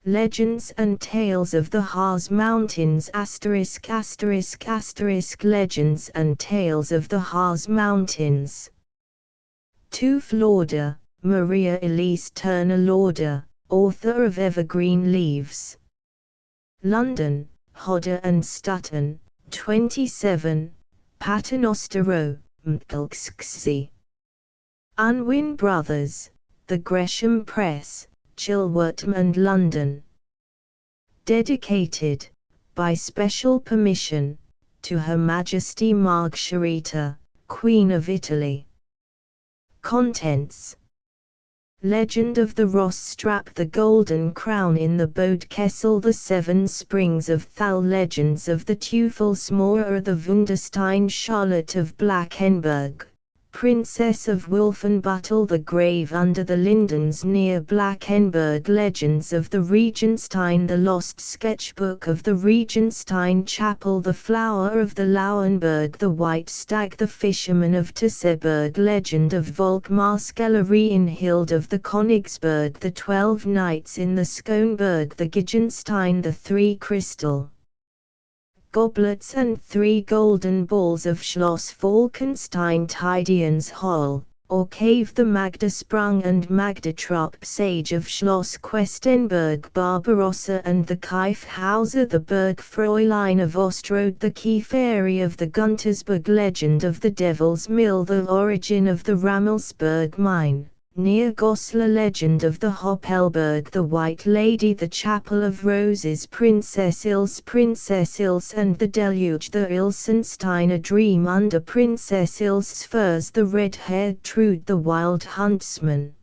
Legends and Tales of the Harz Mountains ****** Legends and Tales of the Harz Mountains. Toofie Lauder, Maria Elise Turner Lauder, author of Evergreen Leaves. London, Hodder and Stutton, 27, Paternoster Row, Mcilksy. Unwin Brothers, The Gresham Press, Chilwortham and London. Dedicated, by special permission, to Her Majesty Margherita, Queen of Italy. Contents: Legend of the Ross Strap, the Golden Crown in the Bodkessel, the Seven Springs of Thal, Legends of the Teufelsmoor, the Wunderstein, Charlotte of Blackenberg, Princess of Wolfenbüttel, the Grave under the Lindens near Blackenberg, Legends of the Regenstein, the Lost Sketchbook of the Regenstein Chapel, the Flower of the Lauenberg, the White Stag, the Fisherman of Teuseberg, Legend of Volkmar Skellery in Hild of the Königsberg, the 12 Knights in the Skånberg, the Gigenstein, the 3 Crystal Goblets and 3 golden balls of Schloss Falkenstein, Tidians Hall, or Cave, the Magdasprung and Magdatrup Sage of Schloss Questenberg, Barbarossa and the Kiefhauser, the Bergfräulein of Ostrode, the Key Fairy of the Guntersberg, Legend of the Devil's Mill, the origin of the Rammelsberg Mine, near Goslar, Legend of the Hoppelberg, the White Lady, the Chapel of Roses, Princess Ilse and the Deluge, the Ilsenstein, a Dream under Princess Ilse's furs, the Red-Haired Trude, the Wild Huntsman.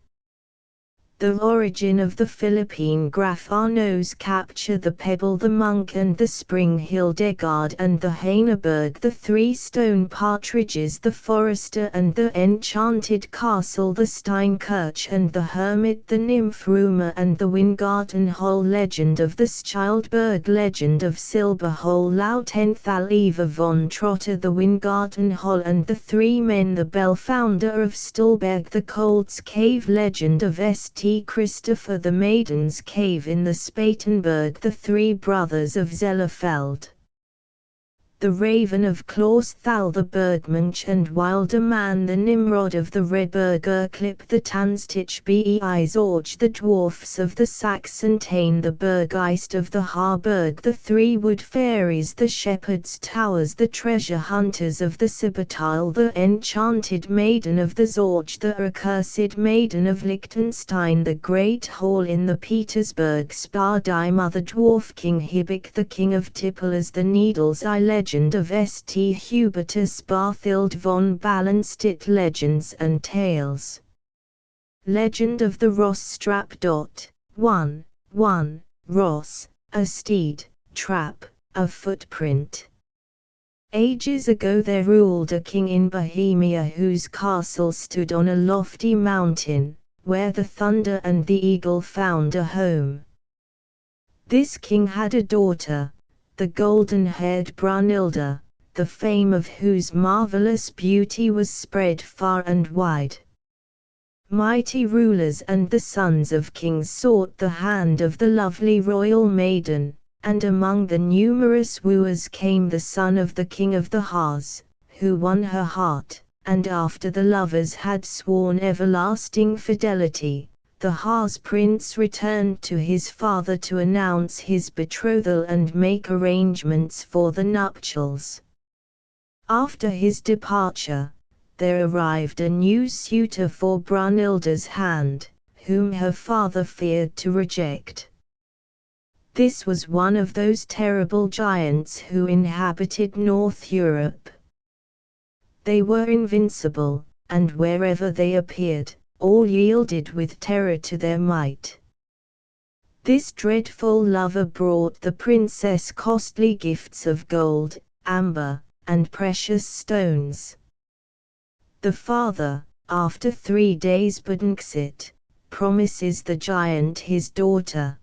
The origin of the Philippine Graf Arnaud's capture, the Pebble, the Monk and the Spring, Hildegard and the Heineberg, the 3 stone partridges, the Forester and the Enchanted Castle, the Steinkirch and the Hermit, the Nymph Rumour and the Wingarten Hall, Legend of the Schildberg, Legend of Silberhole, Lautenthal, Eva von Trotter, the Wingarten Hall and the 3 Men, the Bellfounder of Stolberg, the Cold's Cave, Legend of St. Christopher, the Maiden's Cave in the Spatenberg, the 3 Brothers of Zellerfeld. The Raven of Clausthal, the Bergmensch and Wilder Man, the Nimrod of the Redberger Clip, the Tanstich Bei Zorge, the Dwarfs of the Saxontain, the Bergeist of the Harburg, the 3 Wood Fairies, the Shepherd's Towers, the Treasure Hunters of the Sibertal, the Enchanted Maiden of the Zorge, the Accursed Maiden of Liechtenstein, the Great Hall in the Petersburg Spa, Die Mother Dwarf King Hibik, the King of Tipplers, the Needle's Eye, Legend of St. Hubertus Barthild von Ballenstedt, Legends and Tales. Legend of the Ross Strap. 1. Ross, a steed, trap, a footprint. Ages ago there ruled a king in Bohemia whose castle stood on a lofty mountain, where the thunder and the eagle found a home. This king had a daughter, the golden-haired Brunhilde, the fame of whose marvelous beauty was spread far and wide. Mighty rulers and the sons of kings sought the hand of the lovely royal maiden, and among the numerous wooers came the son of the king of the Harz, who won her heart, and after the lovers had sworn everlasting fidelity, the Harz prince returned to his father to announce his betrothal and make arrangements for the nuptials. After his departure, there arrived a new suitor for Brunhilde's hand, whom her father feared to reject. This was one of those terrible giants who inhabited North Europe. They were invincible, and wherever they appeared, all yielded with terror to their might. This dreadful lover brought the princess costly gifts of gold, amber, and precious stones. The father, after 3 days' Bedenkzeit, promises the giant his daughter.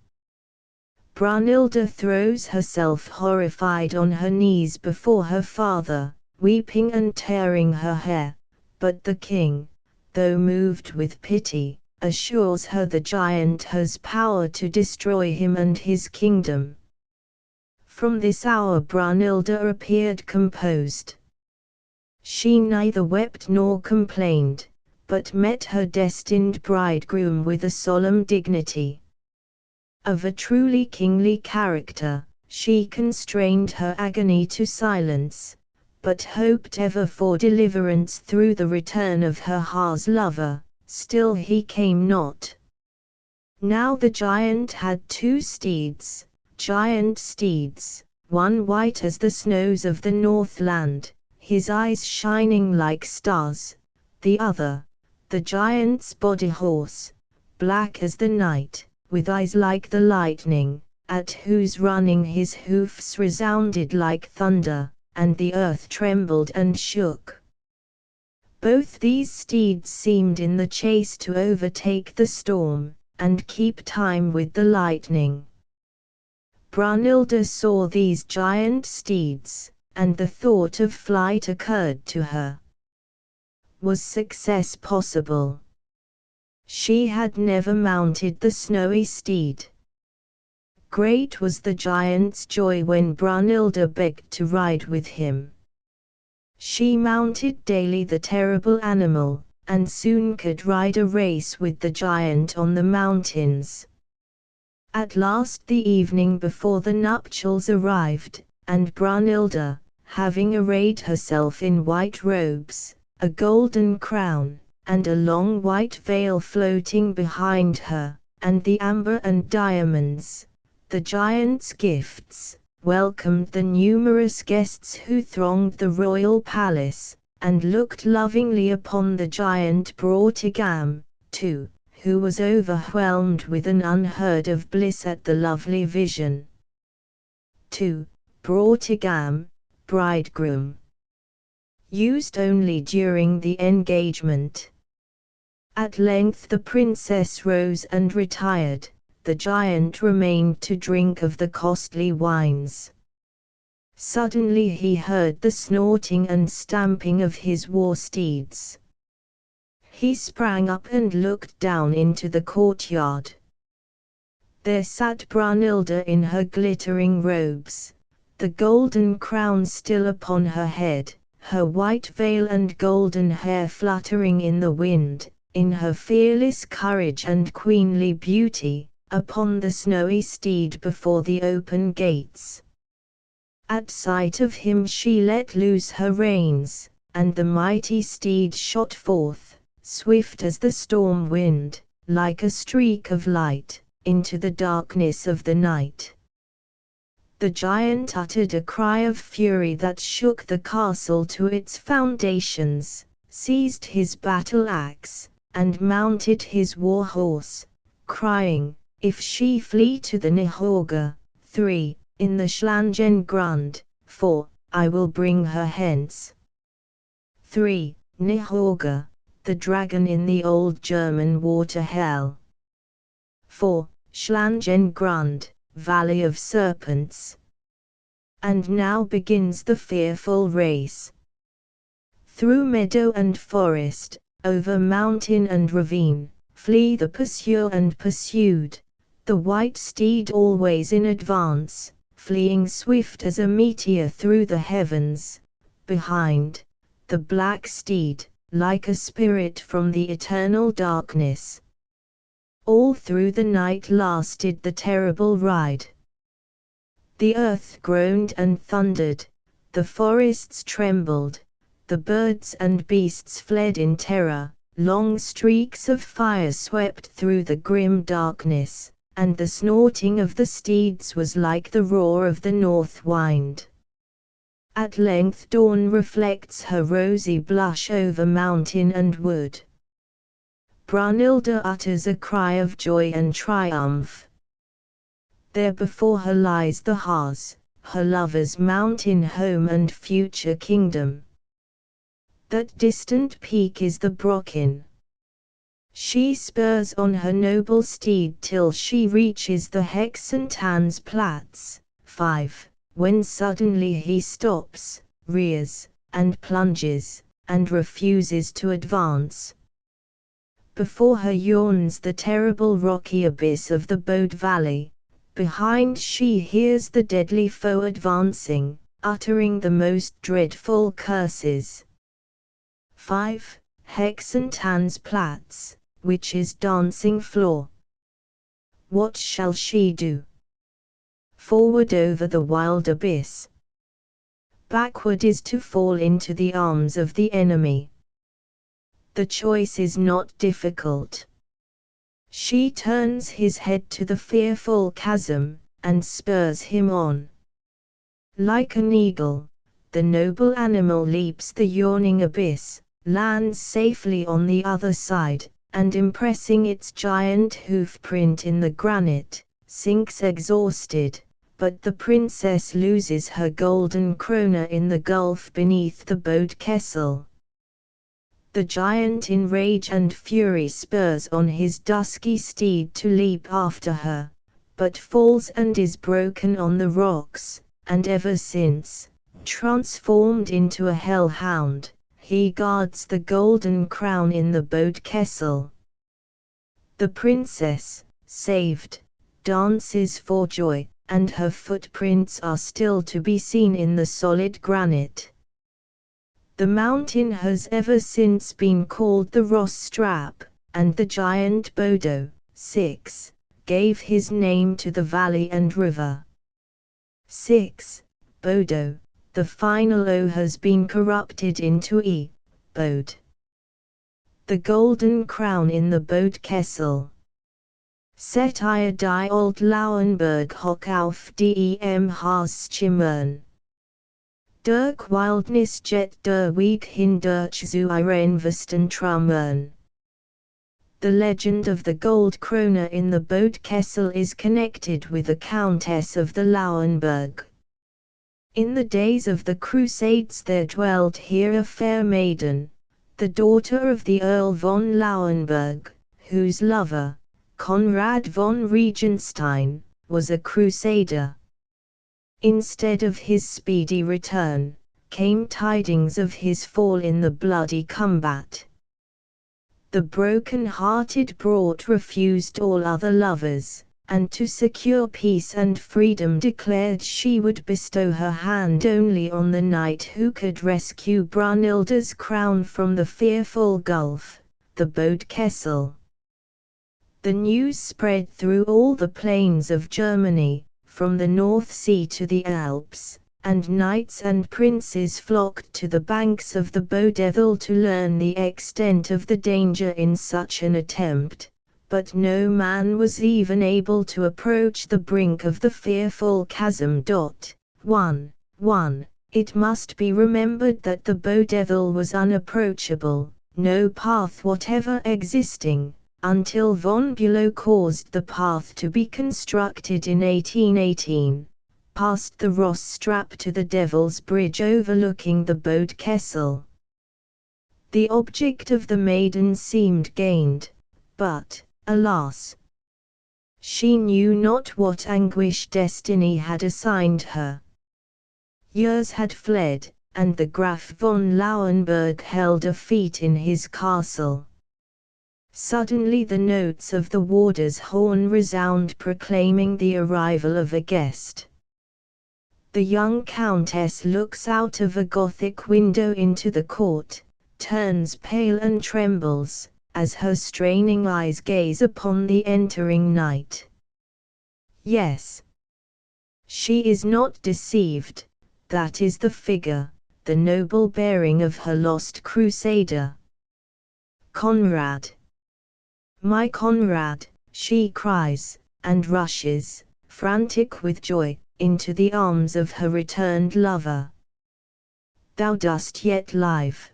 Brunhilde throws herself horrified on her knees before her father, weeping and tearing her hair, but the king, though moved with pity, assures her the giant has power to destroy him and his kingdom. From this hour Brunhilde appeared composed. She neither wept nor complained, but met her destined bridegroom with a solemn dignity. Of a truly kingly character, she constrained her agony to silence, but hoped ever for deliverance through the return of her Harz lover. Still he came not. Now the giant had 2 steeds, giant steeds, one white as the snows of the Northland, his eyes shining like stars, the other, the giant's body horse, black as the night, with eyes like the lightning, at whose running his hoofs resounded like thunder, and the earth trembled and shook. Both these steeds seemed in the chase to overtake the storm, and keep time with the lightning. Brunhilde saw these giant steeds, and the thought of flight occurred to her. Was success possible? She had never mounted the snowy steed. Great was the giant's joy when Brunhilde begged to ride with him. She mounted daily the terrible animal, and soon could ride a race with the giant on the mountains. At last the evening before the nuptials arrived, and Brunhilde, having arrayed herself in white robes, a golden crown, and a long white veil floating behind her, and the amber and diamonds, the giant's gifts, welcomed the numerous guests who thronged the royal palace, and looked lovingly upon the giant Broughtigam, too, who was overwhelmed with an unheard of bliss at the lovely vision. 2. Broughtigam, bridegroom. Used only during the engagement. At length the princess rose and retired. The giant remained to drink of the costly wines. Suddenly he heard the snorting and stamping of his war steeds. He sprang up and looked down into the courtyard. There sat Brunhilde in her glittering robes, the golden crown still upon her head, her white veil and golden hair fluttering in the wind, in her fearless courage and queenly beauty, upon the snowy steed before the open gates. At sight of him she let loose her reins, and the mighty steed shot forth, swift as the storm wind, like a streak of light, into the darkness of the night. The giant uttered a cry of fury that shook the castle to its foundations, seized his battle axe, and mounted his war horse, crying, "If she flee to the Nihorga, 3, in the Schlangengrund, 4, I will bring her hence." 3. Nihorga, the dragon in the old German water hell. 4. Schlangengrund, Valley of Serpents. And now begins the fearful race. Through meadow and forest, over mountain and ravine, flee the pursuer and pursued, the white steed always in advance, fleeing swift as a meteor through the heavens. Behind, the black steed, like a spirit from the eternal darkness. All through the night lasted the terrible ride. The earth groaned and thundered, the forests trembled, the birds and beasts fled in terror, long streaks of fire swept through the grim darkness, and the snorting of the steeds was like the roar of the north wind. At length dawn reflects her rosy blush over mountain and wood. Brunhilde utters a cry of joy and triumph. There before her lies the Harz, her lover's mountain home and future kingdom. That distant peak is the Brocken. She spurs on her noble steed till she reaches the Hexentansplatz, 5, when suddenly he stops, rears, and plunges, and refuses to advance. Before her yawns the terrible rocky abyss of the Bode Valley. Behind she hears the deadly foe advancing, uttering the most dreadful curses. 5. Hexentanzplatz, which is dancing floor. What shall she do? Forward over the wild abyss. Backward is to fall into the arms of the enemy. The choice is not difficult. She turns his head to the fearful chasm, and spurs him on. Like an eagle, the noble animal leaps the yawning abyss, lands safely on the other side, and impressing its giant hoof-print in the granite, sinks exhausted, but the princess loses her golden krone in the gulf beneath the Bode Kessel. The giant in rage and fury spurs on his dusky steed to leap after her, but falls and is broken on the rocks, and ever since, transformed into a hellhound, he guards the golden crown in the Bode Kessel. The princess, saved, dances for joy, and her footprints are still to be seen in the solid granite. The mountain has ever since been called the Rossstrap, and the giant Bodo, 6, gave his name to the valley and river. 6. Bodo, the final O has been corrupted into E, Bode. The golden crown in the Bode Kessel. Set ihr die Old Lauenburg hoch auf dem Harz-Chimmern. Der Wildnis jet der Weg hin durch zu ihren Westen Trammern. The legend of the gold krone in the Bode Kessel is connected with the Countess of the Lauenburg. In the days of the Crusades there dwelt here a fair maiden, the daughter of the Earl von Lauenburg, whose lover, Conrad von Regenstein, was a crusader. Instead of his speedy return, came tidings of his fall in the bloody combat. The broken-hearted brought refused all other lovers, and to secure peace and freedom declared she would bestow her hand only on the knight who could rescue Brunhilde's crown from the fearful gulf, the Bode Kessel. The news spread through all the plains of Germany, from the North Sea to the Alps, and knights and princes flocked to the banks of the Bodevil to learn the extent of the danger in such an attempt, but no man was even able to approach the brink of the fearful chasm. 1. It must be remembered that the Bodevil was unapproachable, no path whatever existing, until von Bülow caused the path to be constructed in 1818, past the Rossstrap to the Devil's Bridge overlooking the Bode Kessel. The object of the maiden seemed gained, but, alas! She knew not what anguish destiny had assigned her. Years had fled, and the Graf von Lauenburg held a fete in his castle. Suddenly the notes of the warder's horn resound proclaiming the arrival of a guest. The young countess looks out of a Gothic window into the court, turns pale and trembles, as her straining eyes gaze upon the entering knight. Yes. She is not deceived, that is the figure, the noble bearing of her lost crusader. Conrad. My Conrad, she cries, and rushes, frantic with joy, into the arms of her returned lover. Thou dost yet live.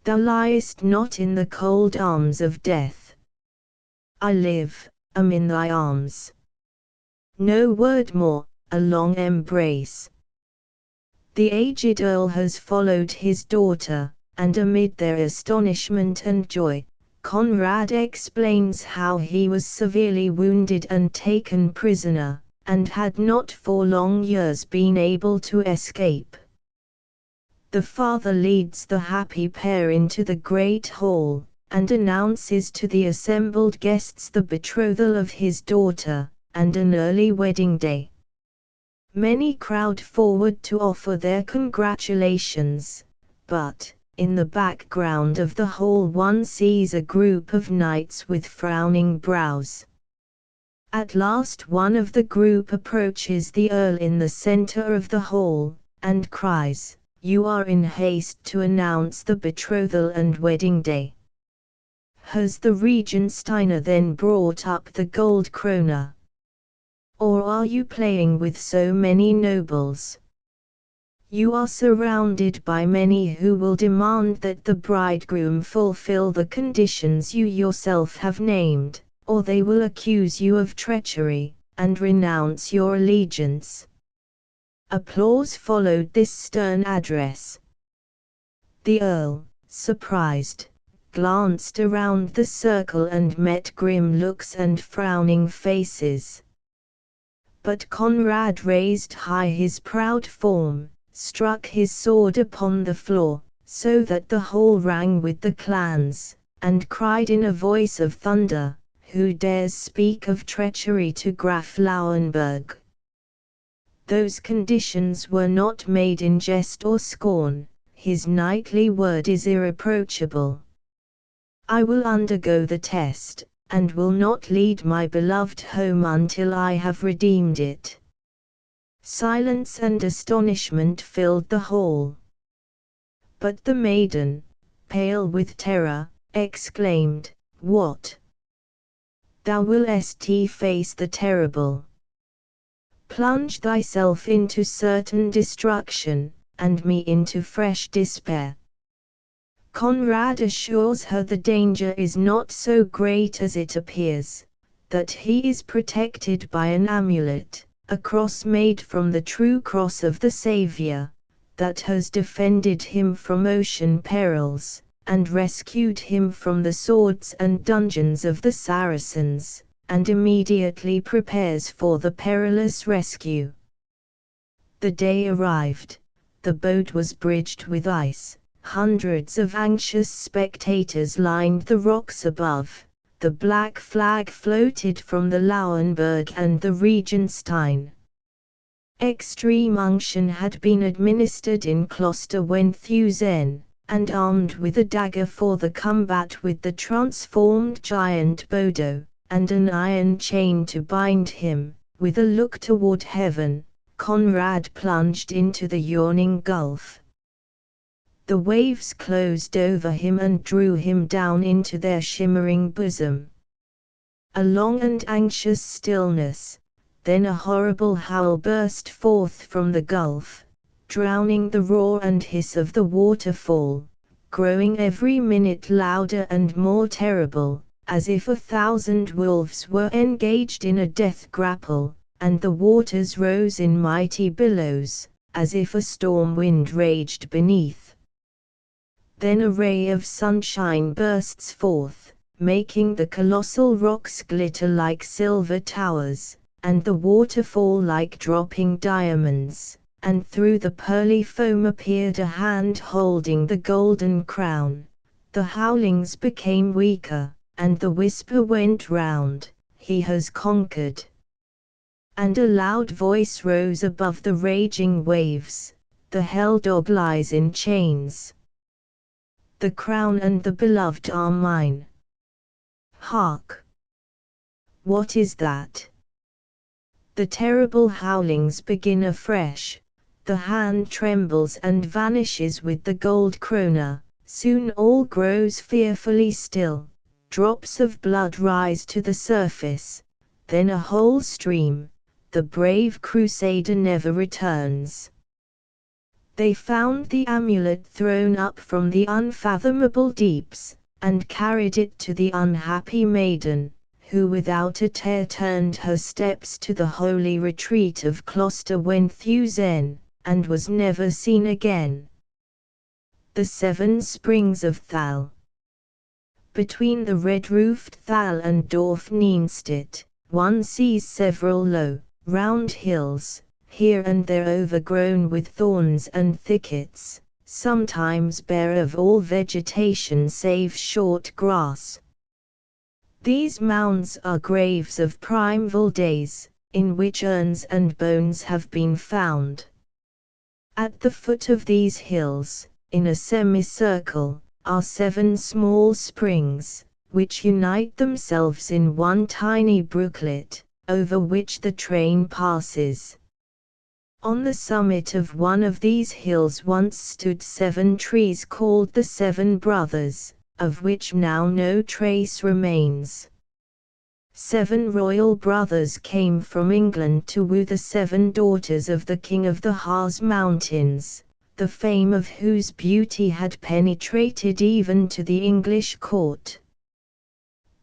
Thou liest not in the cold arms of death. I live, am in thy arms. No word more, a long embrace. The aged earl has followed his daughter, and amid their astonishment and joy, Conrad explains how he was severely wounded and taken prisoner, and had not for long years been able to escape. The father leads the happy pair into the great hall, and announces to the assembled guests the betrothal of his daughter, and an early wedding day. Many crowd forward to offer their congratulations, but, in the background of the whole one sees a group of knights with frowning brows. At last one of the group approaches the earl in the center of the hall, and cries, "You are in haste to announce the betrothal and wedding day. Has the Regensteiner then brought up the gold krone? Or are you playing with so many nobles? You are surrounded by many who will demand that the bridegroom fulfill the conditions you yourself have named, or they will accuse you of treachery, and renounce your allegiance." Applause followed this stern address. The earl, surprised, glanced around the circle and met grim looks and frowning faces. But Conrad raised high his proud form, struck his sword upon the floor, so that the hall rang with the clans, and cried in a voice of thunder, "Who dares speak of treachery to Graf Lauenburg? Those conditions were not made in jest or scorn, his knightly word is irreproachable. I will undergo the test, and will not lead my beloved home until I have redeemed it." Silence and astonishment filled the hall. But the maiden, pale with terror, exclaimed, "What? Thou willest face the terrible? Plunge thyself into certain destruction, and me into fresh despair." Conrad assures her the danger is not so great as it appears, that he is protected by an amulet, a cross made from the true cross of the Saviour, that has defended him from ocean perils, and rescued him from the swords and dungeons of the Saracens, and immediately prepares for the perilous rescue. The day arrived, the boat was bridged with ice, hundreds of anxious spectators lined the rocks above, the black flag floated from the Lauenburg and the Regenstein. Extreme unction had been administered in Kloster Wenthusen, and armed with a dagger for the combat with the transformed giant Bodo, and an iron chain to bind him, with a look toward heaven, Conrad plunged into the yawning gulf. The waves closed over him and drew him down into their shimmering bosom. A long and anxious stillness, then a horrible howl burst forth from the gulf, drowning the roar and hiss of the waterfall, growing every minute louder and more terrible, as if 1,000 wolves were engaged in a death grapple, and the waters rose in mighty billows, as if a storm wind raged beneath. Then a ray of sunshine bursts forth, making the colossal rocks glitter like silver towers, and the waterfall like dropping diamonds, and through the pearly foam appeared a hand holding the golden crown. The howlings became weaker, and the whisper went round, "He has conquered." And a loud voice rose above the raging waves, "The hell dog lies in chains. The crown and the beloved are mine." Hark! What is that? The terrible howlings begin afresh, the hand trembles and vanishes with the gold krone, soon all grows fearfully still, drops of blood rise to the surface, then a whole stream, the brave crusader never returns. They found the amulet thrown up from the unfathomable deeps, and carried it to the unhappy maiden, who without a tear turned her steps to the holy retreat of Kloster Wenthusen, and was never seen again. The 7 Springs of Thal. Between the red-roofed Thal and Dorf Nienstedt, one sees several low, round hills, here and there overgrown with thorns and thickets, sometimes bare of all vegetation save short grass. These mounds are graves of primeval days, in which urns and bones have been found. At the foot of these hills, in a semicircle, are 7 small springs, which unite themselves in one tiny brooklet, over which the train passes. On the summit of one of these hills once stood 7 trees called the 7 Brothers, of which now no trace remains. 7 royal brothers came from England to woo the 7 daughters of the king of the Harz mountains, the fame of whose beauty had penetrated even to the English court.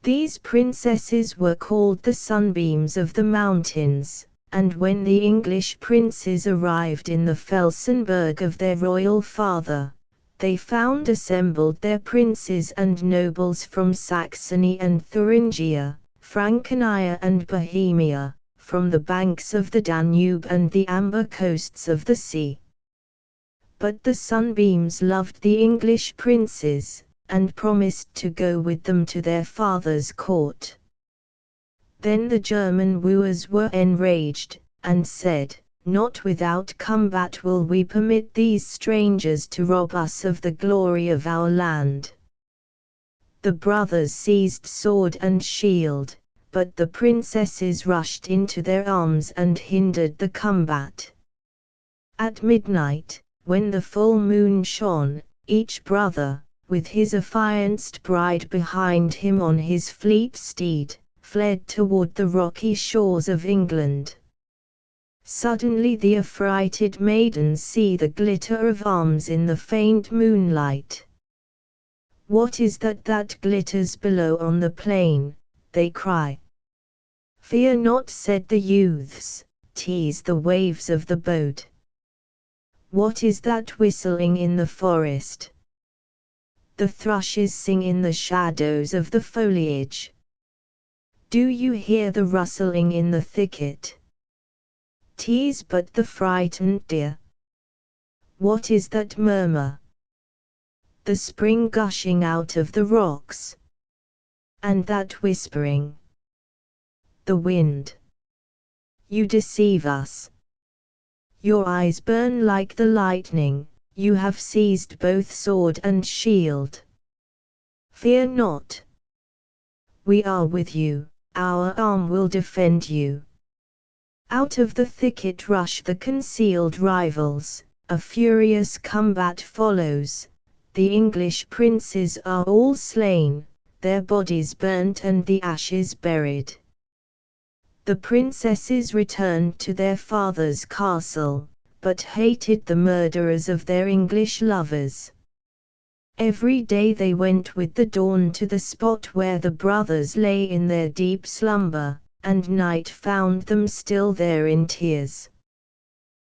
These princesses were called the Sunbeams of the Mountains, and when the English princes arrived in the Felsenburg of their royal father, they found assembled their princes and nobles from Saxony and Thuringia, Franconia and Bohemia, from the banks of the Danube and the amber coasts of the sea. But the Sunbeams loved the English princes, and promised to go with them to their father's court. Then the German wooers were enraged, and said, "Not without combat will we permit these strangers to rob us of the glory of our land." The brothers seized sword and shield, but the princesses rushed into their arms and hindered the combat. At midnight, when the full moon shone, each brother, with his affianced bride behind him on his fleet steed, fled toward the rocky shores of England. Suddenly the affrighted maidens see the glitter of arms in the faint moonlight. "What is that glitters below on the plain?" they cry. "Fear not," said the youths, "'tis the waves of the boat." "What is that whistling in the forest?" "The thrushes sing in the shadows of the foliage." "Do you hear the rustling in the thicket?" "'Tis but the frightened deer." "What is that murmur?" "The spring gushing out of the rocks." "And that whispering?" "The wind." "You deceive us. Your eyes burn like the lightning, you have seized both sword and shield. Fear not. We are with you, our arm will defend you." Out of the thicket rush the concealed rivals, a furious combat follows, the English princes are all slain, their bodies burnt and the ashes buried. The princesses returned to their father's castle, but hated the murderers of their English lovers. Every day they went with the dawn to the spot where the brothers lay in their deep slumber, and night found them still there in tears.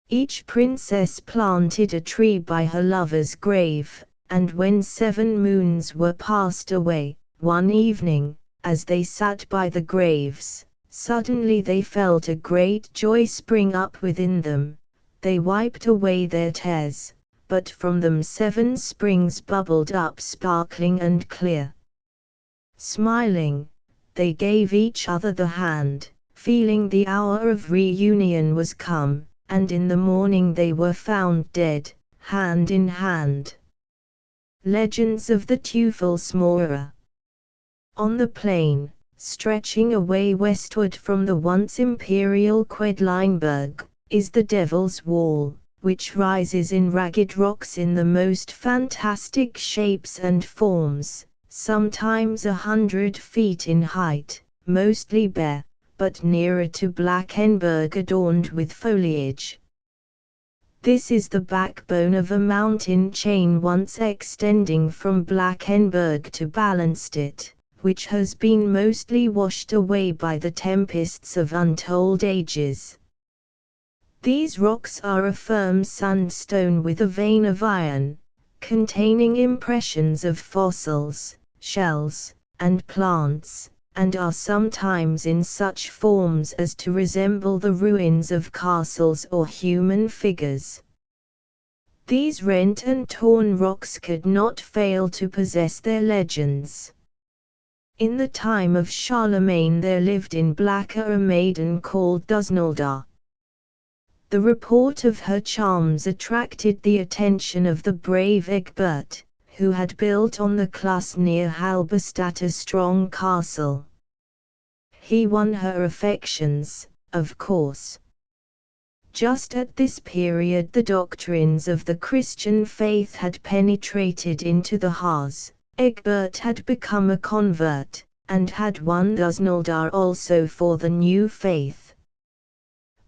Each princess planted a tree by her lover's grave, and when 7 moons were passed away, one evening, as they sat by the graves, suddenly they felt a great joy spring up within them. They wiped away their tears, but from them 7 springs bubbled up sparkling and clear. Smiling, they gave each other the hand, feeling the hour of reunion was come, and in the morning they were found dead, hand in hand. Legends of the Toofie Lauder. On the plain, stretching away westward from the once imperial Quedlinburg, is the Devil's Wall, which rises in ragged rocks in the most fantastic shapes and forms, sometimes 100 feet in height, mostly bare, but nearer to Blackenberg adorned with foliage. This is the backbone of a mountain chain once extending from Blackenberg to Ballenstedt, which has been mostly washed away by the tempests of untold ages. These rocks are a firm sandstone with a vein of iron, containing impressions of fossils, shells, and plants, and are sometimes in such forms as to resemble the ruins of castles or human figures. These rent and torn rocks could not fail to possess their legends. In the time of Charlemagne there lived in Blacka a maiden called Dusnalda. The report of her charms attracted the attention of the brave Egbert, who had built on the Klus near Halberstadt a strong castle. He won her affections, of course. Just at this period the doctrines of the Christian faith had penetrated into the Harz. Egbert had become a convert, and had won Dusnalda also for the new faith.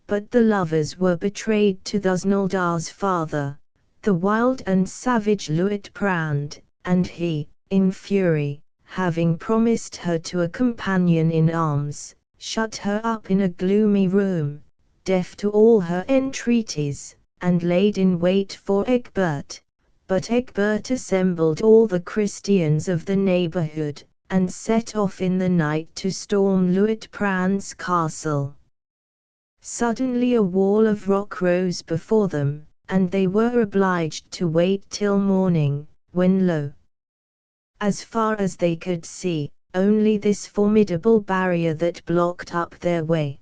But the lovers were betrayed to Dusnalda's father, the wild and savage Luitprand, and he, in fury, having promised her to a companion in arms, shut her up in a gloomy room, deaf to all her entreaties, and laid in wait for Egbert. But Egbert assembled all the Christians of the neighborhood, and set off in the night to storm Luitprand's castle. Suddenly a wall of rock rose before them, and they were obliged to wait till morning, when lo! As far as they could see, only this formidable barrier that blocked up their way.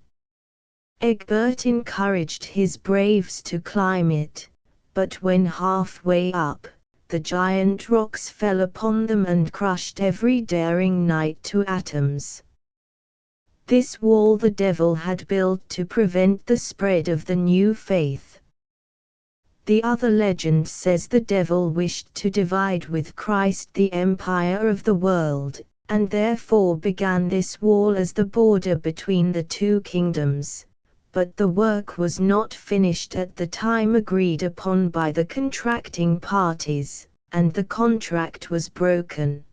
Egbert encouraged his braves to climb it, but when halfway up, the giant rocks fell upon them and crushed every daring knight to atoms. This wall the devil had built to prevent the spread of the new faith. The other legend says the devil wished to divide with Christ the empire of the world, and therefore began this wall as the border between the two kingdoms, but the work was not finished at the time agreed upon by the contracting parties, and the contract was broken.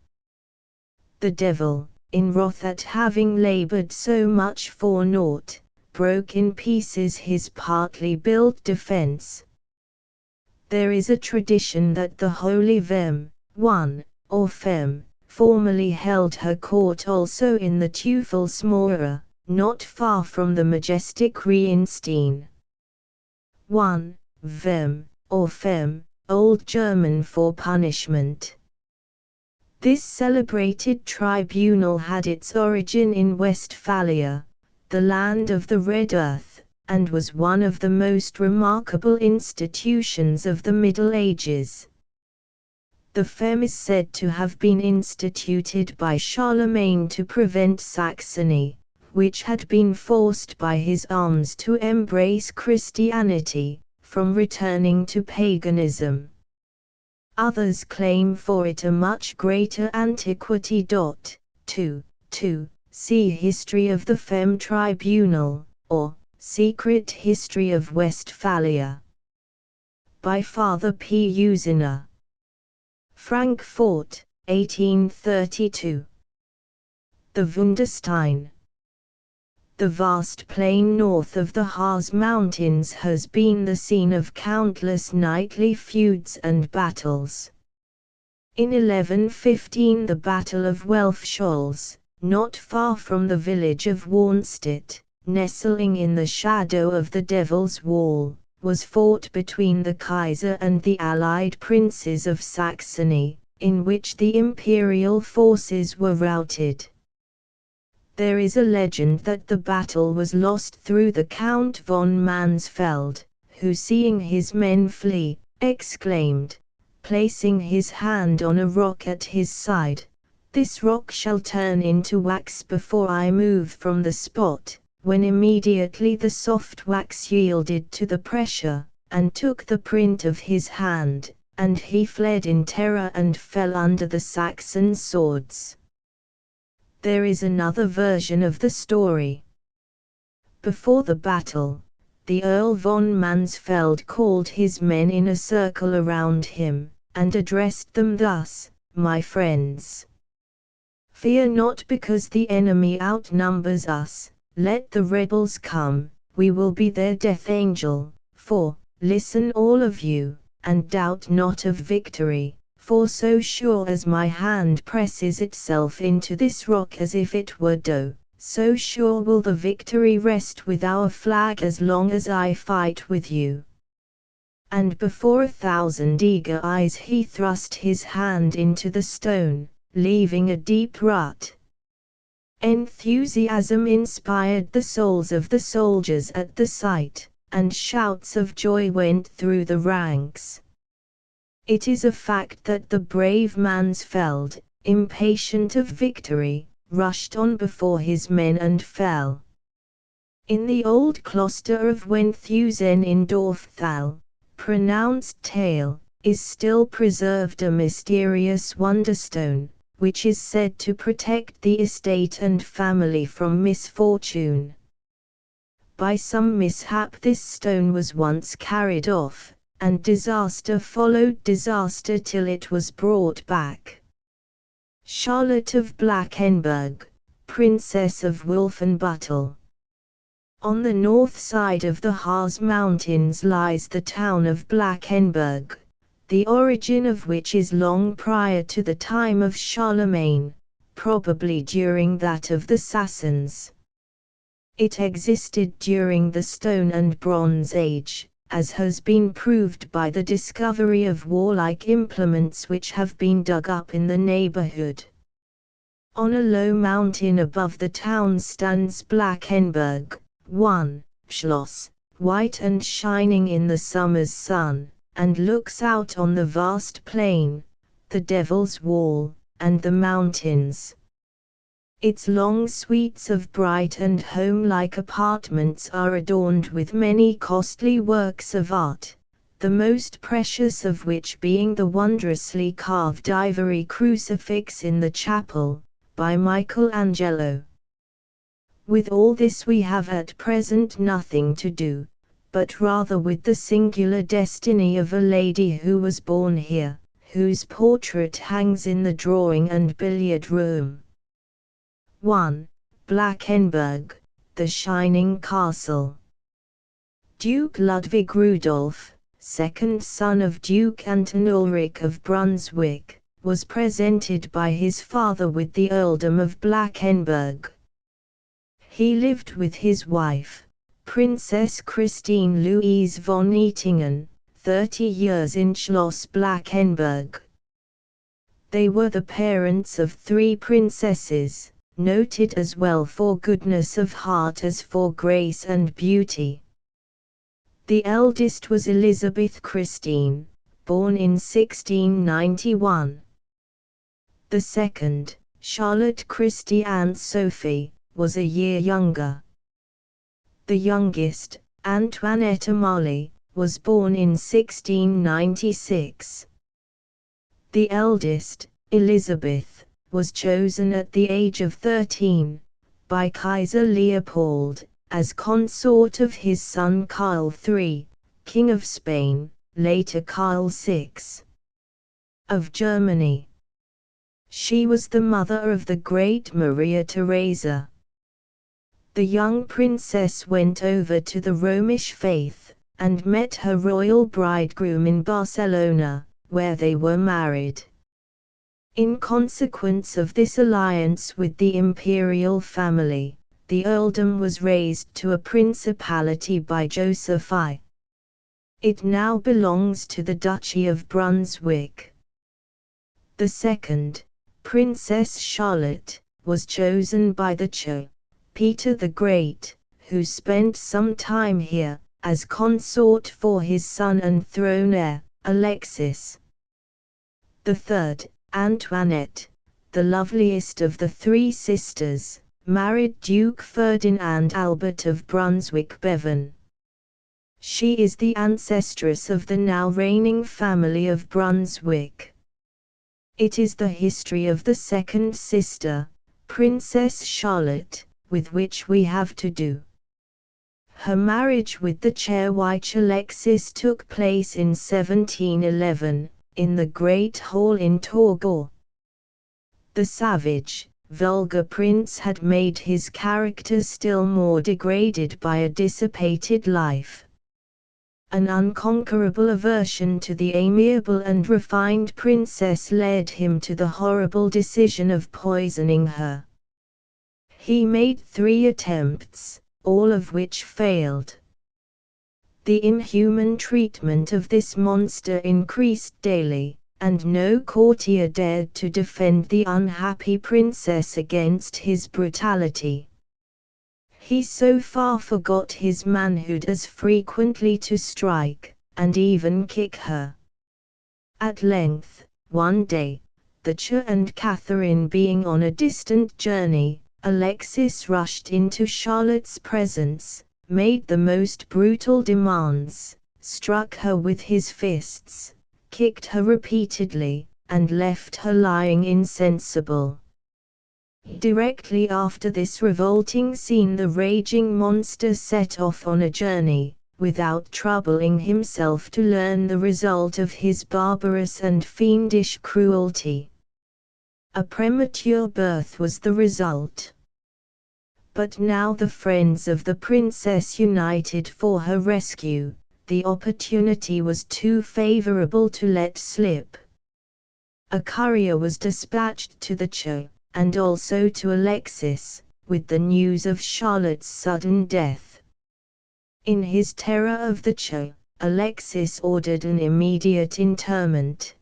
The devil, in wrath at having labored so much for naught, broke in pieces his partly built defense. There is a tradition that the Holy Vem, or Femme, formerly held her court also in the Teufelsmoor, not far from the majestic Rheinstein. Vem, or Femme, Old German for punishment. This celebrated tribunal had its origin in Westphalia, the land of the Red Earth, and was one of the most remarkable institutions of the Middle Ages. The Femme is said to have been instituted by Charlemagne to prevent Saxony, which had been forced by his arms to embrace Christianity, from returning to paganism. Others claim for it a much greater antiquity. 2. See History of the Femme Tribunal, or Secret History of Westphalia. By Father P. Usiner. Frankfurt, 1832. The Wunderstein. The vast plain north of the Harz Mountains has been the scene of countless knightly feuds and battles. In 1115 the Battle of Welfscholz, not far from the village of Warnstedt, nestling in the shadow of the Devil's Wall, was fought between the Kaiser and the allied princes of Saxony, in which the imperial forces were routed. There is a legend that the battle was lost through the Count von Mansfeld, who seeing his men flee, exclaimed, placing his hand on a rock at his side, "This rock shall turn into wax before I move from the spot," when immediately the soft wax yielded to the pressure, and took the print of his hand, and he fled in terror and fell under the Saxon swords. There is another version of the story. Before the battle, the Earl von Mansfeld called his men in a circle around him, and addressed them thus, "My friends, fear not because the enemy outnumbers us, let the rebels come, we will be their death angel, for, listen all of you, and doubt not of victory. For so sure as my hand presses itself into this rock as if it were dough, so sure will the victory rest with our flag as long as I fight with you." and before 1,000 eager eyes he thrust his hand into the stone, leaving a deep rut. Enthusiasm inspired the souls of the soldiers at the sight, and shouts of joy went through the ranks. It is a fact that the brave Mansfeld, impatient of victory, rushed on before his men and fell. In the old cloister of Wenthusen in Dorfthal, pronounced tale, is still preserved a mysterious wonderstone, which is said to protect the estate and family from misfortune. By some mishap this stone was once carried off, and disaster followed disaster till it was brought back. Charlotte of Blackenberg, Princess of Wolfenbüttel. On the north side of the Harz Mountains lies the town of Blackenberg, the origin of which is long prior to the time of Charlemagne, probably during that of the Sassans. It existed during the Stone and Bronze Age, as has been proved by the discovery of warlike implements which have been dug up in the neighborhood. On a low mountain above the town stands Blackenberg, Schloss, white and shining in the summer's sun, and looks out on the vast plain, the Devil's Wall, and the mountains. Its long suites of bright and home-like apartments are adorned with many costly works of art, the most precious of which being the wondrously carved ivory crucifix in the chapel, by Michelangelo. With all this we have at present nothing to do, but rather with the singular destiny of a lady who was born here, whose portrait hangs in the drawing and billiard room. 1. Blackenberg, the Shining Castle. Duke Ludwig Rudolph, second son of Duke Anton Ulrich of Brunswick, was presented by his father with the earldom of Blackenberg. He lived with his wife, Princess Christine Louise von Ettingen, 30 years in Schloss Blackenberg. They were the parents of 3 princesses, noted as well for goodness of heart as for grace and beauty. The eldest was Elizabeth Christine, born in 1691. The second, Charlotte Christie Anne Sophie, was a year younger. The youngest, Antoinette Amalie, was born in 1696. The eldest, Elizabeth, was chosen at the age of 13, by Kaiser Leopold, as consort of his son Karl III, King of Spain, later Karl VI of Germany. She was the mother of the great Maria Theresa. The young princess went over to the Romish faith, and met her royal bridegroom in Barcelona, where they were married. In consequence of this alliance with the imperial family, the earldom was raised to a principality by Joseph I. It now belongs to the Duchy of Brunswick. The second, Princess Charlotte, was chosen by the Tsar, Peter the Great, who spent some time here, as consort for his son and throne heir, Alexis. The third, Antoinette, the loveliest of the 3 sisters, married Duke Ferdinand Albert of Brunswick-Bevern. She is the ancestress of the now reigning family of Brunswick. It is the history of the second sister, Princess Charlotte, with which we have to do. Her marriage with the Czech Alexis took place in 1711, in the Great Hall in Torgau. The savage, vulgar prince had made his character still more degraded by a dissipated life. An unconquerable aversion to the amiable and refined princess led him to the horrible decision of poisoning her. He made 3 attempts, all of which failed. The inhuman treatment of this monster increased daily, and no courtier dared to defend the unhappy princess against his brutality. He so far forgot his manhood as frequently to strike, and even kick her. At length, one day, the Tsar and Catherine being on a distant journey, Alexis rushed into Charlotte's presence, made the most brutal demands, struck her with his fists, kicked her repeatedly, and left her lying insensible. Directly after this revolting scene the raging monster set off on a journey, without troubling himself to learn the result of his barbarous and fiendish cruelty. A premature birth was the result. But now the friends of the princess united for her rescue. The opportunity was too favorable to let slip. A courier was dispatched to the Tsar, and also to Alexis, with the news of Charlotte's sudden death. In his terror of the Tsar, Alexis ordered an immediate interment.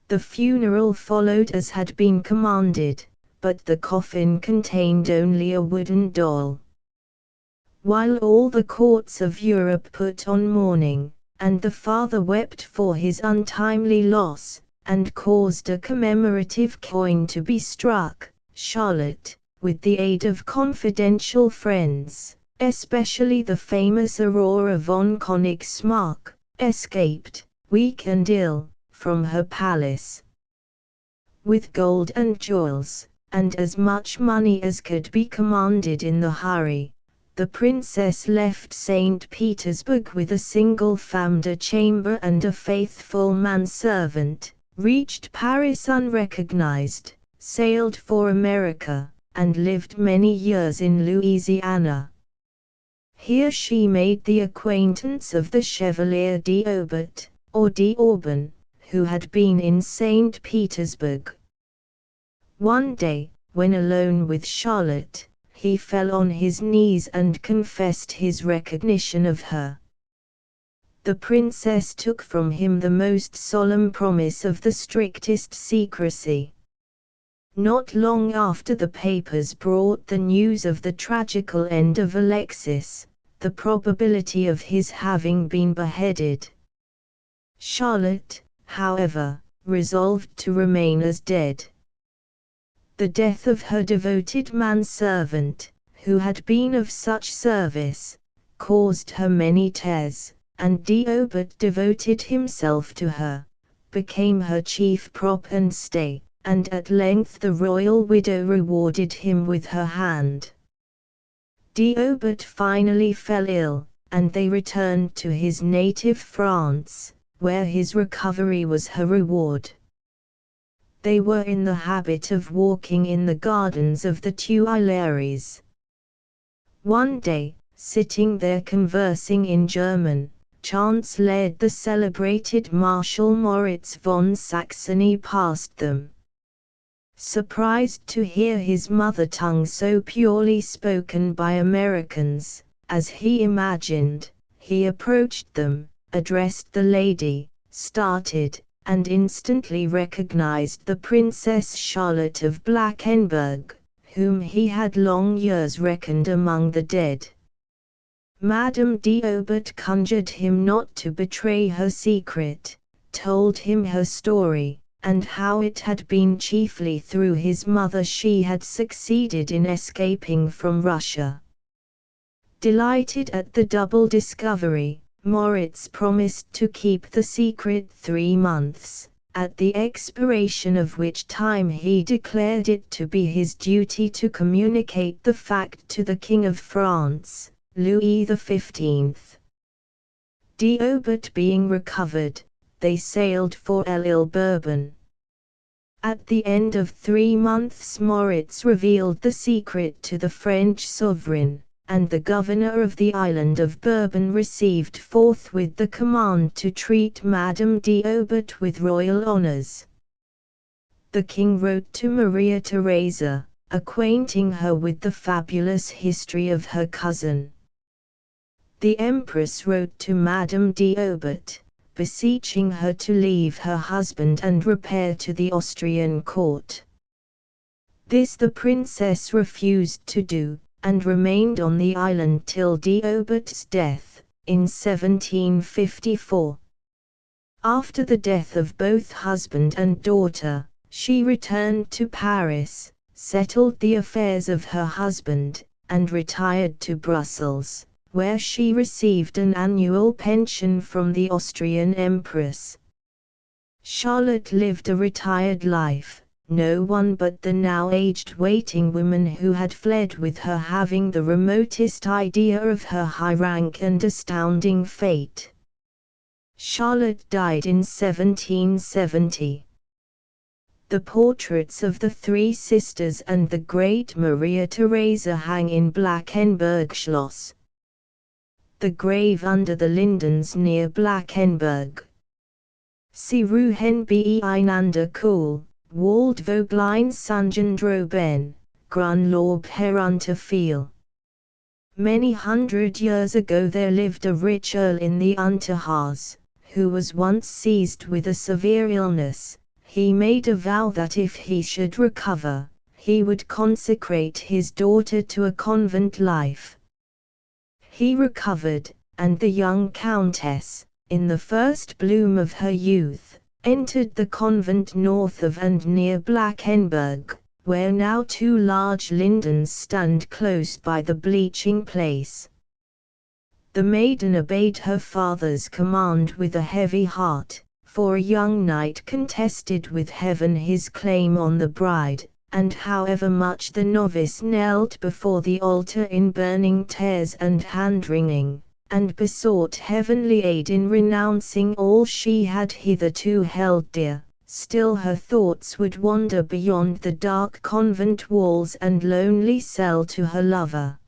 The funeral followed as had been commanded, but the coffin contained only a wooden doll. While all the courts of Europe put on mourning, and the father wept for his untimely loss, and caused a commemorative coin to be struck, Charlotte, with the aid of confidential friends, especially the famous Aurora von Königsmarck, escaped, weak and ill, from her palace. With gold and jewels, and as much money as could be commanded in the hurry, the princess left St. Petersburg with a single femme de chambre and a faithful manservant, reached Paris unrecognized, sailed for America, and lived many years in Louisiana. Here she made the acquaintance of the Chevalier d'Aubert, or d'Auburn, who had been in St. Petersburg. One day, when alone with Charlotte, he fell on his knees and confessed his recognition of her. The princess took from him the most solemn promise of the strictest secrecy. Not long after the papers brought the news of the tragical end of Alexis, the probability of his having been beheaded. Charlotte, however, resolved to remain as dead. The death of her devoted manservant, who had been of such service, caused her many tears, and d'Aubert devoted himself to her, became her chief prop and stay, and at length the royal widow rewarded him with her hand. D'Aubert finally fell ill, and they returned to his native France, where his recovery was her reward. They were in the habit of walking in the gardens of the Tuileries. One day, sitting there conversing in German, chance led the celebrated Marshal Moritz von Saxony past them. Surprised to hear his mother tongue so purely spoken by Americans, as he imagined, he approached them, addressed the lady, started, and instantly recognized the Princess Charlotte of Blackenberg, whom he had long years reckoned among the dead. Madame d'Aubert conjured him not to betray her secret, told him her story, and how it had been chiefly through his mother she had succeeded in escaping from Russia. Delighted at the double discovery, Moritz promised to keep the secret 3 months, at the expiration of which time he declared it to be his duty to communicate the fact to the King of France, Louis XV. D'Aubert being recovered, they sailed for L'Île-Bourbon. At the end of 3 months Moritz revealed the secret to the French sovereign, and the governor of the island of Bourbon received forthwith the command to treat Madame d'Aubert with royal honors. The king wrote to Maria Theresa, acquainting her with the fabulous history of her cousin. The Empress wrote to Madame d'Aubert, beseeching her to leave her husband and repair to the Austrian court. This the princess refused to do, and remained on the island till d'Aubert's death, in 1754. After the death of both husband and daughter, she returned to Paris, settled the affairs of her husband, and retired to Brussels, where she received an annual pension from the Austrian Empress. Charlotte lived a retired life, no one but the now aged waiting woman who had fled with her having the remotest idea of her high rank and astounding fate. Charlotte died in 1770. The portraits of the three sisters and the great Maria Theresa hang in Blankenberg Schloss. The grave under the lindens near Blankenberg. Sie ruhen beieinander cool, wald voglein sungen droben, grun lob herunter viel. Many hundred years ago there lived a rich earl in the Harz, who was once seized with a severe illness. He made a vow that if he should recover, he would consecrate his daughter to a convent life. He recovered, and the young countess, in the first bloom of her youth, entered the convent north of and near Blankenberg, where now two large lindens stand close by the bleaching place. The maiden obeyed her father's command with a heavy heart, for a young knight contested with heaven his claim on the bride, and however much the novice knelt before the altar in burning tears and hand-wringing, and besought heavenly aid in renouncing all she had hitherto held dear, still her thoughts would wander beyond the dark convent walls and lonely cell to her lover.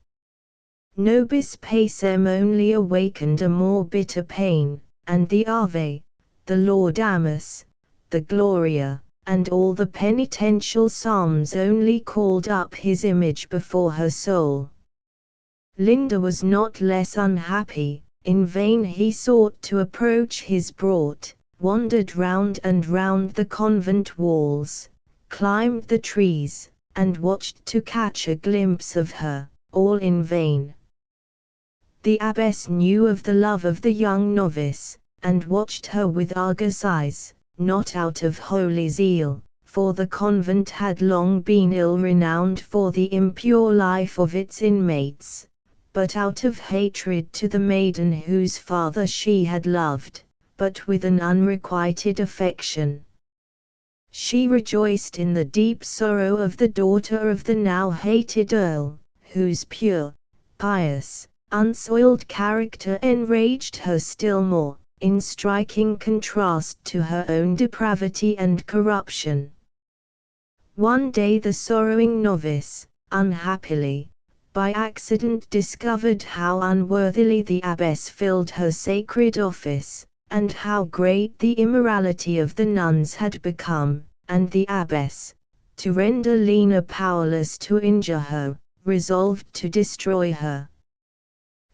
Nobis pacem only awakened a more bitter pain, and the Ave, the Laudamus, the Gloria, and all the penitential psalms only called up his image before her soul. Linda was not less unhappy. In vain he sought to approach his brought, wandered round and round the convent walls, climbed the trees, and watched to catch a glimpse of her, all in vain. The abbess knew of the love of the young novice, and watched her with argus eyes, not out of holy zeal, for the convent had long been ill-renowned for the impure life of its inmates, but out of hatred to the maiden whose father she had loved, but with an unrequited affection. She rejoiced in the deep sorrow of the daughter of the now hated earl, whose pure, pious, unsoiled character enraged her still more, in striking contrast to her own depravity and corruption. One day the sorrowing novice, unhappily, by accident discovered how unworthily the abbess filled her sacred office, and how great the immorality of the nuns had become, and the abbess, to render Lena powerless to injure her, resolved to destroy her.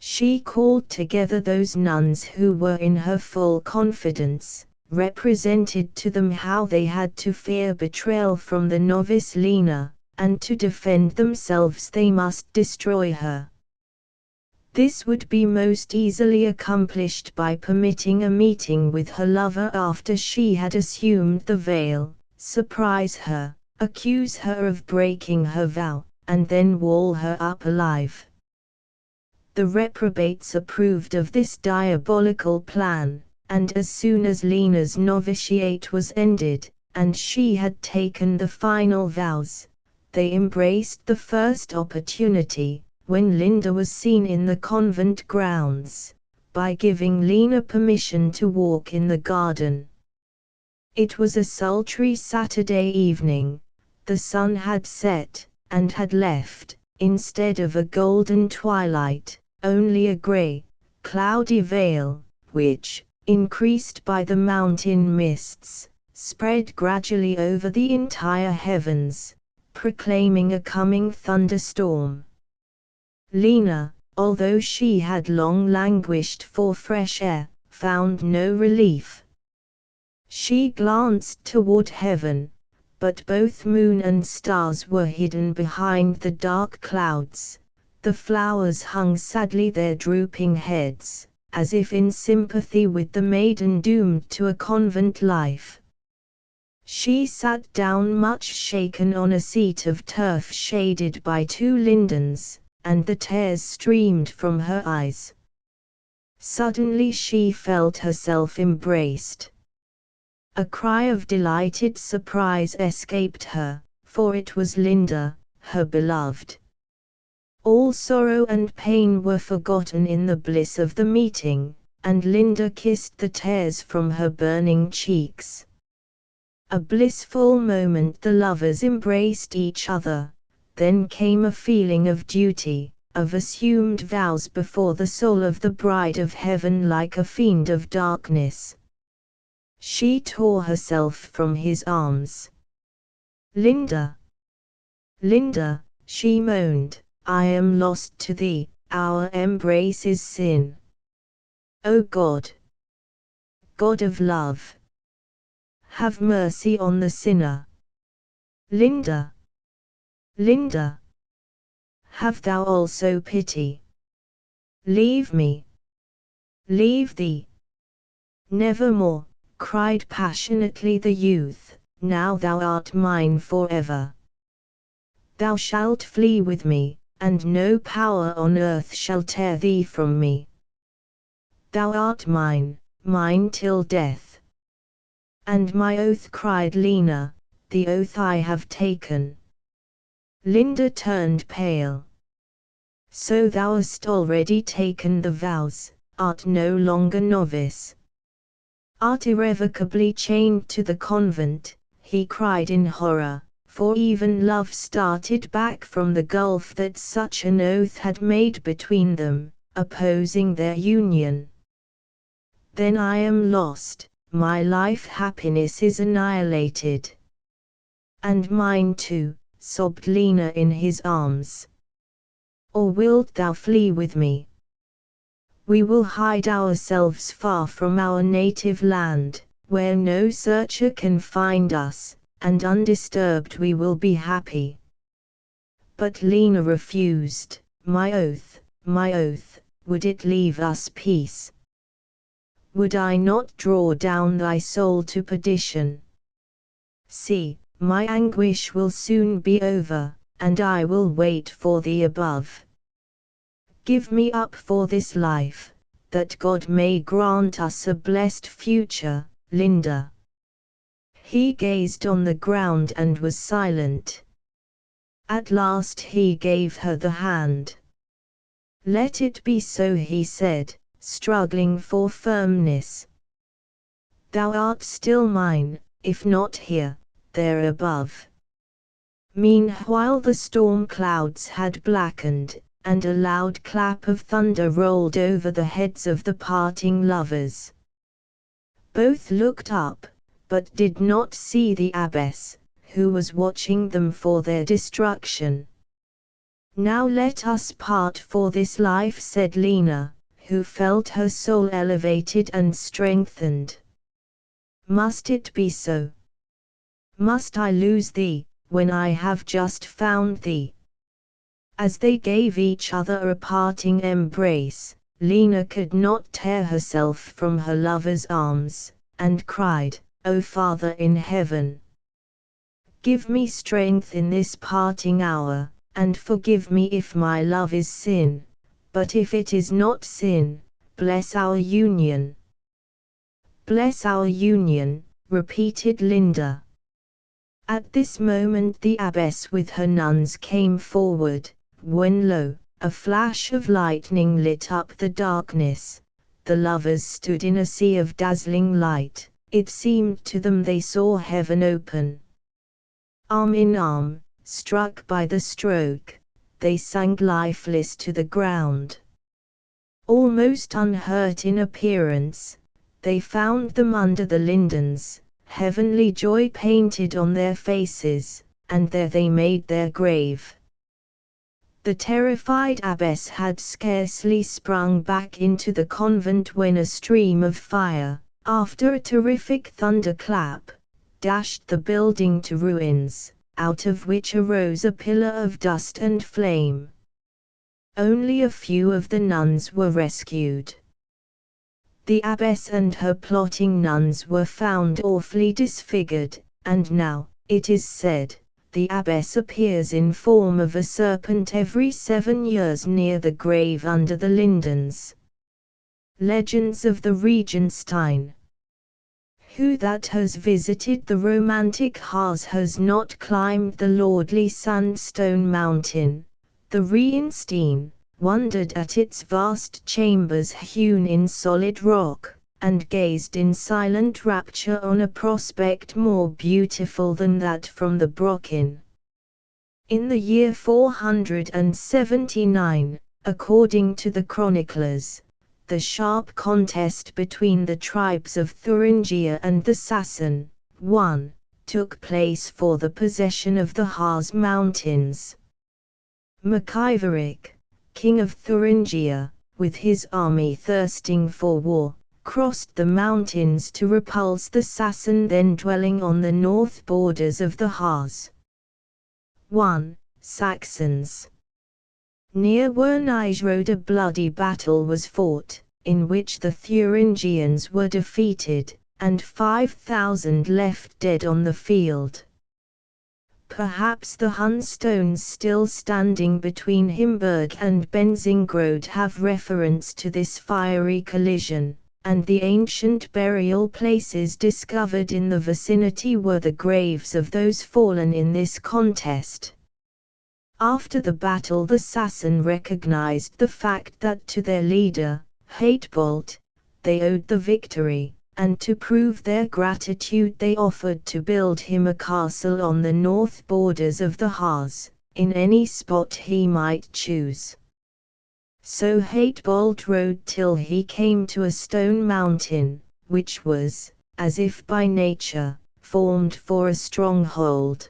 She called together those nuns who were in her full confidence, represented to them how they had to fear betrayal from the novice Lena, and to defend themselves they must destroy her. This would be most easily accomplished by permitting a meeting with her lover after she had assumed the veil, surprise her, accuse her of breaking her vow, and then wall her up alive. The reprobates approved of this diabolical plan, and as soon as Lena's novitiate was ended, and she had taken the final vows, they embraced the first opportunity, when Linda was seen in the convent grounds, by giving Lena permission to walk in the garden. It was a sultry Saturday evening, the sun had set, and had left, instead of a golden twilight, only a grey, cloudy veil, which, increased by the mountain mists, spread gradually over the entire heavens, proclaiming a coming thunderstorm. Lena, although she had long languished for fresh air, found no relief. She glanced toward heaven, but both moon and stars were hidden behind the dark clouds. The flowers hung sadly their drooping heads, as if in sympathy with the maiden doomed to a convent life. She sat down much shaken on a seat of turf shaded by 2 lindens, and the tears streamed from her eyes. Suddenly she felt herself embraced. A cry of delighted surprise escaped her, for it was Linda, her beloved. All sorrow and pain were forgotten in the bliss of the meeting, and Linda kissed the tears from her burning cheeks. A blissful moment the lovers embraced each other, then came a feeling of duty, of assumed vows before the soul of the bride of heaven like a fiend of darkness. She tore herself from his arms. "Linda! Linda," she moaned, "I am lost to thee, our embrace is sin. O God! God of love! Have mercy on the sinner. Linda! Linda! Have thou also pity. Leave me. Leave thee. Nevermore," cried passionately the youth, "now thou art mine forever. Thou shalt flee with me, and no power on earth shall tear thee from me. Thou art mine, mine till death." "And my oath," cried Lena, "the oath I have taken." Linda turned pale. "So thou hast already taken the vows, art no longer novice. Art irrevocably chained to the convent," he cried in horror, for even love started back from the gulf that such an oath had made between them, opposing their union. "Then I am lost, my life happiness is annihilated." "And mine too," sobbed Lena in his arms. "Or wilt thou flee with me? We will hide ourselves far from our native land, where no searcher can find us, and undisturbed we will be happy." But Lena refused. My oath, would it leave us peace? Would I not draw down thy soul to perdition? See, my anguish will soon be over, and I will wait for thee above. Give me up for this life, that God may grant us a blessed future, Linda." He gazed on the ground and was silent. At last he gave her the hand. "Let it be so," he said, struggling for firmness. "Thou art still mine, if not here, there above." Meanwhile the storm clouds had blackened, and a loud clap of thunder rolled over the heads of the parting lovers. Both looked up, but did not see the abbess, who was watching them for their destruction. "Now let us part for this life," said Lena, who felt her soul elevated and strengthened. "Must it be so? Must I lose thee, when I have just found thee?" As they gave each other a parting embrace, Lena could not tear herself from her lover's arms, and cried, "O Father in heaven! Give me strength in this parting hour, and forgive me if my love is sin, but if it is not sin, bless our union." "Bless our union," repeated Linda. At this moment the abbess with her nuns came forward, when lo, a flash of lightning lit up the darkness. The lovers stood in a sea of dazzling light. It seemed to them they saw heaven open. Arm in arm, struck by the stroke, they sank lifeless to the ground. Almost unhurt in appearance, they found them under the lindens, heavenly joy painted on their faces, and there they made their grave. The terrified abbess had scarcely sprung back into the convent when a stream of fire, after a terrific thunderclap, dashed the building to ruins, out of which arose a pillar of dust and flame. Only a few of the nuns were rescued. The abbess and her plotting nuns were found awfully disfigured, and now, it is said, the abbess appears in form of a serpent every 7 years near the grave under the lindens. Legends of the Regenstein. Who that has visited the romantic Harz has not climbed the lordly sandstone mountain, the Regenstein, wondered at its vast chambers hewn in solid rock, and gazed in silent rapture on a prospect more beautiful than that from the Brocken. In the year 479, according to the chroniclers, the sharp contest between the tribes of Thuringia and the Sassen, 1, took place for the possession of the Harz mountains. Maciveric, king of Thuringia, with his army thirsting for war, crossed the mountains to repulse the Sassen then dwelling on the north borders of the Harz. 1. Saxons. Near Wernigerode a bloody battle was fought, in which the Thuringians were defeated, and 5,000 left dead on the field. Perhaps the Hun stones still standing between Himburg and Benzingrode have reference to this fiery collision, and the ancient burial places discovered in the vicinity were the graves of those fallen in this contest. After the battle the Sassen recognized the fact that to their leader, Hatebold, they owed the victory, and to prove their gratitude they offered to build him a castle on the north borders of the Harz, in any spot he might choose. So Hatebold rode till he came to a stone mountain, which was, as if by nature, formed for a stronghold.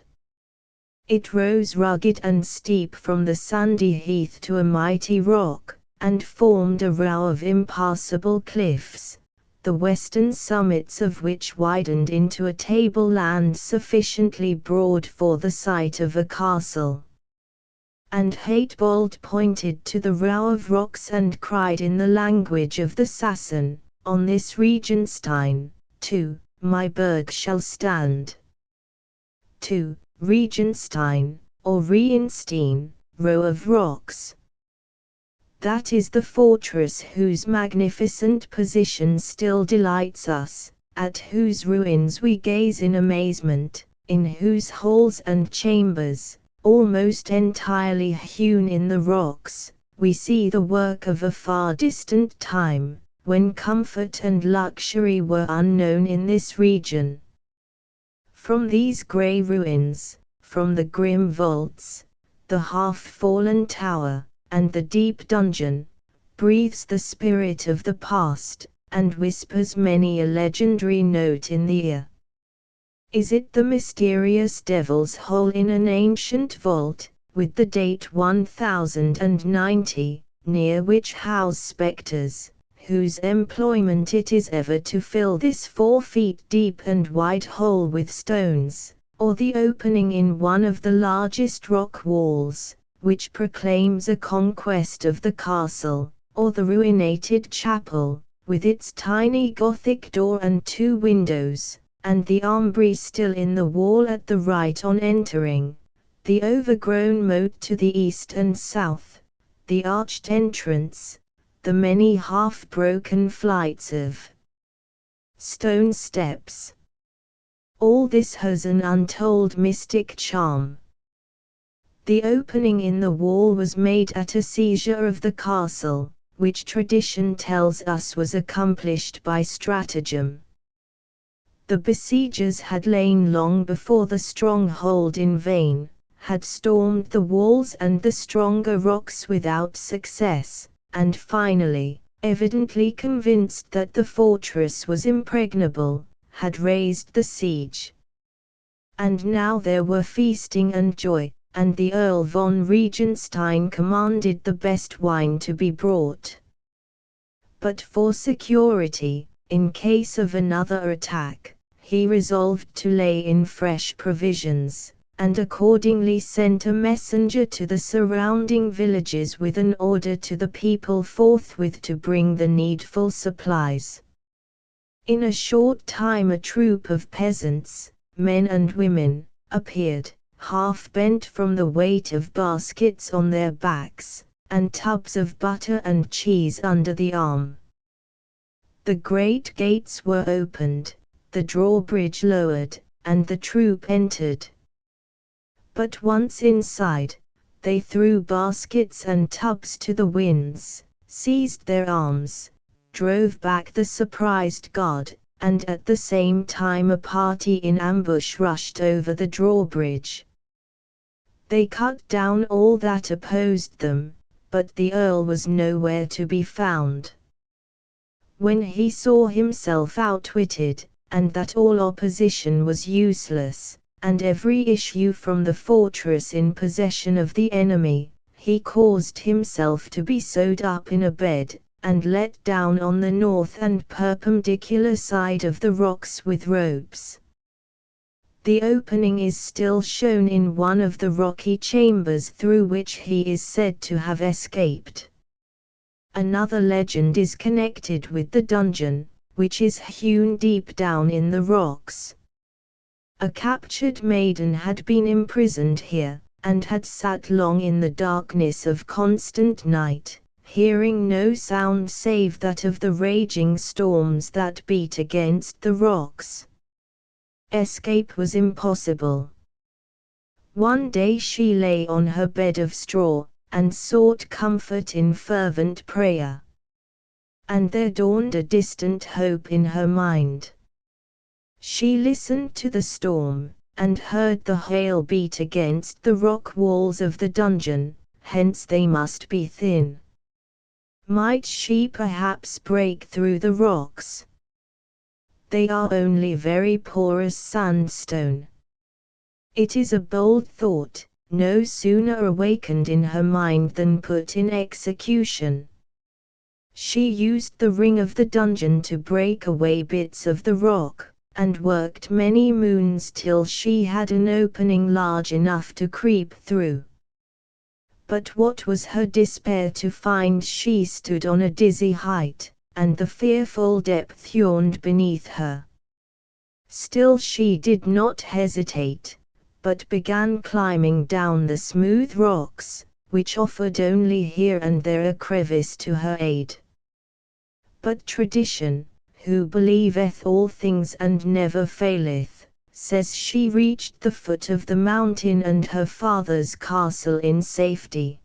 It rose rugged and steep from the sandy heath to a mighty rock, and formed a row of impassable cliffs, the western summits of which widened into a tableland sufficiently broad for the site of a castle. And Hatebold pointed to the row of rocks and cried in the language of the Sassen, on this Regenstein, 2, my burg shall stand. 2. Regenstein, or Regenstein, row of rocks. That is the fortress whose magnificent position still delights us, at whose ruins we gaze in amazement, in whose halls and chambers, almost entirely hewn in the rocks, we see the work of a far distant time, when comfort and luxury were unknown in this region. From these grey ruins, from the grim vaults, the half-fallen tower, and the deep dungeon, breathes the spirit of the past, and whispers many a legendary note in the ear. Is it the mysterious devil's hole in an ancient vault, with the date 1090, near which house spectres, whose employment it is ever to fill this 4 feet deep and wide hole with stones, or the opening in one of the largest rock walls, which proclaims a conquest of the castle, or the ruinated chapel, with its tiny Gothic door and 2 windows, and the ambry still in the wall at the right on entering, the overgrown moat to the east and south, the arched entrance, the many half-broken flights of stone steps. All this has an untold mystic charm. The opening in the wall was made at a seizure of the castle, which tradition tells us was accomplished by stratagem. The besiegers had lain long before the stronghold in vain, had stormed the walls and the stronger rocks without success, and finally, evidently convinced that the fortress was impregnable, had raised the siege. And now there were feasting and joy, and the Earl von Regenstein commanded the best wine to be brought. But for security, in case of another attack, he resolved to lay in fresh provisions, and accordingly sent a messenger to the surrounding villages with an order to the people forthwith to bring the needful supplies. In a short time a troop of peasants, men and women, appeared, half bent from the weight of baskets on their backs, and tubs of butter and cheese under the arm. The great gates were opened, the drawbridge lowered, and the troop entered. But once inside, they threw baskets and tubs to the winds, seized their arms, drove back the surprised guard, and at the same time a party in ambush rushed over the drawbridge. They cut down all that opposed them, but the Earl was nowhere to be found. When he saw himself outwitted, and that all opposition was useless, and every issue from the fortress in possession of the enemy, he caused himself to be sewed up in a bed, and let down on the north and perpendicular side of the rocks with ropes. The opening is still shown in one of the rocky chambers through which he is said to have escaped. Another legend is connected with the dungeon, which is hewn deep down in the rocks. A captured maiden had been imprisoned here, and had sat long in the darkness of constant night, hearing no sound save that of the raging storms that beat against the rocks. Escape was impossible. One day she lay on her bed of straw, and sought comfort in fervent prayer. And there dawned a distant hope in her mind. She listened to the storm, and heard the hail beat against the rock walls of the dungeon, hence they must be thin. Might she perhaps break through the rocks? They are only very porous sandstone. It is a bold thought, no sooner awakened in her mind than put in execution. She used the ring of the dungeon to break away bits of the rock, and worked many moons till she had an opening large enough to creep through. But what was her despair to find she stood on a dizzy height, and the fearful depth yawned beneath her. Still she did not hesitate, but began climbing down the smooth rocks, which offered only here and there a crevice to her aid. But tradition, who believeth all things and never faileth, says she reached the foot of the mountain and her father's castle in safety.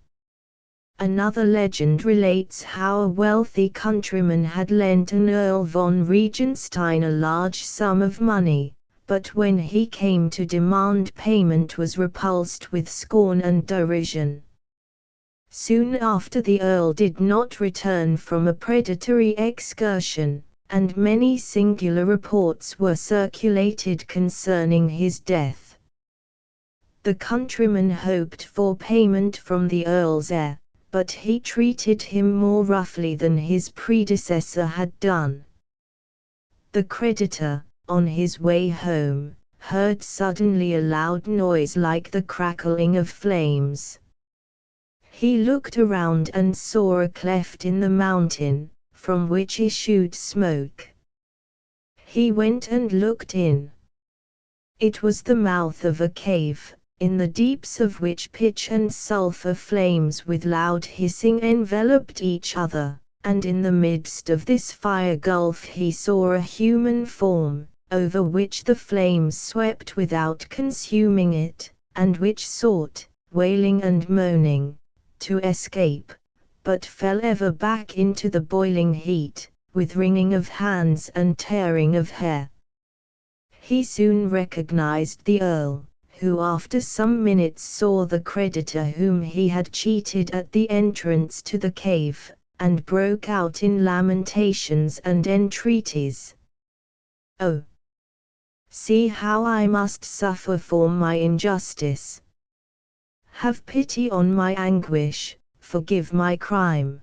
Another legend relates how a wealthy countryman had lent an Earl von Regenstein a large sum of money, but when he came to demand payment was repulsed with scorn and derision. Soon after the Earl did not return from a predatory excursion, and many singular reports were circulated concerning his death. The countryman hoped for payment from the Earl's heir, but he treated him more roughly than his predecessor had done. The creditor, on his way home, heard suddenly a loud noise like the crackling of flames. He looked around and saw a cleft in the mountain, from which issued smoke. He went and looked in. It was the mouth of a cave, in the deeps of which pitch and sulphur flames with loud hissing enveloped each other, and in the midst of this fire gulf he saw a human form, over which the flames swept without consuming it, and which sought, wailing and moaning, to escape, but fell ever back into the boiling heat, with wringing of hands and tearing of hair. He soon recognized the Earl, who after some minutes saw the creditor whom he had cheated at the entrance to the cave, and broke out in lamentations and entreaties. "Oh! See how I must suffer for my injustice! Have pity on my anguish, forgive my crime.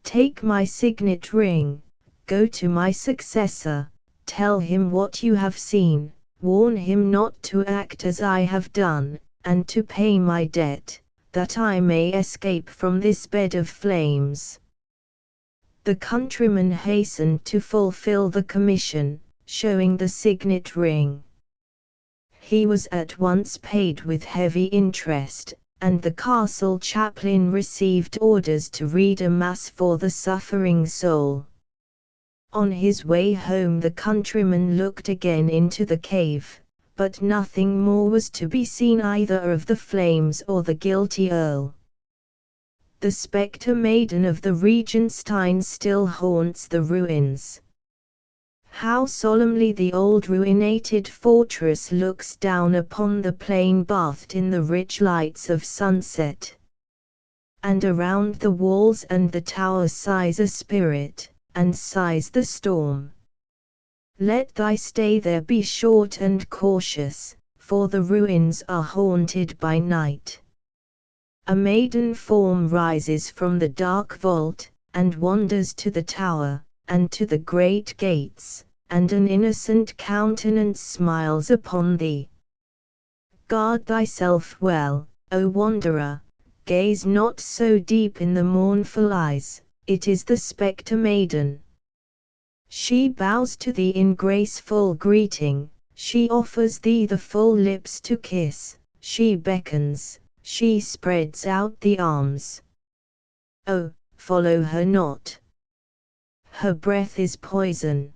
Take my signet ring, go to my successor, tell him what you have seen, warn him not to act as I have done, and to pay my debt, that I may escape from this bed of flames." The countryman hastened to fulfill the commission, showing the signet ring. He was at once paid with heavy interest, and the castle chaplain received orders to read a mass for the suffering soul. On his way home the countryman looked again into the cave, but nothing more was to be seen either of the flames or the guilty earl. The spectre maiden of the Regenstein still haunts the ruins. How solemnly the old ruinated fortress looks down upon the plain bathed in the rich lights of sunset. And around the walls and the tower sighs a spirit, and sighs the storm. Let thy stay there be short and cautious, for the ruins are haunted by night. A maiden form rises from the dark vault, and wanders to the tower, and to the great gates, and an innocent countenance smiles upon thee. Guard thyself well, O wanderer, gaze not so deep in the mournful eyes, it is the spectre maiden. She bows to thee in graceful greeting, she offers thee the full lips to kiss, she beckons, she spreads out the arms. Oh, follow her not. Her breath is poison.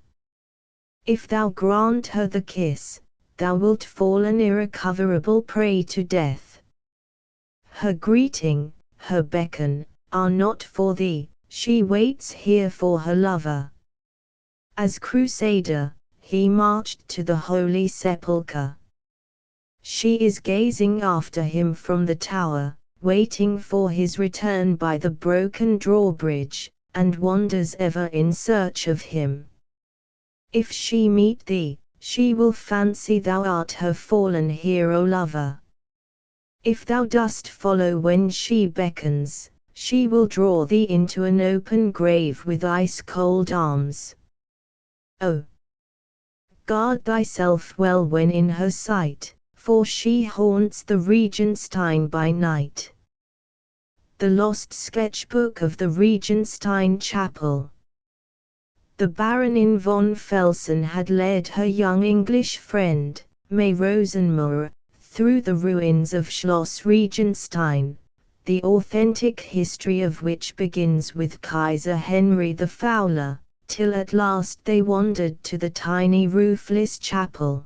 If thou grant her the kiss, thou wilt fall an irrecoverable prey to death. Her greeting, her beckon, are not for thee, she waits here for her lover. As crusader, he marched to the Holy Sepulchre. She is gazing after him from the tower, waiting for his return by the broken drawbridge, and wanders ever in search of him. If she meet thee, she will fancy thou art her fallen hero lover. If thou dost follow when she beckons, she will draw thee into an open grave with ice-cold arms. Oh! Guard thyself well when in her sight, for she haunts the Regenstein by night. The Lost Sketchbook of the Regenstein Chapel. The Baronin von Felsen had led her young English friend, May Rosenmohr, through the ruins of Schloss Regenstein, the authentic history of which begins with Kaiser Henry the Fowler, till at last they wandered to the tiny roofless chapel.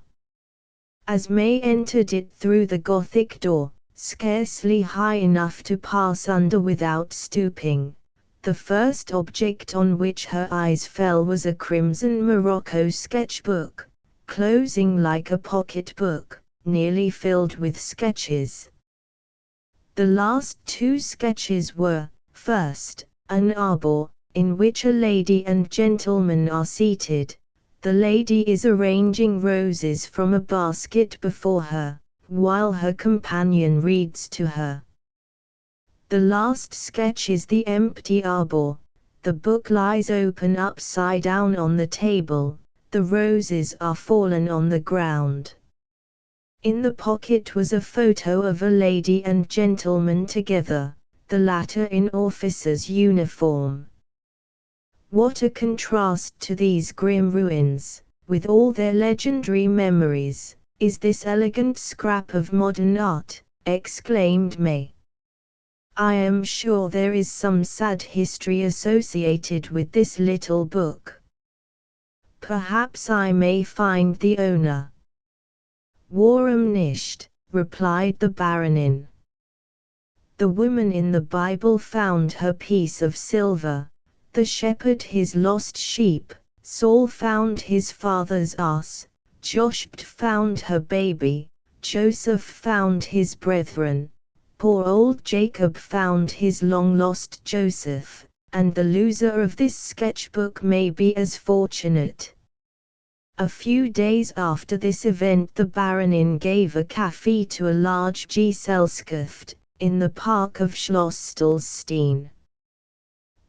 As May entered it through the Gothic door, scarcely high enough to pass under without stooping, the first object on which her eyes fell was a crimson morocco sketchbook, closing like a pocket-book, nearly filled with sketches. The last two sketches were, first, an arbor, in which a lady and gentleman are seated. The lady is arranging roses from a basket before her, while her companion reads to her. The last sketch is the empty arbor. The book lies open upside down on the table, the roses are fallen on the ground. In the pocket was a photo of a lady and gentleman together, the latter in officer's uniform. What a contrast to these grim ruins, with all their legendary memories, is this elegant scrap of modern art, exclaimed May. I am sure there is some sad history associated with this little book. Perhaps I may find the owner. Warum nicht, replied the Baronin. The woman in the Bible found her piece of silver, the shepherd his lost sheep, Saul found his father's ass, Joshua found her baby, Joseph found his brethren, poor old Jacob found his long-lost Joseph, and the loser of this sketchbook may be as fortunate. A few days after this event, the Baronin gave a café to a large Gesellschaft in the park of Schloss Stolstein.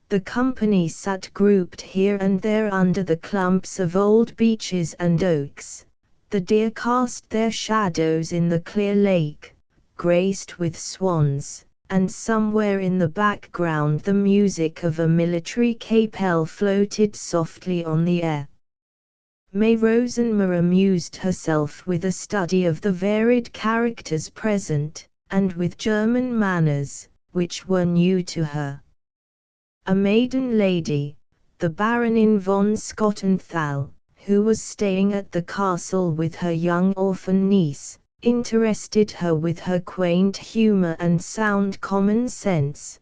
The company sat grouped here and there under the clumps of old beeches and oaks. The deer cast their shadows in the clear lake, graced with swans, and somewhere in the background the music of a military kapelle floated softly on the air. May Rosenmer amused herself with a study of the varied characters present, and with German manners, which were new to her. A maiden lady, the Baronin von Schottenthal, who was staying at the castle with her young orphan niece, interested her with her quaint humor and sound common sense.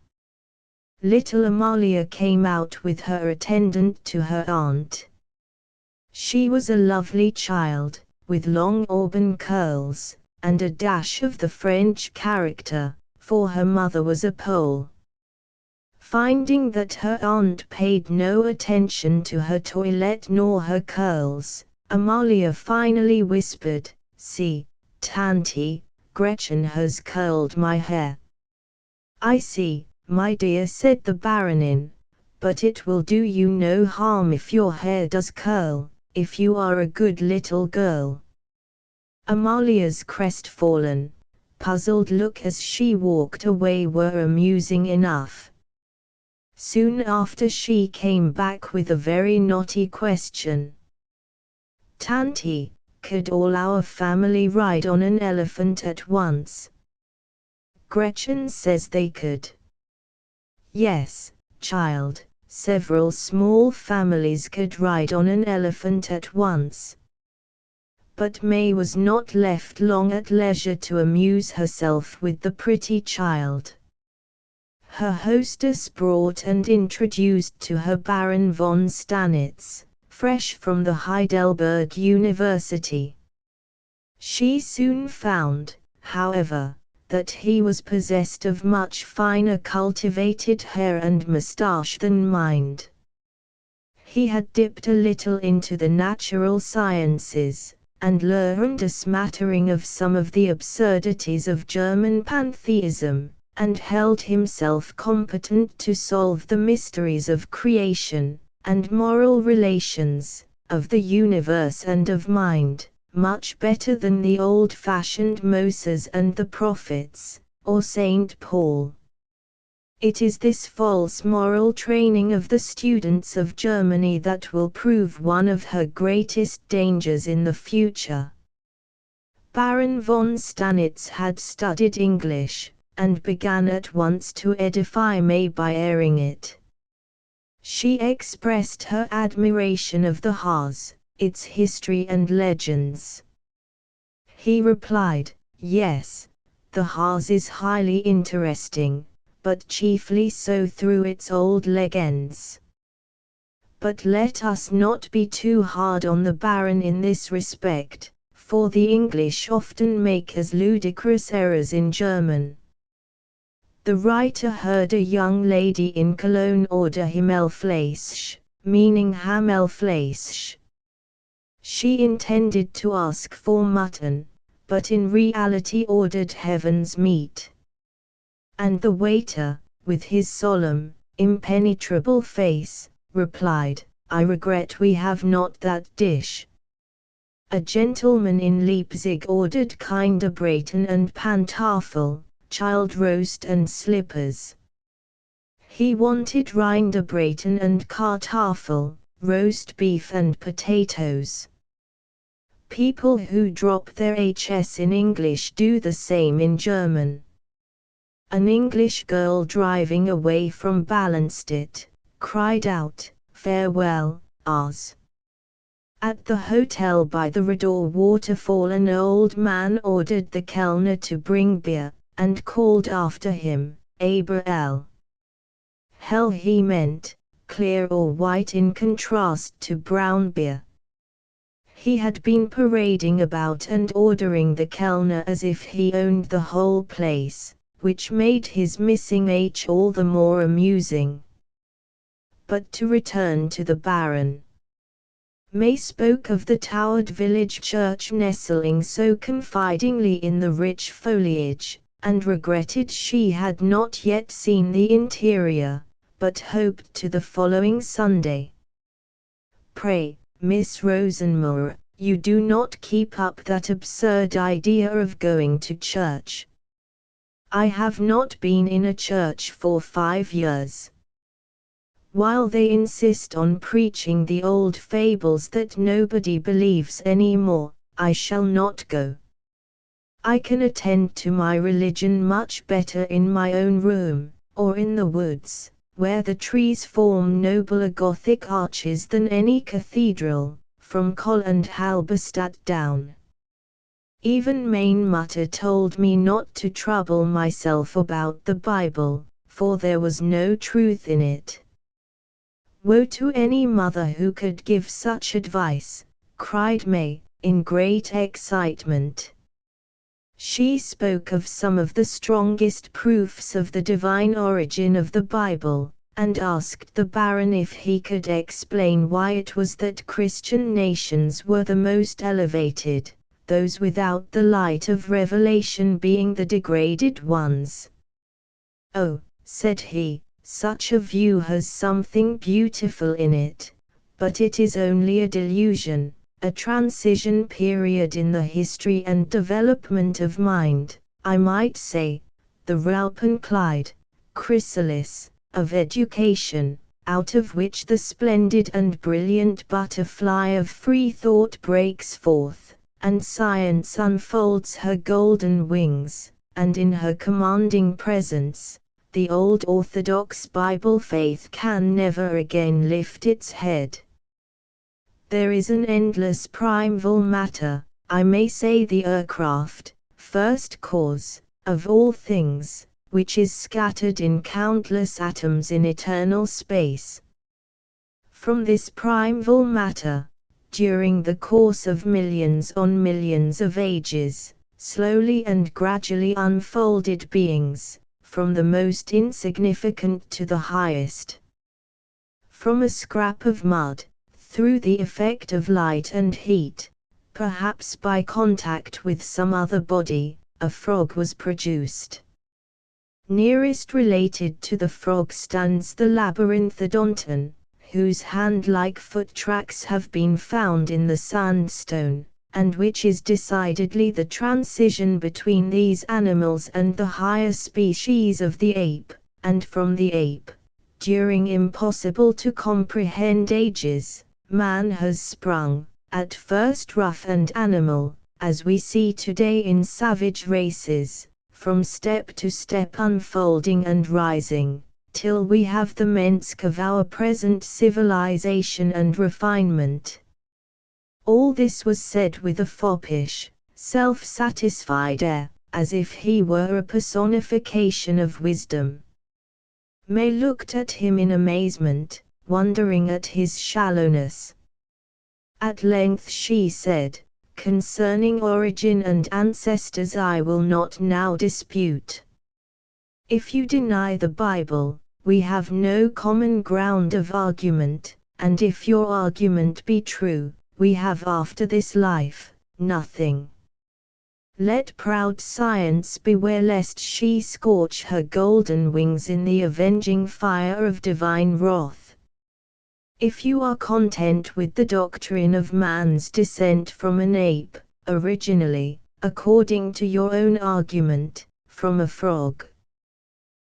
Little Amalia came out with her attendant to her aunt. She was a lovely child, with long auburn curls, and a dash of the French character, for her mother was a Pole. Finding that her aunt paid no attention to her toilette nor her curls, Amalia finally whispered, "See, Tanti, Gretchen has curled my hair." "I see, my dear," said the Baronin, "but it will do you no harm if your hair does curl, if you are a good little girl." Amalia's crestfallen, puzzled look as she walked away were amusing enough. Soon after she came back with a very knotty question. "Tanti, could all our family ride on an elephant at once?" "Gretchen says they could." "Yes, child, several small families could ride on an elephant at once." But May was not left long at leisure to amuse herself with the pretty child. Her hostess brought and introduced to her Baron von Stanitz, fresh from the Heidelberg University. She soon found, however, that he was possessed of much finer cultivated hair and moustache than mind. He had dipped a little into the natural sciences, and learned a smattering of some of the absurdities of German pantheism, and held himself competent to solve the mysteries of creation, and moral relations, of the universe and of mind, much better than the old-fashioned Moses and the prophets, or Saint Paul. It is this false moral training of the students of Germany that will prove one of her greatest dangers in the future. Baron von Stanitz had studied English, and began at once to edify May by airing it. She expressed her admiration of the Harz, its history and legends. He replied, "Yes, the Harz is highly interesting, but chiefly so through its old legends." But let us not be too hard on the Baron in this respect, for the English often make as ludicrous errors in German. The writer heard a young lady in Cologne order Himmelfleisch, meaning Hammelfleisch. She intended to ask for mutton, but in reality ordered heaven's meat. And the waiter, with his solemn, impenetrable face, replied, "I regret we have not that dish." A gentleman in Leipzig ordered Kinderbraten and Pantafel, child roast and slippers. He wanted Rinderbraten and Kartafel, roast beef and potatoes. People who drop their hs in English do the same in German. An English girl driving away from Ballenstedt cried out, "Farewell, Harz." At the hotel by the Redor waterfall an old man ordered the Kellner to bring beer, and called after him, "Aber hell." Hell he meant, clear or white in contrast to brown beer. He had been parading about and ordering the Kellner as if he owned the whole place, which made his missing h all the more amusing. But to return to the Baron. May spoke of the towered village church nestling so confidingly in the rich foliage, and regretted she had not yet seen the interior, but hoped to the following Sunday. "Pray, Miss Rosenmoor, you do not keep up that absurd idea of going to church. I have not been in a church for 5 years. While they insist on preaching the old fables that nobody believes anymore, I shall not go. I can attend to my religion much better in my own room, or in the woods, where the trees form nobler Gothic arches than any cathedral, from Col and Halberstadt down. Even Main-Mutter told me not to trouble myself about the Bible, for there was no truth in it." "Woe to any mother who could give such advice," cried May, in great excitement. She spoke of some of the strongest proofs of the divine origin of the Bible, and asked the Baron if he could explain why it was that Christian nations were the most elevated, those without the light of revelation being the degraded ones. "Oh," said he, "such a view has something beautiful in it, but it is only a delusion, a transition period in the history and development of mind, I might say, the Ralph and Clyde, chrysalis, of education, out of which the splendid and brilliant butterfly of free thought breaks forth, and science unfolds her golden wings, and in her commanding presence, the old orthodox Bible faith can never again lift its head. There is an endless primeval matter, I may say the aircraft, first cause, of all things, which is scattered in countless atoms in eternal space. From this primeval matter, during the course of millions on millions of ages, slowly and gradually unfolded beings, from the most insignificant to the highest. From a scrap of mud, through the effect of light and heat, perhaps by contact with some other body, a frog was produced. Nearest related to the frog stands the labyrinthodonton, whose hand-like foot tracks have been found in the sandstone, and which is decidedly the transition between these animals and the higher species of the ape, and from the ape, during impossible to comprehend ages, man has sprung, at first rough and animal, as we see today in savage races, from step to step unfolding and rising, till we have the Mensch of our present civilization and refinement. All this was said with a foppish, self-satisfied air, as if he were a personification of wisdom. May looked at him in amazement, wondering at his shallowness. At length she said, "Concerning origin and ancestors I will not now dispute. If you deny the Bible, we have no common ground of argument, and if your argument be true, we have after this life, nothing. Let proud science beware lest she scorch her golden wings in the avenging fire of divine wrath. If you are content with the doctrine of man's descent from an ape, originally, according to your own argument, from a frog,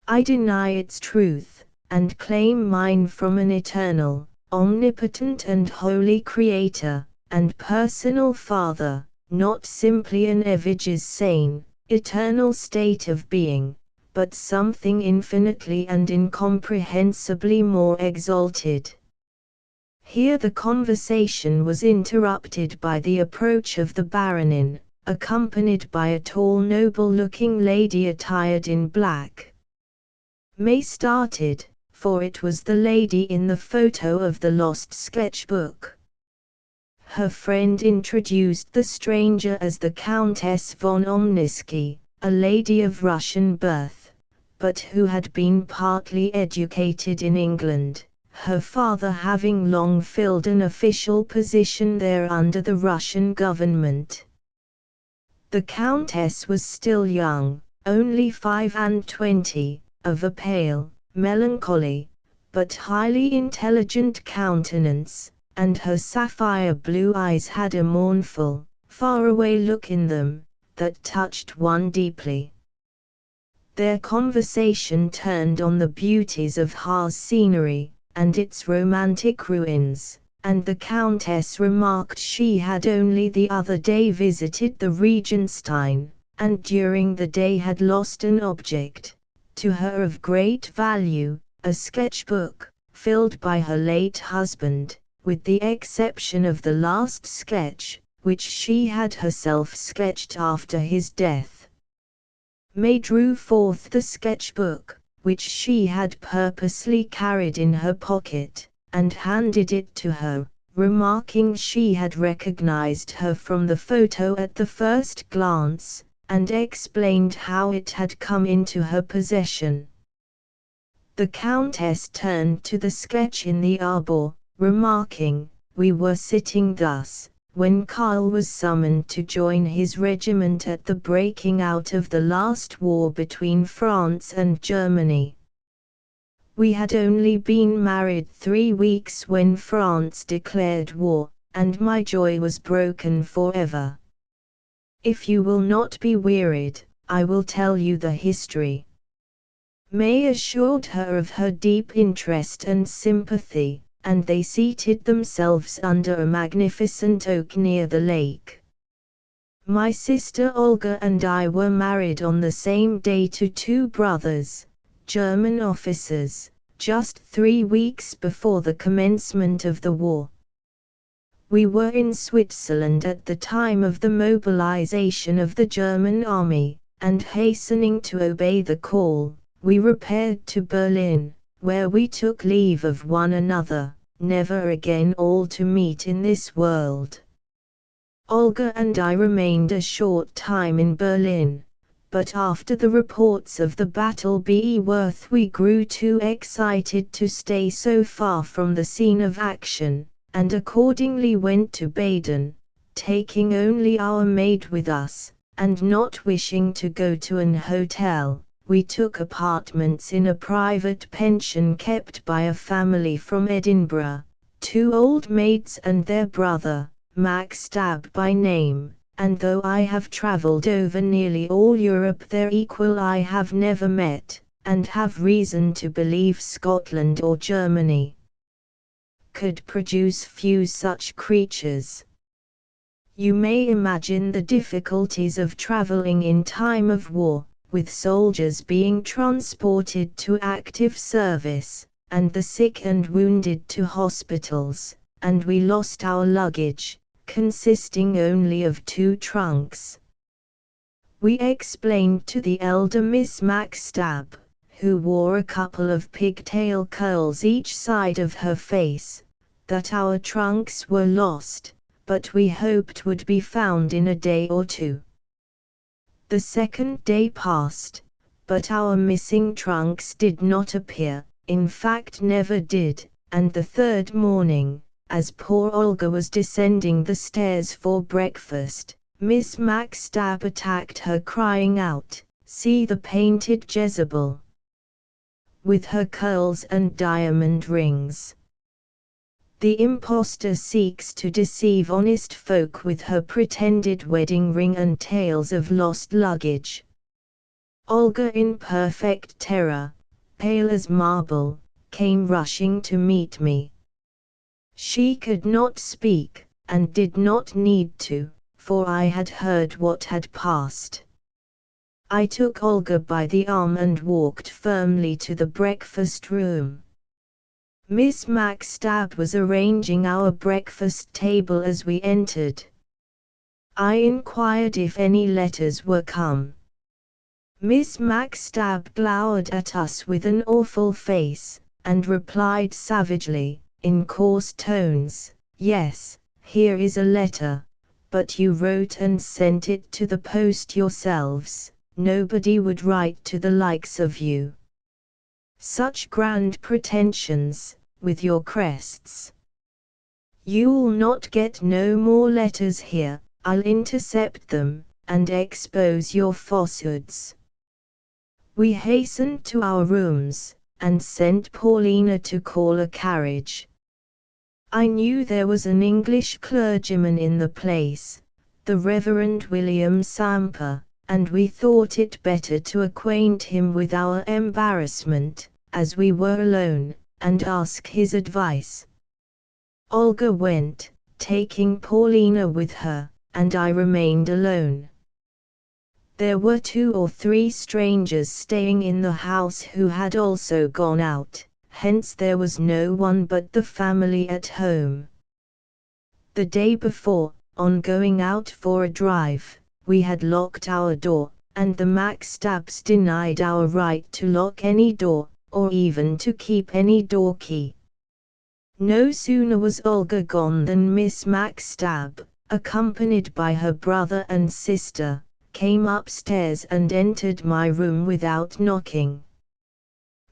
I deny its truth, and claim mine from an eternal, omnipotent and holy Creator, and personal Father, not simply an eviges sane, eternal state of being, but something infinitely and incomprehensibly more exalted." Here the conversation was interrupted by the approach of the Baronin, accompanied by a tall noble-looking lady attired in black. May started, for it was the lady in the photo of the lost sketchbook. Her friend introduced the stranger as the Countess von Omnisky, a lady of Russian birth, but who had been partly educated in England, her father having long filled an official position there under the Russian government. The Countess was still young, only 25, of a pale, melancholy, but highly intelligent countenance, and her sapphire blue eyes had a mournful, faraway look in them, that touched one deeply. Their conversation turned on the beauties of Harz scenery, and its romantic ruins, and the Countess remarked she had only the other day visited the Regenstein, and during the day had lost an object, to her of great value, a sketchbook, filled by her late husband, with the exception of the last sketch, which she had herself sketched after his death. May drew forth the sketchbook, which she had purposely carried in her pocket, and handed it to her, remarking she had recognized her from the photo at the first glance, and explained how it had come into her possession. The Countess turned to the sketch in the arbor, remarking, "We were sitting thus, when Karl was summoned to join his regiment at the breaking out of the last war between France and Germany. We had only been married 3 weeks when France declared war, and my joy was broken forever. If you will not be wearied, I will tell you the history." May assured her of her deep interest and sympathy, and they seated themselves under a magnificent oak near the lake. "My sister Olga and I were married on the same day to 2 brothers, German officers, just 3 weeks before the commencement of the war. We were in Switzerland at the time of the mobilization of the German army, and hastening to obey the call, we repaired to Berlin, where we took leave of one another, never again all to meet in this world. Olga and I remained a short time in Berlin, but after the reports of the battle Worth we grew too excited to stay so far from the scene of action, and accordingly went to Baden, taking only our maid with us, and not wishing to go to an hotel. We took apartments in a private pension kept by a family from Edinburgh, 2 old maids and their brother, Max Stab by name, and though I have travelled over nearly all Europe their equal I have never met, and have reason to believe Scotland or Germany could produce few such creatures. You may imagine the difficulties of travelling in time of war, with soldiers being transported to active service, and the sick and wounded to hospitals, and we lost our luggage, consisting only of 2 trunks. We explained to the elder Miss Max Stab, who wore a couple of pigtail curls each side of her face, that our trunks were lost, but we hoped would be found in a day or 2. The second day passed, but our missing trunks did not appear, in fact never did, and the 3rd morning, as poor Olga was descending the stairs for breakfast, Miss Max Stab attacked her crying out, "See the painted Jezebel! With her curls and diamond rings! The impostor seeks to deceive honest folk with her pretended wedding ring and tales of lost luggage." Olga, in perfect terror, pale as marble, came rushing to meet me. She could not speak, and did not need to, for I had heard what had passed. I took Olga by the arm and walked firmly to the breakfast room. Miss Max Stab was arranging our breakfast table as we entered. I inquired if any letters were come. Miss Max Stab glowered at us with an awful face, and replied savagely, in coarse tones, "Yes, here is a letter, but you wrote and sent it to the post yourselves, nobody would write to the likes of you. Such grand pretensions, with your crests. You'll not get no more letters here, I'll intercept them, and expose your falsehoods. We hastened to our rooms, and sent Paulina to call a carriage. I knew there was an English clergyman in the place, the Reverend William Samper, and we thought it better to acquaint him with our embarrassment, as we were alone, and ask his advice. Olga went, taking Paulina with her, and I remained alone. There were 2 or 3 strangers staying in the house who had also gone out, hence there was no one but the family at home. The day before, on going out for a drive, we had locked our door, and the Maxtabs denied our right to lock any door, or even to keep any door key. No sooner was Olga gone than Miss Maxtab, accompanied by her brother and sister, came upstairs and entered my room without knocking.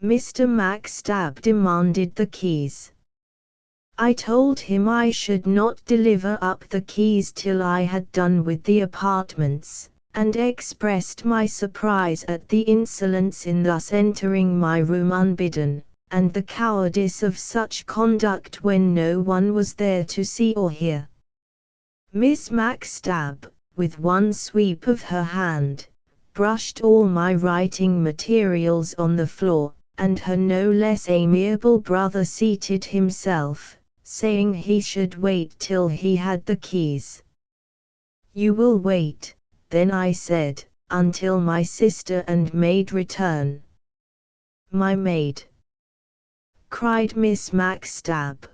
Mr. Maxtab demanded the keys. I told him I should not deliver up the keys till I had done with the apartments, and expressed my surprise at the insolence in thus entering my room unbidden, and the cowardice of such conduct when no one was there to see or hear. Miss Maxtab, with one sweep of her hand, brushed all my writing materials on the floor, and her no less amiable brother seated himself, saying he should wait till he had the keys. You will wait, then, I said, until my sister and maid return. My maid! Cried Miss Maxtab.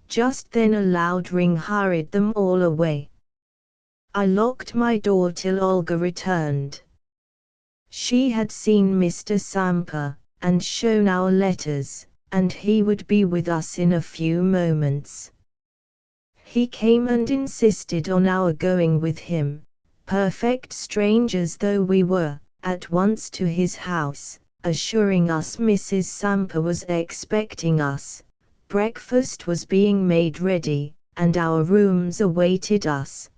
Just then a loud ring hurried them all away. I locked my door till Olga returned. She had seen Mr. Samper, and shown our letters, and he would be with us in a few moments. He came and insisted on our going with him, perfect strangers though we were, at once to his house, assuring us Mrs. Samper was expecting us, breakfast was being made ready, and our rooms awaited us.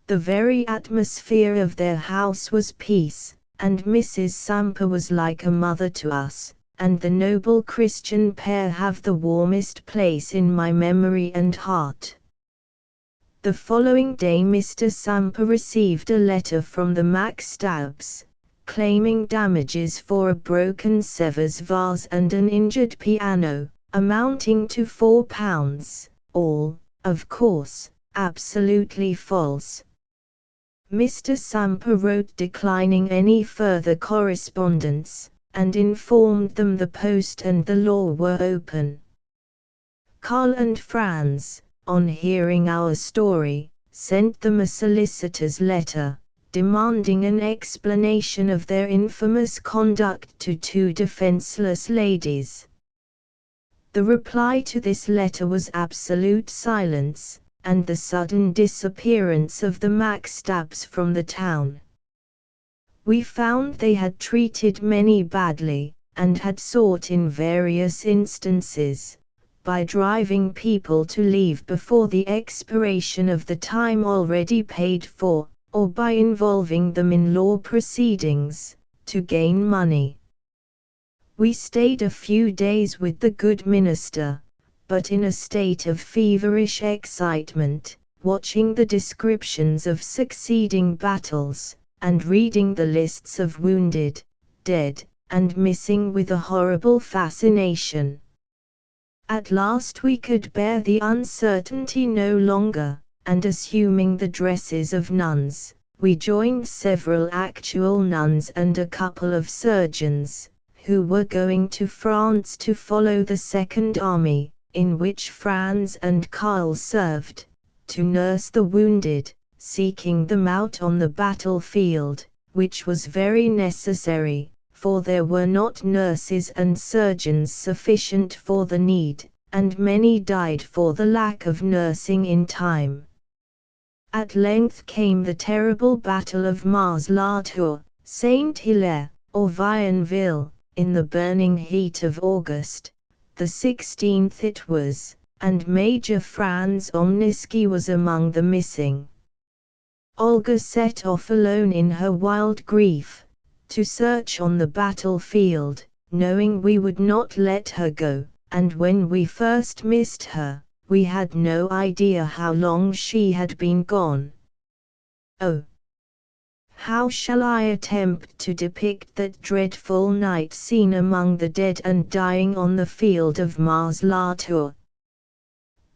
The very atmosphere of their house was peace, and Mrs. Samper was like a mother to us, and the noble Christian pair have the warmest place in my memory and heart. The following day Mr. Samper received a letter from the Maxtabs, claiming damages for a broken Sevres vase and an injured piano, amounting to £4, all, of course, absolutely false. Mr. Samper wrote declining any further correspondence, and informed them the post and the law were open. Karl and Franz, on hearing our story, sent them a solicitor's letter, demanding an explanation of their infamous conduct to 2 defenseless ladies. The reply to this letter was absolute silence, and the sudden disappearance of the Maxtabs from the town. We found they had treated many badly, and had sought in various instances, by driving people to leave before the expiration of the time already paid for, or by involving them in law proceedings, to gain money. We stayed a few days with the good minister, but in a state of feverish excitement, watching the descriptions of succeeding battles, and reading the lists of wounded, dead, and missing with a horrible fascination. At last we could bear the uncertainty no longer, and assuming the dresses of nuns, we joined several actual nuns and a couple of surgeons, who were going to France to follow the Second Army, in which Franz and Karl served, to nurse the wounded, seeking them out on the battlefield, which was very necessary, for there were not nurses and surgeons sufficient for the need, and many died for the lack of nursing in time. At length came the terrible battle of Mars-la-Tour, Saint-Hilaire, or Vionville, in the burning heat of August, the 16th it was, and Major Franz Omniski was among the missing. Olga set off alone in her wild grief, to search on the battlefield, knowing we would not let her go, and when we first missed her, we had no idea how long she had been gone. Oh! How shall I attempt to depict that dreadful night scene among the dead and dying on the field of Mars-la-Tour?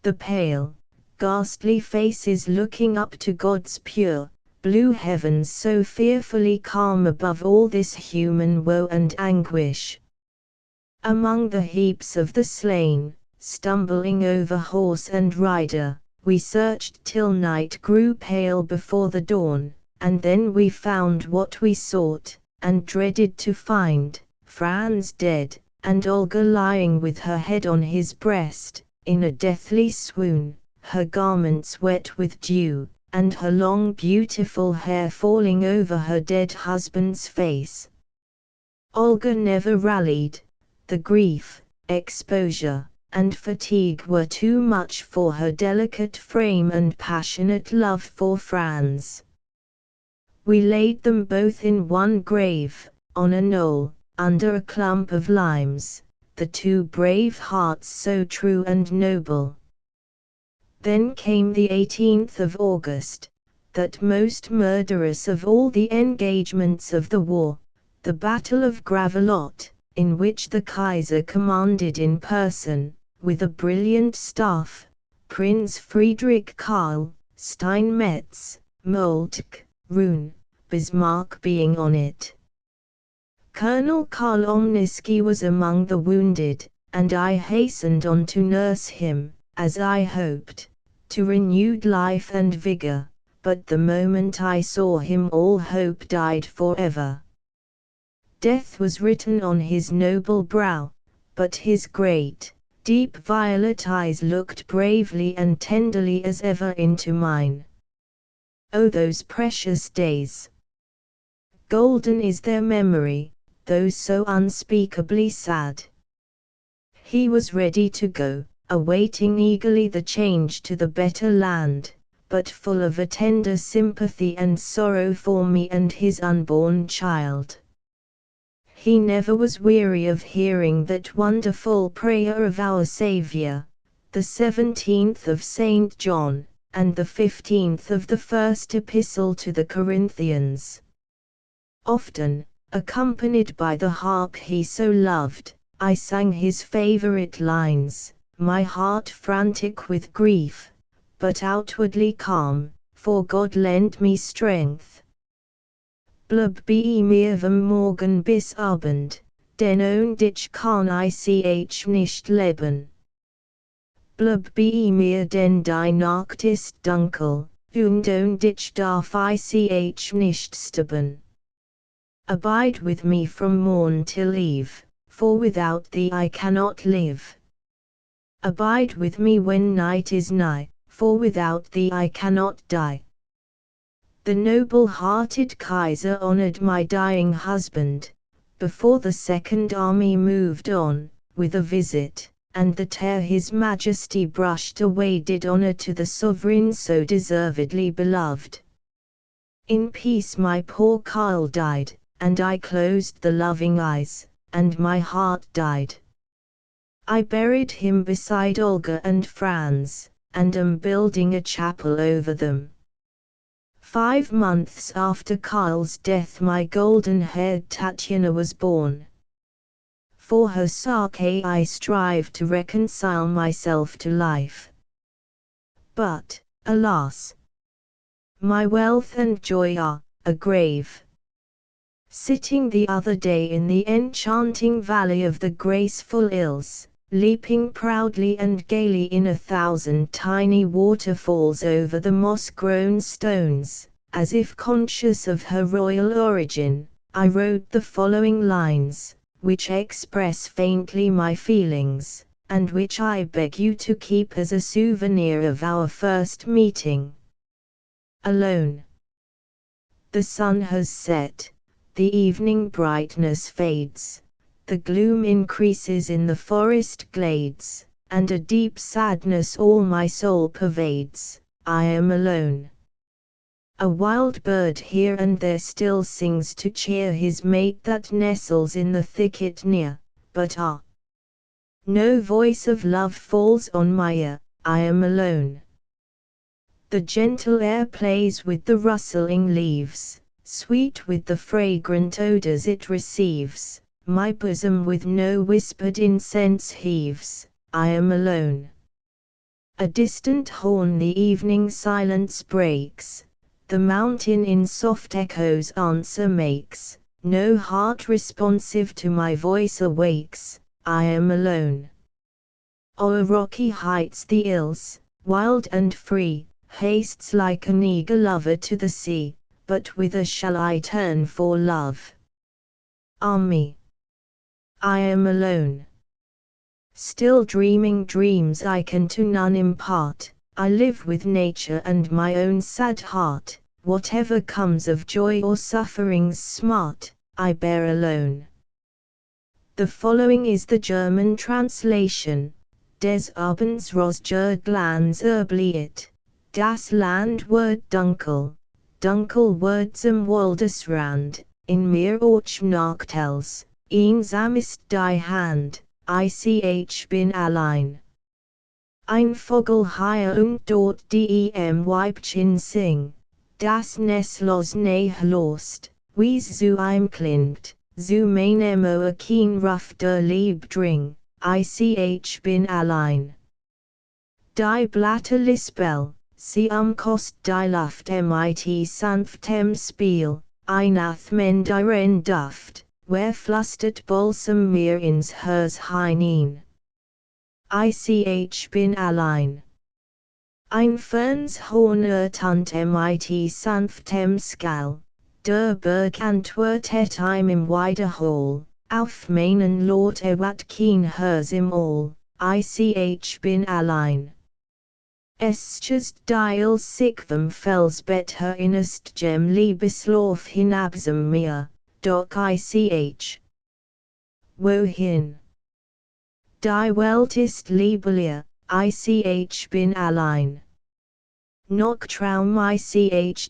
The pale, ghastly faces looking up to God's pure, blue heavens so fearfully calm above all this human woe and anguish. Among the heaps of the slain, stumbling over horse and rider, we searched till night grew pale before the dawn, and then we found what we sought, and dreaded to find, Franz dead, and Olga lying with her head on his breast, in a deathly swoon, her garments wet with dew, and her long beautiful hair falling over her dead husband's face. Olga never rallied. The grief, exposure, and fatigue were too much for her delicate frame and passionate love for Franz. We laid them both in one grave, on a knoll, under a clump of limes, the two brave hearts so true and noble. Then came the 18th of August, that most murderous of all the engagements of the war, the Battle of Gravelotte, in which the Kaiser commanded in person, with a brilliant staff, Prince Friedrich Karl, Steinmetz, Moltke, Roon, Bismarck being on it. Colonel Karl Omniski was among the wounded, and I hastened on to nurse him, as I hoped, to renewed life and vigor, but the moment I saw him all hope died forever. Death was written on his noble brow, but his great, deep violet eyes looked bravely and tenderly as ever into mine. Oh, those precious days! Golden is their memory, though so unspeakably sad. He was ready to go, awaiting eagerly the change to the better land, but full of a tender sympathy and sorrow for me and his unborn child. He never was weary of hearing that wonderful prayer of our Saviour, the 17th of St. John, and the 15th of the first epistle to the Corinthians. Often, accompanied by the harp he so loved, I sang his favorite lines, my heart frantic with grief, but outwardly calm, for God lent me strength. Blub be mir vom Morgen bis Abend, denn ohne dich kann ich nicht leben. Blub be mir denn die Nacht ist dunkel, und ohne dich darf ich nicht sterben. Abide with me from morn till eve, for without thee I cannot live. Abide with me when night is nigh, for without thee I cannot die. The noble-hearted Kaiser honored my dying husband, before the Second Army moved on, with a visit, and the tear his Majesty brushed away did honor to the sovereign so deservedly beloved. In peace my poor Karl died, and I closed the loving eyes, and my heart died. I buried him beside Olga and Franz, and am building a chapel over them. 5 months after Karl's death my golden-haired Tatiana was born. For her sake I strive to reconcile myself to life. But, alas! My wealth and joy are a grave. Sitting the other day in the enchanting valley of the graceful Ilz, leaping proudly and gaily in 1,000 tiny waterfalls over the moss-grown stones, as if conscious of her royal origin, I wrote the following lines, which express faintly my feelings, and which I beg you to keep as a souvenir of our first meeting. Alone. The sun has set, the evening brightness fades, the gloom increases in the forest glades, and a deep sadness all my soul pervades. I am alone. A wild bird here and there still sings to cheer his mate that nestles in the thicket near, but no voice of love falls on my ear. I am alone. The gentle air plays with the rustling leaves, sweet with the fragrant odors it receives. My bosom with no whispered incense heaves. I am alone. A distant horn the evening silence breaks. The mountain in soft echoes answer makes. No heart responsive to my voice awakes. I am alone. O'er rocky heights the Ills, wild and free, hastes like an eager lover to the sea. But whither shall I turn for love? Ah me! I am alone. Still dreaming dreams I can to none impart. I live with nature and my own sad heart. Whatever comes of joy or suffering's smart, I bear alone. The following is the German translation. Des Abends Rosglanz erbliet. Das Land wird dunkel. Dunkel wird zum Waldesrand. In mir och nachtels. Einsam ist die Hand. Ich bin allein. Ein Vogel hier und dort dem Weibchen sing. Das Nest los nahe lost. Wie's zu ihm klingt. Zu meinem Ohr kein Ruf der Lieb dring. Ich bin allein. Die Blätter lispel. Sie kost die Luft mit sanftem Spiel. Einatmen deren Duft. Wer flüstert Balsam mir ins Herz hinein. Ich bin allein. Ein Ferns Horn ertönt mit sanftem Skall. Der Berg antwortet ihm im Wiederhol. Auf meinen Lord wat kein Herz im All. Ich bin allein. Es just dial sich vom Felsbett her innest gem Liebeslauf hinab zum Meer. Doch wohin? Die Welt ist liebelich, ich bin allein. Noch Traum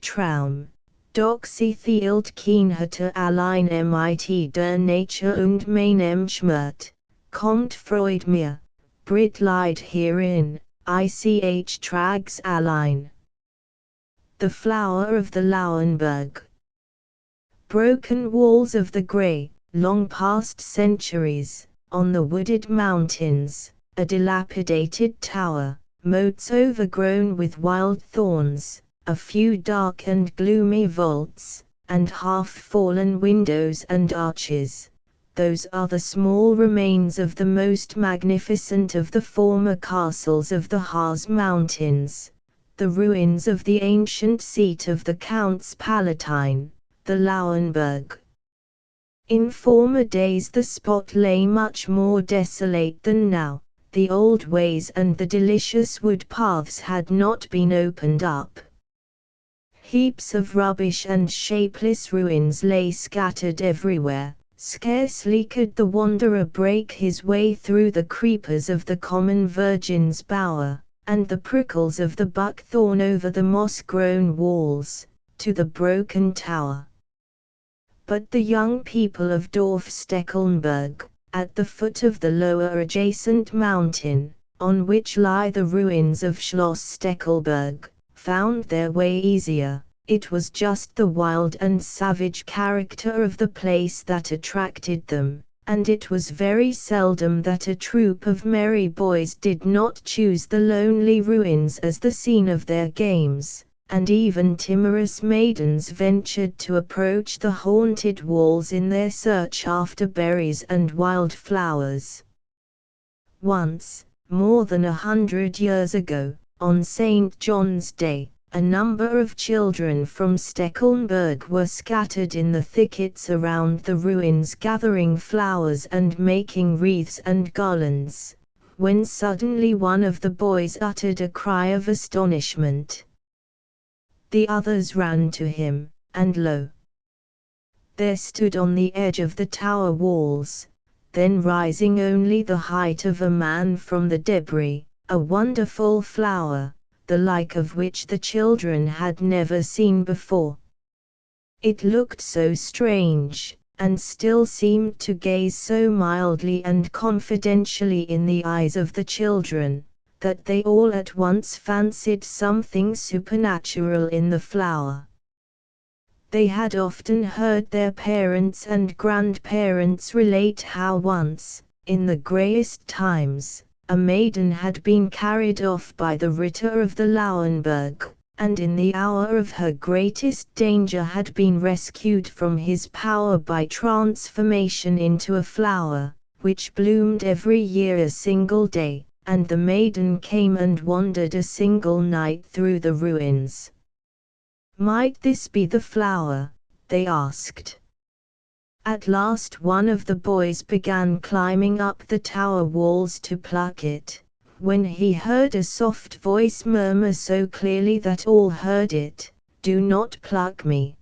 Traum, doch sie fehlt kein Hatte allein mit der Natur und meinem Schmerz. Kommt Freud mir, Brit Leid hierin, ich trag's allein. The Flower of the Lauenberg. Broken walls of the grey, long past centuries, on the wooded mountains, a dilapidated tower, moats overgrown with wild thorns, a few dark and gloomy vaults, and half-fallen windows and arches. Those are the small remains of the most magnificent of the former castles of the Harz mountains, the ruins of the ancient seat of the Counts Palatine, the Lauenberg. In former days the spot lay much more desolate than now. The old ways and the delicious wood paths had not been opened up. Heaps of rubbish and shapeless ruins lay scattered everywhere. Scarcely could the wanderer break his way through the creepers of the common virgin's bower, and the prickles of the buckthorn over the moss-grown walls, to the broken tower. But the young people of Dorf Stecklenburg, at the foot of the lower adjacent mountain, on which lie the ruins of Schloss Steckelberg, found their way easier. It was just the wild and savage character of the place that attracted them, and it was very seldom that a troop of merry boys did not choose the lonely ruins as the scene of their games, and even timorous maidens ventured to approach the haunted walls in their search after berries and wild flowers. Once, more than 100 years ago, on St. John's Day, a number of children from Stecklenburg were scattered in the thickets around the ruins gathering flowers and making wreaths and garlands, when suddenly one of the boys uttered a cry of astonishment. The others ran to him, and lo! There stood on the edge of the tower walls, then rising only the height of a man from the debris, a wonderful flower, the like of which the children had never seen before. It looked so strange, and still seemed to gaze so mildly and confidentially in the eyes of the children, that they all at once fancied something supernatural in the flower. They had often heard their parents and grandparents relate how once, in the greyest times, a maiden had been carried off by the Ritter of the Lauenburg, and in the hour of her greatest danger had been rescued from his power by transformation into a flower, which bloomed every year a single day, and the maiden came and wandered a single night through the ruins. Might this be the flower? They asked. At last one of the boys began climbing up the tower walls to pluck it, when he heard a soft voice murmur so clearly that all heard it, "Do not pluck me."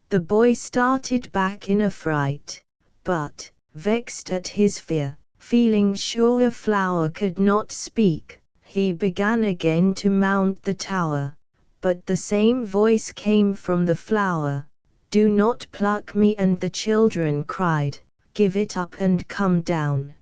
The boy started back in affright, but, vexed at his fear, feeling sure a flower could not speak, he began again to mount the tower, but the same voice came from the flower, "Do not pluck me," and the children cried, "Give it up and come down."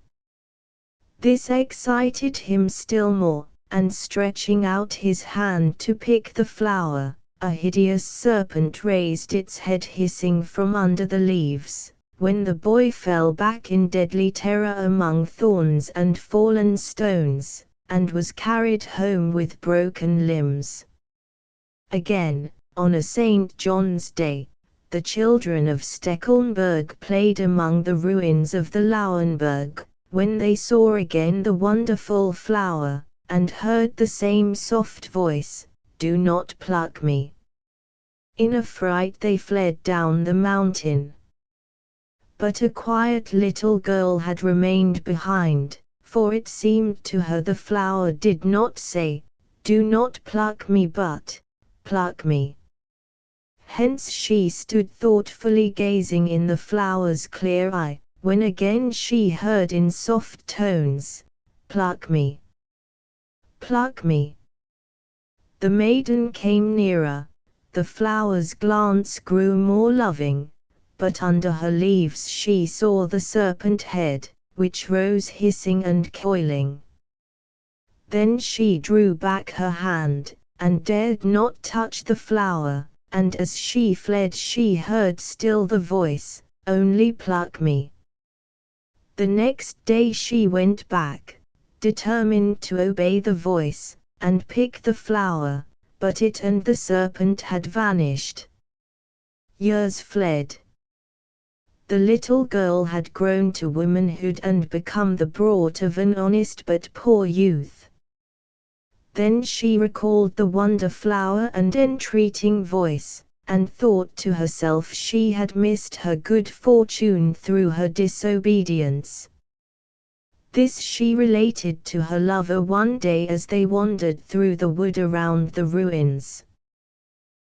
This excited him still more, and stretching out his hand to pick the flower, a hideous serpent raised its head hissing from under the leaves, when the boy fell back in deadly terror among thorns and fallen stones, and was carried home with broken limbs. Again, on a St. John's Day, the children of Stecklenburg played among the ruins of the Lauenburg, when they saw again the wonderful flower, and heard the same soft voice, "Do not pluck me." In affright they fled down the mountain. But a quiet little girl had remained behind, for it seemed to her the flower did not say, "Do not pluck me," but, "Pluck me." Hence she stood thoughtfully gazing in the flower's clear eye, when again she heard in soft tones, "Pluck me. Pluck me." The maiden came nearer, the flower's glance grew more loving, but under her leaves she saw the serpent head, which rose hissing and coiling. Then she drew back her hand, and dared not touch the flower, and as she fled she heard still the voice, "Only pluck me." The next day she went back, determined to obey the voice, and pick the flower, but it and the serpent had vanished. Years fled. The little girl had grown to womanhood and become the brought of an honest but poor youth. Then she recalled the wonder flower and entreating voice, and thought to herself she had missed her good fortune through her disobedience. This she related to her lover one day as they wandered through the wood around the ruins.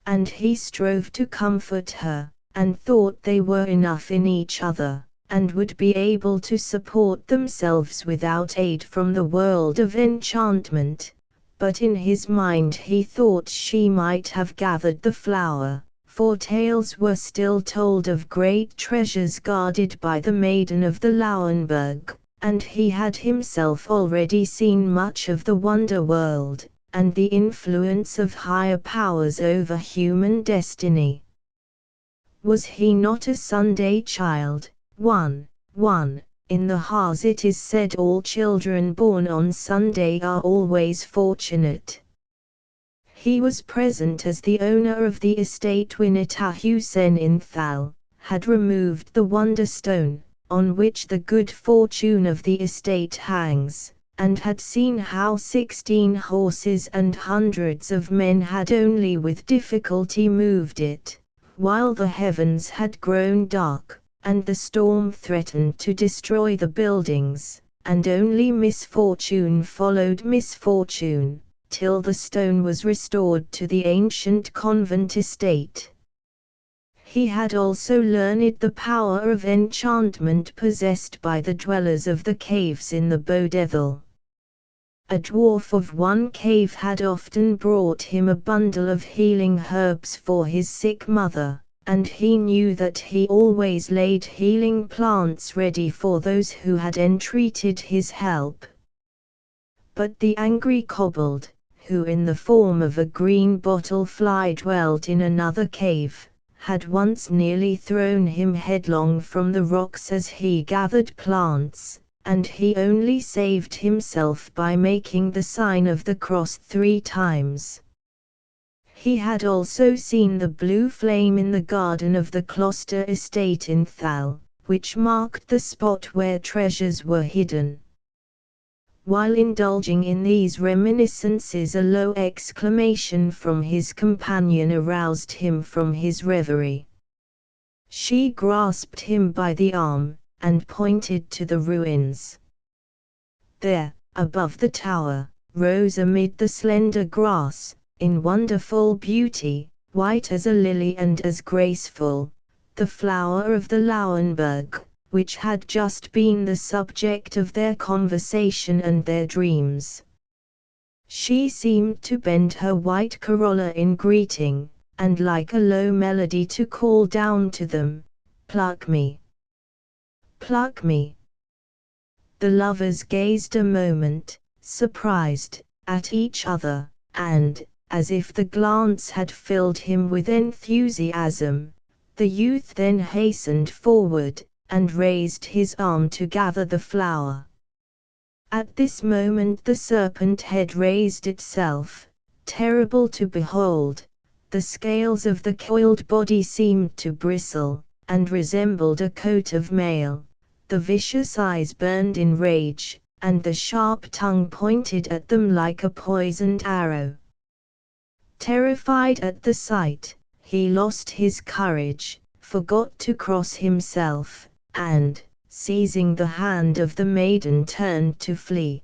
And he strove to comfort her, and thought they were enough in each other, and would be able to support themselves without aid from the world of enchantment. But in his mind he thought she might have gathered the flower, for tales were still told of great treasures guarded by the maiden of the Lauenburg, and he had himself already seen much of the wonder world, and the influence of higher powers over human destiny. Was he not a Sunday child? 1. In the Harz it is said all children born on Sunday are always fortunate. He was present as the owner of the estate Winnetahusen in Thal had removed the wonder stone, on which the good fortune of the estate hangs, and had seen how 16 horses and hundreds of men had only with difficulty moved it, while the heavens had grown dark, and the storm threatened to destroy the buildings, and only misfortune followed misfortune, till the stone was restored to the ancient convent estate. He had also learned the power of enchantment possessed by the dwellers of the caves in the Bodethel. A dwarf of one cave had often brought him a bundle of healing herbs for his sick mother, and he knew that he always laid healing plants ready for those who had entreated his help. But the angry kobold, who in the form of a green bottle fly dwelt in another cave, had once nearly thrown him headlong from the rocks as he gathered plants, and he only saved himself by making the sign of the cross 3 times. He had also seen the blue flame in the garden of the Closter estate in Thal, which marked the spot where treasures were hidden. While indulging in these reminiscences, a low exclamation from his companion aroused him from his reverie. She grasped him by the arm, and pointed to the ruins. There, above the tower, rose amid the slender grass, in wonderful beauty, white as a lily and as graceful, the flower of the Lauenberg, which had just been the subject of their conversation and their dreams. She seemed to bend her white corolla in greeting, and like a low melody to call down to them, "Pluck me! Pluck me!" The lovers gazed a moment, surprised, at each other, and, as if the glance had filled him with enthusiasm, the youth then hastened forward, and raised his arm to gather the flower. At this moment the serpent head raised itself, terrible to behold, the scales of the coiled body seemed to bristle, and resembled a coat of mail, the vicious eyes burned in rage, and the sharp tongue pointed at them like a poisoned arrow. Terrified at the sight, he lost his courage, forgot to cross himself, and, seizing the hand of the maiden, turned to flee.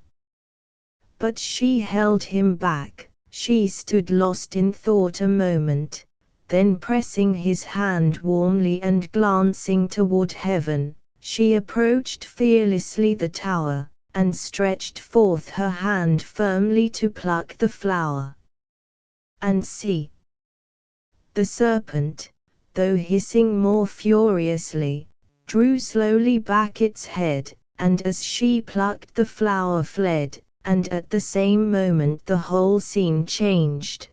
But she held him back. She stood lost in thought a moment, then pressing his hand warmly and glancing toward heaven, she approached fearlessly the tower, and stretched forth her hand firmly to pluck the flower. And see! The serpent, though hissing more furiously, drew slowly back its head, and as she plucked the flower fled, and at the same moment the whole scene changed.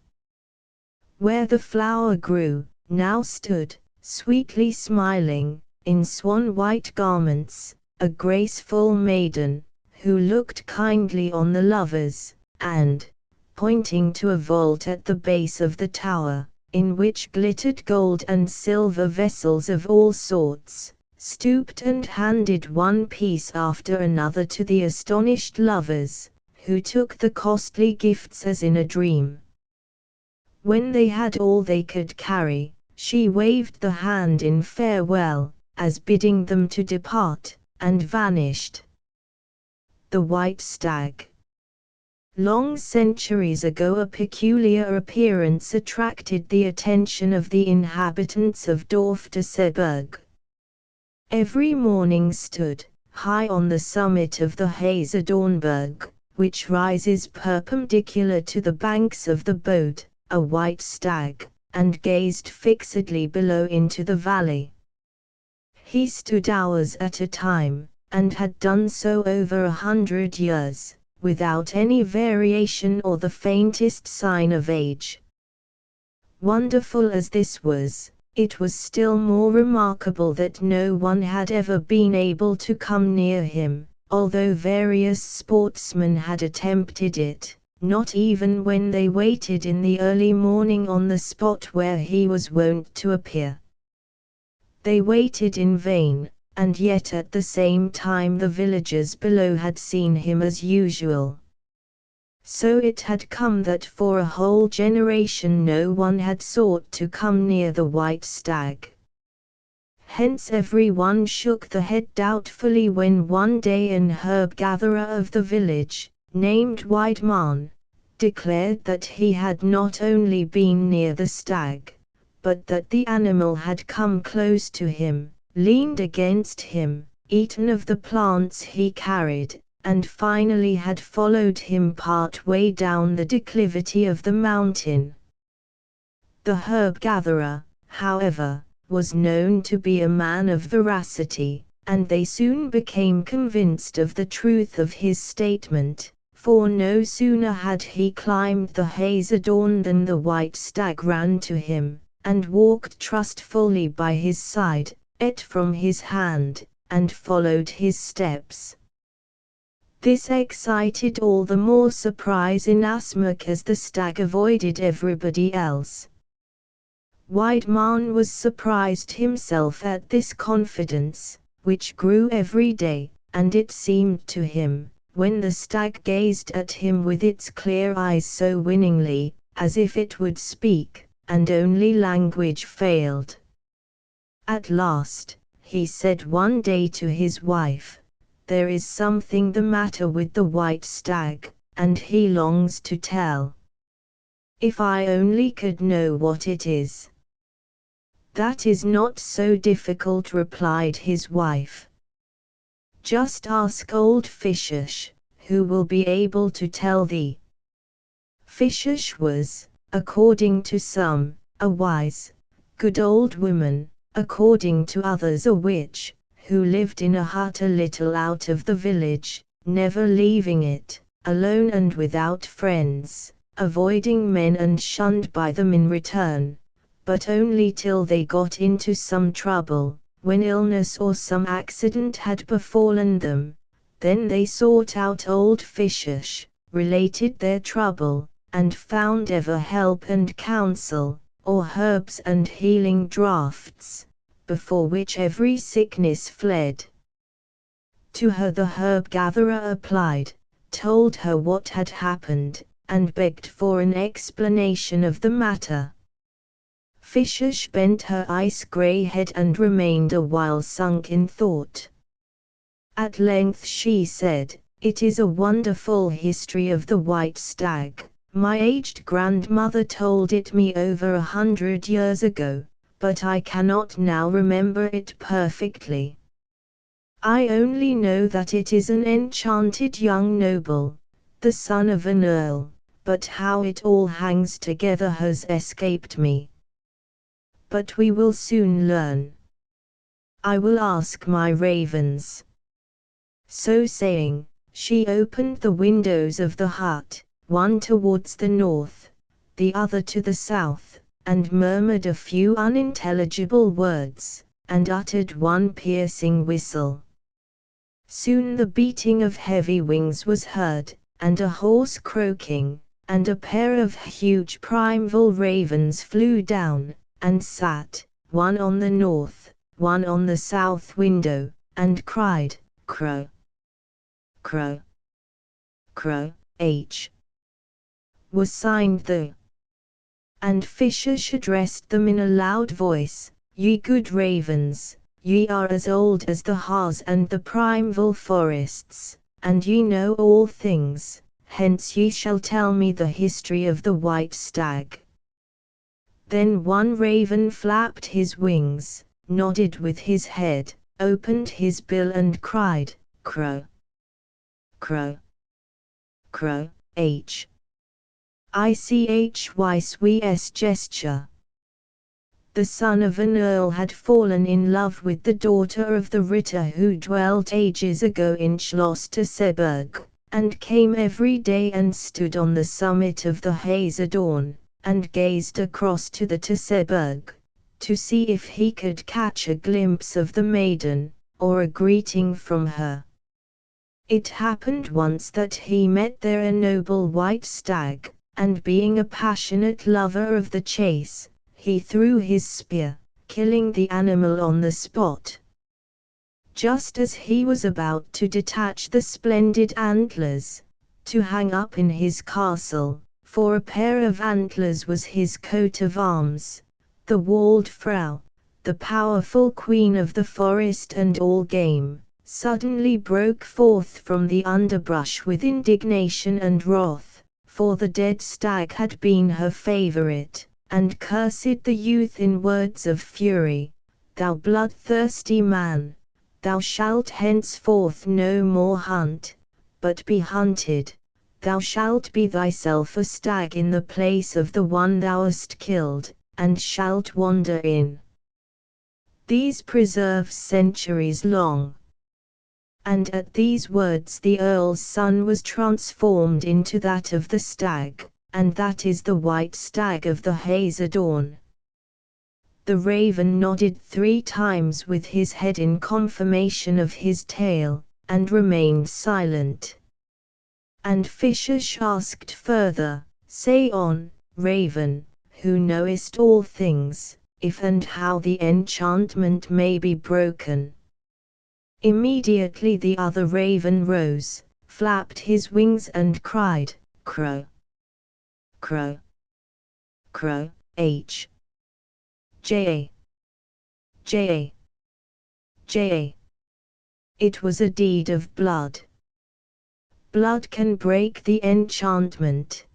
Where the flower grew, now stood, sweetly smiling, in swan-white garments, a graceful maiden, who looked kindly on the lovers, and, pointing to a vault at the base of the tower, in which glittered gold and silver vessels of all sorts, stooped and handed one piece after another to the astonished lovers, who took the costly gifts as in a dream. When they had all they could carry, she waved the hand in farewell, as bidding them to depart, and vanished. The white stag. Long centuries ago a peculiar appearance attracted the attention of the inhabitants of Dorf de Seeberg. Every morning stood, high on the summit of the Hazedornberg, which rises perpendicular to the banks of the Bode, a white stag, and gazed fixedly below into the valley. He stood hours at a time, and had done so over 100 years, without any variation or the faintest sign of age. Wonderful as this was, it was still more remarkable that no one had ever been able to come near him, although various sportsmen had attempted it, not even when they waited in the early morning on the spot where he was wont to appear. They waited in vain, and yet at the same time the villagers below had seen him as usual. So it had come that for a whole generation no one had sought to come near the white stag. Hence every one shook the head doubtfully when one day an herb-gatherer of the village, named Weidmann, declared that he had not only been near the stag, but that the animal had come close to him, leaned against him, eaten of the plants he carried, and finally had followed him part way down the declivity of the mountain. The herb-gatherer, however, was known to be a man of veracity, and they soon became convinced of the truth of his statement, for no sooner had he climbed the hazelthorn than the white stag ran to him, and walked trustfully by his side, ate from his hand, and followed his steps. This excited all the more surprise inasmuch as the stag avoided everybody else. Weidmann was surprised himself at this confidence, which grew every day, and it seemed to him, when the stag gazed at him with its clear eyes so winningly, as if it would speak, and only language failed. At last, he said one day to his wife, "There is something the matter with the white stag, and he longs to tell. If I only could know what it is." "That is not so difficult," replied his wife. "Just ask old Fishish, who will be able to tell thee." Fishish was, according to some, a wise, good old woman, according to others a witch, who lived in a hut a little out of the village, never leaving it, alone and without friends, avoiding men and shunned by them in return, but only till they got into some trouble, when illness or some accident had befallen them. Then they sought out old Fishish, related their trouble, and found ever help and counsel, or herbs and healing draughts, before which every sickness fled. To her the herb-gatherer applied, told her what had happened, and begged for an explanation of the matter. Fishish bent her ice-grey head and remained a while sunk in thought. At length she said, "It is a wonderful history of the white stag. My aged grandmother told it me over 100 years ago, but I cannot now remember it perfectly. I only know that it is an enchanted young noble, the son of an earl, but how it all hangs together has escaped me. But we will soon learn. I will ask my ravens." So saying, she opened the windows of the hut, one towards the north, the other to the south, and murmured a few unintelligible words, and uttered one piercing whistle. Soon the beating of heavy wings was heard, and a hoarse croaking, and a pair of huge primeval ravens flew down, and sat, one on the north, one on the south window, and cried, "Crow! Crow! Crow!" Was signed the. And Fishish addressed them in a loud voice, "Ye good ravens, ye are as old as the Harz and the primeval forests, and ye know all things, hence ye shall tell me the history of the white stag." Then one raven flapped his wings, nodded with his head, opened his bill and cried, "Crow! Crow! Crow!" ICHYSWS gesture. The son of an earl had fallen in love with the daughter of the Ritter who dwelt ages ago in Schloss-Tesseberg, and came every day and stood on the summit of the Hazelthorn, and gazed across to the Tesseberg, to see if he could catch a glimpse of the maiden, or a greeting from her. It happened once that he met there a noble white stag, and being a passionate lover of the chase, he threw his spear, killing the animal on the spot. Just as he was about to detach the splendid antlers, to hang up in his castle, for a pair of antlers was his coat of arms, the Waldfrau, the powerful queen of the forest and all game, suddenly broke forth from the underbrush with indignation and wrath, for the dead stag had been her favorite, and cursed the youth in words of fury. Thou bloodthirsty man, thou shalt henceforth no more hunt, but be hunted. Thou shalt be thyself a stag in the place of the one thou hast killed, and shalt wander in these preserves centuries long. And at these words the earl's son was transformed into that of the stag, and that is the white stag of the haze dawn. The raven nodded 3 times with his head in confirmation of his tale, and remained silent. And Fishes asked further, Say on, Raven, who knowest all things, if and how the enchantment may be broken. Immediately the other raven rose, flapped his wings and cried, Crow, crow, crow, H. J. J. J. It was a deed of blood. Blood can break the enchantment.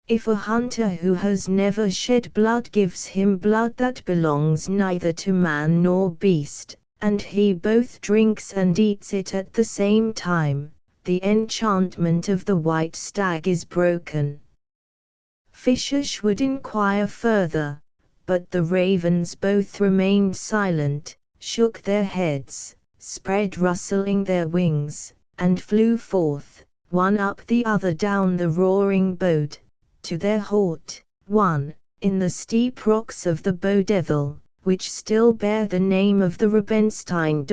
If a hunter who has never shed blood gives him blood that belongs neither to man nor beast, and he both drinks and eats it at the same time, the enchantment of the white stag is broken. Fishes would inquire further, but the ravens both remained silent, shook their heads, spread rustling their wings, and flew forth, one up the other down the roaring Bode, to their haunt, one, in the steep rocks of the Bodevil, which still bear the name of the Rubenstein.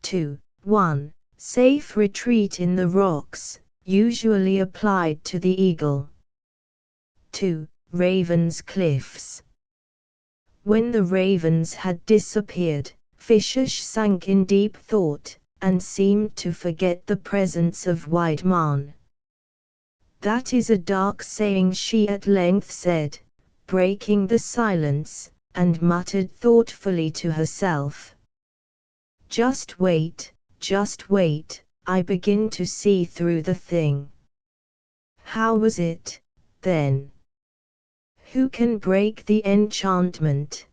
2. 1. Safe retreat in the rocks, usually applied to the eagle. 2. Ravens' cliffs. When the ravens had disappeared, Fishes sank in deep thought, and seemed to forget the presence of Weidmann. That is a dark saying, she at length said, breaking the silence, and muttered thoughtfully to herself. Just wait, I begin to see through the thing. How was it, then? Who can break the enchantment?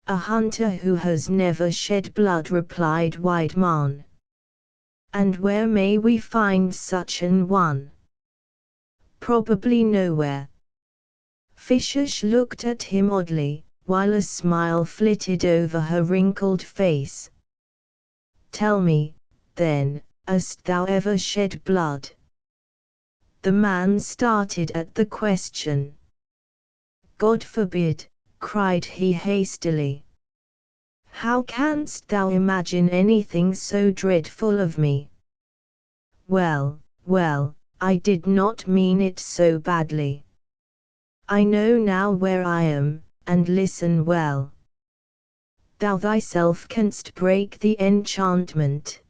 A hunter who has never shed blood, replied Weidmann. And where may we find such an one? Probably nowhere. Fishes looked at him oddly, while a smile flitted over her wrinkled face. Tell me, then, hast thou ever shed blood? The man started at the question. God forbid, cried he hastily. How canst thou imagine anything so dreadful of me? Well, I did not mean it so badly. I know now where I am, and listen well. Thou thyself canst break the enchantment.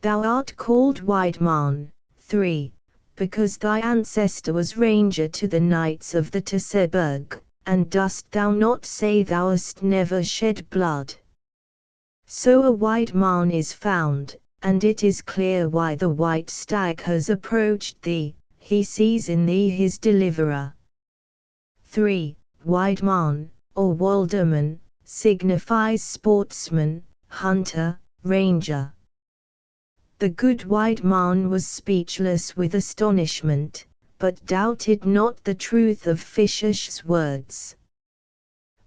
Thou art called Weidmann, 3, because thy ancestor was ranger to the knights of the Teutoburg, and dost thou not say thou hast never shed blood? So a Weidmann is found, and it is clear why the white stag has approached thee, he sees in thee his deliverer. 3. Weidmann, or Walderman, signifies sportsman, hunter, ranger. The good Weidmann was speechless with astonishment, but doubted not the truth of Fish's words.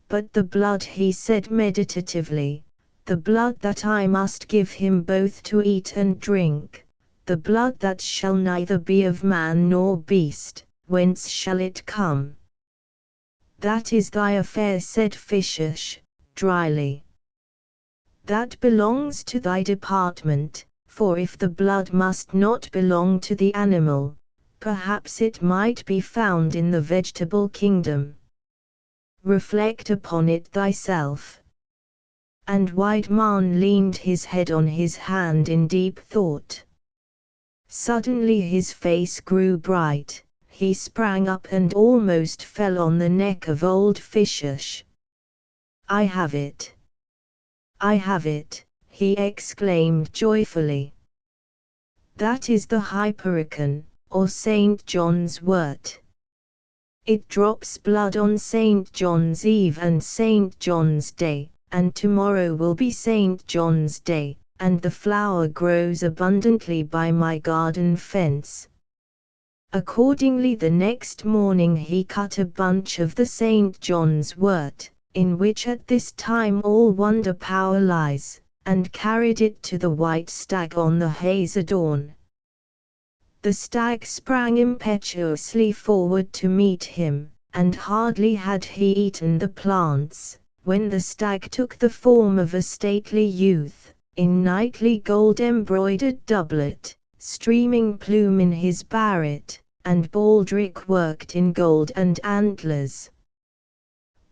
But the blood, he said meditatively, the blood that I must give him both to eat and drink, the blood that shall neither be of man nor beast, whence shall it come? That is thy affair, said Fishes, dryly. That belongs to thy department, for if the blood must not belong to the animal, perhaps it might be found in the vegetable kingdom. Reflect upon it thyself. And Weidmann leaned his head on his hand in deep thought. Suddenly his face grew bright, he sprang up and almost fell on the neck of old Fishes. I have it! I have it! He exclaimed joyfully. That is the Hypericon, or St. John's wort. It drops blood on St. John's Eve and St. John's Day, and tomorrow will be St. John's Day, and the flower grows abundantly by my garden fence. Accordingly the next morning he cut a bunch of the St. John's wort, in which at this time all wonder power lies, and carried it to the white stag on the hazy dawn. The stag sprang impetuously forward to meet him, and hardly had he eaten the plants, when the stag took the form of a stately youth, in knightly gold-embroidered doublet, streaming plume in his barret, and baldric worked in gold and antlers.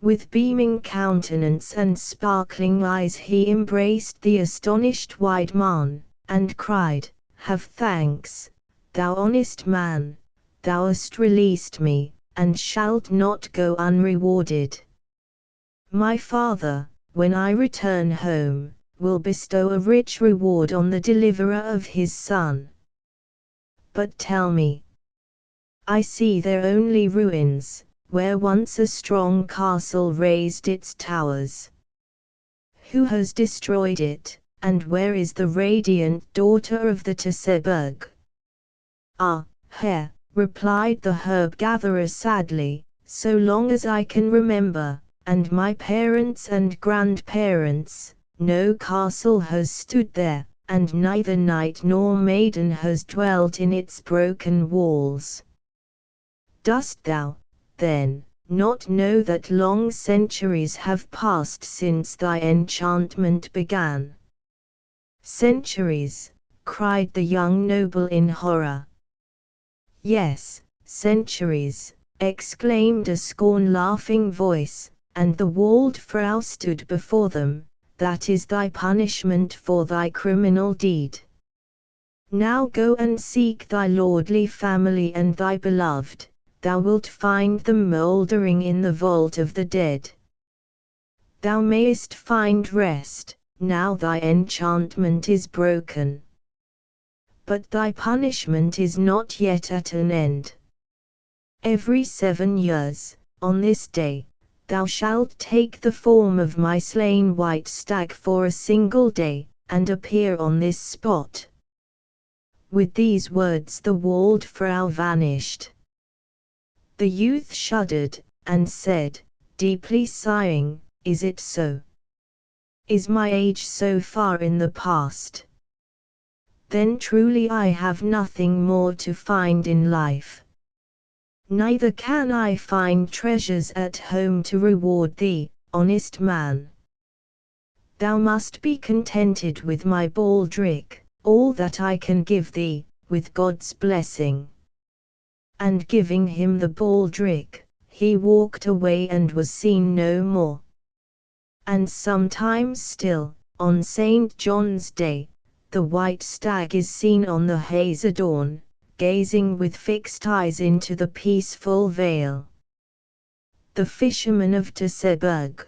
With beaming countenance and sparkling eyes he embraced the astonished white man, and cried, "Have thanks, thou honest man, thou hast released me, and shalt not go unrewarded. My father, when I return home, will bestow a rich reward on the deliverer of his son. But tell me, I see there only ruins, where once a strong castle raised its towers. Who has destroyed it, and where is the radiant daughter of the Teutoburg?" "Ah, Herr," replied the herb-gatherer sadly, "so long as I can remember, and my parents and grandparents, no castle has stood there, and neither knight nor maiden has dwelt in its broken walls." "Dost thou, then, not know that long centuries have passed since thy enchantment began?" "Centuries?" cried the young noble in horror. "Yes, centuries," exclaimed a scorn-laughing voice, and the walled Frau stood before them. "That is thy punishment for thy criminal deed. Now go and seek thy lordly family and thy beloved, thou wilt find them mouldering in the vault of the dead. Thou mayest find rest, now thy enchantment is broken. But thy punishment is not yet at an end. Every 7 years, on this day, thou shalt take the form of my slain white stag for a single day, and appear on this spot." With these words the walled Frau vanished. The youth shuddered, and said, deeply sighing, "Is it so? Is my age so far in the past? Then truly I have nothing more to find in life. Neither can I find treasures at home to reward thee, honest man. Thou must be contented with my baldric, all that I can give thee, with God's blessing." And giving him the baldric, he walked away and was seen no more. And sometimes still, on St. John's Day, the white stag is seen on the hazy dawn, gazing with fixed eyes into the peaceful vale. The Fisherman of Teutoburg.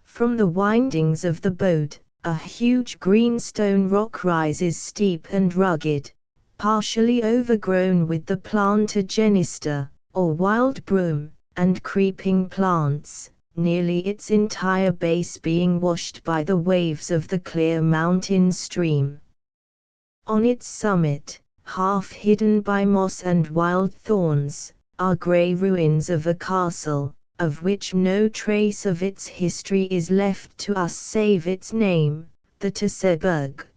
From the windings of the Bode, a huge greenstone rock rises steep and rugged, partially overgrown with the plantagenista, or wild broom, and creeping plants, nearly its entire base being washed by the waves of the clear mountain stream. On its summit, half hidden by moss and wild thorns, are grey ruins of a castle, of which no trace of its history is left to us save its name, the Teutoburg.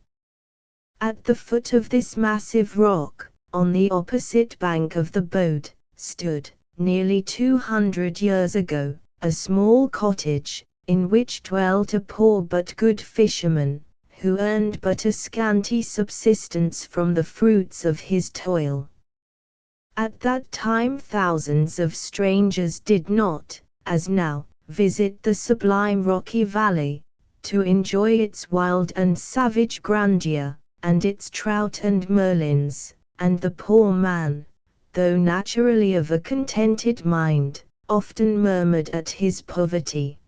At the foot of this massive rock, on the opposite bank of the Bode, stood, nearly 200 years ago, a small cottage, in which dwelt a poor but good fisherman, who earned but a scanty subsistence from the fruits of his toil. At that time thousands of strangers did not, as now, visit the sublime rocky valley, to enjoy its wild and savage grandeur, and its trout and merlins, and the poor man, though naturally of a contented mind, often murmured at his poverty.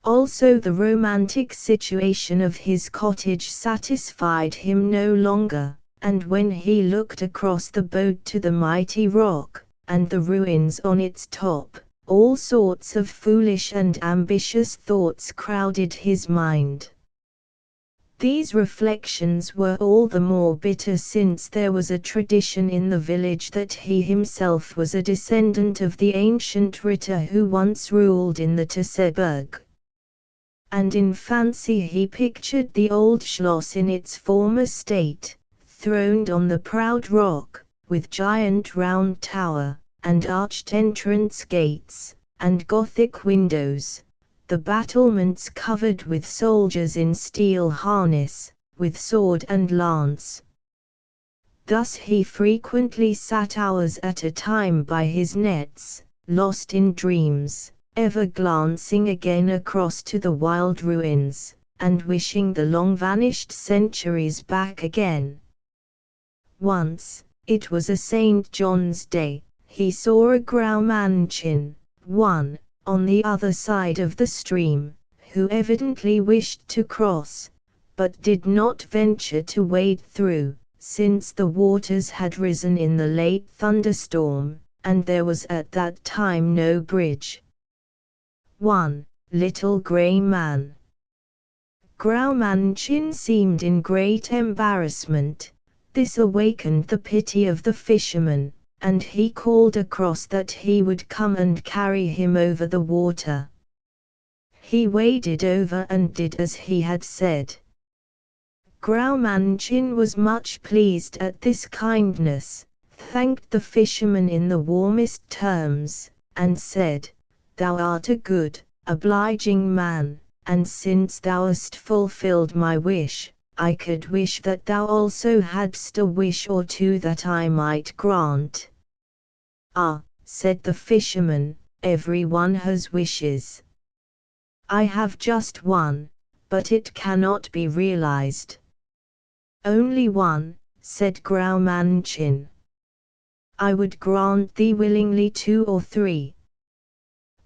Also the romantic situation of his cottage satisfied him no longer, and when he looked across the Bode to the mighty rock, and the ruins on its top. All sorts of foolish and ambitious thoughts crowded his mind. These reflections were all the more bitter since there was a tradition in the village that he himself was a descendant of the ancient Ritter who once ruled in the Teutoburg. And in fancy he pictured the old Schloss in its former state, throned on the proud rock, with giant round tower, and arched entrance gates, and Gothic windows, the battlements covered with soldiers in steel harness, with sword and lance. Thus he frequently sat hours at a time by his nets, lost in dreams, ever glancing again across to the wild ruins, and wishing the long-vanished centuries back again. Once, it was a St. John's Day, he saw a Graumanchin, one, on the other side of the stream, who evidently wished to cross, but did not venture to wade through, since the waters had risen in the late thunderstorm, and there was at that time no bridge. 1. Little Grey Man. Graumanchin seemed in great embarrassment. This awakened the pity of the fisherman, and he called across that he would come and carry him over the water. He waded over and did as he had said. Graumanchin was much pleased at this kindness, thanked the fisherman in the warmest terms, and said, "Thou art a good, obliging man, and since thou hast fulfilled my wish, I could wish that thou also hadst a wish or two that I might grant." "Ah," said the fisherman, "every one has wishes. I have just one, but it cannot be realized." "Only one," said Graumanchin. "I would grant thee willingly 2 or 3.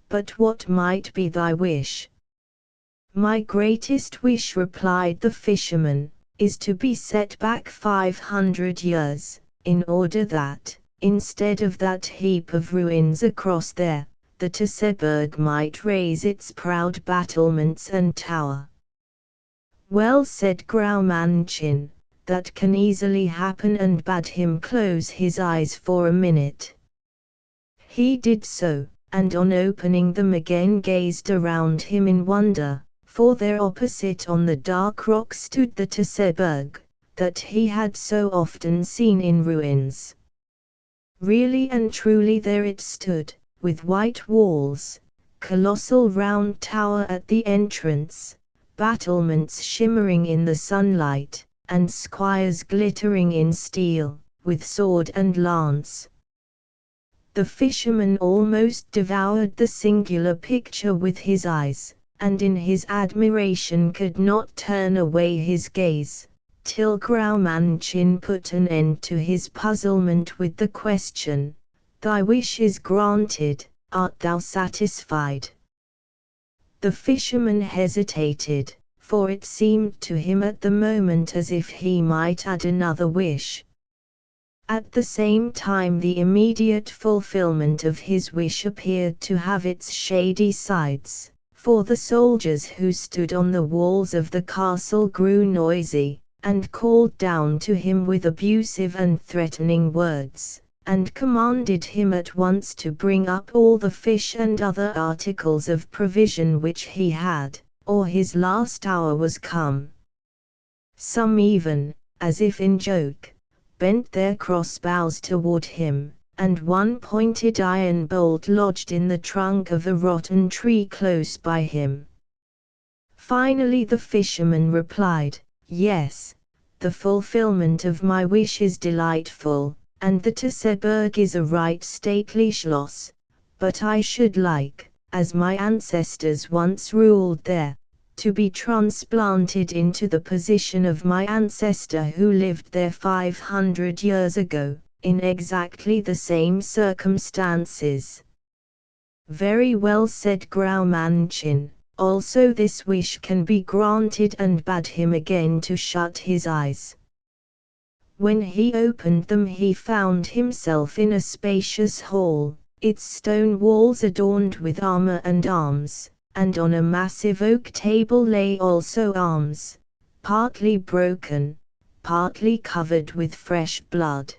But what might be thy wish?" "My greatest wish," replied the fisherman, "is to be set back 500 years, in order that, instead of that heap of ruins across there, the Teutoburg might raise its proud battlements and tower." "Well," said Graumanchin, "that can easily happen," and bade him close his eyes for a minute. He did so, and on opening them again gazed around him in wonder, for there opposite on the dark rock stood the Teutoburg, that he had so often seen in ruins. Really and truly there it stood, with white walls, colossal round tower at the entrance, battlements shimmering in the sunlight, and squires glittering in steel, with sword and lance. The fisherman almost devoured the singular picture with his eyes, and in his admiration could not turn away his gaze, till Graumanchin put an end to his puzzlement with the question, "Thy wish is granted, art thou satisfied?" The fisherman hesitated, for it seemed to him at the moment as if he might add another wish. At the same time the immediate fulfillment of his wish appeared to have its shady sides, for the soldiers who stood on the walls of the castle grew noisy, and called down to him with abusive and threatening words, and commanded him at once to bring up all the fish and other articles of provision which he had, or his last hour was come. Some even, as if in joke, bent their crossbows toward him, and one pointed iron bolt lodged in the trunk of a rotten tree close by him. Finally the fisherman replied, "Yes, the fulfillment of my wish is delightful, and the Teutoburg is a right stately Schloss, but I should like, as my ancestors once ruled there, to be transplanted into the position of my ancestor who lived there 500 years ago, in exactly the same circumstances." "Very well," said Graumanchin, "also this wish can be granted," and bade him again to shut his eyes. When he opened them he found himself in a spacious hall, its stone walls adorned with armor and arms, and on a massive oak table lay also arms, partly broken, partly covered with fresh blood.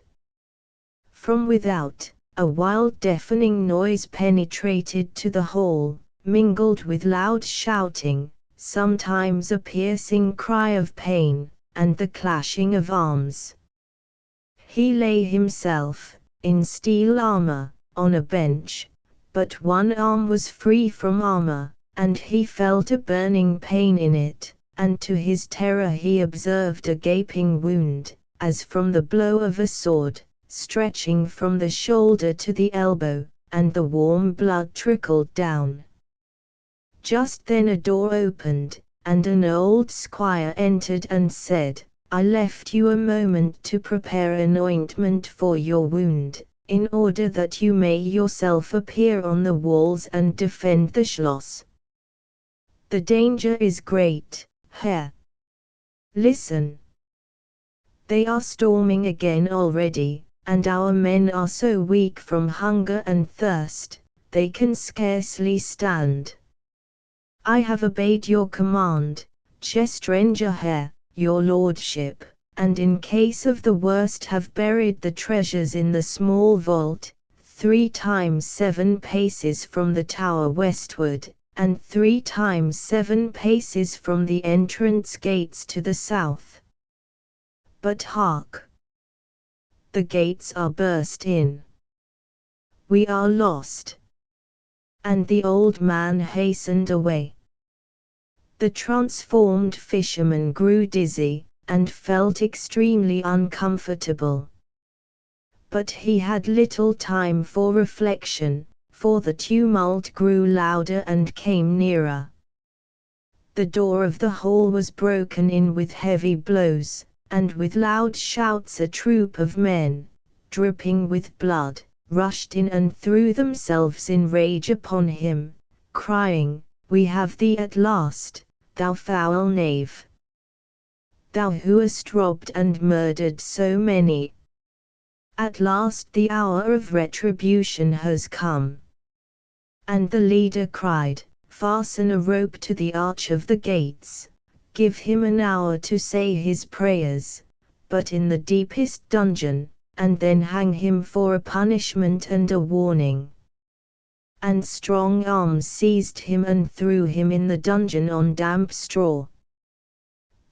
From without, a wild deafening noise penetrated to the hall, mingled with loud shouting, sometimes a piercing cry of pain, and the clashing of arms. He lay himself, in steel armor, on a bench, but one arm was free from armor, and he felt a burning pain in it, and to his terror he observed a gaping wound, as from the blow of a sword, stretching from the shoulder to the elbow, and the warm blood trickled down. Just then a door opened, and an old squire entered and said, "I left you a moment to prepare an ointment for your wound, in order that you may yourself appear on the walls and defend the Schloss. The danger is great, Herr. Listen. They are storming again already, and our men are so weak from hunger and thirst, they can scarcely stand. I have obeyed your command, Gestranger Herr, your lordship, and in case of the worst have buried the treasures in the small vault, 3 times 7 paces from the tower westward, and 3 times 7 paces from the entrance gates to the south. But hark! The gates are burst in. We are lost." And the old man hastened away. The transformed fisherman grew dizzy, and felt extremely uncomfortable. But he had little time for reflection, for the tumult grew louder and came nearer. The door of the hall was broken in with heavy blows, and with loud shouts a troop of men, dripping with blood, rushed in and threw themselves in rage upon him, crying, "We have thee at last, thou foul knave! Thou who hast robbed and murdered so many! At last the hour of retribution has come." And the leader cried, "Fasten a rope to the arch of the gates, give him an hour to say his prayers, but in the deepest dungeon, and then hang him for a punishment and a warning." And strong arms seized him and threw him in the dungeon on damp straw.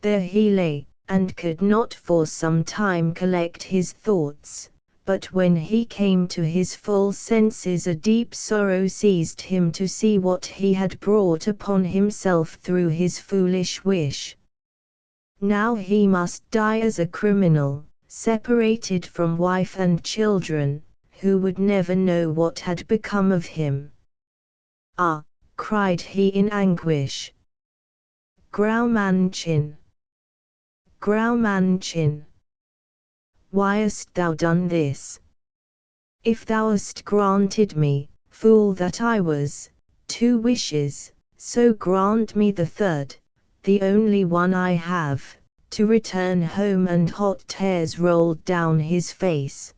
There he lay, and could not for some time collect his thoughts, but when he came to his full senses a deep sorrow seized him to see what he had brought upon himself through his foolish wish. Now he must die as a criminal, separated from wife and children, who would never know what had become of him. "Ah!" cried he in anguish. "Graumanchin! Graumanchin! Why hast thou done this? If thou hast granted me, fool that I was, 2 wishes, so grant me the third, the only one I have, to return home." And hot tears rolled down his face.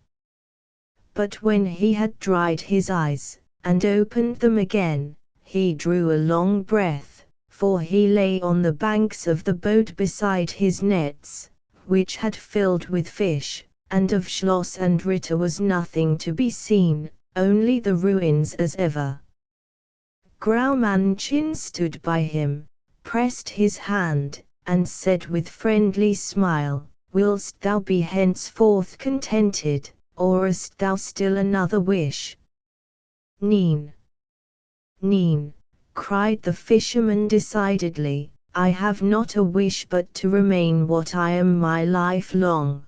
But when he had dried his eyes, and opened them again, he drew a long breath, for he lay on the banks of the boat beside his nets, which had filled with fish, and of Schloss and Ritter was nothing to be seen, only the ruins as ever. Graumanchin stood by him, pressed his hand, and said with friendly smile, "Willst thou be henceforth contented, or hast thou still another wish?" "Neen, neen," cried the fisherman decidedly, "I have not a wish but to remain what I am my life long."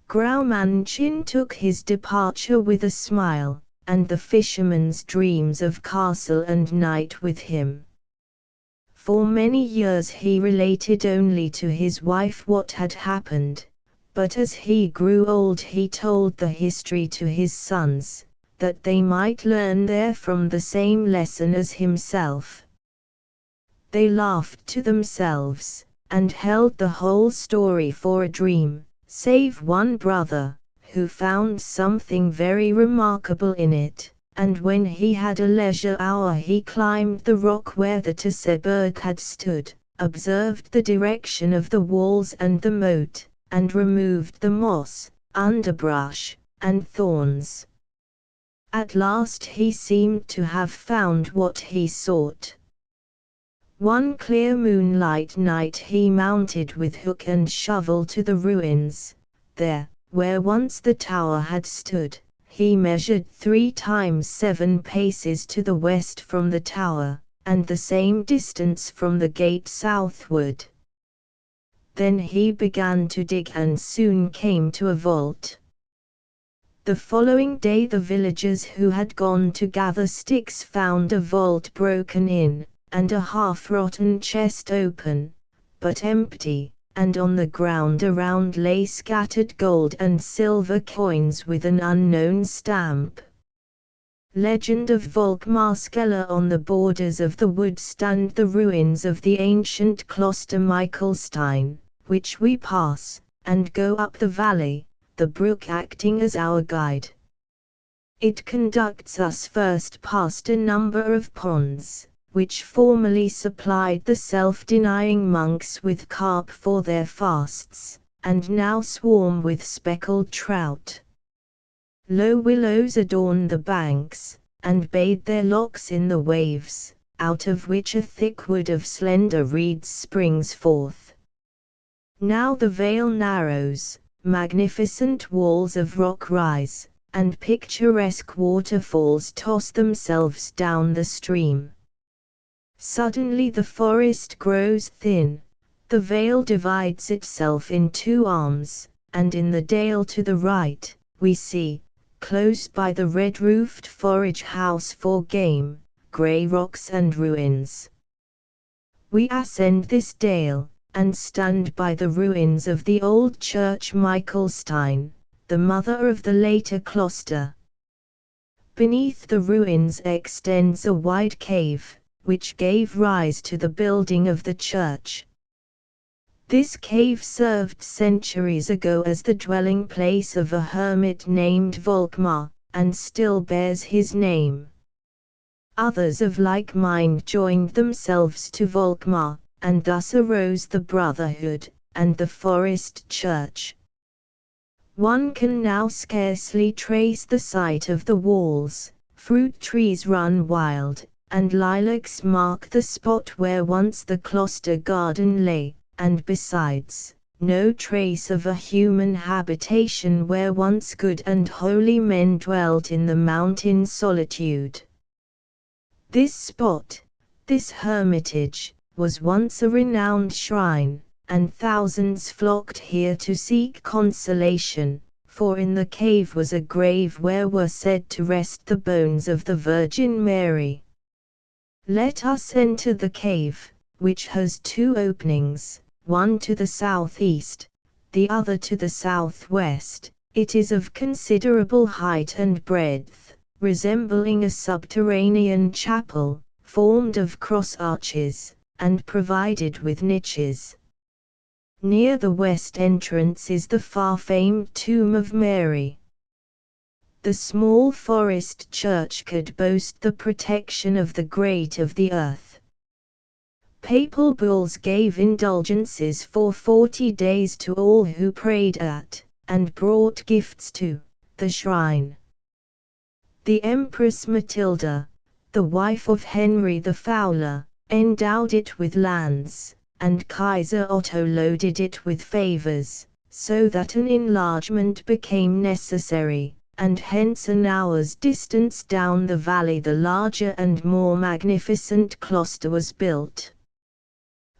Graumanchin took his departure with a smile, and the fisherman's dreams of castle and knight with him. For many years he related only to his wife what had happened, but as he grew old he told the history to his sons, that they might learn therefrom the same lesson as himself. They laughed to themselves, and held the whole story for a dream, save one brother, who found something very remarkable in it, and when he had a leisure hour he climbed the rock where the Tseberg had stood, observed the direction of the walls and the moat, and removed the moss, underbrush, and thorns. At last he seemed to have found what he sought. One clear moonlight night he mounted with hook and shovel to the ruins. There, where once the tower had stood, he measured 3 times 7 paces to the west from the tower, and the same distance from the gate southward. Then he began to dig and soon came to a vault. The following day the villagers who had gone to gather sticks found a vault broken in, and a half-rotten chest open, but empty, and on the ground around lay scattered gold and silver coins with an unknown stamp. Legend of Volkmarskella. On the borders of the wood stand the ruins of the ancient Kloster Michelstein, which we pass, and go up the valley, the brook acting as our guide. It conducts us first past a number of ponds, which formerly supplied the self-denying monks with carp for their fasts, and now swarm with speckled trout. Low willows adorn the banks, and bathe their locks in the waves, out of which a thick wood of slender reeds springs forth. Now the vale narrows, magnificent walls of rock rise, and picturesque waterfalls toss themselves down the stream. Suddenly the forest grows thin, the vale divides itself in 2 arms, and in the dale to the right, we see, close by the red-roofed forage house for game, grey rocks and ruins. We ascend this dale, and stand by the ruins of the old church Michelstein, the mother of the later Kloster. Beneath the ruins extends a wide cave, which gave rise to the building of the church. This cave served centuries ago as the dwelling place of a hermit named Volkmar, and still bears his name. Others of like mind joined themselves to Volkmar, and thus arose the Brotherhood, and the Forest Church. One can now scarcely trace the site of the walls, fruit trees run wild, and lilacs mark the spot where once the Kloster garden lay, and besides, no trace of a human habitation where once good and holy men dwelt in the mountain solitude. This spot, this hermitage, was once a renowned shrine, and thousands flocked here to seek consolation, for in the cave was a grave where were said to rest the bones of the Virgin Mary. Let us enter the cave, which has 2 openings, one to the southeast, the other to the southwest. It is of considerable height and breadth, resembling a subterranean chapel, formed of cross arches, and provided with niches. Near the west entrance is the far-famed tomb of Mary. The small forest church could boast the protection of the great of the earth. Papal bulls gave indulgences for 40 days to all who prayed at, and brought gifts to, the shrine. The Empress Matilda, the wife of Henry the Fowler, endowed it with lands, and Kaiser Otto loaded it with favors, so that an enlargement became necessary, and hence an hour's distance down the valley the larger and more magnificent Kloster was built.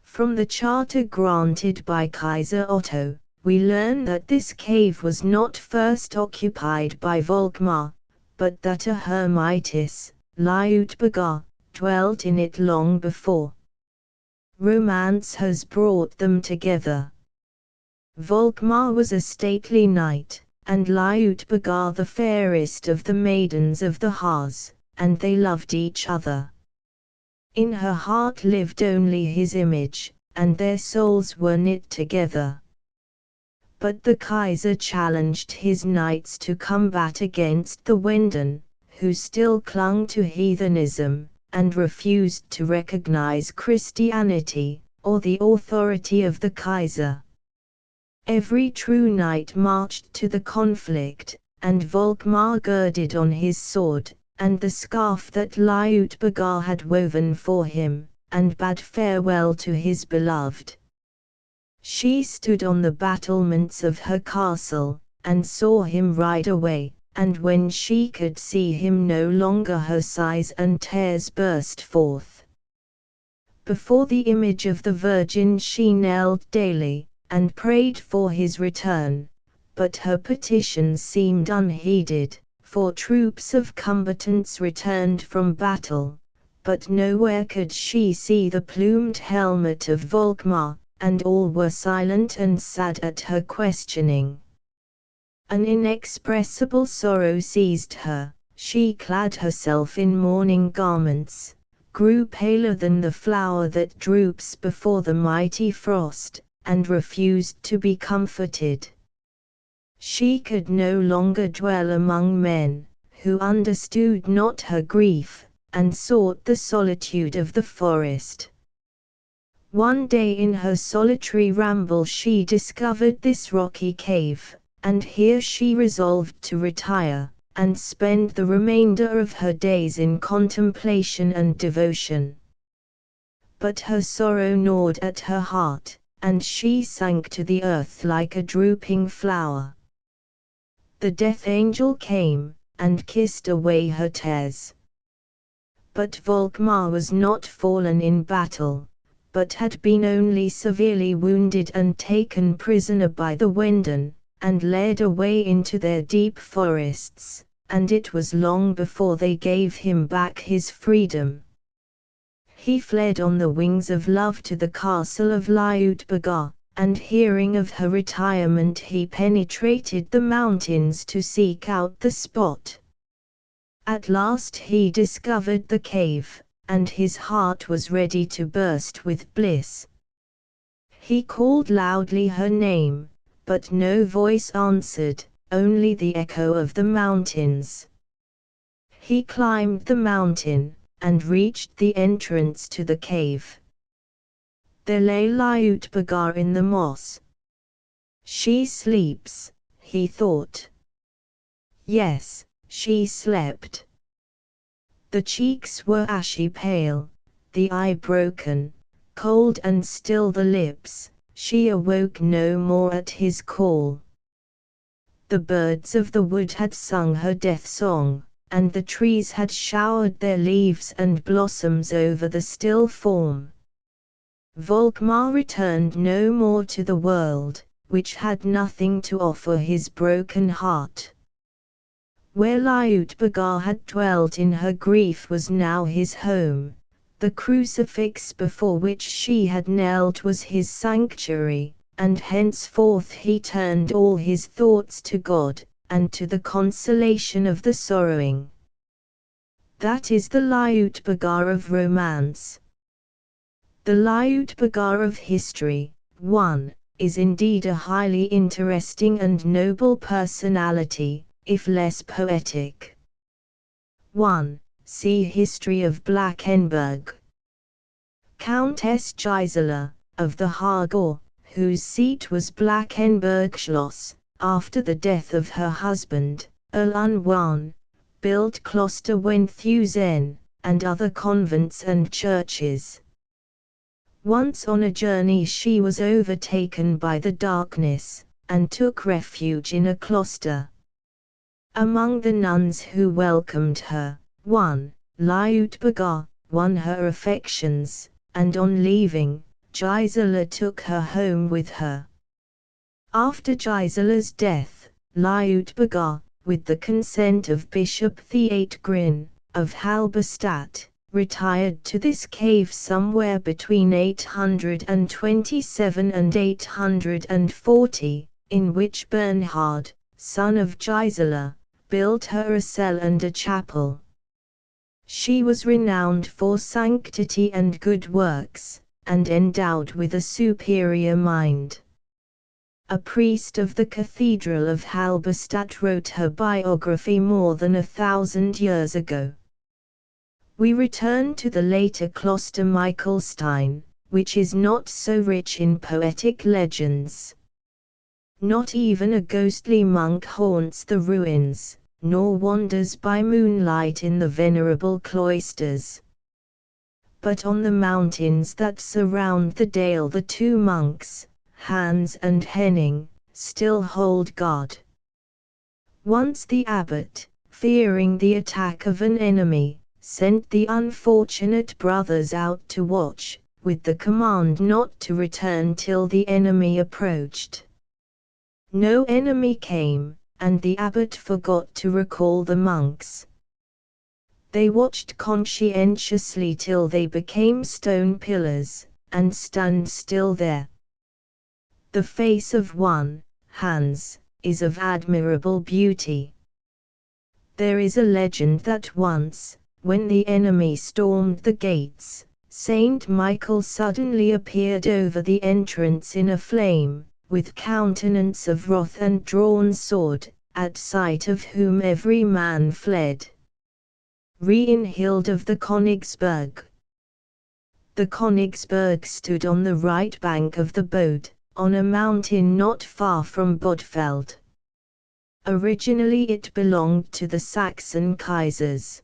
From the charter granted by Kaiser Otto, we learn that this cave was not first occupied by Volkmar, but that a hermitis, Liutberga, dwelt in it long before. Romance has brought them together. Volkmar was a stately knight, and Liutberga the fairest of the maidens of the Harz, and they loved each other. In her heart lived only his image, and their souls were knit together. But the Kaiser challenged his knights to combat against the Wenden, who still clung to heathenism, and refused to recognize Christianity, or the authority of the Kaiser. Every true knight marched to the conflict, and Volkmar girded on his sword, and the scarf that Liutberga had woven for him, and bade farewell to his beloved. She stood on the battlements of her castle, and saw him ride away, and when she could see him no longer her sighs and tears burst forth. Before the image of the Virgin she knelt daily, and prayed for his return, but her petitions seemed unheeded, for troops of combatants returned from battle, but nowhere could she see the plumed helmet of Volkmar, and all were silent and sad at her questioning. An inexpressible sorrow seized her, she clad herself in mourning garments, grew paler than the flower that droops before the mighty frost, and refused to be comforted. She could no longer dwell among men, who understood not her grief, and sought the solitude of the forest. One day in her solitary ramble she discovered this rocky cave, and here she resolved to retire, and spend the remainder of her days in contemplation and devotion. But her sorrow gnawed at her heart, and she sank to the earth like a drooping flower. The death angel came, and kissed away her tears. But Volkmar was not fallen in battle, but had been only severely wounded and taken prisoner by the Wenden, and led away into their deep forests, and it was long before they gave him back his freedom. He fled on the wings of love to the castle of Liutberga, and hearing of her retirement he penetrated the mountains to seek out the spot. At last he discovered the cave, and his heart was ready to burst with bliss. He called loudly her name, but no voice answered, only the echo of the mountains. He climbed the mountain, and reached the entrance to the cave. There lay Liutberga in the moss. She sleeps, he thought. Yes, she slept. The cheeks were ashy pale, the eye broken, cold and still the lips. She awoke no more at his call. The birds of the wood had sung her death song, and the trees had showered their leaves and blossoms over the still form. Volkmar returned no more to the world, which had nothing to offer his broken heart. Where Liutberga had dwelt in her grief was now his home. The crucifix before which she had knelt was his sanctuary, and henceforth he turned all his thoughts to God, and to the consolation of the sorrowing. That is the Liutberga of romance. The Liutberga of history, 1, is indeed a highly interesting and noble personality, if less poetic. 1. See History of Blackenberg. Countess Gisela, of the Harz, whose seat was Blackenberg Schloss, after the death of her husband, Erlanwan, built Kloster Wenthusen, and other convents and churches. Once on a journey she was overtaken by the darkness, and took refuge in a cloister. Among the nuns who welcomed her, 1. Liutberga, won her affections, and on leaving, Gisela took her home with her. After Gisela's death, Liutberga, with the consent of Bishop Theatgrin, of Halberstadt, retired to this cave somewhere between 827 and 840, in which Bernhard, son of Gisela, built her a cell and a chapel. She was renowned for sanctity and good works, and endowed with a superior mind. a priest of the Cathedral of Halberstadt, wrote her biography more than 1,000 years ago. We return to the later Kloster Michelstein, which is not so rich in poetic legends. Not even a ghostly monk haunts the ruins, nor wanders by moonlight in the venerable cloisters. But on the mountains that surround the dale the two monks, Hans and Henning, still hold guard. Once the abbot, fearing the attack of an enemy, sent the unfortunate brothers out to watch, with the command not to return till the enemy approached. No enemy came, and the abbot forgot to recall the monks. They watched conscientiously till they became stone pillars, and stand still there. The face of one, Hans, is of admirable beauty. There is a legend that once, when the enemy stormed the gates, Saint Michael suddenly appeared over the entrance in a flame, with countenance of wrath and drawn sword, at sight of whom every man fled. Reinhild of the Königsberg. The Königsberg stood on the right bank of the Bode, on a mountain not far from Bodfeld. Originally it belonged to the Saxon Kaisers.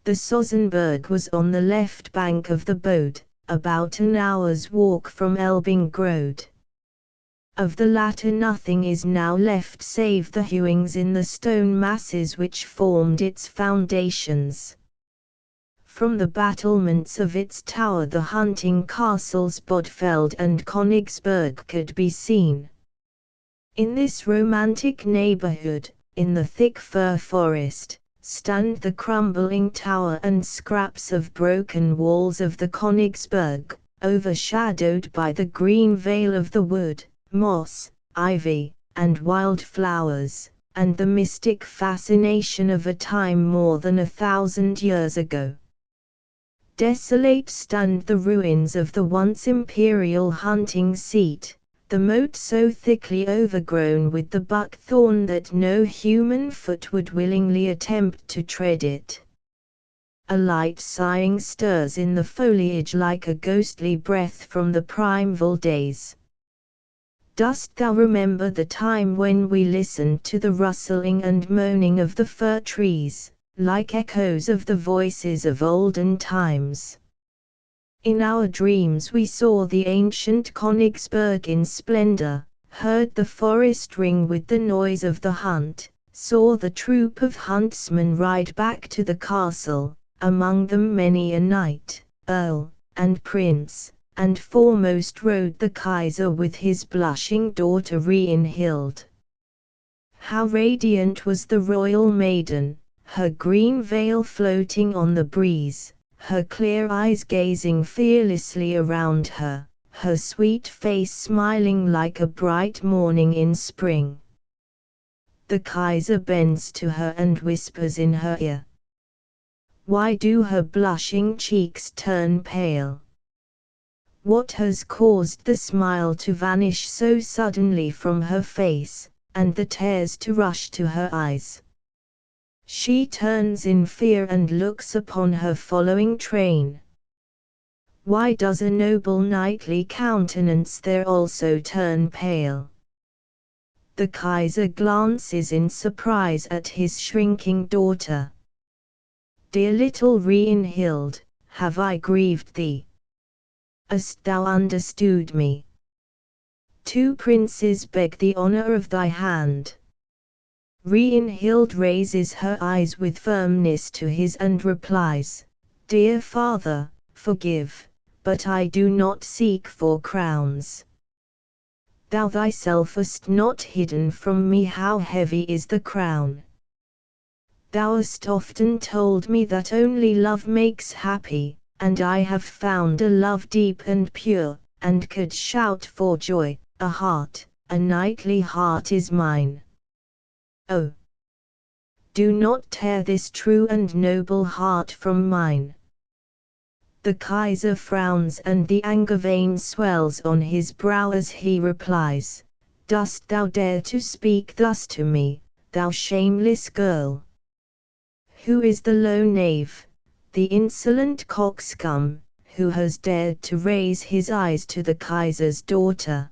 The Sossenberg was on the left bank of the Bode, about an hour's walk from Elbingrode. Of the latter nothing is now left save the hewings in the stone masses which formed its foundations. From the battlements of its tower the hunting castles Bodfeld and Königsberg could be seen. In this romantic neighborhood, in the thick fir forest, stand the crumbling tower and scraps of broken walls of the Königsberg, overshadowed by the green veil of the wood, moss, ivy, and wild flowers, and the mystic fascination of a time more than 1,000 years ago. Desolate stand the ruins of the once imperial hunting seat, the moat so thickly overgrown with the buckthorn that no human foot would willingly attempt to tread it. A light sighing stirs in the foliage like a ghostly breath from the primeval days. Dost thou remember the time when we listened to the rustling and moaning of the fir trees, like echoes of the voices of olden times? In our dreams we saw the ancient Königsberg in splendor, heard the forest ring with the noise of the hunt, saw the troop of huntsmen ride back to the castle, among them many a knight, earl, and prince, and foremost rode the Kaiser with his blushing daughter Reinhild. How radiant was the royal maiden, her green veil floating on the breeze, her clear eyes gazing fearlessly around her, her sweet face smiling like a bright morning in spring. The Kaiser bends to her and whispers in her ear. Why do her blushing cheeks turn pale? What has caused the smile to vanish so suddenly from her face, and the tears to rush to her eyes? She turns in fear and looks upon her following train. Why does a noble knightly countenance there also turn pale? The Kaiser glances in surprise at his shrinking daughter. Dear little Reinhild, have I grieved thee? Hast thou understood me? Two princes beg the honor of thy hand. Reinhild raises her eyes with firmness to his and replies, Dear father, forgive, but I do not seek for crowns. Thou thyself hast not hidden from me how heavy is the crown. Thou hast often told me that only love makes happy, and I have found a love deep and pure, and could shout for joy, a knightly heart is mine. Oh! Do not tear this true and noble heart from mine. The Kaiser frowns and the anger vein swells on his brow as he replies, dost thou dare to speak thus to me, thou shameless girl? Who is the low knave, the insolent coxcomb, who has dared to raise his eyes to the Kaiser's daughter?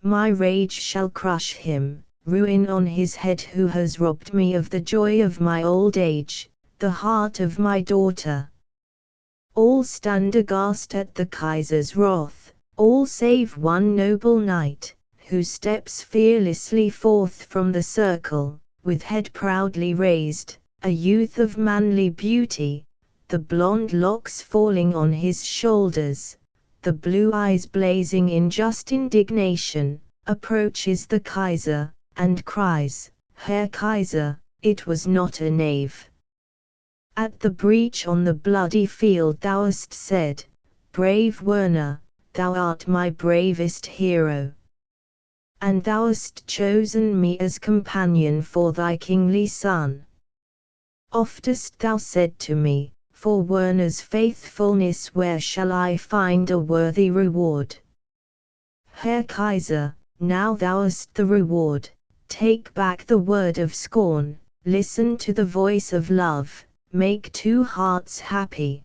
My rage shall crush him, ruin on his head, who has robbed me of the joy of my old age, the heart of my daughter. All stand aghast at the Kaiser's wrath, all save one noble knight, who steps fearlessly forth from the circle, with head proudly raised, a youth of manly beauty, the blonde locks falling on his shoulders, the blue eyes blazing in just indignation, approaches the Kaiser, and cries, "Herr Kaiser, it was not a knave. At the breach on the bloody field thou hast said, brave Werner, thou art my bravest hero. And thou hast chosen me as companion for thy kingly son. Oftest thou said to me, for Werner's faithfulness where shall I find a worthy reward? Herr Kaiser, now thou hast the reward, take back the word of scorn, listen to the voice of love, make two hearts happy."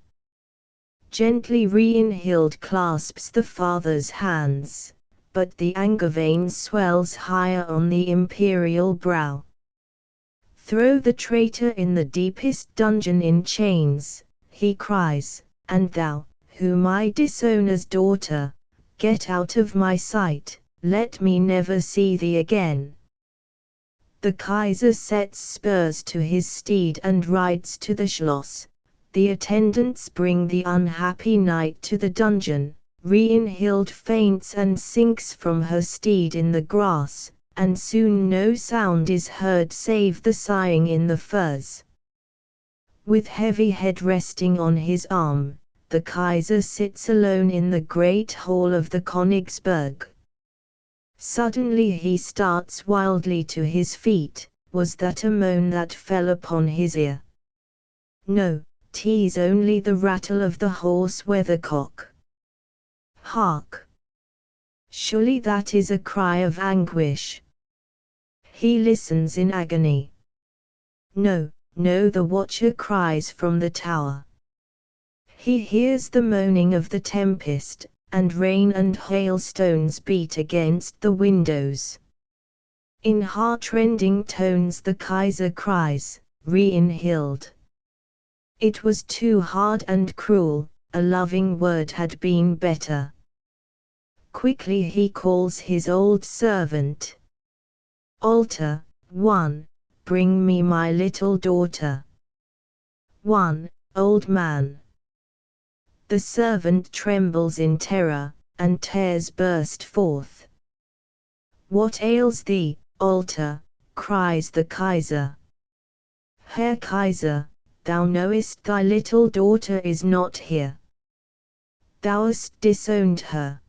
Gently Reinhild clasps the father's hands, but the anger vein swells higher on the imperial brow. "Throw the traitor in the deepest dungeon in chains," he cries, "and thou, whom I disown as daughter, get out of my sight, let me never see thee again." The Kaiser sets spurs to his steed and rides to the Schloss. The attendants bring the unhappy knight to the dungeon. Reinhild faints and sinks from her steed in the grass, and soon no sound is heard save the sighing in the firs. With heavy head resting on his arm, the Kaiser sits alone in the great hall of the Königsberg. Suddenly he starts wildly to his feet. Was that a moan that fell upon his ear? No, 'tis only the rattle of the hoarse weathercock. Hark! Surely that is a cry of anguish. He listens in agony. No, no, the watcher cries from the tower. He hears the moaning of the tempest, and rain and hailstones beat against the windows. In heart-rending tones the Kaiser cries, "Reinhild." It was too hard and cruel, a loving word had been better. Quickly he calls his old servant. "Alter, one, bring me my little daughter." "One, old man." The servant trembles in terror, and tears burst forth. "What ails thee, Alter?" cries the Kaiser. "Herr Kaiser, thou knowest thy little daughter is not here. Thou hast disowned her."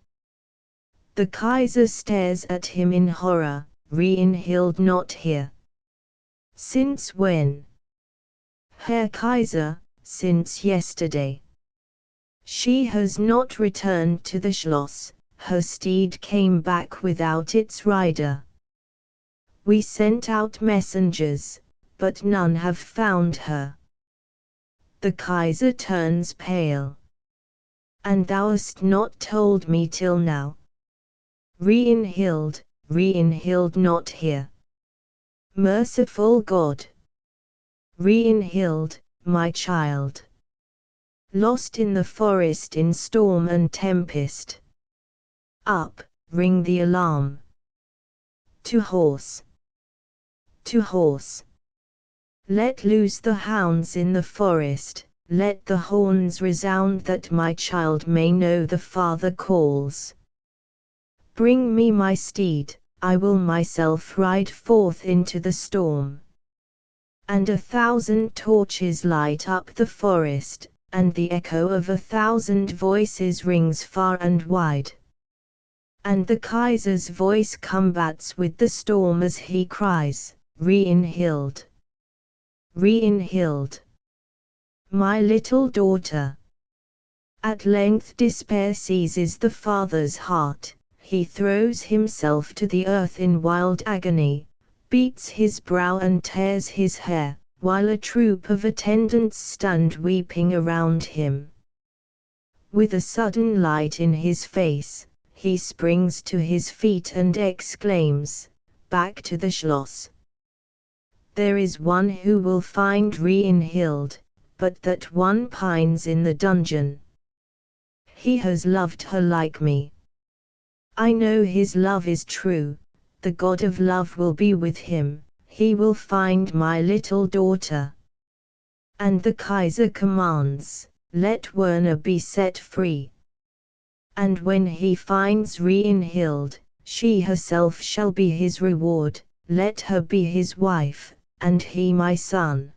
The Kaiser stares at him in horror. "Reinhild not here? Since when?" "Herr Kaiser, since yesterday. She has not returned to the Schloss, her steed came back without its rider. We sent out messengers, but none have found her." The Kaiser turns pale. "And thou hast not told me till now? Reinhild, Reinhild not here? Merciful God! Reinhild, my child. Lost in the forest in storm and tempest. Up, ring the alarm. To horse! To horse! Let loose the hounds in the forest, let the horns resound that my child may know the Father calls. Bring me my steed, I will myself ride forth into the storm." And 1,000 torches light up the forest, and the echo of 1,000 voices rings far and wide. And the Kaiser's voice combats with the storm as he cries, "Reinhild! Reinhild! My little daughter!" At length despair seizes the father's heart. he throws himself to the earth in wild agony, beats his brow and tears his hair, while a troop of attendants stand weeping around him. With a sudden light in his face, he springs to his feet and exclaims, "Back to the Schloss! There is one who will find Reinhild, but that one pines in the dungeon. He has loved her like me. I know his love is true, the god of love will be with him, he will find my little daughter." And the Kaiser commands, "Let Werner be set free. And when he finds Reinhild, she herself shall be his reward, let her be his wife, and he my son."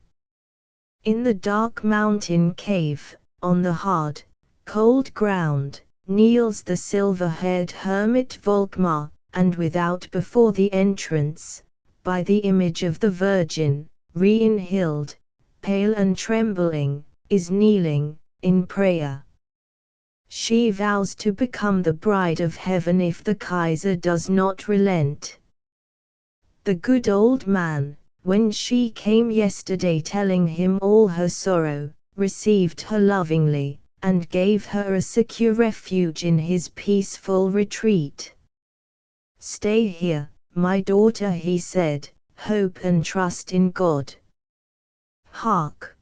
In the dark mountain cave, on the hard, cold ground, kneels the silver-haired hermit Volkmar, and without before the entrance, by the image of the Virgin, Reinhild, pale and trembling, is kneeling, in prayer. She vows to become the bride of heaven if the Kaiser does not relent. The good old man, when she came yesterday telling him all her sorrow, received her lovingly, and gave her a secure refuge in his peaceful retreat. "Stay here, my daughter," he said, "hope and trust in God." Hark!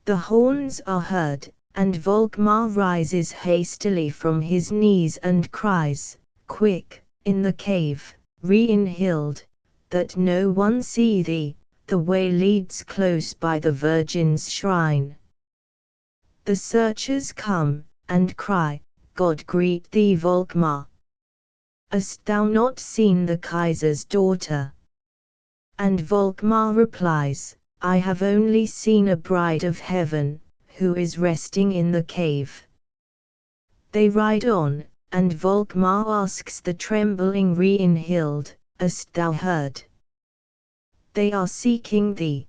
The horns are heard, and Volkmar rises hastily from his knees and cries, "Quick, in the cave, Reinhild, that no one see thee, the way leads close by the Virgin's shrine." The searchers come, and cry, "God greet thee, Volkmar. Hast thou not seen the Kaiser's daughter?" And Volkmar replies, "I have only seen a bride of heaven, who is resting in the cave." They ride on, and Volkmar asks the trembling Reinhild, "Hast thou heard? They are seeking thee.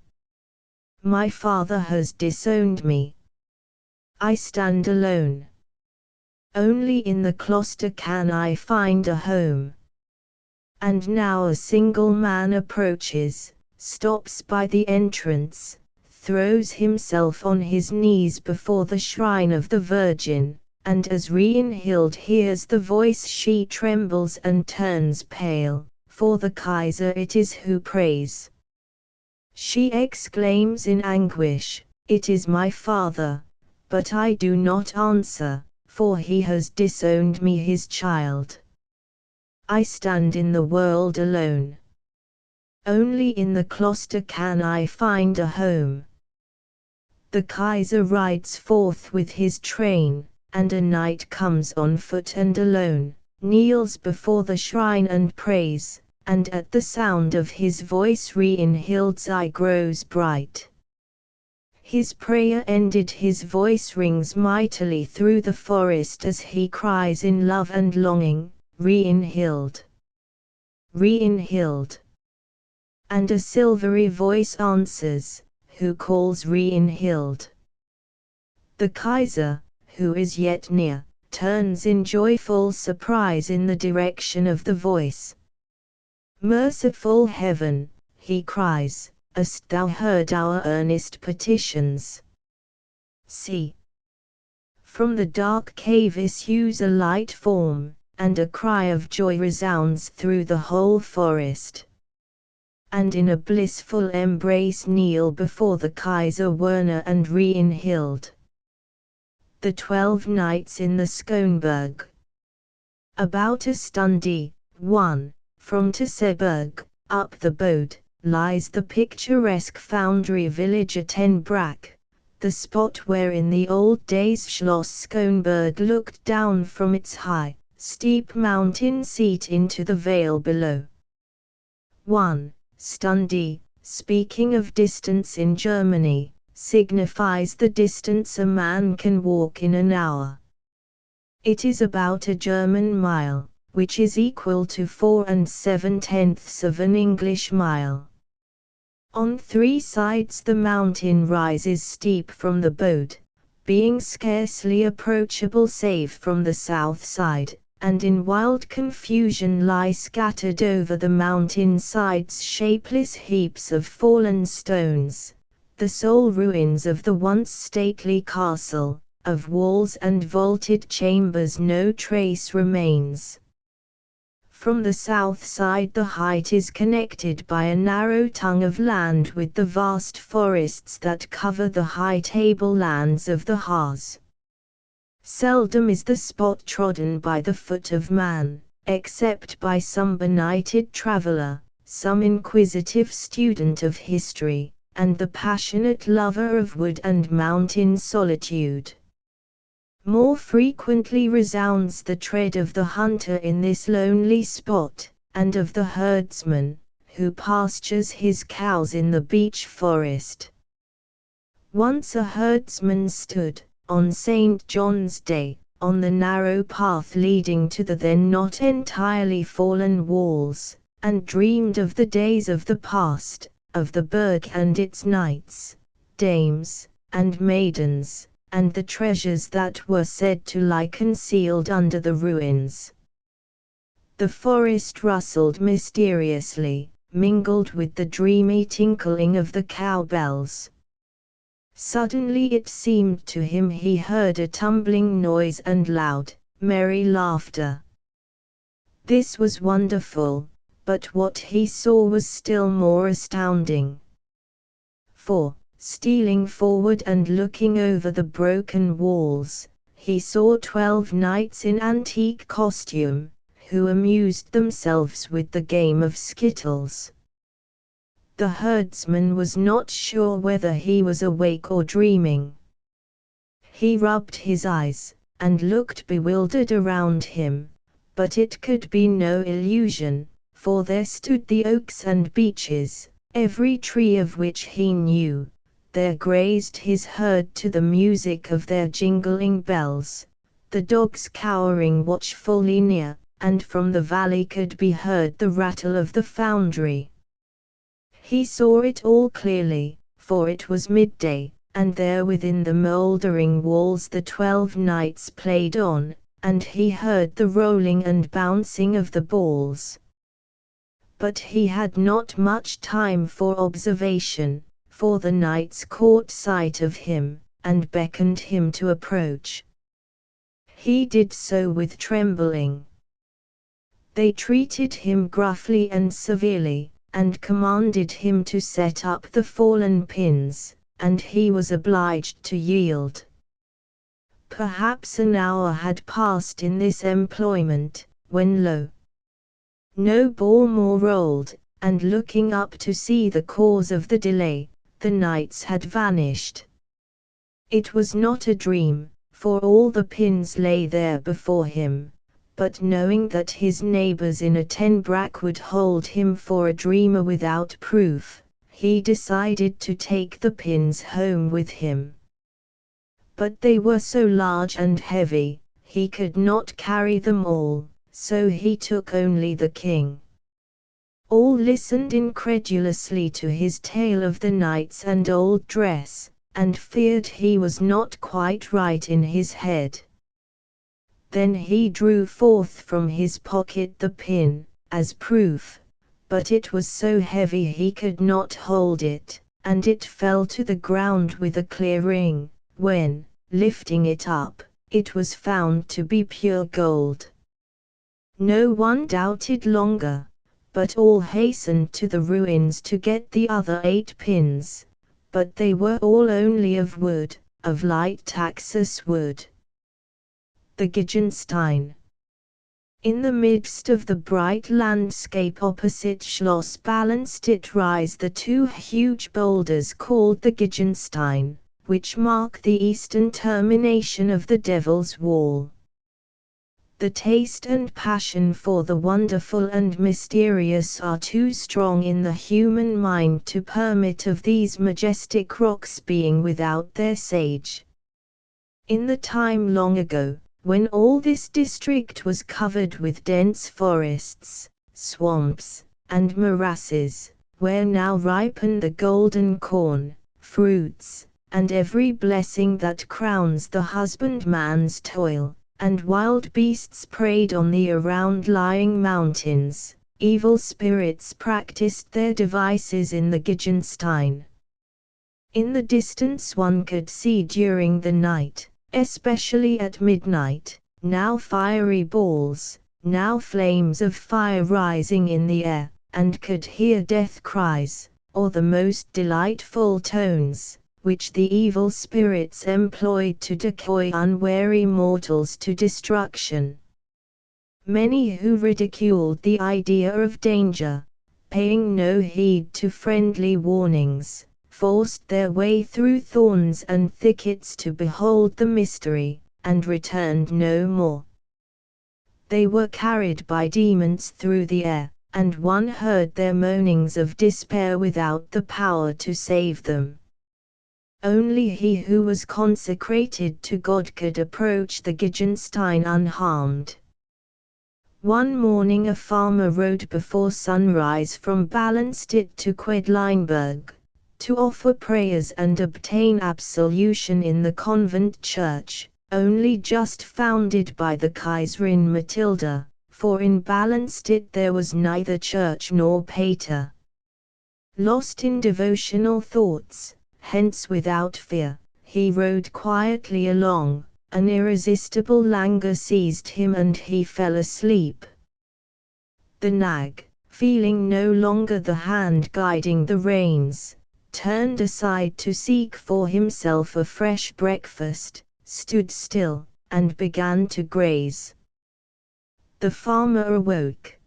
My father has disowned me. I stand alone. Only in the cloister can I find a home." And now a single man approaches, stops by the entrance, throws himself on his knees before the shrine of the Virgin, and as Reinhild hears the voice she trembles and turns pale, for the Kaiser it is who prays. She exclaims in anguish, "It is my father, but I do not answer, for he has disowned me, his child. I stand in the world alone. Only in the cloister can I find a home." The Kaiser rides forth with his train, and a knight comes on foot and alone, kneels before the shrine and prays, and at the sound of his voice Reinhild's eye grows bright. His prayer ended, his voice rings mightily through the forest as he cries in love and longing, "Reinhild! Reinhild!" And a silvery voice answers, "Who calls Reinhild?" The Kaiser, who is yet near, turns in joyful surprise in the direction of the voice. "Merciful Heaven," he cries, "hast thou heard our earnest petitions? See! From the dark cave issues a light form, and a cry of joy resounds through the whole forest. And in a blissful embrace kneel before the Kaiser Werner and Reinhild. The 12 knights in the Skånberg. About a Stundy, 1, from Tseberg, up the Bode, lies the picturesque foundry village at En Brack, the spot where in the old days Schloss Skånberg looked down from its high, steep mountain seat into the vale below. 1. Stundy, speaking of distance in Germany, signifies the distance a man can walk in an hour. It is about a German mile, which is equal to 4 7/10 of an English mile. On 3 sides the mountain rises steep from the Bode, being scarcely approachable save from the south side, and in wild confusion lie scattered over the mountain sides shapeless heaps of fallen stones, the sole ruins of the once stately castle. Of walls and vaulted chambers no trace remains. From the south side the height is connected by a narrow tongue of land with the vast forests that cover the high tablelands of the Harz. Seldom is the spot trodden by the foot of man, except by some benighted traveller, some inquisitive student of history, and the passionate lover of wood and mountain solitude. More frequently resounds the tread of the hunter in this lonely spot, and of the herdsman, who pastures his cows in the beech forest. Once a herdsman stood, on St. John's Day, on the narrow path leading to the then not entirely fallen walls, and dreamed of the days of the past, of the burg and its knights, dames, and maidens, and the treasures that were said to lie concealed under the ruins. The forest rustled mysteriously, mingled with the dreamy tinkling of the cowbells. Suddenly it seemed to him he heard a tumbling noise and loud, merry laughter. This was wonderful, but what he saw was still more astounding. For, stealing forward and looking over the broken walls, he saw 12 knights in antique costume, who amused themselves with the game of skittles. The herdsman was not sure whether he was awake or dreaming. He rubbed his eyes, and looked bewildered around him, but it could be no illusion, for there stood the oaks and beeches, every tree of which he knew. There grazed his herd to the music of their jingling bells, the dogs cowering watchfully near, and from the valley could be heard the rattle of the foundry. He saw it all clearly, for it was midday, and there within the mouldering walls the 12 knights played on, and he heard the rolling and bouncing of the balls. But he had not much time for observation, for the knights caught sight of him, and beckoned him to approach. He did so with trembling. They treated him gruffly and severely, and commanded him to set up the fallen pins, and he was obliged to yield. Perhaps an hour had passed in this employment, when lo! no ball more rolled, and looking up to see the cause of the delay, the knights had vanished. It was not a dream, for all the pins lay there before him, but knowing that his neighbors in a 10-brack would hold him for a dreamer without proof, he decided to take the pins home with him. But they were so large and heavy, he could not carry them all, so he took only the king. All listened incredulously to his tale of the knights and old dress, and feared he was not quite right in his head. Then he drew forth from his pocket the pin, as proof, but it was so heavy he could not hold it, and it fell to the ground with a clear ring. When, lifting it up, it was found to be pure gold. No one doubted longer, but all hastened to the ruins to get the other 8 pins, but they were all only of wood, of light Taxus wood. The Gigenstein. In the midst of the bright landscape opposite Schloss Ballenstit rise the 2 huge boulders called the Gigenstein, which mark the eastern termination of the Devil's Wall. The taste and passion for the wonderful and mysterious are too strong in the human mind to permit of these majestic rocks being without their sage. In the time long ago, when all this district was covered with dense forests, swamps, and morasses, where now ripen the golden corn, fruits, and every blessing that crowns the husbandman's toil, and wild beasts preyed on the around-lying mountains. Evil spirits practiced their devices in the Gigenstein. In the distance one could see during the night, especially at midnight, now fiery balls, now flames of fire rising in the air, and could hear death cries, or the most delightful tones, which the evil spirits employed to decoy unwary mortals to destruction. Many who ridiculed the idea of danger, paying no heed to friendly warnings, forced their way through thorns and thickets to behold the mystery, and returned no more. They were carried by demons through the air, and one heard their moanings of despair without the power to save them. Only he who was consecrated to God could approach the Gigenstein unharmed. One morning a farmer rode before sunrise from Ballenstedt to Quedlinburg, to offer prayers and obtain absolution in the convent church, only just founded by the Kaiserin Matilda, for in Ballenstedt there was neither church nor pater. Lost in devotional thoughts, hence without fear, he rode quietly along. An irresistible languor seized him and he fell asleep. The nag, feeling no longer the hand guiding the reins, turned aside to seek for himself a fresh breakfast, stood still, and began to graze. The farmer awoke.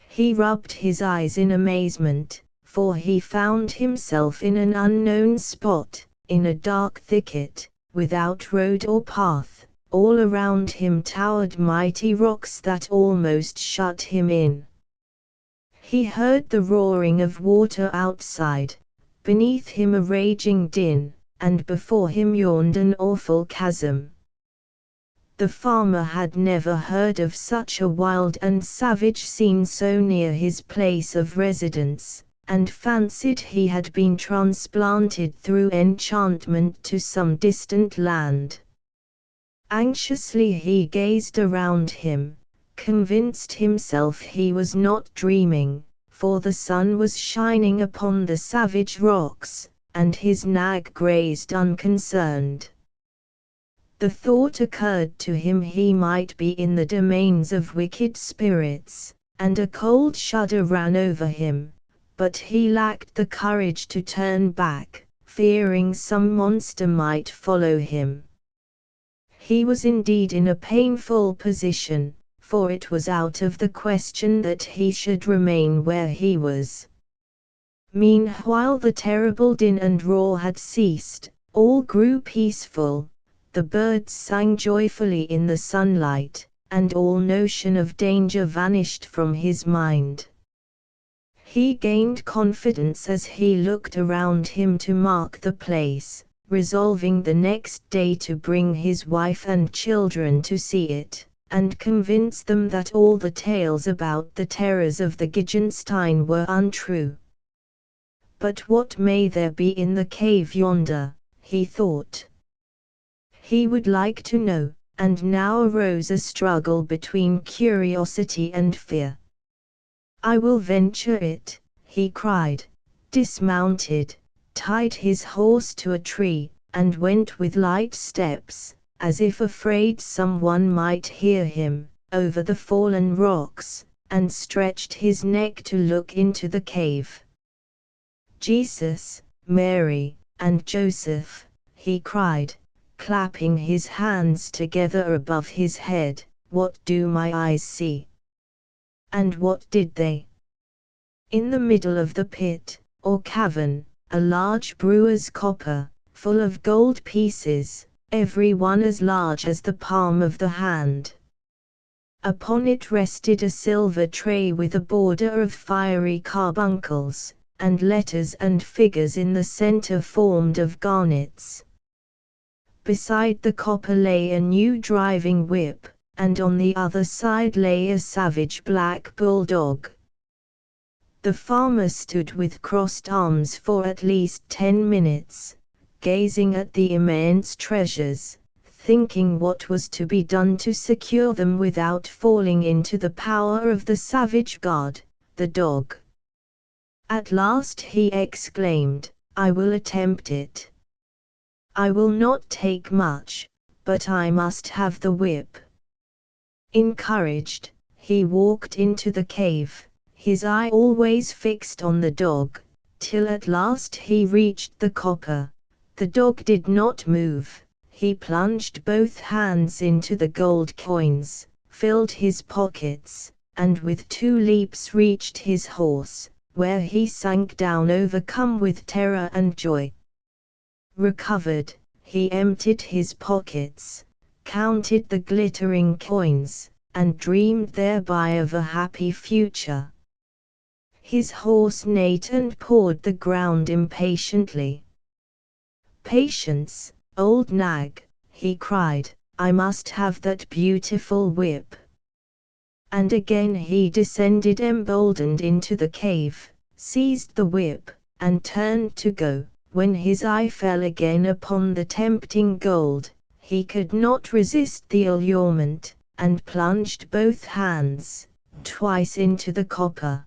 He rubbed his eyes in amazement, for he found himself in an unknown spot, in a dark thicket, without road or path. All around him towered mighty rocks that almost shut him in. He heard the roaring of water outside, beneath him a raging din, and before him yawned an awful chasm. The farmer had never heard of such a wild and savage scene so near his place of residence, and fancied he had been transplanted through enchantment to some distant land. Anxiously he gazed around him, convinced himself he was not dreaming, for the sun was shining upon the savage rocks, and his nag grazed unconcerned. The thought occurred to him he might be in the domains of wicked spirits, and a cold shudder ran over him. But he lacked the courage to turn back, fearing some monster might follow him. He was indeed in a painful position, for it was out of the question that he should remain where he was. Meanwhile the terrible din and roar had ceased, all grew peaceful, the birds sang joyfully in the sunlight, and all notion of danger vanished from his mind. He gained confidence as he looked around him to mark the place, resolving the next day to bring his wife and children to see it, and convince them that all the tales about the terrors of the Gigenstein were untrue. But what may there be in the cave yonder, he thought. He would like to know, and now arose a struggle between curiosity and fear. I will venture it, he cried, dismounted, tied his horse to a tree, and went with light steps, as if afraid someone might hear him, over the fallen rocks, and stretched his neck to look into the cave. Jesus, Mary, and Joseph, he cried, clapping his hands together above his head, what do my eyes see? And what did they? In the middle of the pit, or cavern, a large brewer's copper, full of gold pieces, every one as large as the palm of the hand. Upon it rested a silver tray with a border of fiery carbuncles, and letters and figures in the center formed of garnets. Beside the copper lay a new driving whip, and on the other side lay a savage black bulldog. The farmer stood with crossed arms for at least 10 minutes, gazing at the immense treasures, thinking what was to be done to secure them without falling into the power of the savage god, the dog. At last he exclaimed, "I will attempt it. I will not take much, but I must have the whip." Encouraged, he walked into the cave, his eye always fixed on the dog, till at last he reached the copper. The dog did not move. He plunged both hands into the gold coins, filled his pockets, and with 2 leaps reached his horse, where he sank down overcome with terror and joy. Recovered, he emptied his pockets, counted the glittering coins, and dreamed thereby of a happy future. His horse neighed and pawed the ground impatiently. "Patience, old nag," he cried, "I must have that beautiful whip." And again he descended emboldened into the cave, seized the whip, and turned to go, when his eye fell again upon the tempting gold. He could not resist the allurement, and plunged both hands, twice into the copper.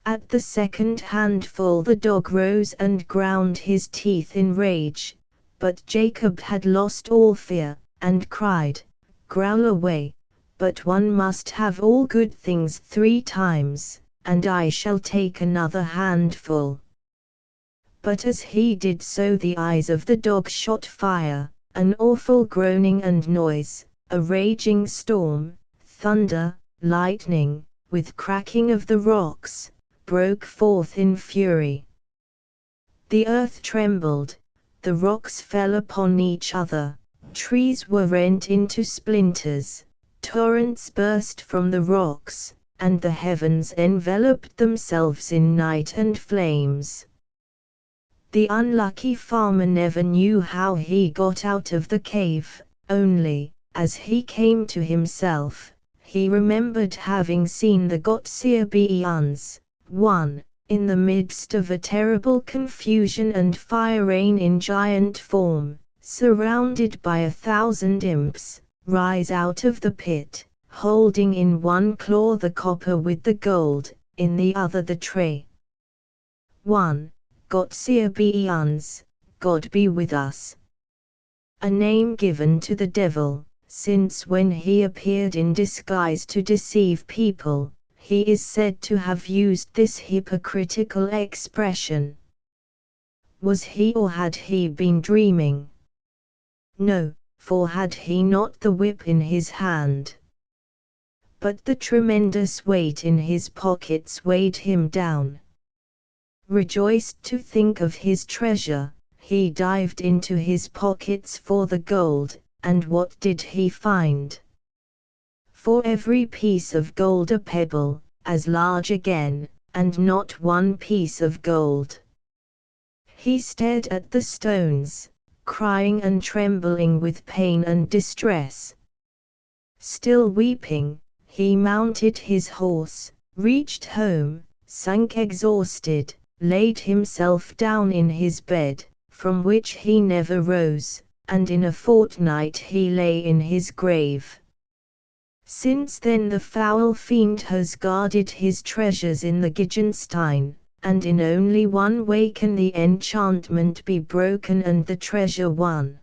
At the second handful the dog rose and ground his teeth in rage, but Jacob had lost all fear, and cried, "Growl away, but one must have all good things 3 times, and I shall take another handful." But as he did so the eyes of the dog shot fire, an awful groaning and noise, a raging storm, thunder, lightning, with cracking of the rocks, broke forth in fury. The earth trembled, the rocks fell upon each other, trees were rent into splinters, torrents burst from the rocks, and the heavens enveloped themselves in night and flames. The unlucky farmer never knew how he got out of the cave, only, as he came to himself, he remembered having seen the Gotseabeans, in the midst of a terrible confusion and fire rain in giant form, surrounded by 1,000 imps, rise out of the pit, holding in one claw the copper with the gold, in the other the tray. 1. Gotseabeans, God be with us. A name given to the devil, since when he appeared in disguise to deceive people, he is said to have used this hypocritical expression. Was he or had he been dreaming? No, for had he not the whip in his hand? But the tremendous weight in his pockets weighed him down. Rejoiced to think of his treasure, he dived into his pockets for the gold, and what did he find? For every piece of gold a pebble, as large again, and not one piece of gold. He stared at the stones, crying and trembling with pain and distress. Still weeping, he mounted his horse, reached home, sank exhausted, laid himself down in his bed, from which he never rose, and in a fortnight he lay in his grave. Since then the foul fiend has guarded his treasures in the Gijanstein, and in only one way can the enchantment be broken and the treasure won.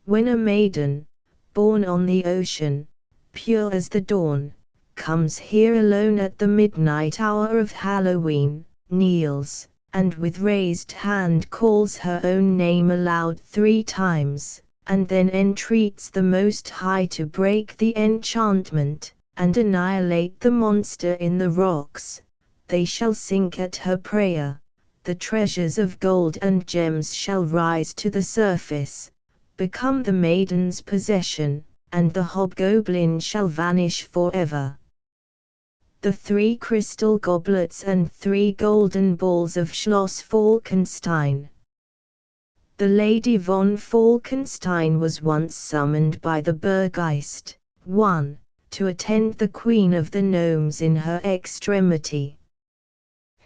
When a maiden, born on the ocean, pure as the dawn, comes here alone at the midnight hour of Halloween, kneels, and with raised hand calls her own name aloud 3 times, and then entreats the Most High to break the enchantment, and annihilate the monster in the rocks, they shall sink at her prayer, the treasures of gold and gems shall rise to the surface, become the maiden's possession, and the hobgoblin shall vanish forever. The 3 crystal goblets and 3 golden balls of Schloss Falkenstein. The Lady von Falkenstein was once summoned by the Burgeist, 1, to attend the Queen of the Gnomes in her extremity.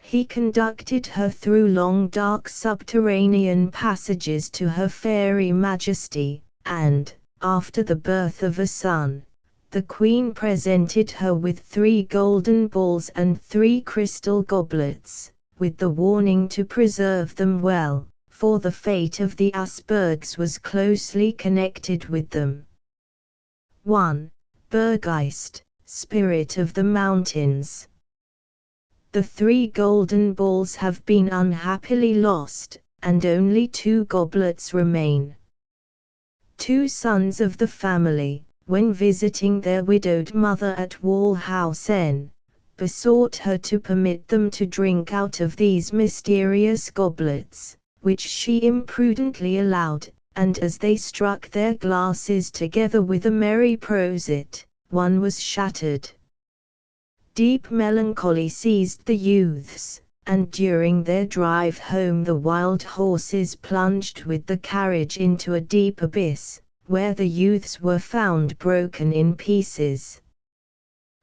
He conducted her through long dark subterranean passages to her fairy majesty, and, after the birth of a son, the queen presented her with 3 golden balls and 3 crystal goblets, with the warning to preserve them well, for the fate of the Aspergs was closely connected with them. 1. Berggeist, spirit of the mountains. The 3 golden balls have been unhappily lost, and only 2 goblets remain. 2 sons of the family, when visiting their widowed mother at Walhausen, besought her to permit them to drink out of these mysterious goblets, which she imprudently allowed, and as they struck their glasses together with a merry prosit, one was shattered. Deep melancholy seized the youths, and during their drive home the wild horses plunged with the carriage into a deep abyss, where the youths were found broken in pieces.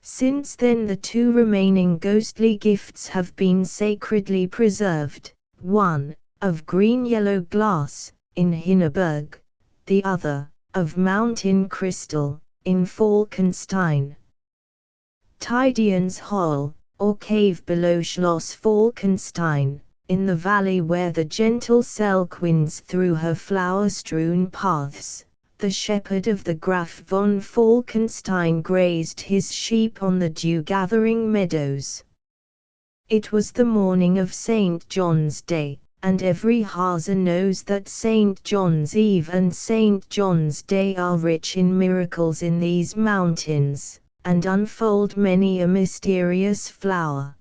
Since then the 2 remaining ghostly gifts have been sacredly preserved, one, of green-yellow glass, in Hinneberg, the other, of mountain crystal, in Falkenstein. Tidian's Hole, or cave below Schloss Falkenstein, in the valley where the gentle Selk winds through her flower-strewn paths, the shepherd of the Graf von Falkenstein grazed his sheep on the dew-gathering meadows. It was the morning of St. John's Day, and every Harzer knows that St. John's Eve and St. John's Day are rich in miracles in these mountains, and unfold many a mysterious flower.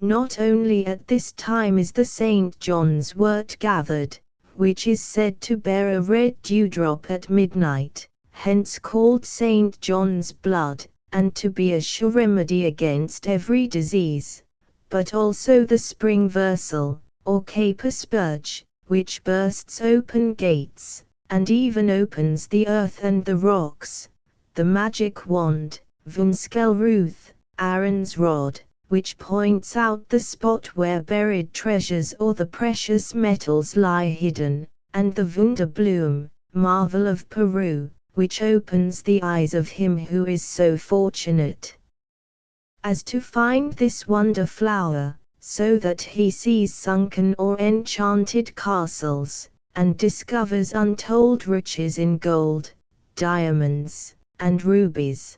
Not only at this time is the St. John's wort gathered, which is said to bear a red dewdrop at midnight, hence called St. John's blood, and to be a sure remedy against every disease, but also the spring versal, or caper spurge, which bursts open gates, and even opens the earth and the rocks, the magic wand, Vunskelruth, Aaron's rod, which points out the spot where buried treasures or the precious metals lie hidden, and the Wunderblume, marvel of Peru, which opens the eyes of him who is so fortunate as to find this wonder flower, so that he sees sunken or enchanted castles, and discovers untold riches in gold, diamonds, and rubies.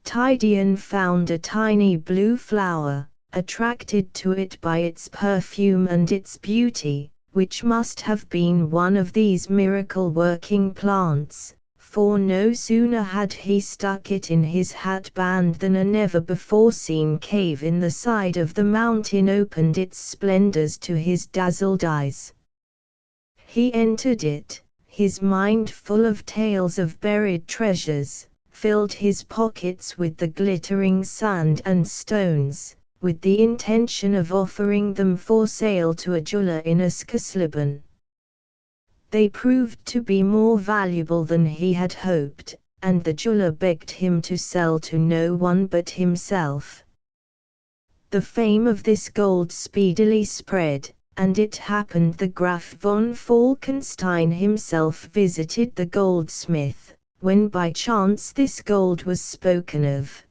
Tidian found a tiny blue flower, attracted to it by its perfume and its beauty, which must have been one of these miracle-working plants, for no sooner had he stuck it in his hat-band than a never-before-seen cave in the side of the mountain opened its splendors to his dazzled eyes. He entered it, his mind full of tales of buried treasures, filled his pockets with the glittering sand and stones, with the intention of offering them for sale to a jeweler in Askersliben. They proved to be more valuable than he had hoped, and the jeweler begged him to sell to no one but himself. The fame of this gold speedily spread, and it happened the Graf von Falkenstein himself visited the goldsmith, when by chance this gold was spoken of.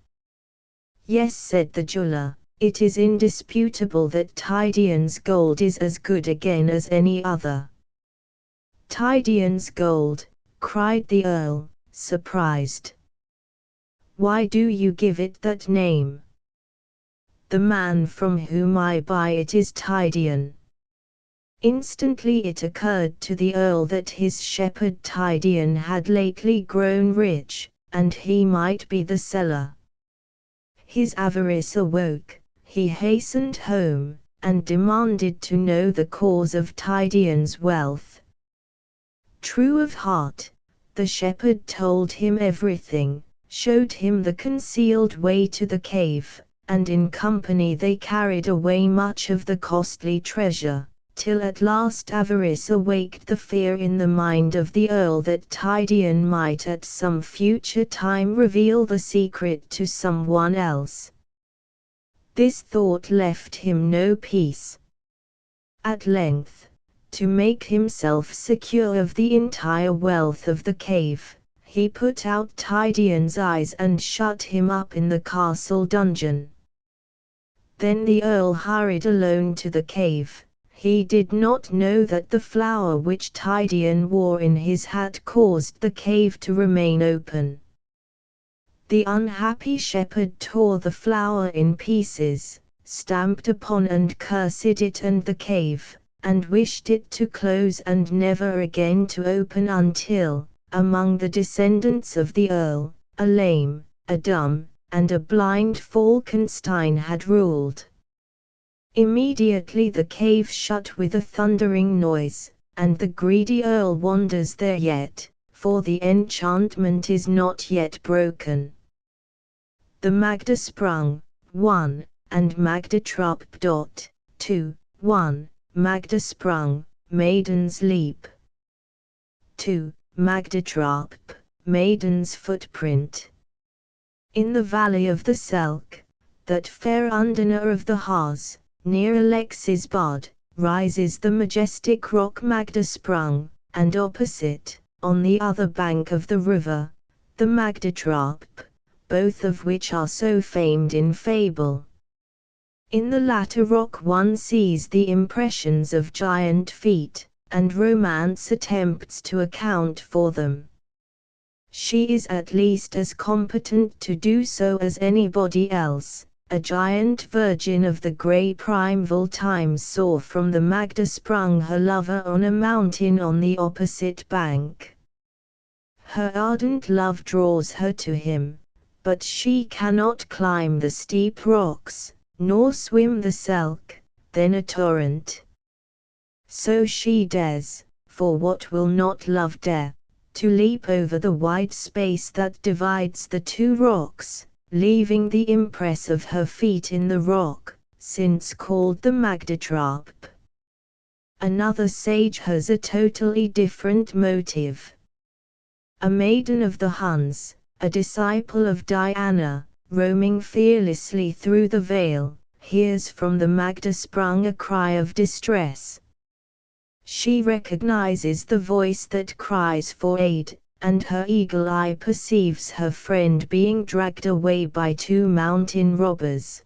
"Yes," said the jeweler, "it is indisputable that Tidian's gold is as good again as any other." "Tidian's gold," cried the earl, surprised. "Why do you give it that name?" "The man from whom I buy it is Tidian." Instantly it occurred to the earl that his shepherd Tidian had lately grown rich, and he might be the seller. His avarice awoke, he hastened home, and demanded to know the cause of Tidian's wealth. True of heart, the shepherd told him everything, showed him the concealed way to the cave, and in company they carried away much of the costly treasure, till at last avarice awaked the fear in the mind of the earl that Tidian might at some future time reveal the secret to someone else. This thought left him no peace. At length, To make himself secure of the entire wealth of the cave, he put out Tydion's eyes and shut him up in the castle dungeon. Then the Earl hurried alone to the cave. He did not know that the flower which Tydion wore in his hat caused the cave to remain open. The unhappy shepherd tore the flower in pieces, stamped upon and cursed it and the cave, and wished it to close and never again to open until, among the descendants of the Earl, a lame, a dumb, and a blind Falkenstein had ruled. Immediately the cave shut with a thundering noise, and the greedy Earl wanders there yet, for the enchantment is not yet broken. The Magda sprung, 1, and Magda trupp. 2, 1, Magda sprung, maiden's leap. 2, Magda trupp, maiden's footprint. In the valley of the Selk, that fair underner of the Harz, near Alexisbad, rises the majestic rock Magda sprung, and opposite, on the other bank of the river, the Magda trupp, both of which are so famed in fable. In the latter rock one sees the impressions of giant feet, and romance attempts to account for them. She is at least as competent to do so as anybody else. A giant virgin of the grey primeval times saw from the Magda sprung her lover on a mountain on the opposite bank. Her ardent love draws her to him, but she cannot climb the steep rocks, nor swim the Selk, then a torrent. So she dares, for what will not love dare, to leap over the wide space that divides the two rocks, leaving the impress of her feet in the rock, since called the Magda trupp. Another sage has a totally different motive. A maiden of the Huns, a disciple of Diana, roaming fearlessly through the vale, hears from the Magda sprung a cry of distress. She recognizes the voice that cries for aid, and her eagle eye perceives her friend being dragged away by two mountain robbers.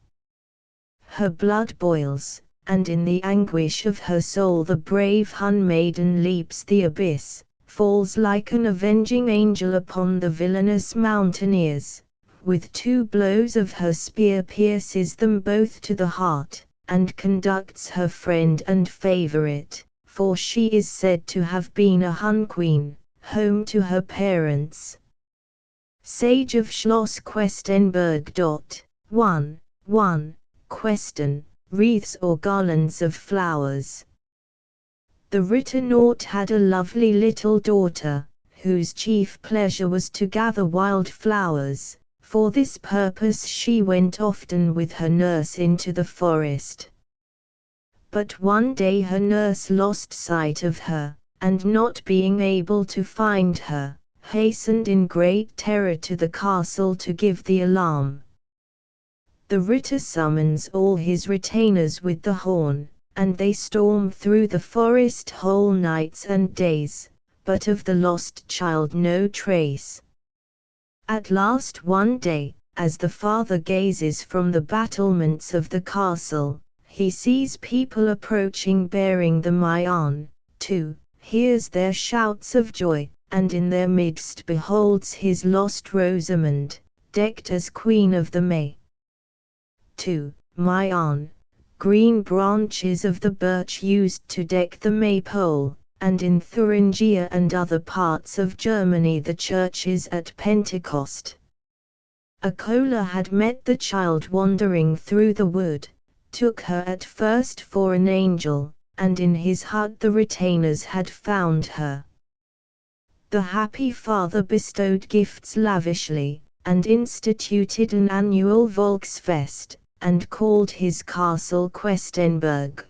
Her blood boils, and in the anguish of her soul the brave Hun maiden leaps the abyss, falls like an avenging angel upon the villainous mountaineers, with 2 blows of her spear pierces them both to the heart, and conducts her friend and favorite, for she is said to have been a Hun queen, home to her parents. Sage of Schloss Questenberg. 1. Question, wreaths or garlands of flowers. The Ritternaut had a lovely little daughter, whose chief pleasure was to gather wild flowers. For this purpose she went often with her nurse into the forest. But one day her nurse lost sight of her, and not being able to find her, hastened in great terror to the castle to give the alarm. The Ritter summons all his retainers with the horn, and they storm through the forest whole nights and days, but of the lost child no trace. At last one day, as the father gazes from the battlements of the castle, he sees people approaching bearing the Mayon, too, hears their shouts of joy, and in their midst beholds his lost Rosamond, decked as Queen of the May. 2. Mayon, green branches of the birch used to deck the maypole, and in Thuringia and other parts of Germany the churches at Pentecost. A Kohler had met the child wandering through the wood, took her at first for an angel, and in his hut the retainers had found her. The happy father bestowed gifts lavishly, and instituted an annual Volksfest, and called his castle Questenberg.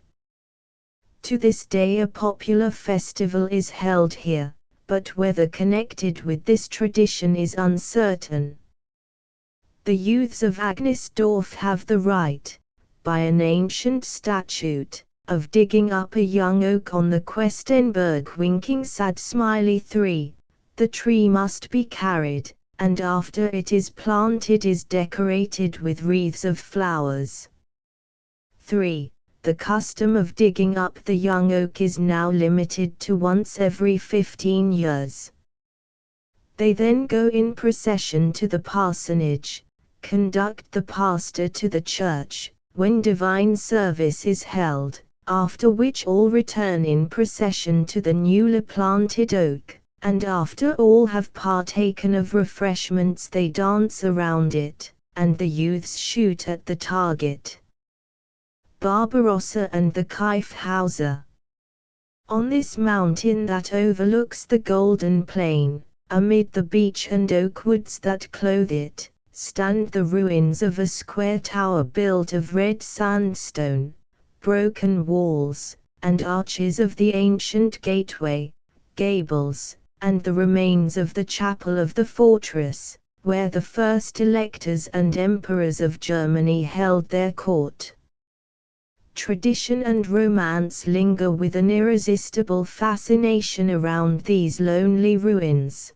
To this day a popular festival is held here, but whether connected with this tradition is uncertain. The youths of Agnesdorf have the right, by an ancient statute, of digging up a young oak on the Questenberg, winking sad smiley. 3. The tree must be carried, and after it is planted is decorated with wreaths of flowers. 3. The custom of digging up the young oak is now limited to once every 15 years. They then go in procession to the parsonage, conduct the pastor to the church, when divine service is held, after which all return in procession to the newly planted oak, and after all have partaken of refreshments they dance around it, and the youths shoot at the target. Barbarossa and the Kyffhauser. On this mountain that overlooks the Golden Plain, amid the beech and oak woods that clothe it, stand the ruins of a square tower built of red sandstone, broken walls, and arches of the ancient gateway, gables, and the remains of the chapel of the fortress, where the first electors and emperors of Germany held their court. Tradition and romance linger with an irresistible fascination around these lonely ruins.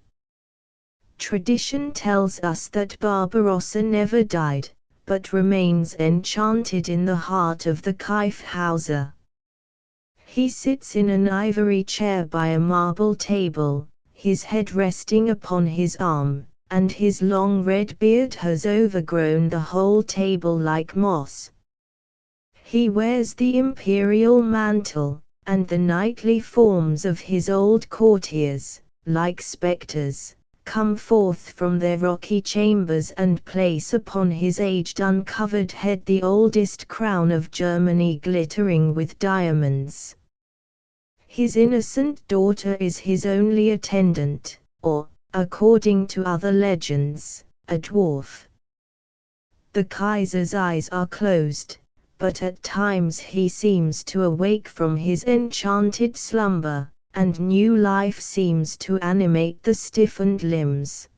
Tradition tells us that Barbarossa never died, but remains enchanted in the heart of the Kyffhauser. He sits in an ivory chair by a marble table, his head resting upon his arm, and his long red beard has overgrown the whole table like moss. He wears the imperial mantle, and the knightly forms of his old courtiers, like spectres, come forth from their rocky chambers and place upon his aged uncovered head the oldest crown of Germany glittering with diamonds. His innocent daughter is his only attendant, or, according to other legends, a dwarf. The Kaiser's eyes are closed, but at times he seems to awake from his enchanted slumber, and new life seems to animate the stiffened limbs.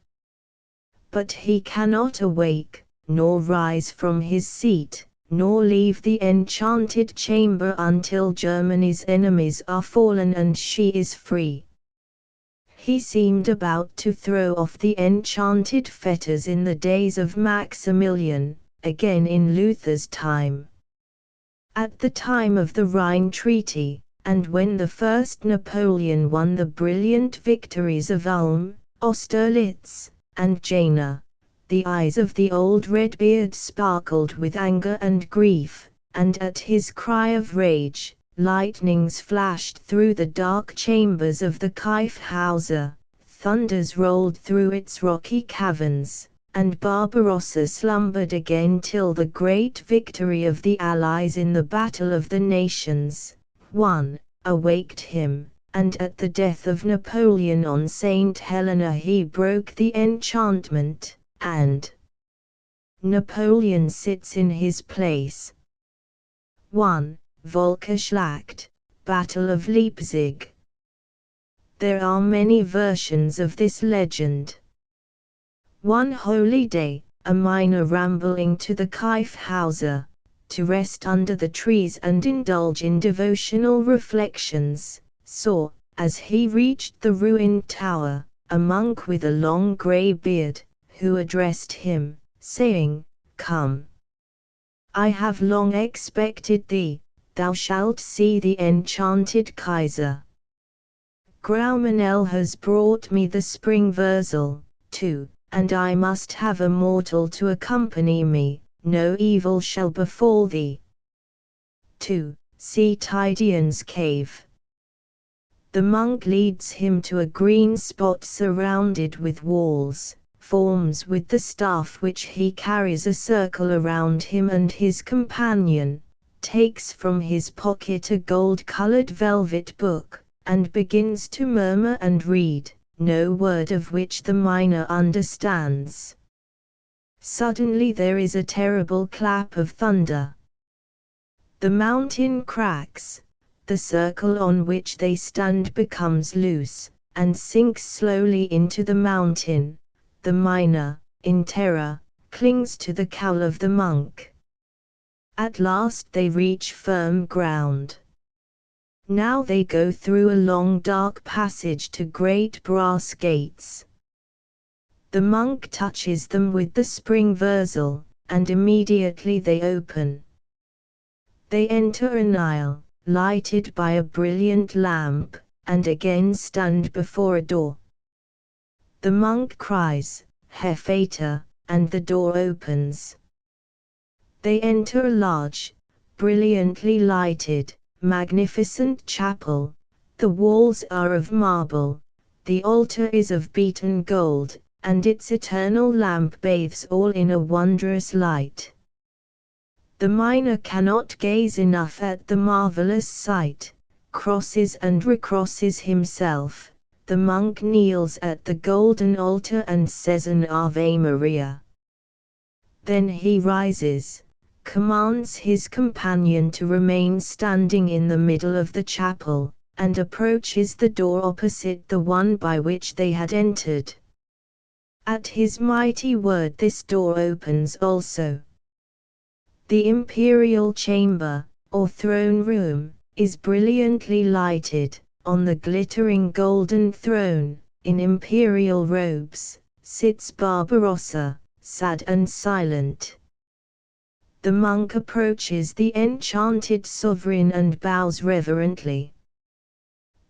But he cannot awake, nor rise from his seat, nor leave the enchanted chamber until Germany's enemies are fallen and she is free. He seemed about to throw off the enchanted fetters in the days of Maximilian, again in Luther's time. At the time of the Rhine Treaty, and when the first Napoleon won the brilliant victories of Ulm, Austerlitz, and Jena, the eyes of the old Redbeard sparkled with anger and grief, and at his cry of rage, lightnings flashed through the dark chambers of the Kyffhauser, thunders rolled through its rocky caverns, and Barbarossa slumbered again till the great victory of the Allies in the Battle of the Nations, awaked him, and at the death of Napoleon on St. Helena he broke the enchantment, and Napoleon sits in his place. 1. Volkerschlacht, Battle of Leipzig. There are many versions of this legend. One holy day, a miner rambling to the Kyffhauser, to rest under the trees and indulge in devotional reflections, saw, as he reached the ruined tower, a monk with a long grey beard, who addressed him, saying, "Come. I have long expected thee, thou shalt see the enchanted Kaiser. Graumanel has brought me the spring Wurzel, too, and I must have a mortal to accompany me, no evil shall befall thee. 2. See Tydian's cave." The monk leads him to a green spot surrounded with walls, forms with the staff which he carries a circle around him, and his companion takes from his pocket a gold-colored velvet book, and begins to murmur and read, no word of which the miner understands. Suddenly there is a terrible clap of thunder. The mountain cracks, the circle on which they stand becomes loose, and sinks slowly into the mountain. The miner, in terror, clings to the cowl of the monk. At last they reach firm ground. Now they go through a long dark passage to great brass gates. The monk touches them with the spring versal, and immediately they open. They enter an aisle, lighted by a brilliant lamp, and again stand before a door. The monk cries, "Herr Vater," and the door opens. They enter a large, brilliantly lighted, magnificent chapel. The walls are of marble, the altar is of beaten gold, and its eternal lamp bathes all in a wondrous light. The miner cannot gaze enough at the marvelous sight, crosses and recrosses himself. The monk kneels at the golden altar and says an Ave Maria. Then he rises, commands his companion to remain standing in the middle of the chapel, and approaches the door opposite the one by which they had entered. At his mighty word this door opens also. The imperial chamber, or throne room, is brilliantly lighted. On the glittering golden throne, in imperial robes, sits Barbarossa, sad and silent. The monk approaches the enchanted sovereign and bows reverently.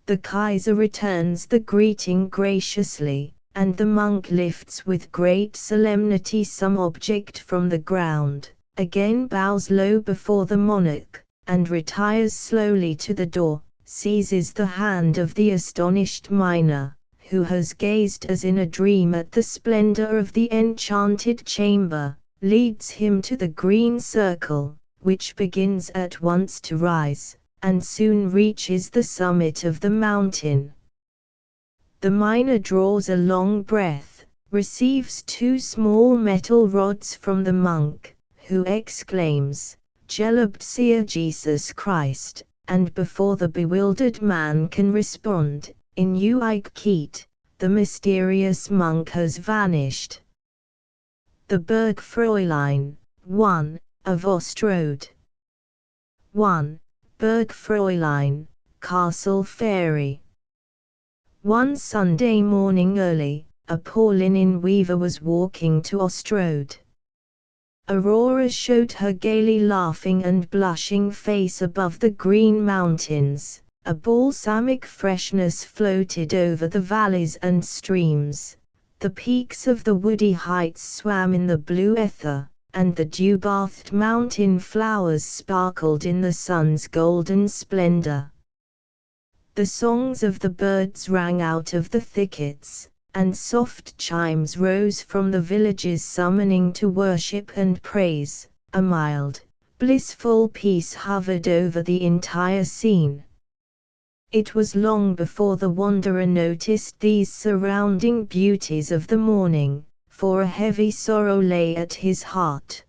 The Kaiser returns the greeting graciously, and the monk lifts with great solemnity some object from the ground, again bows low before the monarch, and retires slowly to the door, seizes the hand of the astonished miner, who has gazed as in a dream at the splendor of the enchanted chamber, leads him to the green circle, which begins at once to rise, and soon reaches the summit of the mountain. The miner draws a long breath, receives 2 small metal rods from the monk, who exclaims, "Gelobt sei Jesus Christ," and before the bewildered man can respond, in Ewigkeit, the mysterious monk has vanished. The Burgfräulein, 1, of Ostrode. 1. Burgfräulein, Castle Fairy. One Sunday morning early, a poor linen weaver was walking to Ostrode. Aurora showed her gaily laughing and blushing face above the green mountains. A balsamic freshness floated over the valleys and streams. The peaks of the woody heights swam in the blue ether, and the dew-bathed mountain flowers sparkled in the sun's golden splendor. The songs of the birds rang out of the thickets, and soft chimes rose from the villages summoning to worship and praise. A mild, blissful peace hovered over the entire scene. It was long before the wanderer noticed these surrounding beauties of the morning, for a heavy sorrow lay at his heart.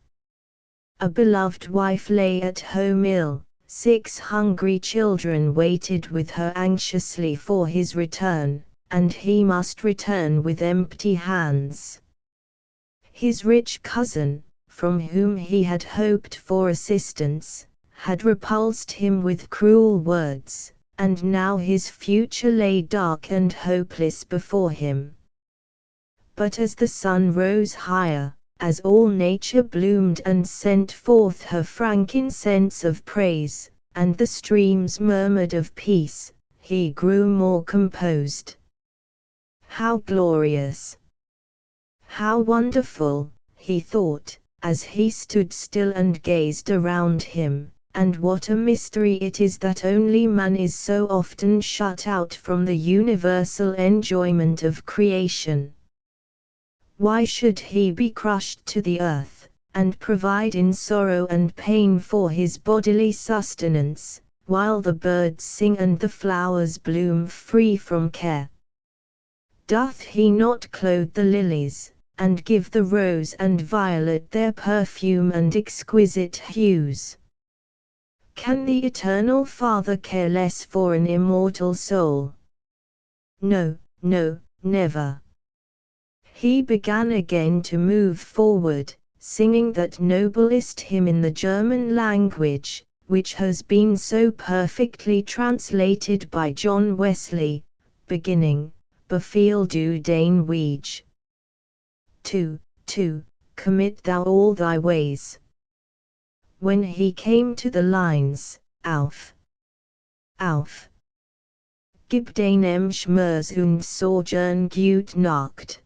A beloved wife lay at home ill, 6 hungry children waited with her anxiously for his return, and he must return with empty hands. His rich cousin, from whom he had hoped for assistance, had repulsed him with cruel words, and now his future lay dark and hopeless before him. But as the sun rose higher, as all nature bloomed and sent forth her frankincense of praise, and the streams murmured of peace, he grew more composed. How glorious! How wonderful, he thought, as he stood still and gazed around him. And what a mystery it is that only man is so often shut out from the universal enjoyment of creation. Why should he be crushed to the earth, and provide in sorrow and pain for his bodily sustenance, while the birds sing and the flowers bloom free from care? Doth he not clothe the lilies, and give the rose and violet their perfume and exquisite hues? Can the Eternal Father care less for an immortal soul? No, no, never. He began again to move forward, singing that noblest hymn in the German language, which has been so perfectly translated by John Wesley, beginning, Befehl du dein Weg. 2. Commit thou all thy ways. When he came to the lines, Auf, gib deinem Schmerz und Sojourn gut Nacht.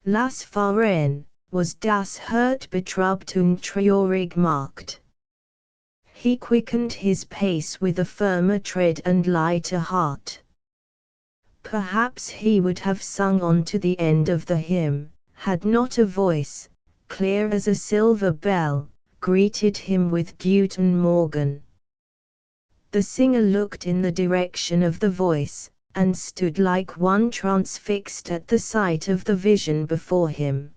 Lass fahren, was das Hert betrübt und traurig macht. He quickened his pace with a firmer tread and lighter heart. Perhaps he would have sung on to the end of the hymn, had not a voice, clear as a silver bell, greeted him with Guten Morgen. The singer looked in the direction of the voice, and stood like one transfixed at the sight of the vision before him.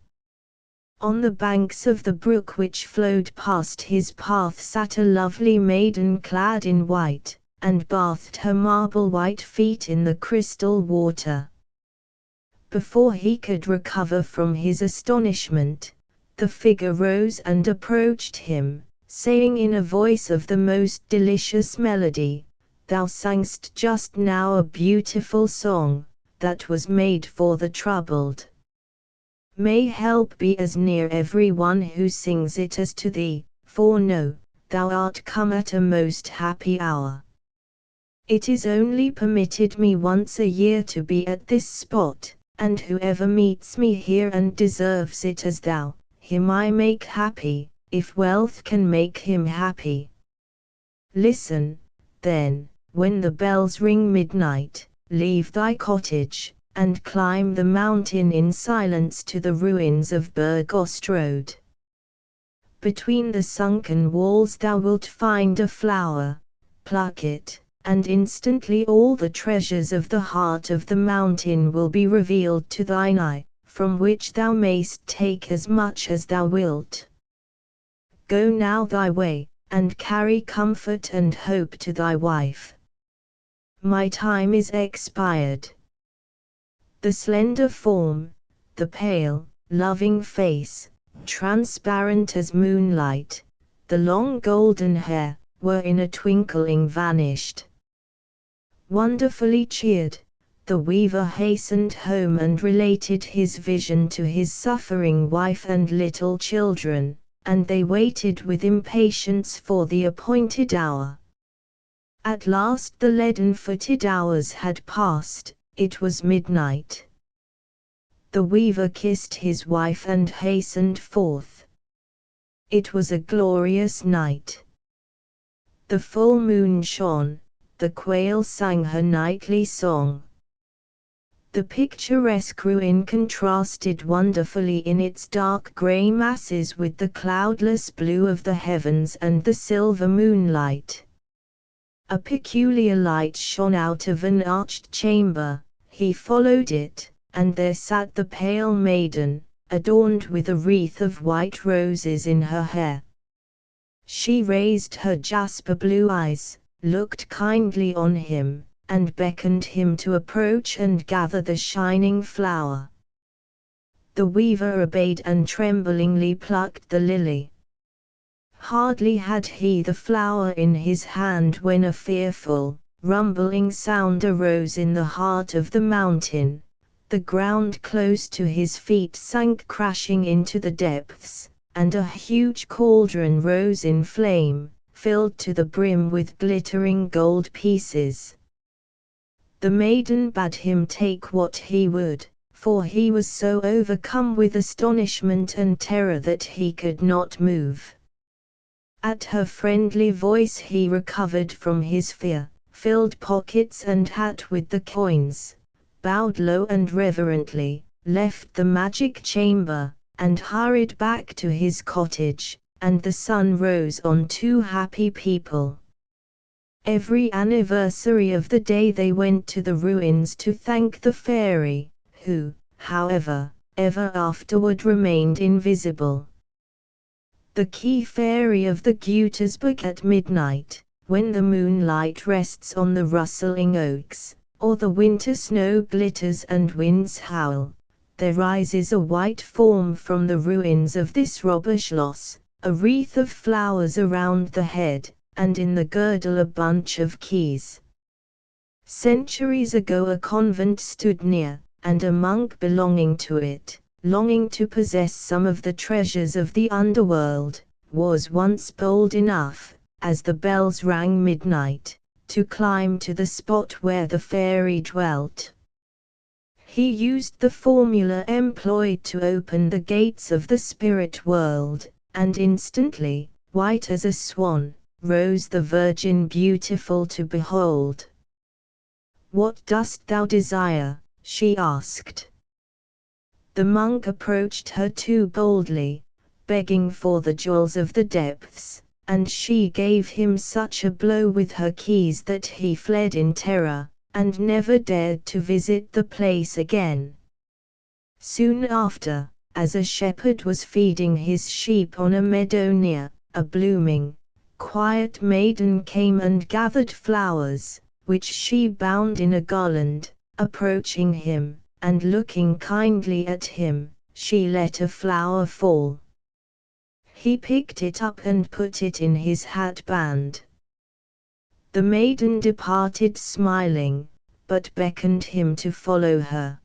On the banks of the brook which flowed past his path sat a lovely maiden clad in white, and bathed her marble-white feet in the crystal water. Before he could recover from his astonishment, the figure rose and approached him, saying in a voice of the most delicious melody, "Thou sangst just now a beautiful song, that was made for the troubled. May help be as near every one who sings it as to thee, for know, thou art come at a most happy hour. It is only permitted me once a year to be at this spot, and whoever meets me here and deserves it as thou, him I make happy, if wealth can make him happy. Listen, then, when the bells ring midnight, leave thy cottage, and climb the mountain in silence to the ruins of Bergostrode. Between the sunken walls thou wilt find a flower, pluck it, and instantly all the treasures of the heart of the mountain will be revealed to thine eye, from which thou mayst take as much as thou wilt. Go now thy way, and carry comfort and hope to thy wife. My time is expired." The slender form, the pale, loving face, transparent as moonlight, the long golden hair, were in a twinkling vanished. Wonderfully cheered, the weaver hastened home and related his vision to his suffering wife and little children, and they waited with impatience for the appointed hour. At last the leaden-footed hours had passed. It was midnight. The weaver kissed his wife and hastened forth. It was a glorious night. The full moon shone, the quail sang her nightly song. The picturesque ruin contrasted wonderfully in its dark grey masses with the cloudless blue of the heavens and the silver moonlight. A peculiar light shone out of an arched chamber. He followed it, and there sat the pale maiden, adorned with a wreath of white roses in her hair. She raised her jasper blue eyes, looked kindly on him, and beckoned him to approach and gather the shining flower. The weaver obeyed and tremblingly plucked the lily. Hardly had he the flower in his hand when a fearful, rumbling sound arose in the heart of the mountain. The ground close to his feet sank crashing into the depths, and a huge cauldron rose in flame, filled to the brim with glittering gold pieces. The maiden bade him take what he would, for he was so overcome with astonishment and terror that he could not move. At her friendly voice he recovered from his fear, filled pockets and hat with the coins, bowed low and reverently, left the magic chamber, and hurried back to his cottage, and the sun rose on two happy people. Every anniversary of the day they went to the ruins to thank the fairy, who, however, ever afterward remained invisible. The key fairy of the Gütersburg at midnight, when the moonlight rests on the rustling oaks, or the winter snow glitters and winds howl, there rises a white form from the ruins of this robber schloss, a wreath of flowers around the head, and in the girdle a bunch of keys. Centuries ago a convent stood near, and a monk belonging to it, longing to possess some of the treasures of the underworld, was once bold enough, as the bells rang midnight, to climb to the spot where the fairy dwelt. He used the formula employed to open the gates of the spirit world, and instantly, white as a swan, rose the Virgin beautiful to behold. "What dost thou desire?" she asked. The monk approached her too boldly, begging for the jewels of the depths, and she gave him such a blow with her keys that he fled in terror, and never dared to visit the place again. Soon after, as a shepherd was feeding his sheep on a meadow near, a blooming, quiet maiden came and gathered flowers, which she bound in a garland. Approaching him, and looking kindly at him, she let a flower fall. He picked it up and put it in his hat band. The maiden departed smiling, but beckoned him to follow her.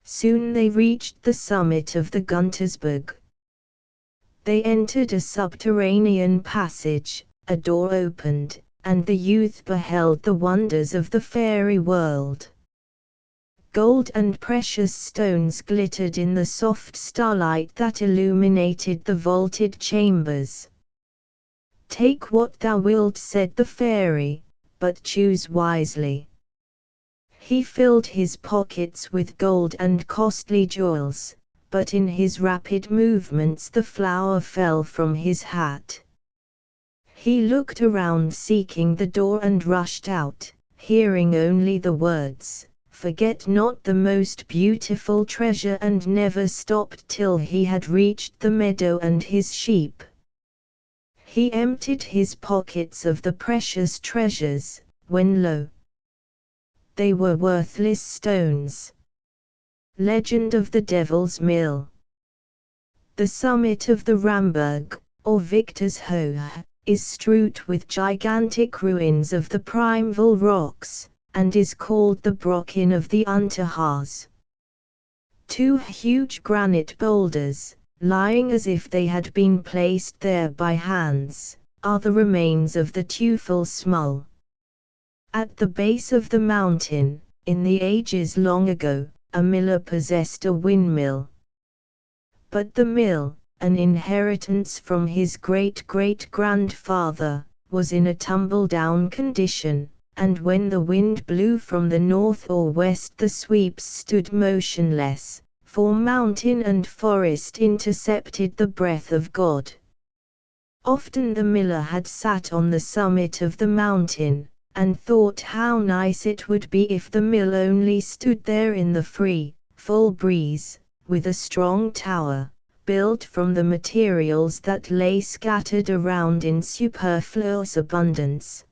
Soon they reached the summit of the Guntersberg. They entered a subterranean passage, a door opened, and the youth beheld the wonders of the fairy world. Gold and precious stones glittered in the soft starlight that illuminated the vaulted chambers. "Take what thou wilt," said the fairy, "but choose wisely." He filled his pockets with gold and costly jewels, but in his rapid movements the flower fell from his hat. He looked around seeking the door and rushed out, hearing only the words, "Forget not the most beautiful treasure," and never stopped till he had reached the meadow and his sheep. He emptied his pockets of the precious treasures, when lo! they were worthless stones. Legend of the Devil's Mill. The summit of the Ramberg, or Victor's Hohe, is strewed with gigantic ruins of the primeval rocks, and is called the Brocken of the Harz. Two huge granite boulders, lying as if they had been placed there by hands, are the remains of the Toofie Lauder. At the base of the mountain, in the ages long ago, a miller possessed a windmill. But the mill, an inheritance from his great-great-grandfather, was in a tumble-down condition, and when the wind blew from the north or west the sweeps stood motionless, for mountain and forest intercepted the breath of God. Often the miller had sat on the summit of the mountain, and thought how nice it would be if the mill only stood there in the free, full breeze, with a strong tower, built from the materials that lay scattered around in superfluous abundance.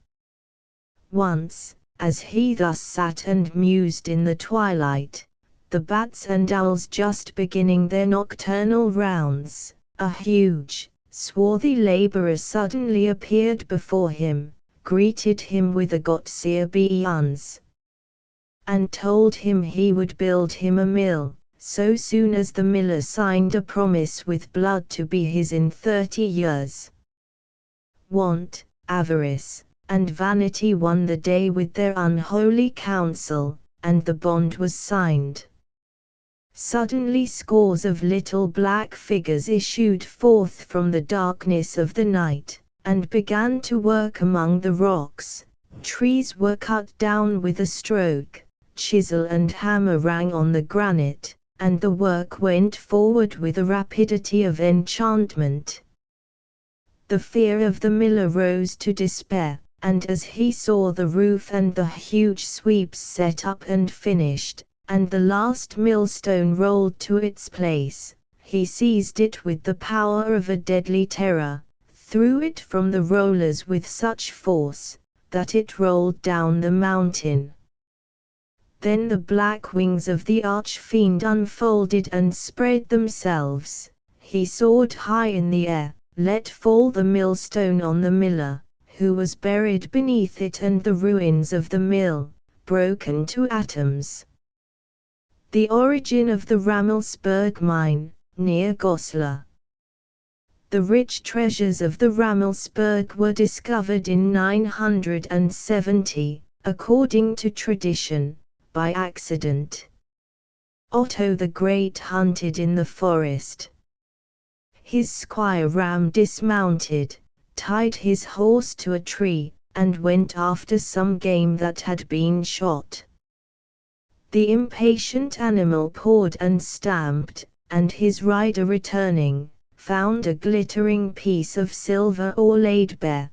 Once, as he thus sat and mused in the twilight, the bats and owls just beginning their nocturnal rounds, a huge, swarthy laborer suddenly appeared before him, greeted him with a "Gott sei uns," and told him he would build him a mill, so soon as the miller signed a promise with blood to be his in 30 years. Want, avarice, and vanity won the day with their unholy counsel, and the bond was signed. Suddenly scores of little black figures issued forth from the darkness of the night, and began to work among the rocks. Trees were cut down with a stroke, chisel and hammer rang on the granite, and the work went forward with a rapidity of enchantment. The fear of the miller rose to despair, and as he saw the roof and the huge sweeps set up and finished, and the last millstone rolled to its place, he seized it with the power of a deadly terror, threw it from the rollers with such force, that it rolled down the mountain. Then the black wings of the arch-fiend unfolded and spread themselves. He soared high in the air, let fall the millstone on the miller, who was buried beneath it, and the ruins of the mill, broken to atoms. The origin of the Rammelsburg mine, near Goslar. The rich treasures of the Rammelsburg were discovered in 970, according to tradition, by accident. Otto the Great hunted in the forest. His squire Ram dismounted, tied his horse to a tree, and went after some game that had been shot. The impatient animal pawed and stamped, and his rider returning, found a glittering piece of silver all laid bare.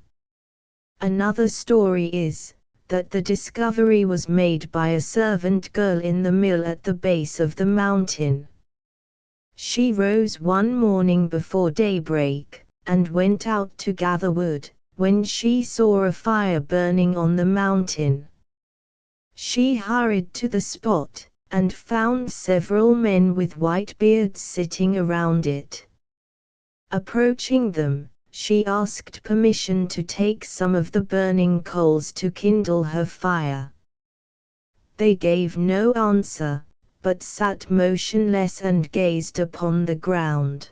Another story is, that the discovery was made by a servant girl in the mill at the base of the mountain. She rose one morning before daybreak, and went out to gather wood, when she saw a fire burning on the mountain. She hurried to the spot, and found several men with white beards sitting around it. Approaching them, she asked permission to take some of the burning coals to kindle her fire. They gave no answer, but sat motionless and gazed upon the ground.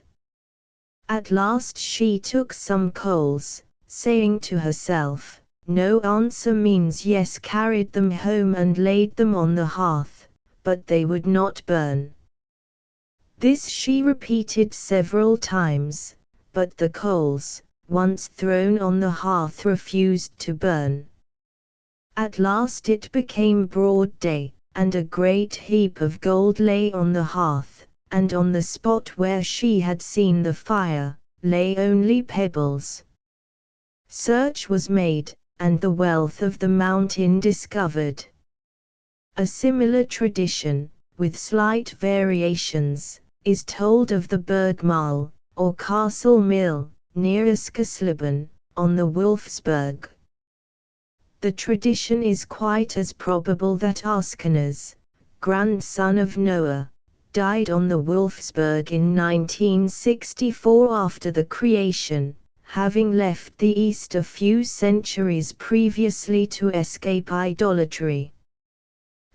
At last she took some coals, saying to herself, "No answer means yes," carried them home and laid them on the hearth, but they would not burn. This she repeated several times, but the coals, once thrown on the hearth, refused to burn. At last it became broad day, and a great heap of gold lay on the hearth, and on the spot where she had seen the fire, lay only pebbles. Search was made, and the wealth of the mountain discovered. A similar tradition, with slight variations, is told of the Bergmal, or Castle Mill, near Askersleben, on the Wolfsburg. The tradition is quite as probable that Askenas, grandson of Noah, died on the Wolfsburg in 1964 after the creation, having left the East a few centuries previously to escape idolatry.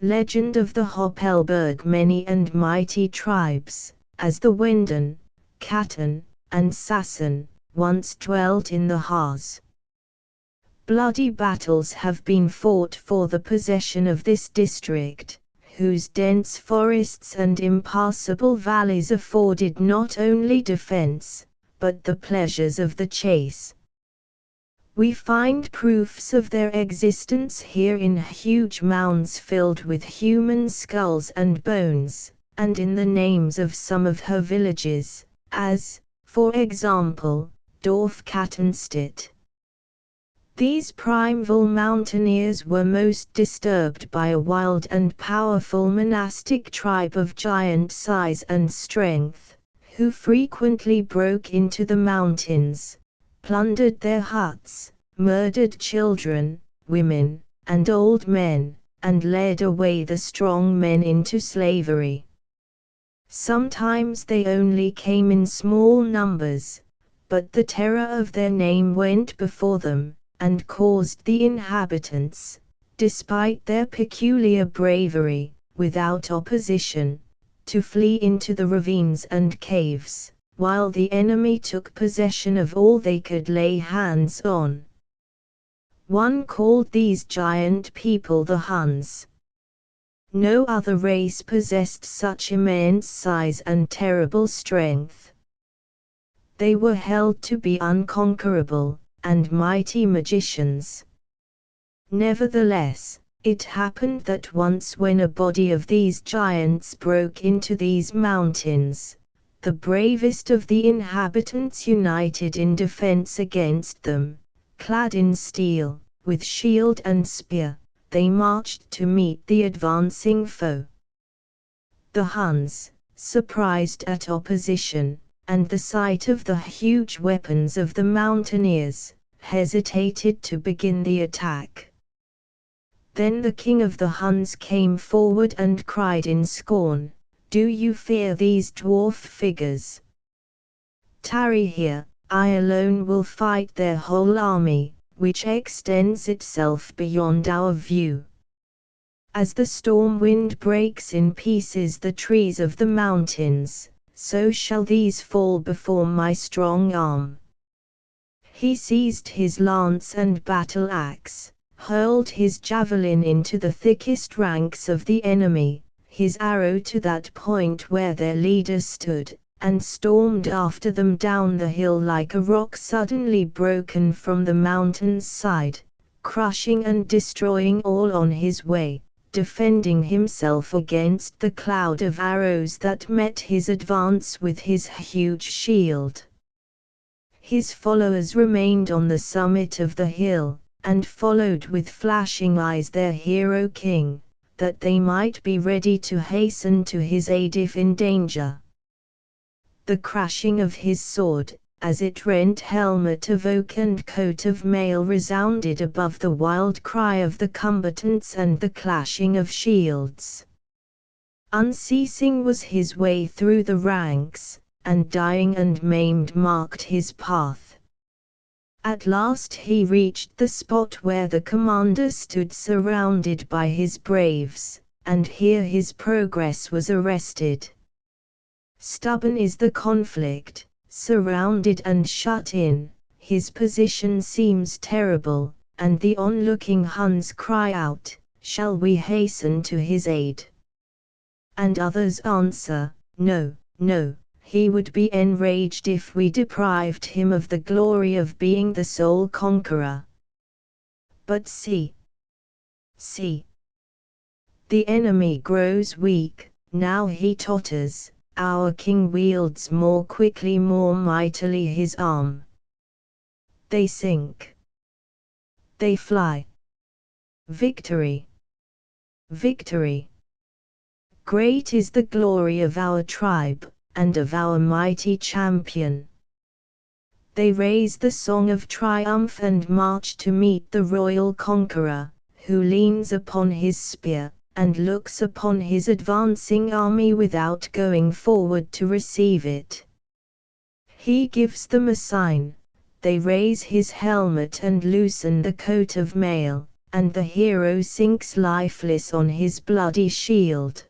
Legend of the Hoppelberg. Many and mighty tribes, as the Wenden, Katten, and Sassen, once dwelt in the Harz. Bloody battles have been fought for the possession of this district, whose dense forests and impassable valleys afforded not only defense, but the pleasures of the chase. We find proofs of their existence here in huge mounds filled with human skulls and bones, and in the names of some of her villages, as, for example, Dorf Kattenstedt. These primeval mountaineers were most disturbed by a wild and powerful monastic tribe of giant size and strength, who frequently broke into the mountains, plundered their huts, murdered children, women, and old men, and led away the strong men into slavery. Sometimes they only came in small numbers, but the terror of their name went before them, and caused the inhabitants, despite their peculiar bravery, without opposition, to flee into the ravines and caves, while the enemy took possession of all they could lay hands on. One called these giant people the Huns. No other race possessed such immense size and terrible strength. They were held to be unconquerable, and mighty magicians. Nevertheless, it happened that once when a body of these giants broke into these mountains, the bravest of the inhabitants united in defense against them, clad in steel, with shield and spear, they marched to meet the advancing foe. The Huns, surprised at opposition, and the sight of the huge weapons of the mountaineers, hesitated to begin the attack. Then the king of the Huns came forward and cried in scorn, "Do you fear these dwarf figures? Tarry here, I alone will fight their whole army, which extends itself beyond our view. As the storm wind breaks in pieces the trees of the mountains, so shall these fall before my strong arm." He seized his lance and battle axe, hurled his javelin into the thickest ranks of the enemy, his arrow to that point where their leader stood, and stormed after them down the hill like a rock suddenly broken from the mountain's side, crushing and destroying all on his way, defending himself against the cloud of arrows that met his advance with his huge shield. His followers remained on the summit of the hill, and followed with flashing eyes their hero king, that they might be ready to hasten to his aid if in danger. The crashing of his sword, as it rent helmet of oak and coat of mail, resounded above the wild cry of the combatants and the clashing of shields. Unceasing was his way through the ranks, and dying and maimed marked his path. At last he reached the spot where the commander stood surrounded by his braves, and here his progress was arrested. Stubborn is the conflict, surrounded and shut in, his position seems terrible, and the onlooking Huns cry out, "Shall we hasten to his aid?" And others answer, "No, no. He would be enraged if we deprived him of the glory of being the sole conqueror." But see! See! The enemy grows weak, now he totters, our king wields more quickly, more mightily his arm. They sink. They fly. Victory! Victory! Great is the glory of our tribe, and of our mighty champion. They raise the song of triumph and march to meet the royal conqueror, who leans upon his spear, and looks upon his advancing army without going forward to receive it. He gives them a sign, they raise his helmet and loosen the coat of mail, and the hero sinks lifeless on his bloody shield.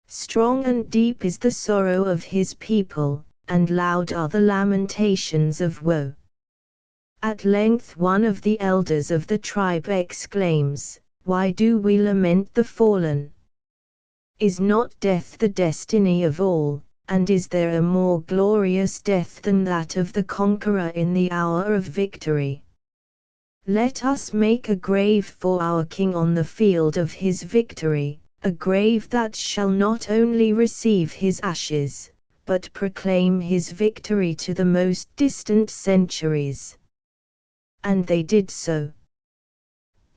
Strong and deep is the sorrow of his people, and loud are the lamentations of woe. At length one of the elders of the tribe exclaims, "Why do we lament the fallen? Is not death the destiny of all, and is there a more glorious death than that of the conqueror in the hour of victory? Let us make a grave for our king on the field of his victory, a grave that shall not only receive his ashes, but proclaim his victory to the most distant centuries." And they did so.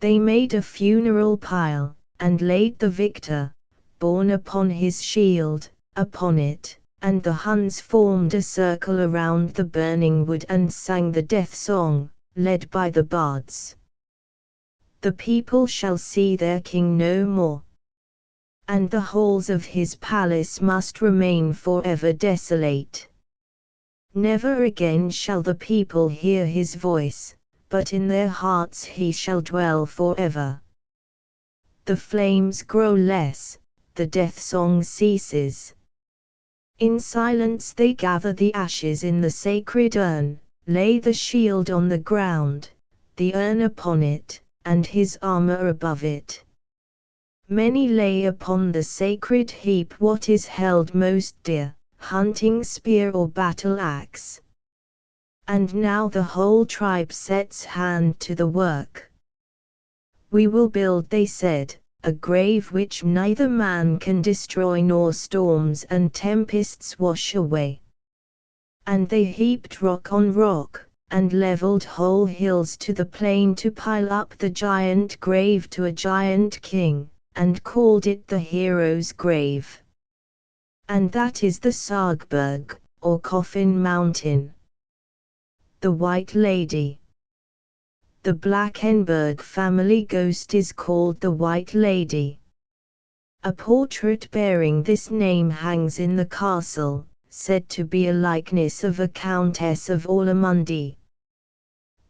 They made a funeral pile, and laid the victor, borne upon his shield, upon it, and the Huns formed a circle around the burning wood and sang the death song, led by the bards. The people shall see their king no more, and the halls of his palace must remain forever desolate. Never again shall the people hear his voice, but in their hearts he shall dwell forever. The flames grow less, the death song ceases. In silence they gather the ashes in the sacred urn, lay the shield on the ground, the urn upon it, and his armor above it. Many lay upon the sacred heap what is held most dear, hunting spear or battle axe. And now the whole tribe sets hand to the work. "We will build," they said, "a grave which neither man can destroy nor storms and tempests wash away." And they heaped rock on rock, and leveled whole hills to the plain to pile up the giant grave to a giant king, and called it the hero's grave. And that is the Sargberg, or Coffin Mountain. The White Lady. The Blackenberg family ghost is called the White Lady. A portrait bearing this name hangs in the castle, said to be a likeness of a Countess of Orlamundy.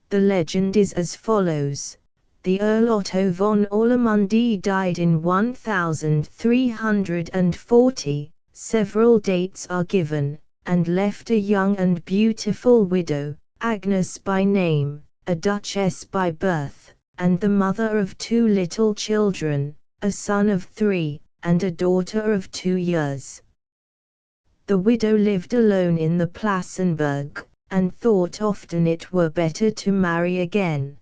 The legend is as follows. The Earl Otto von Orlamundy died in 1340, several dates are given, and left a young and beautiful widow, Agnes by name, a duchess by birth, and the mother of 2 little children, a son of 3, and a daughter of 2 years. The widow lived alone in the Plassenburg, and thought often it were better to marry again.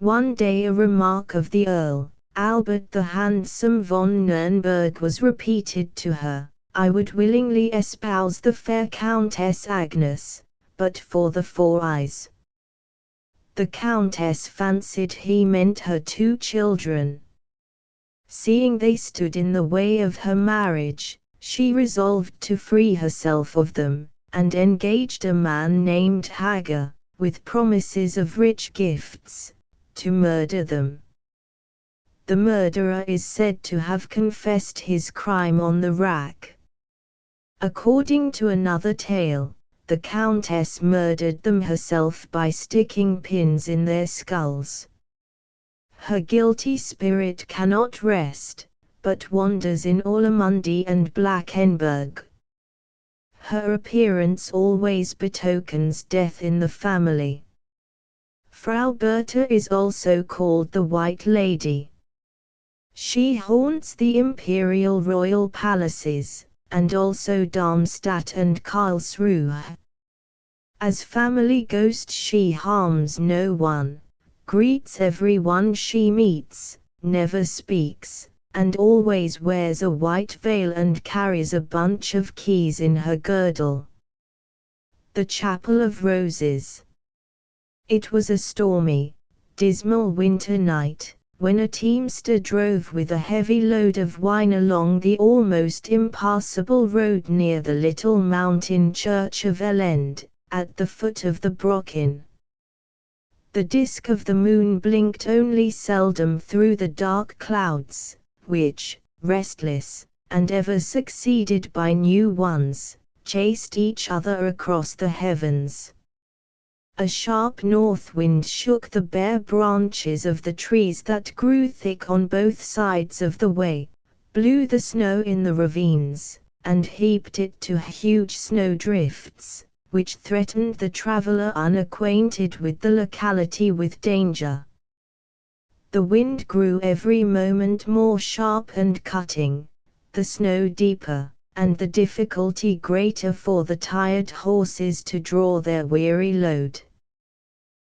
One day a remark of the Earl, Albert the Handsome von Nürnberg, was repeated to her: "I would willingly espouse the fair Countess Agnes, but for the 4 eyes." The Countess fancied he meant her 2 children. Seeing they stood in the way of her marriage, she resolved to free herself of them, and engaged a man named Hager, with promises of rich gifts, to murder them. The murderer is said to have confessed his crime on the rack. According to another tale, the Countess murdered them herself by sticking pins in their skulls. Her guilty spirit cannot rest, but wanders in Orlamundy and Blackenberg. Her appearance always betokens death in the family. Frau Bertha is also called the White Lady. She haunts the imperial royal palaces, and also Darmstadt and Karlsruhe. As family ghost she harms no one, greets everyone she meets, never speaks, and always wears a white veil and carries a bunch of keys in her girdle. The Chapel of Roses. It was a stormy, dismal winter night, when a teamster drove with a heavy load of wine along the almost impassable road near the little mountain church of Elend, at the foot of the Brocken. The disk of the moon blinked only seldom through the dark clouds, which, restless, and ever succeeded by new ones, chased each other across the heavens. A sharp north wind shook the bare branches of the trees that grew thick on both sides of the way, blew the snow in the ravines, and heaped it to huge snowdrifts, which threatened the traveler unacquainted with the locality with danger. The wind grew every moment more sharp and cutting, the snow deeper, and the difficulty greater for the tired horses to draw their weary load.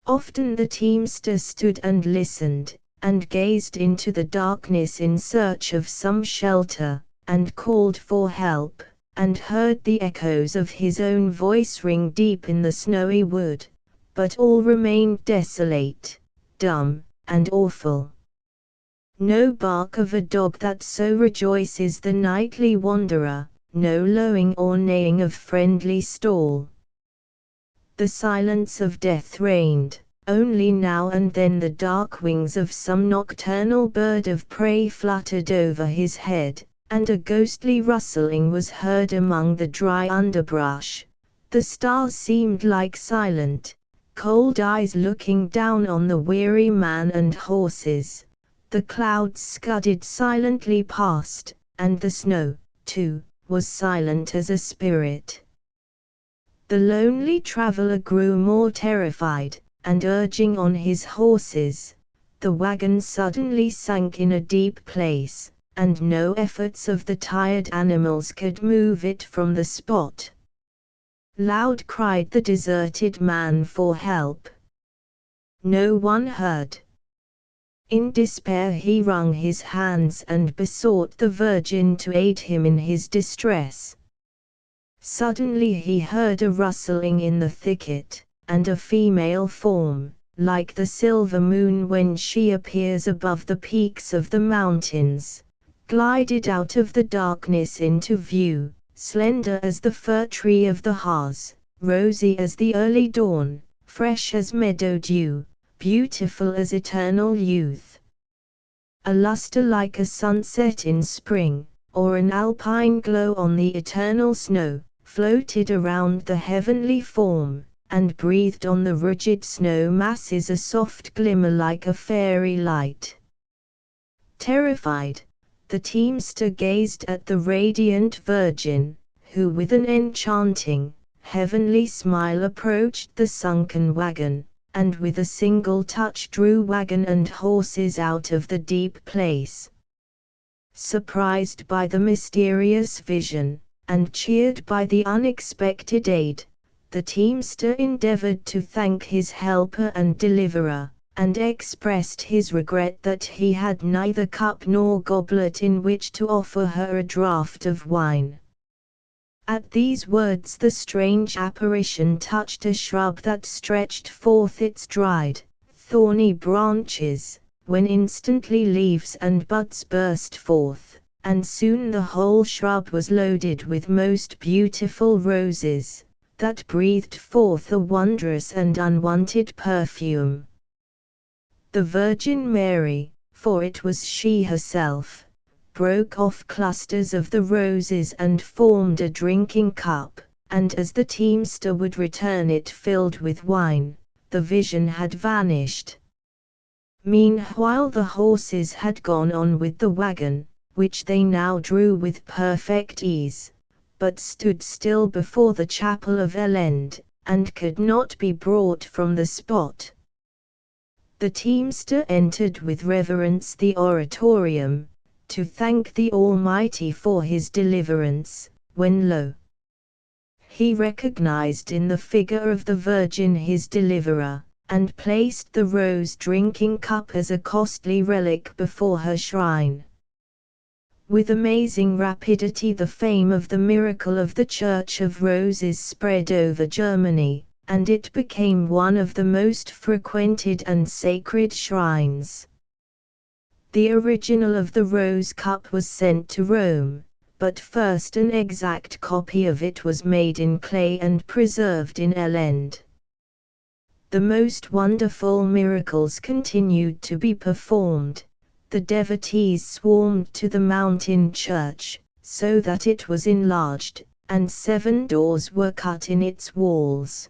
Often the teamster stood and listened, and gazed into the darkness in search of some shelter, and called for help, and heard the echoes of his own voice ring deep in the snowy wood, but all remained desolate, dumb, and awful. No bark of a dog that so rejoices the nightly wanderer, no lowing or neighing of friendly stall. The silence of death reigned, only now and then the dark wings of some nocturnal bird of prey fluttered over his head, and a ghostly rustling was heard among the dry underbrush. The stars seemed like silent, cold eyes looking down on the weary man and horses. The clouds scudded silently past, and the snow, too, was silent as a spirit. The lonely traveler grew more terrified, and urging on his horses, the wagon suddenly sank in a deep place, and no efforts of the tired animals could move it from the spot. Loud cried the deserted man for help. No one heard. In despair he wrung his hands and besought the Virgin to aid him in his distress. Suddenly he heard a rustling in the thicket, and a female form, like the silver moon when she appears above the peaks of the mountains, glided out of the darkness into view, slender as the fir tree of the Harz, rosy as the early dawn, fresh as meadow dew, beautiful as eternal youth. A luster like a sunset in spring, or an alpine glow on the eternal snow, floated around the heavenly form, and breathed on the rigid snow masses a soft glimmer like a fairy light. Terrified, the teamster gazed at the radiant Virgin, who with an enchanting, heavenly smile approached the sunken wagon, and with a single touch drew wagon and horses out of the deep place. Surprised by the mysterious vision, and cheered by the unexpected aid, the teamster endeavored to thank his helper and deliverer, and expressed his regret that he had neither cup nor goblet in which to offer her a draught of wine. At these words the strange apparition touched a shrub that stretched forth its dried, thorny branches, when instantly leaves and buds burst forth, and soon the whole shrub was loaded with most beautiful roses, that breathed forth a wondrous and unwonted perfume. The Virgin Mary, for it was she herself, broke off clusters of the roses and formed a drinking cup, and as the teamster would return it filled with wine, the vision had vanished. Meanwhile the horses had gone on with the wagon, which they now drew with perfect ease, but stood still before the chapel of Elend, and could not be brought from the spot. The teamster entered with reverence the oratorium, to thank the Almighty for his deliverance, when lo! He recognized in the figure of the Virgin his deliverer, and placed the rose drinking cup as a costly relic before her shrine. With amazing rapidity the fame of the miracle of the Church of Roses spread over Germany, and it became one of the most frequented and sacred shrines. The original of the rose cup was sent to Rome, but first an exact copy of it was made in clay and preserved in Elend. The most wonderful miracles continued to be performed. The devotees swarmed to the mountain church, so that it was enlarged, and 7 doors were cut in its walls.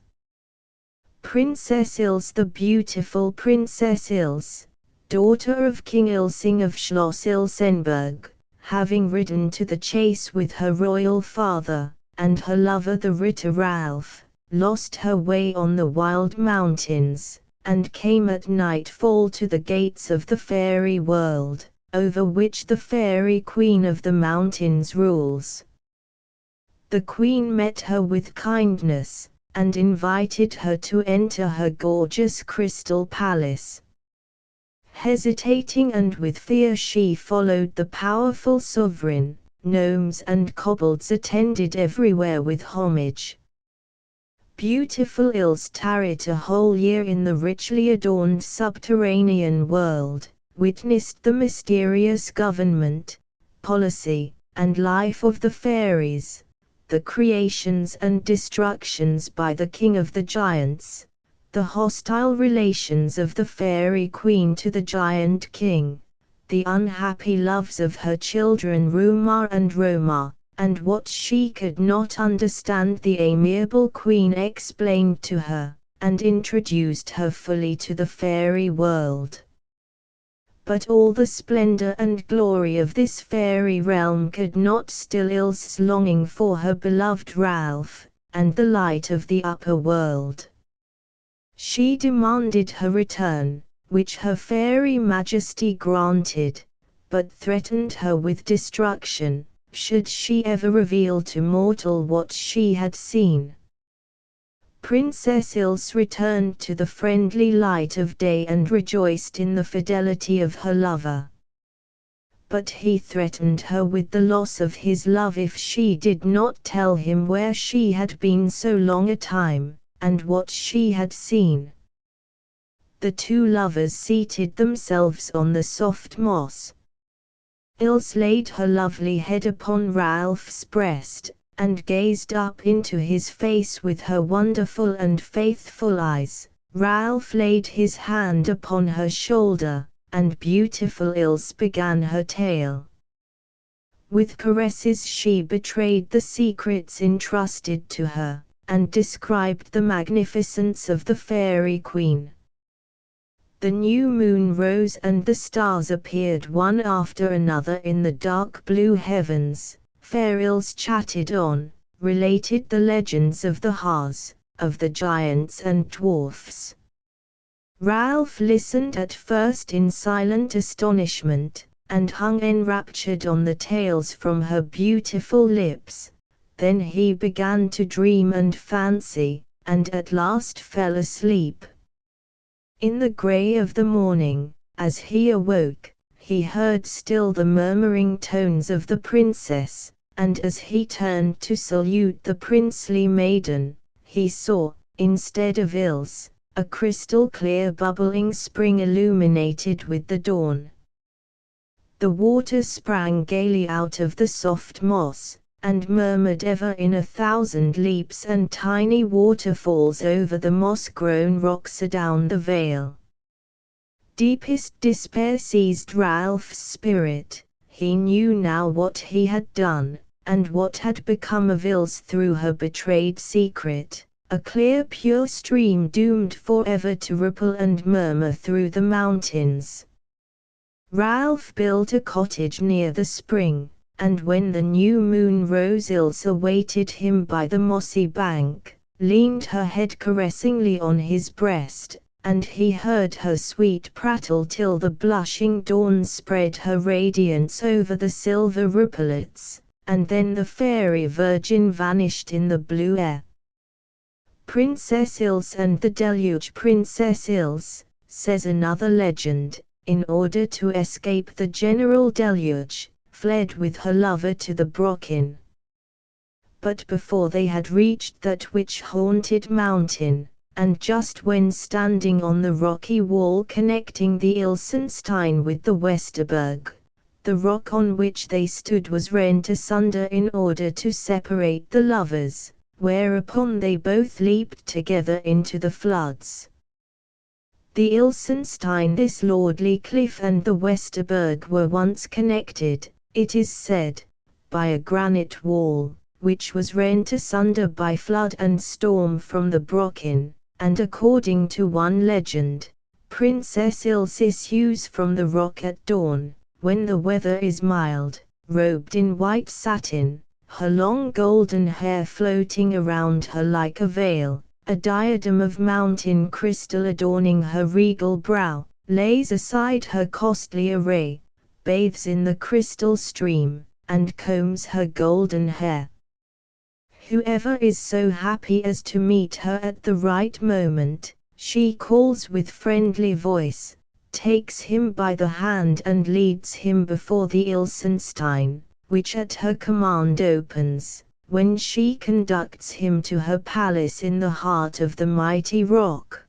Princess Ilse, the beautiful Princess Ilse, daughter of King Ilsing of Schloss Ilsenburg, having ridden to the chase with her royal father, and her lover the Ritter Ralph, lost her way on the wild mountains, and came at nightfall to the gates of the fairy world, over which the fairy queen of the mountains rules. The queen met her with kindness, and invited her to enter her gorgeous crystal palace. Hesitating and with fear she followed the powerful sovereign. Gnomes and kobolds attended everywhere with homage. Beautiful Ilse tarried a whole year in the richly adorned subterranean world, witnessed the mysterious government, policy, and life of the fairies, the creations and destructions by the king of the giants, the hostile relations of the fairy queen to the giant king, the unhappy loves of her children Rumar and Romar, and what she could not understand the amiable queen explained to her, and introduced her fully to the fairy world. But all the splendor and glory of this fairy realm could not still Ilse's longing for her beloved Ralph, and the light of the upper world. She demanded her return, which her fairy majesty granted, but threatened her with destruction, should she ever reveal to mortal what she had seen. Princess Ilse returned to the friendly light of day and rejoiced in the fidelity of her lover. But he threatened her with the loss of his love if she did not tell him where she had been so long a time, and what she had seen. The 2 lovers seated themselves on the soft moss. Ilse laid her lovely head upon Ralph's breast, and gazed up into his face with her wonderful and faithful eyes, Ralph laid his hand upon her shoulder, and beautiful Ilse began her tale. With caresses she betrayed the secrets entrusted to her, and described the magnificence of the fairy queen. The new moon rose and the stars appeared one after another in the dark blue heavens. Fair Ilse chatted on, related the legends of the Harz, of the giants and dwarfs. Ralph listened at first in silent astonishment, and hung enraptured on the tales from her beautiful lips. Then he began to dream and fancy, and at last fell asleep. In the grey of the morning, as he awoke, he heard still the murmuring tones of the princess, and as he turned to salute the princely maiden, he saw, instead of Ilse, a crystal-clear bubbling spring illuminated with the dawn. The water sprang gaily out of the soft moss, and murmured ever in 1,000 leaps and tiny waterfalls over the moss-grown rocks adown the vale. Deepest despair seized Ralph's spirit. He knew now what he had done, and what had become of Ilse through her betrayed secret, a clear pure stream doomed forever to ripple and murmur through the mountains. Ralph built a cottage near the spring, and when the new moon rose Ilse awaited him by the mossy bank, leaned her head caressingly on his breast, and he heard her sweet prattle till the blushing dawn spread her radiance over the silver ripplets, and then the fairy virgin vanished in the blue air. Princess Ilse and the deluge. Princess Ilse, says another legend, in order to escape the general deluge, fled with her lover to the Brocken. But before they had reached that witch-haunted mountain, and just when standing on the rocky wall connecting the Ilsenstein with the Westerberg, the rock on which they stood was rent asunder in order to separate the lovers, whereupon they both leaped together into the floods. The Ilsenstein, this lordly cliff, and the Westerberg were once connected, it is said, by a granite wall, which was rent asunder by flood and storm from the Brocken, and according to one legend, Princess Ilse issues from the rock at dawn, when the weather is mild, robed in white satin, her long golden hair floating around her like a veil, a diadem of mountain crystal adorning her regal brow, lays aside her costly array, bathes in the crystal stream, and combs her golden hair. Whoever is so happy as to meet her at the right moment, she calls with friendly voice, takes him by the hand and leads him before the Ilsenstein, which at her command opens, when she conducts him to her palace in the heart of the mighty rock.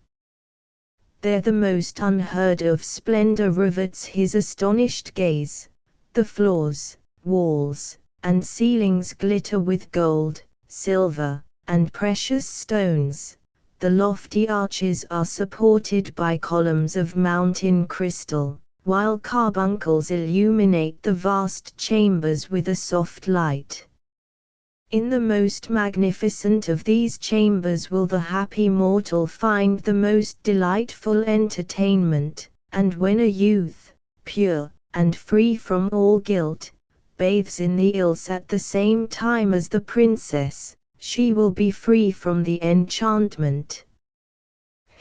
There the most unheard of splendor rivets his astonished gaze. The floors, walls, and ceilings glitter with gold, silver, and precious stones. The lofty arches are supported by columns of mountain crystal, while carbuncles illuminate the vast chambers with a soft light. In the most magnificent of these chambers will the happy mortal find the most delightful entertainment, and when a youth, pure, and free from all guilt, bathes in the Ilse at the same time as the princess, she will be free from the enchantment.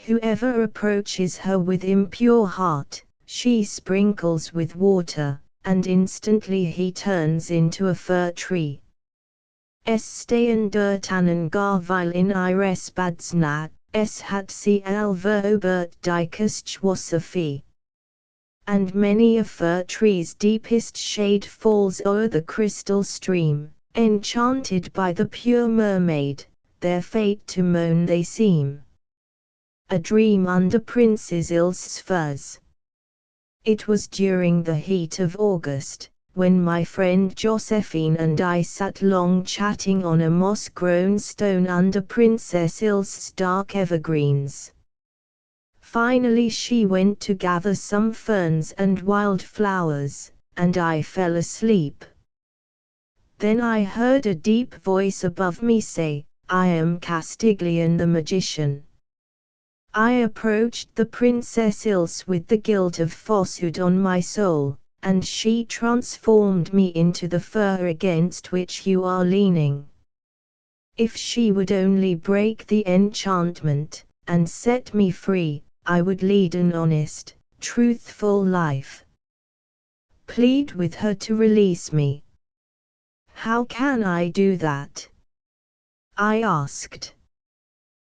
Whoever approaches her with impure heart, she sprinkles with water, and instantly he turns into a fir tree. Es stehen dort einen gar weil in ihres Badsna, es hat sie verobert dickest Schwasserfee. And many a fir tree's deepest shade falls o'er the crystal stream, enchanted by the pure mermaid, their fate to moan they seem. A dream under Princess Ilse's firs. It was during the heat of August, when my friend Josephine and I sat long chatting on a moss-grown stone under Princess Ilse's dark evergreens. Finally she went to gather some ferns and wild flowers, and I fell asleep. Then I heard a deep voice above me say, "I am Castiglione the magician." I approached the Princess Ilse with the guilt of falsehood on my soul, and she transformed me into the fir against which you are leaning. If she would only break the enchantment, and set me free, I would lead an honest, truthful life. Plead with her to release me. How can I do that? I asked.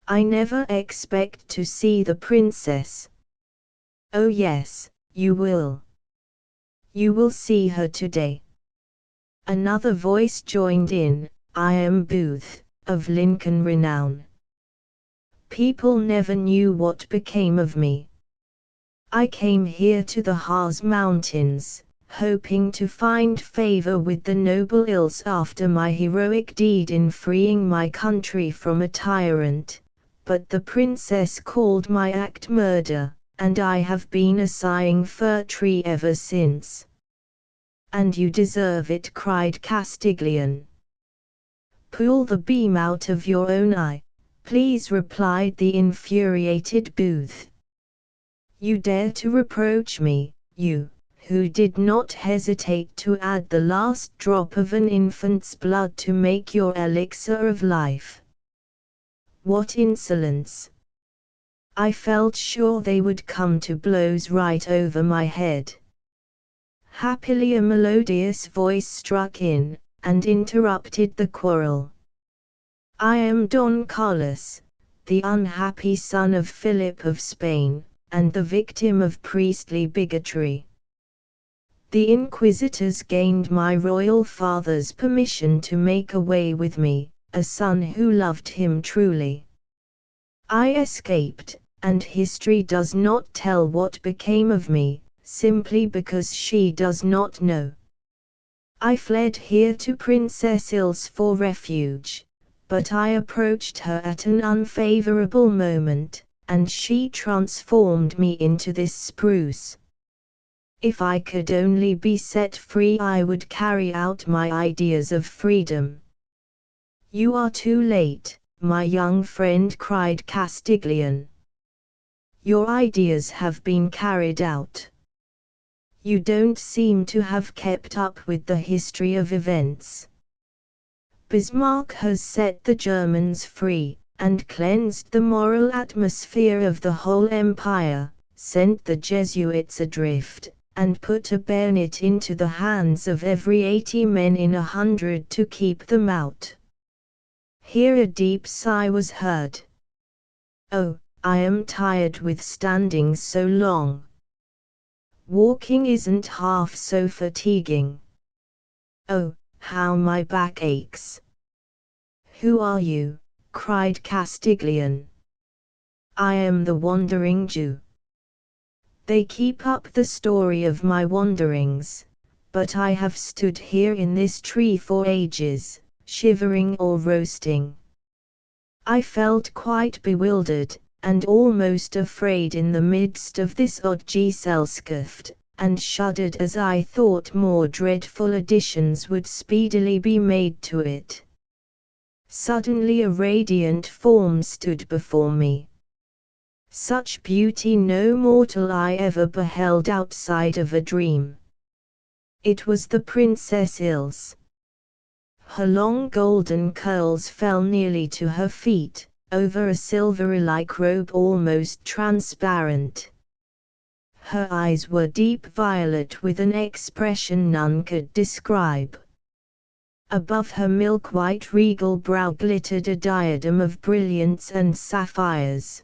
I never expect to see the princess. Oh yes, you will. You will see her today. Another voice joined in, I am Booth, of Lincoln renown. People never knew what became of me. I came here to the Harz mountains, hoping to find favor with the noble Ilse after my heroic deed in freeing my country from a tyrant, but the princess called my act murder, and I have been a sighing fir tree ever since. And you deserve it, cried Castiglione. Pull the beam out of your own eye, please, replied the infuriated Booth. You dare to reproach me, you, who did not hesitate to add the last drop of an infant's blood to make your elixir of life. What insolence! I felt sure they would come to blows right over my head. Happily a melodious voice struck in, and interrupted the quarrel. I am Don Carlos, the unhappy son of Philip of Spain, and the victim of priestly bigotry. The inquisitors gained my royal father's permission to make away with me, a son who loved him truly. I escaped, and history does not tell what became of me, simply because she does not know. I fled here to Princess Ilse for refuge, but I approached her at an unfavorable moment, and she transformed me into this spruce. If I could only be set free, I would carry out my ideas of freedom. You are too late, my young friend, cried Castiglione. Your ideas have been carried out. You don't seem to have kept up with the history of events. Bismarck has set the Germans free, and cleansed the moral atmosphere of the whole empire, sent the Jesuits adrift, and put a bayonet into the hands of every 80 men in 100 to keep them out. Here a deep sigh was heard. Oh, I am tired with standing so long. Walking isn't half so fatiguing. Oh, how my back aches. Who are you? Cried Castiglione. I am the Wandering Jew. They keep up the story of my wanderings, but I have stood here in this tree for ages, shivering or roasting. I felt quite bewildered, and almost afraid in the midst of this odd Gesellschaft, and shuddered as I thought more dreadful additions would speedily be made to it. Suddenly a radiant form stood before me. Such beauty no mortal eye ever beheld outside of a dream. It was the Princess Ilse. Her long golden curls fell nearly to her feet, over a silvery-like robe almost transparent. Her eyes were deep violet with an expression none could describe. Above her milk-white regal brow glittered a diadem of brilliants and sapphires.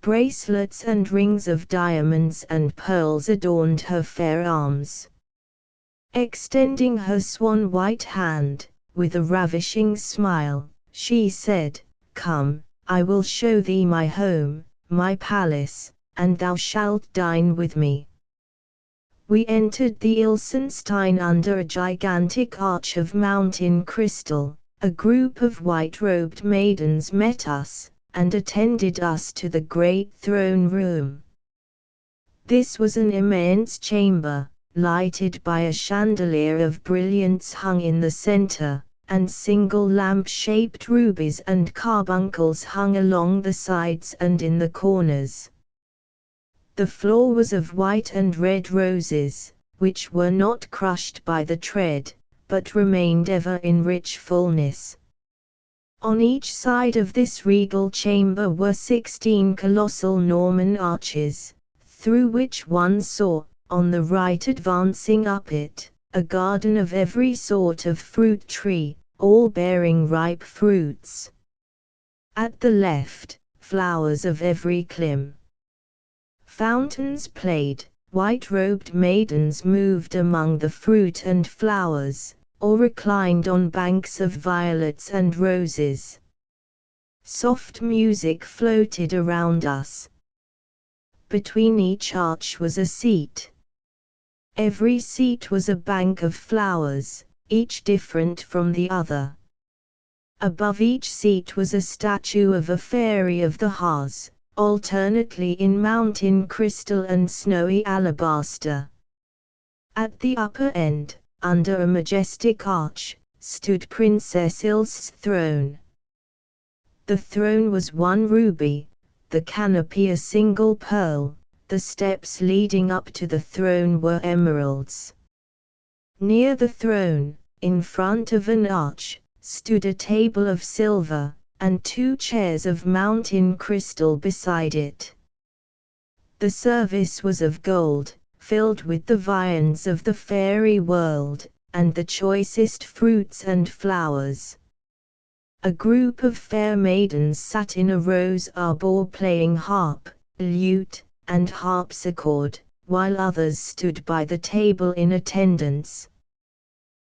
Bracelets and rings of diamonds and pearls adorned her fair arms. Extending her swan-white hand, with a ravishing smile, she said, "Come, I will show thee my home, my palace, and thou shalt dine with me." We entered the Ilsenstein under a gigantic arch of mountain crystal. A group of white-robed maidens met us, and attended us to the great throne room. This was an immense chamber, lighted by a chandelier of brilliants hung in the center, and single lamp-shaped rubies and carbuncles hung along the sides and in the corners. The floor was of white and red roses, which were not crushed by the tread, but remained ever in rich fullness. On each side of this regal chamber were 16 colossal Norman arches, through which one saw, on the right advancing up it, a garden of every sort of fruit tree, all bearing ripe fruits. At the left, flowers of every clime. Fountains played, white-robed maidens moved among the fruit and flowers, or reclined on banks of violets and roses. Soft music floated around us. Between each arch was a seat. Every seat was a bank of flowers, each different from the other. Above each seat was a statue of a fairy of the Harz, alternately in mountain crystal and snowy alabaster. At the upper end, under a majestic arch, stood Princess Ilse's throne. The throne was one ruby, the canopy a single pearl, the steps leading up to the throne were emeralds. Near the throne, in front of an arch, stood a table of silver, and 2 chairs of mountain crystal beside it. The service was of gold, filled with the viands of the fairy world, and the choicest fruits and flowers. A group of fair maidens sat in a rose arbor playing harp, lute, and harpsichord, while others stood by the table in attendance.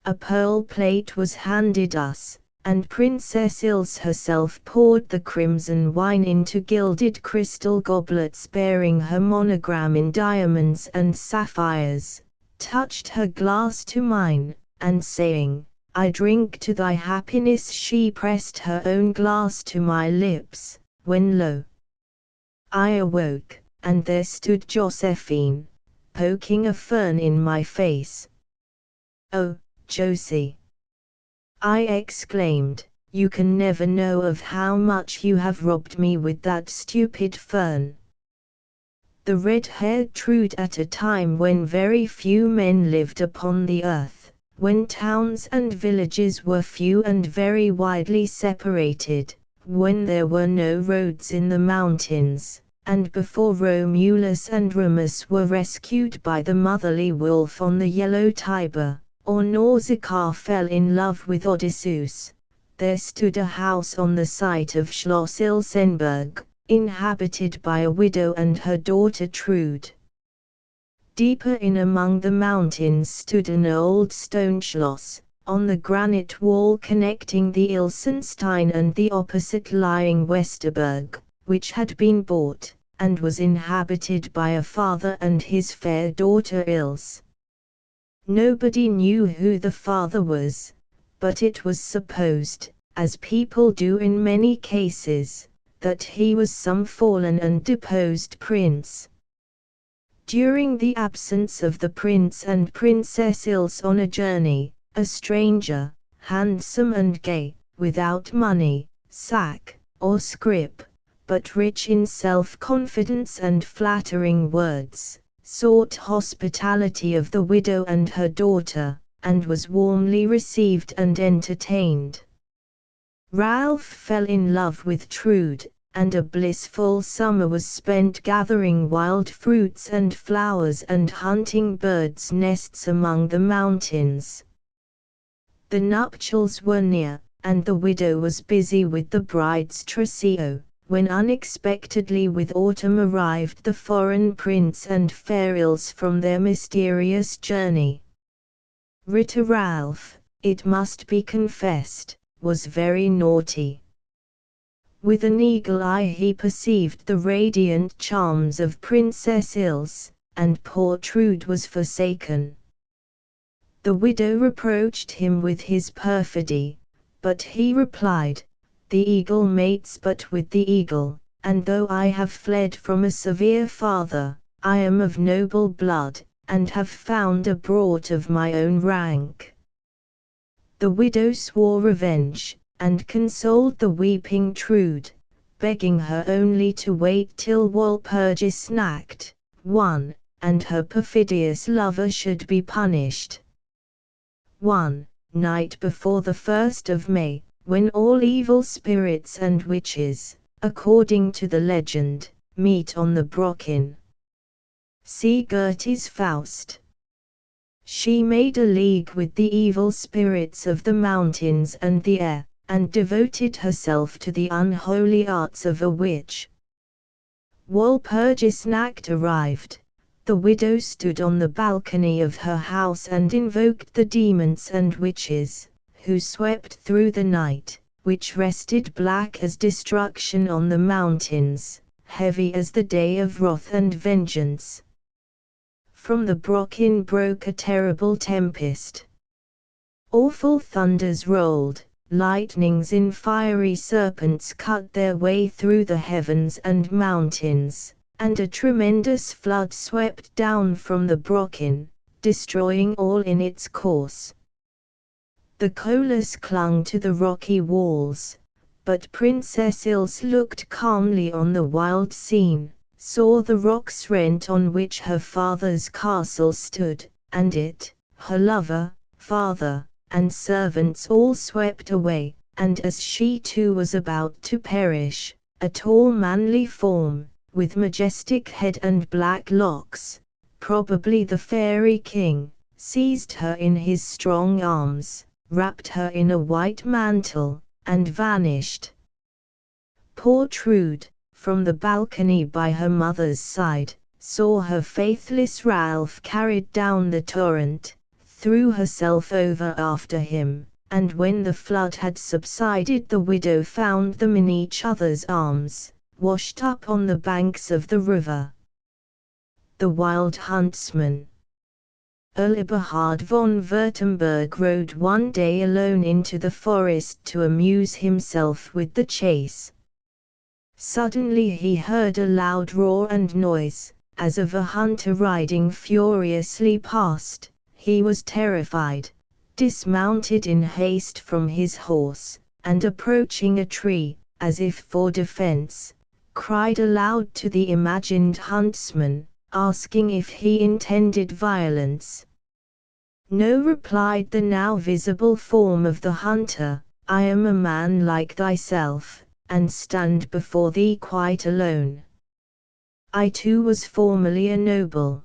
A pearl plate was handed us, and Princess Ilse herself poured the crimson wine into gilded crystal goblets bearing her monogram in diamonds and sapphires, touched her glass to mine, and saying, "I drink to thy happiness," she pressed her own glass to my lips, when lo! I awoke, and there stood Josephine, poking a fern in my face. "Oh, Josie!" I exclaimed, "you can never know of how much you have robbed me with that stupid fern." The red-haired Trude, at a time when very few men lived upon the earth, when towns and villages were few and very widely separated, when there were no roads in the mountains, and before Romulus and Remus were rescued by the motherly wolf on the yellow Tiber, or Nausicaa fell in love with Odysseus, there stood a house on the site of Schloss Ilsenburg, inhabited by a widow and her daughter Trude. Deeper in among the mountains stood an old stone schloss, on the granite wall connecting the Ilsenstein and the opposite lying Westerberg, which had been bought, and was inhabited by a father and his fair daughter Ilse. Nobody knew who the father was, but it was supposed, as people do in many cases, that he was some fallen and deposed prince. During the absence of the prince and Princess Ilse on a journey, a stranger, handsome and gay, without money, sack, or scrip, but rich in self-confidence and flattering words, sought hospitality of the widow and her daughter, and was warmly received and entertained. Ralph fell in love with Trude, and a blissful summer was spent gathering wild fruits and flowers and hunting birds' nests among the mountains. The nuptials were near, and the widow was busy with the bride's trousseau, when unexpectedly with autumn arrived the foreign prince and fair Ilse from their mysterious journey. Ritter Ralph, it must be confessed, was very naughty. With an eagle eye he perceived the radiant charms of Princess Ilse, and poor Trude was forsaken. The widow reproached him with his perfidy, but he replied, the eagle mates but with the eagle, and though I have fled from a severe father, I am of noble blood, and have found a brought of my own rank." The widow swore revenge, and consoled the weeping Trude, begging her only to wait till Walpurgis won, and her perfidious lover should be punished. One night before the 1st of May, when all evil spirits and witches, according to the legend, meet on the Brocken. See Goethe's Faust. She made a league with the evil spirits of the mountains and the air, and devoted herself to the unholy arts of a witch. Walpurgis arrived. The widow stood on the balcony of her house and invoked the demons and witches, who swept through the night, which rested black as destruction on the mountains, heavy as the day of wrath and vengeance. From the Brocken broke a terrible tempest. Awful thunders rolled, lightnings in fiery serpents cut their way through the heavens and mountains, and a tremendous flood swept down from the Brocken, destroying all in its course. The colas clung to the rocky walls, but Princess Ilse looked calmly on the wild scene, saw the rocks rent on which her father's castle stood, and it, her lover, father, and servants all swept away, and as she too was about to perish, a tall manly form, with majestic head and black locks, probably the fairy king, seized her in his strong arms, wrapped her in a white mantle, and vanished. Poor Trude, from the balcony by her mother's side, saw her faithless Ralph carried down the torrent, threw herself over after him, and when the flood had subsided the widow found them in each other's arms, washed up on the banks of the river. The Wild Huntsman. Eberhard von Württemberg rode one day alone into the forest to amuse himself with the chase. Suddenly he heard a loud roar and noise, as of a hunter riding furiously past. He was terrified, dismounted in haste from his horse, and approaching a tree, as if for defense, cried aloud to the imagined huntsman, asking if he intended violence. "No," replied the now visible form of the hunter, "I am a man like thyself, and stand before thee quite alone. I too was formerly a noble.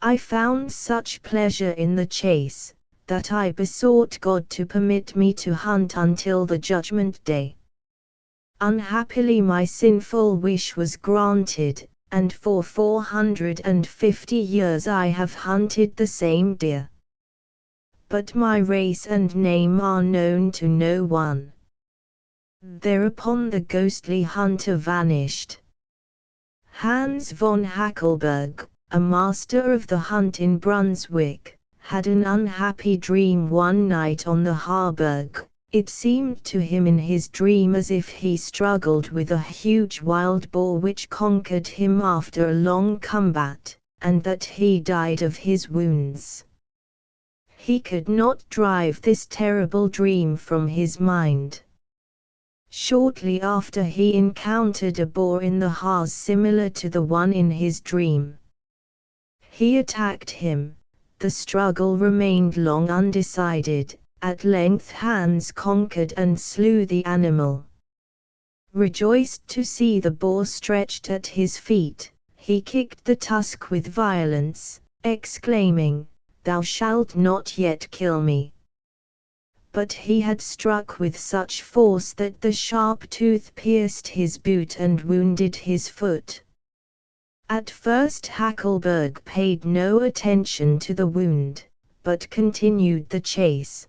I found such pleasure in the chase, that I besought God to permit me to hunt until the judgment day. Unhappily my sinful wish was granted, and for 450 years I have hunted the same deer. But my race and name are known to no one." Thereupon the ghostly hunter vanished. Hans von Hackelberg, a master of the hunt in Brunswick, had an unhappy dream one night on the Harburg. It seemed to him in his dream as if he struggled with a huge wild boar which conquered him after a long combat, and that he died of his wounds. He could not drive this terrible dream from his mind. Shortly after he encountered a boar in the Harz similar to the one in his dream. He attacked him. The struggle remained long undecided. At length Hans conquered and slew the animal. Rejoiced to see the boar stretched at his feet, he kicked the tusk with violence, exclaiming, "Thou shalt not yet kill me." But he had struck with such force that the sharp tooth pierced his boot and wounded his foot. At first Hackelberg paid no attention to the wound, but continued the chase.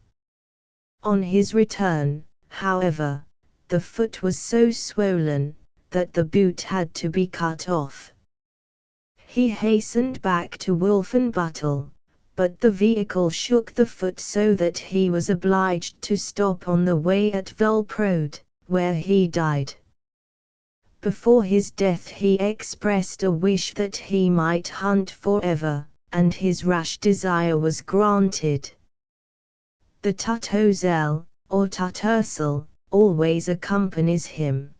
On his return, however, the foot was so swollen, that the boot had to be cut off. He hastened back to Wolfenbüttel, but the vehicle shook the foot so that he was obliged to stop on the way at Vulprode, where he died. Before his death he expressed a wish that he might hunt forever, and his rash desire was granted. The Tutozel, or Tutursel, always accompanies him.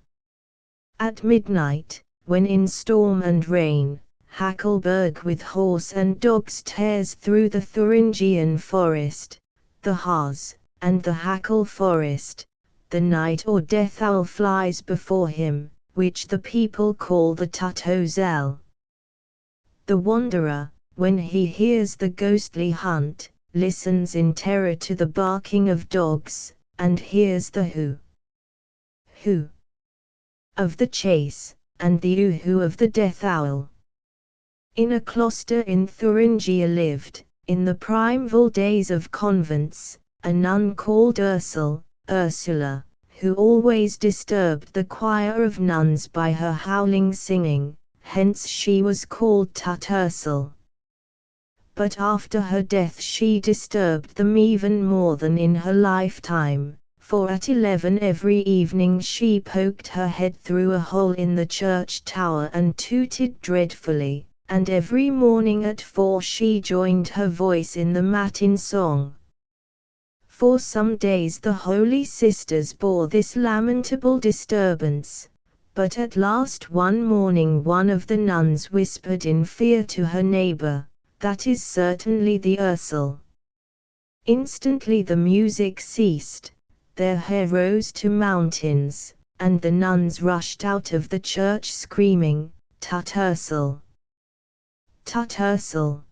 At midnight, when in storm and rain, Hackleberg with horse and dogs tears through the Thuringian forest, the Harz, and the Hackle forest, the night or death owl flies before him, which the people call the Tutozel. The wanderer, when he hears the ghostly hunt, listens in terror to the barking of dogs, and hears the hoo of the chase, and the uhu of the death owl. In a cloister in Thuringia lived, in the primeval days of convents, a nun called Ursula, who always disturbed the choir of nuns by her howling singing, hence she was called Tutursel. But after her death she disturbed them even more than in her lifetime, for at 11 every evening she poked her head through a hole in the church tower and tooted dreadfully, and every morning at 4 she joined her voice in the matin song. For some days the holy sisters bore this lamentable disturbance, but at last one morning one of the nuns whispered in fear to her neighbor, "That is certainly the Ursel." Instantly the music ceased, their hair rose to mountains, and the nuns rushed out of the church screaming, "Tutursel! Tutursel!"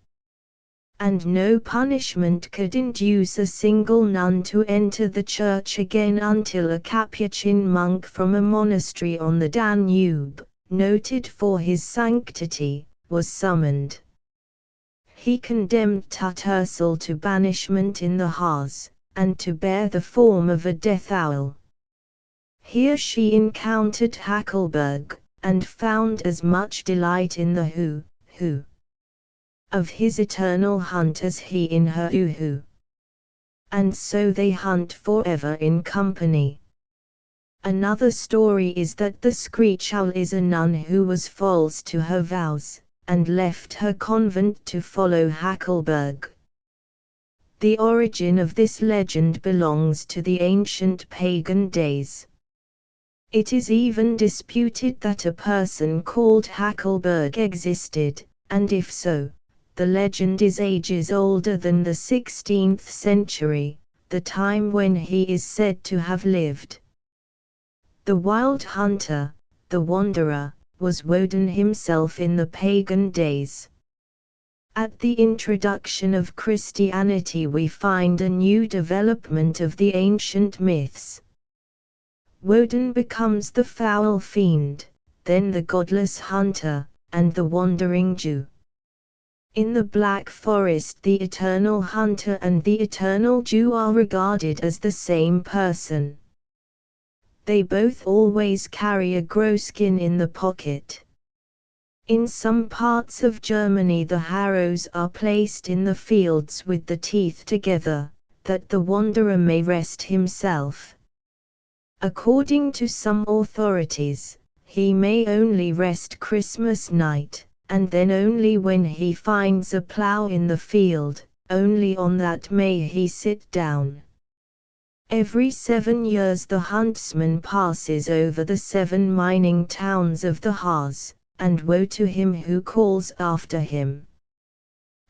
And no punishment could induce a single nun to enter the church again until a Capuchin monk from a monastery on the Danube, noted for his sanctity, was summoned. He condemned Tutursel to banishment in the Harz, and to bear the form of a death owl. Here she encountered Hackleberg, and found as much delight in the hoo of his eternal hunt as he in her uhu. And so they hunt forever in company. Another story is that the screech owl is a nun who was false to her vows, and left her convent to follow Hackleberg. The origin of this legend belongs to the ancient pagan days. It is even disputed that a person called Hackleberg existed, and if so, the legend is ages older than the 16th century, the time when he is said to have lived. The wild hunter, the wanderer, was Woden himself in the pagan days. At the introduction of Christianity we find a new development of the ancient myths. Woden becomes the foul fiend, then the godless hunter, and the wandering Jew. In the Black Forest the eternal hunter and the eternal Jew are regarded as the same person. They both always carry a growskin in the pocket. In some parts of Germany the harrows are placed in the fields with the teeth together, that the wanderer may rest himself. According to some authorities, he may only rest Christmas night, and then only when he finds a plough in the field, only on that may he sit down. Every 7 years the huntsman passes over the 7 mining towns of the Harz, and woe to him who calls after him.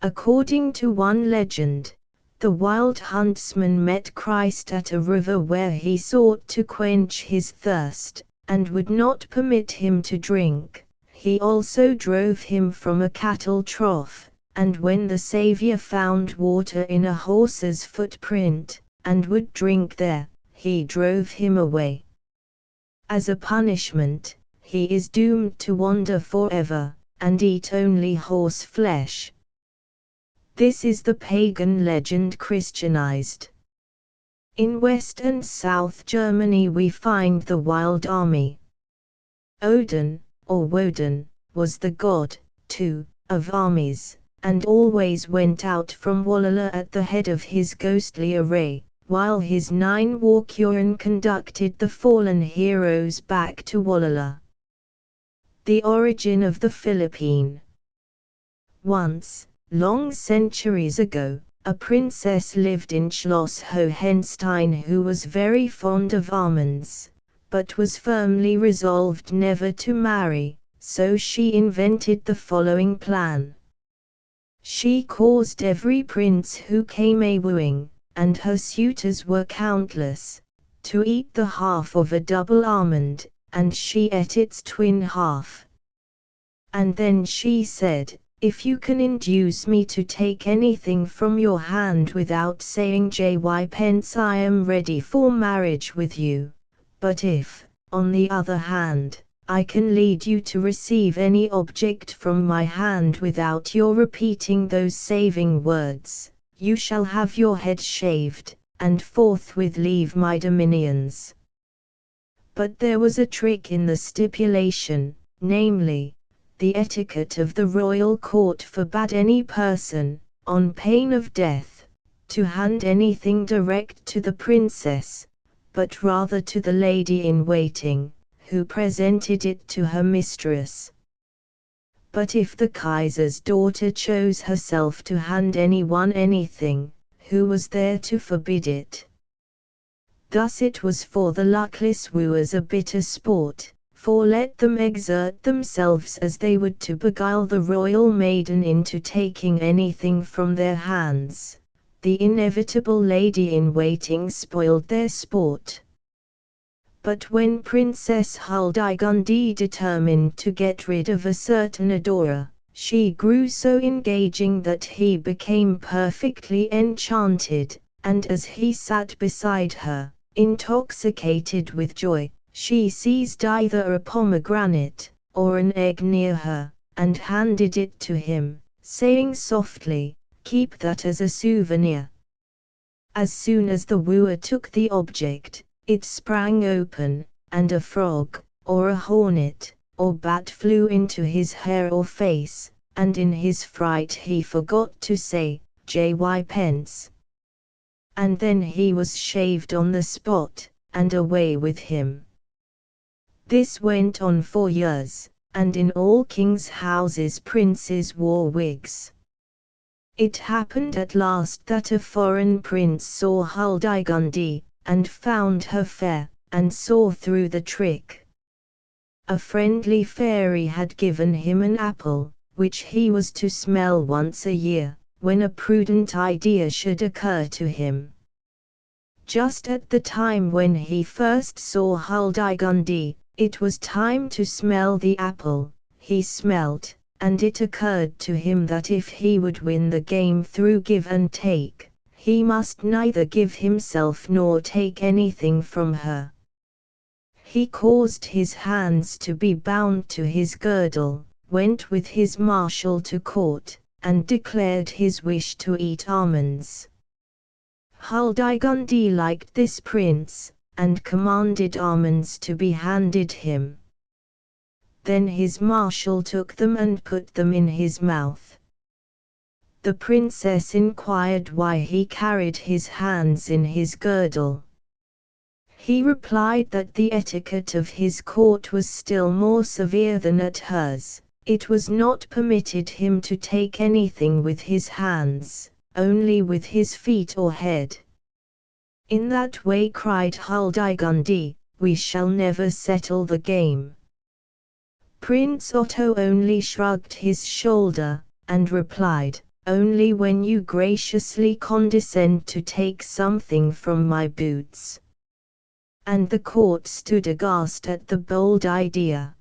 According to one legend, the wild huntsman met Christ at a river where he sought to quench his thirst, and would not permit him to drink. He also drove him from a cattle trough, and when the Saviour found water in a horse's footprint, and would drink there, he drove him away. As a punishment, he is doomed to wander forever, and eat only horse flesh. This is the pagan legend Christianized. In West and South Germany we find the wild army. Odin, or Woden, was the god, too, of armies, and always went out from Walhalla at the head of his ghostly array, while his 9 Warkuren conducted the fallen heroes back to Walhalla. The origin of the Philippine. Once, long centuries ago, a princess lived in Schloss Hohenstein who was very fond of almonds, but was firmly resolved never to marry, so she invented the following plan. She caused every prince who came a-wooing, and her suitors were countless, to eat the half of a double almond, and she ate its twin half. And then she said, "If you can induce me to take anything from your hand without saying pence, I am ready for marriage with you. But if, on the other hand, I can lead you to receive any object from my hand without your repeating those saving words, you shall have your head shaved, and forthwith leave my dominions." But there was a trick in the stipulation, namely, the etiquette of the royal court forbade any person, on pain of death, to hand anything direct to the princess, but rather to the lady-in-waiting, who presented it to her mistress. But if the Kaiser's daughter chose herself to hand anyone anything, who was there to forbid it? Thus it was for the luckless wooers a bitter sport, for let them exert themselves as they would to beguile the royal maiden into taking anything from their hands, the inevitable lady-in-waiting spoiled their sport. But when Princess Huldigund determined to get rid of a certain adorer, she grew so engaging that he became perfectly enchanted, and as he sat beside her, intoxicated with joy, she seized either a pomegranate, or an egg near her, and handed it to him, saying softly, "Keep that as a souvenir." As soon as the wooer took the object, it sprang open, and a frog, or a hornet, or bat flew into his hair or face, and in his fright he forgot to say, pence. And then he was shaved on the spot, and away with him. This went on for years, and in all kings' houses princes wore wigs. It happened at last that a foreign prince saw Huldigund, and found her fair, and saw through the trick. A friendly fairy had given him an apple, which he was to smell once a year, when a prudent idea should occur to him. Just at the time when he first saw Huldigund, it was time to smell the apple. He smelt, and it occurred to him that if he would win the game through give and take, he must neither give himself nor take anything from her. He caused his hands to be bound to his girdle, went with his marshal to court, and declared his wish to eat almonds. Huldigund liked this prince, and commanded almonds to be handed him. Then his marshal took them and put them in his mouth. The princess inquired why he carried his hands in his girdle. He replied that the etiquette of his court was still more severe than at hers. It was not permitted him to take anything with his hands, only with his feet or head. In that way, cried Huldigund, we shall never settle the game. Prince Otto only shrugged his shoulder, and replied, only when you graciously condescend to take something from my boots. And the court stood aghast at the bold idea.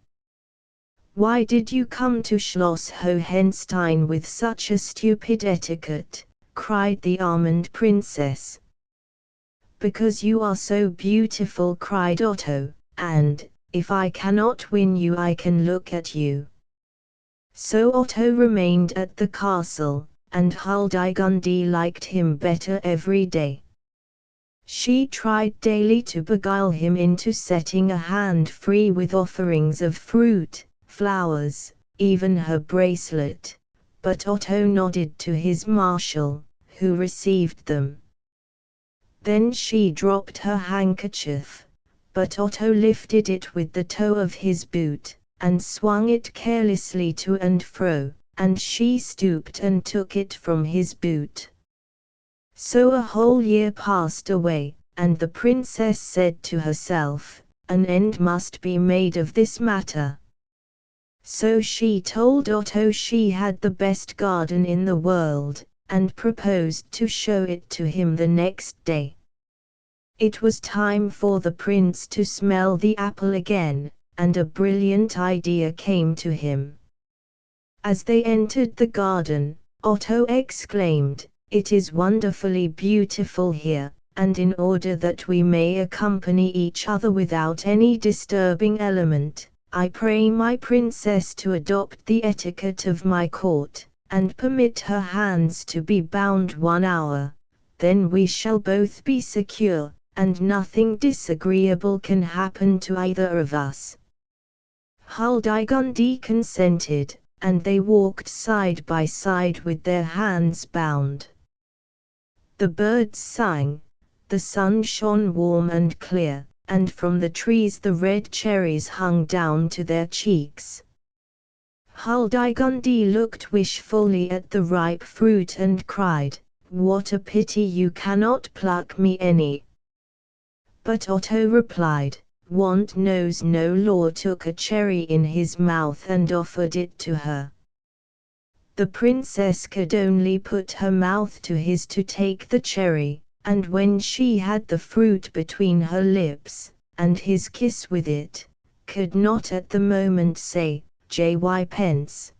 Why did you come to Schloss Hohenstein with such a stupid etiquette? Cried the almond princess. Because you are so beautiful, cried Otto, and, if I cannot win you, I can look at you. So Otto remained at the castle, and Huldigund liked him better every day. She tried daily to beguile him into setting a hand free with offerings of fruit, flowers, even her bracelet, but Otto nodded to his marshal, who received them. Then she dropped her handkerchief, but Otto lifted it with the toe of his boot, and swung it carelessly to and fro, and she stooped and took it from his boot. So a whole year passed away, and the princess said to herself, "An end must be made of this matter." So she told Otto she had the best garden in the world, and proposed to show it to him the next day. It was time for the prince to smell the apple again, and a brilliant idea came to him. As they entered the garden, Otto exclaimed, "It is wonderfully beautiful here, and in order that we may accompany each other without any disturbing element, I pray my princess to adopt the etiquette of my court, and permit her hands to be bound 1 hour. Then we shall both be secure, and nothing disagreeable can happen to either of us." Huldigund consented, and they walked side by side with their hands bound. The birds sang, the sun shone warm and clear, and from the trees the red cherries hung down to their cheeks. Huldigund looked wishfully at the ripe fruit and cried, "What a pity you cannot pluck me any." But Otto replied, "Want knows no law," took a cherry in his mouth and offered it to her. The princess could only put her mouth to his to take the cherry, and when she had the fruit between her lips, and his kiss with it, could not at the moment say, "Jy pence."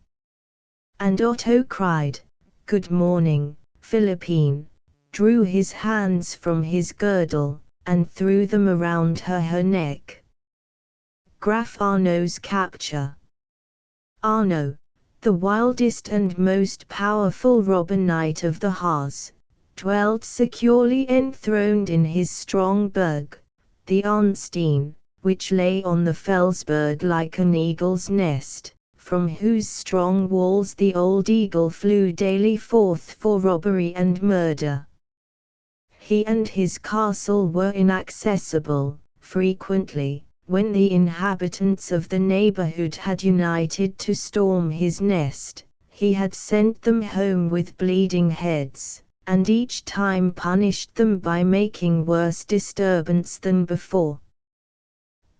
And Otto cried, "Good morning, Philippine," drew his hands from his girdle, and threw them around her neck. Graf Arno's capture. Arno, the wildest and most powerful robber knight of the Harz, dwelt securely enthroned in his strong burg, the Arnstein, which lay on the Felsberg like an eagle's nest, from whose strong walls the old eagle flew daily forth for robbery and murder. He and his castle were inaccessible. Frequently, when the inhabitants of the neighborhood had united to storm his nest, he had sent them home with bleeding heads, and each time punished them by making worse disturbance than before.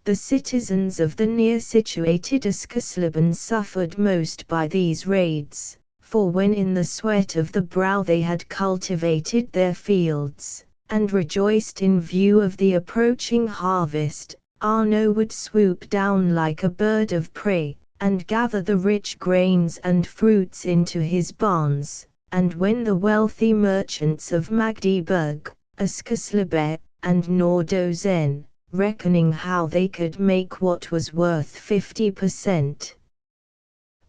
The citizens of the near-situated Askesleben suffered most by these raids, for when in the sweat of the brow they had cultivated their fields, and rejoiced in view of the approaching harvest, Arno would swoop down like a bird of prey, and gather the rich grains and fruits into his barns, and when the wealthy merchants of Magdeburg, Askesleben, and Nordozen, reckoning how they could make what was worth 50%,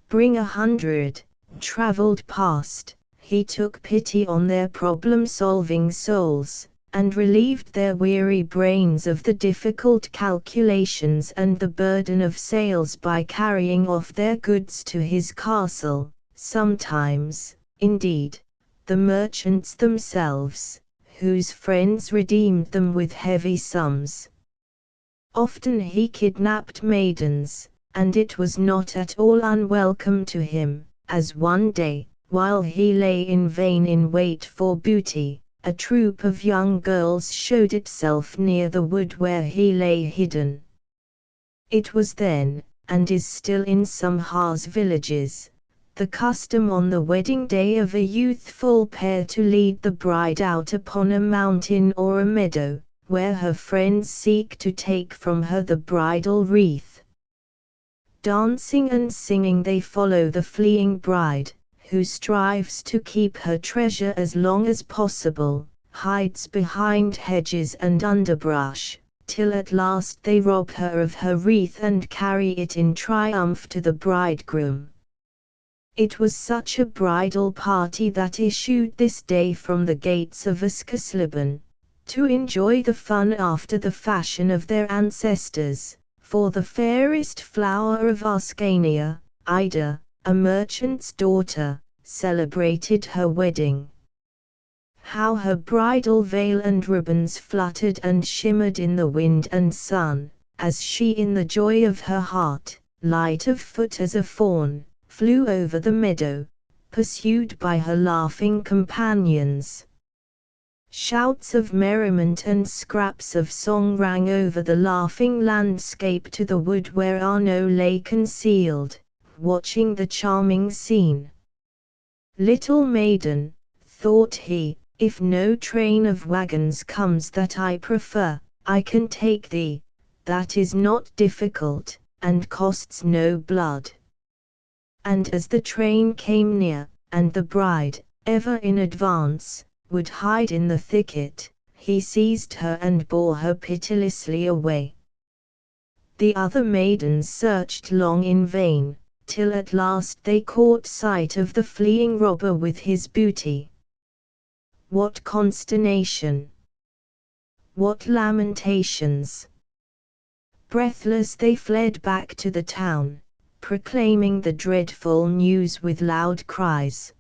bring 100, traveled past, he took pity on their problem-solving souls, and relieved their weary brains of the difficult calculations and the burden of sales by carrying off their goods to his castle. Sometimes, indeed, the merchants themselves, whose friends redeemed them with heavy sums. Often he kidnapped maidens, and it was not at all unwelcome to him, as one day, while he lay in vain in wait for booty, a troop of young girls showed itself near the wood where he lay hidden. It was then, and is still in some Harz villages, the custom on the wedding day of a youthful pair to lead the bride out upon a mountain or a meadow, where her friends seek to take from her the bridal wreath. Dancing and singing they follow the fleeing bride, who strives to keep her treasure as long as possible, hides behind hedges and underbrush, till at last they rob her of her wreath and carry it in triumph to the bridegroom. It was such a bridal party that issued this day from the gates of Askesleben, to enjoy the fun after the fashion of their ancestors, for the fairest flower of Ascania, Ida, a merchant's daughter, celebrated her wedding. How her bridal veil and ribbons fluttered and shimmered in the wind and sun, as she in the joy of her heart, light of foot as a fawn, flew over the meadow, pursued by her laughing companions. Shouts of merriment and scraps of song rang over the laughing landscape to the wood where Arnaud lay concealed, watching the charming scene. "Little maiden," thought he, "if no train of wagons comes that I prefer, I can take thee. That is not difficult, and costs no blood." And as the train came near, and the bride, ever in advance, would hide in the thicket, he seized her and bore her pitilessly away. The other maidens searched long in vain, till at last they caught sight of the fleeing robber with his booty. What consternation! What lamentations! Breathless they fled back to the town, proclaiming the dreadful news with loud cries.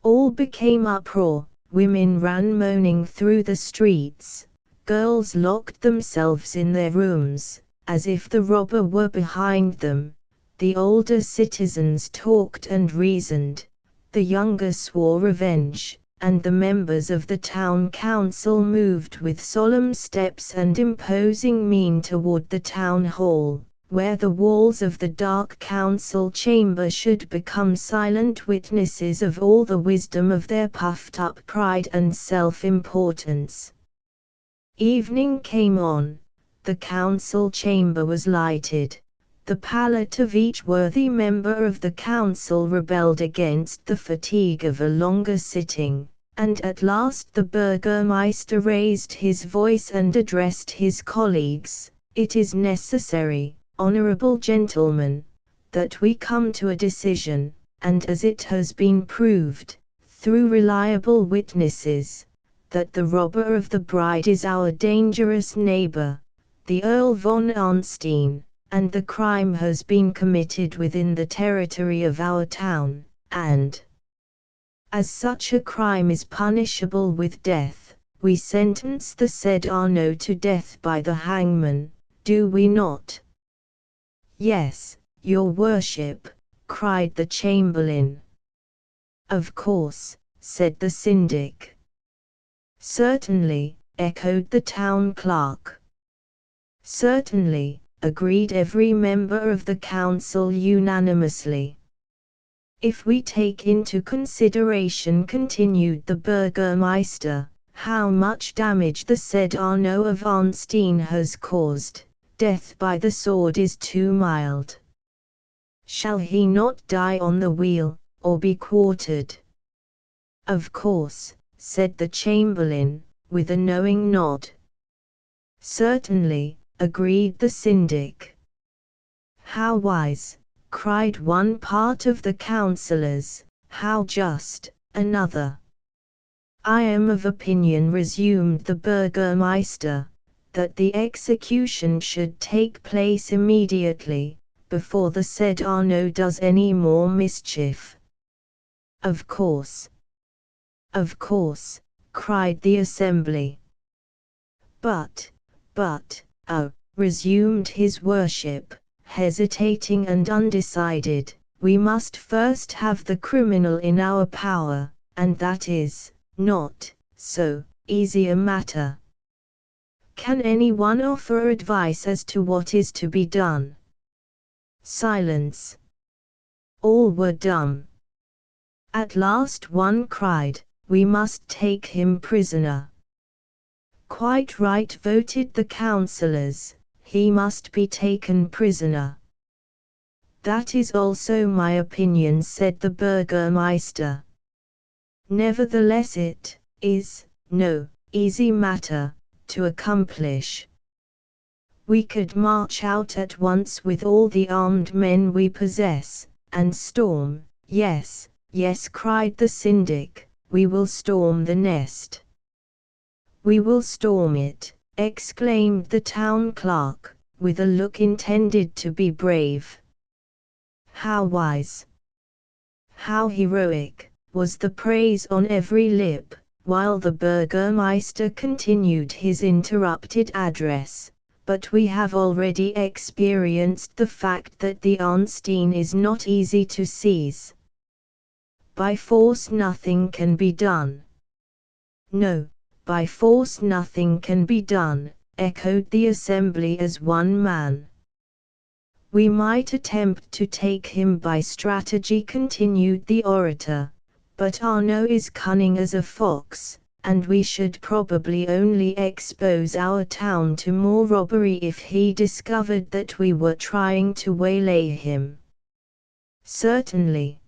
All became uproar, women ran moaning through the streets, girls locked themselves in their rooms, as if the robber were behind them, the older citizens talked and reasoned, the younger swore revenge, and the members of the town council moved with solemn steps and imposing mien toward the town hall, where the walls of the dark council chamber should become silent witnesses of all the wisdom of their puffed-up pride and self-importance. Evening came on, the council chamber was lighted, the palate of each worthy member of the council rebelled against the fatigue of a longer sitting, and at last the burgomaster raised his voice and addressed his colleagues. "It is necessary, honorable gentlemen, that we come to a decision, and as it has been proved, through reliable witnesses, that the robber of the bride is our dangerous neighbor, the Earl von Arnstein, and the crime has been committed within the territory of our town, and as such a crime is punishable with death, we sentence the said Arnaud to death by the hangman, do we not?" "Yes, your worship," cried the chamberlain. "Of course," said the syndic. "Certainly," echoed the town clerk. "Certainly," agreed every member of the council unanimously. "If we take into consideration," continued the burgomaster, "how much damage the said Arnaud of Arnstein has caused, death by the sword is too mild. Shall he not die on the wheel, or be quartered?" "Of course," said the chamberlain, with a knowing nod. "Certainly," agreed the syndic. "How wise!" cried one part of the councillors. "How just!" another. "I am of opinion," resumed the burgomaster, "that the execution should take place immediately, before the said Arnaud does any more mischief." "Of course! Of course!" cried the assembly. But, oh," resumed his worship, hesitating and undecided, "we must first have the criminal in our power, and that is not so easy a matter. Can anyone offer advice as to what is to be done?" Silence. All were dumb. At last one cried, "We must take him prisoner." "Quite right," voted the councillors, "he must be taken prisoner." "That is also my opinion," said the burgomaster. "Nevertheless it is no easy matter to accomplish. We could march out at once with all the armed men we possess, and storm—" "Yes, yes," cried the syndic, "we will storm the nest." "We will storm it," exclaimed the town clerk, with a look intended to be brave. How wise, how heroic, was the praise on every lip, while the Burgermeister continued his interrupted address, but we have already experienced the fact that the Arnstein is not easy to seize. By force nothing can be done. No, by force nothing can be done, echoed the assembly as one man. We might attempt to take him by strategy, continued the orator, but Arno is cunning as a fox, and we should probably only expose our town to more robbery if he discovered that we were trying to waylay him. Certainly.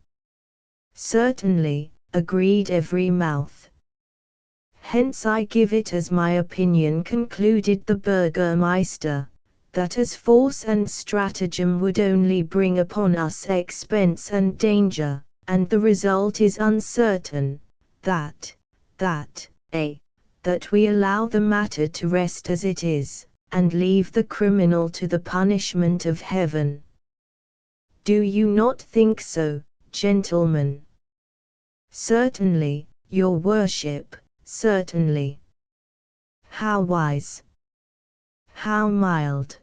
Certainly, agreed every mouth. Hence I give it as my opinion, concluded the Burgermeister, that as force and stratagem would only bring upon us expense and danger, and the result is uncertain, that we allow the matter to rest as it is, and leave the criminal to the punishment of heaven. Do you not think so, gentlemen? Certainly, your worship, certainly. How wise! How mild!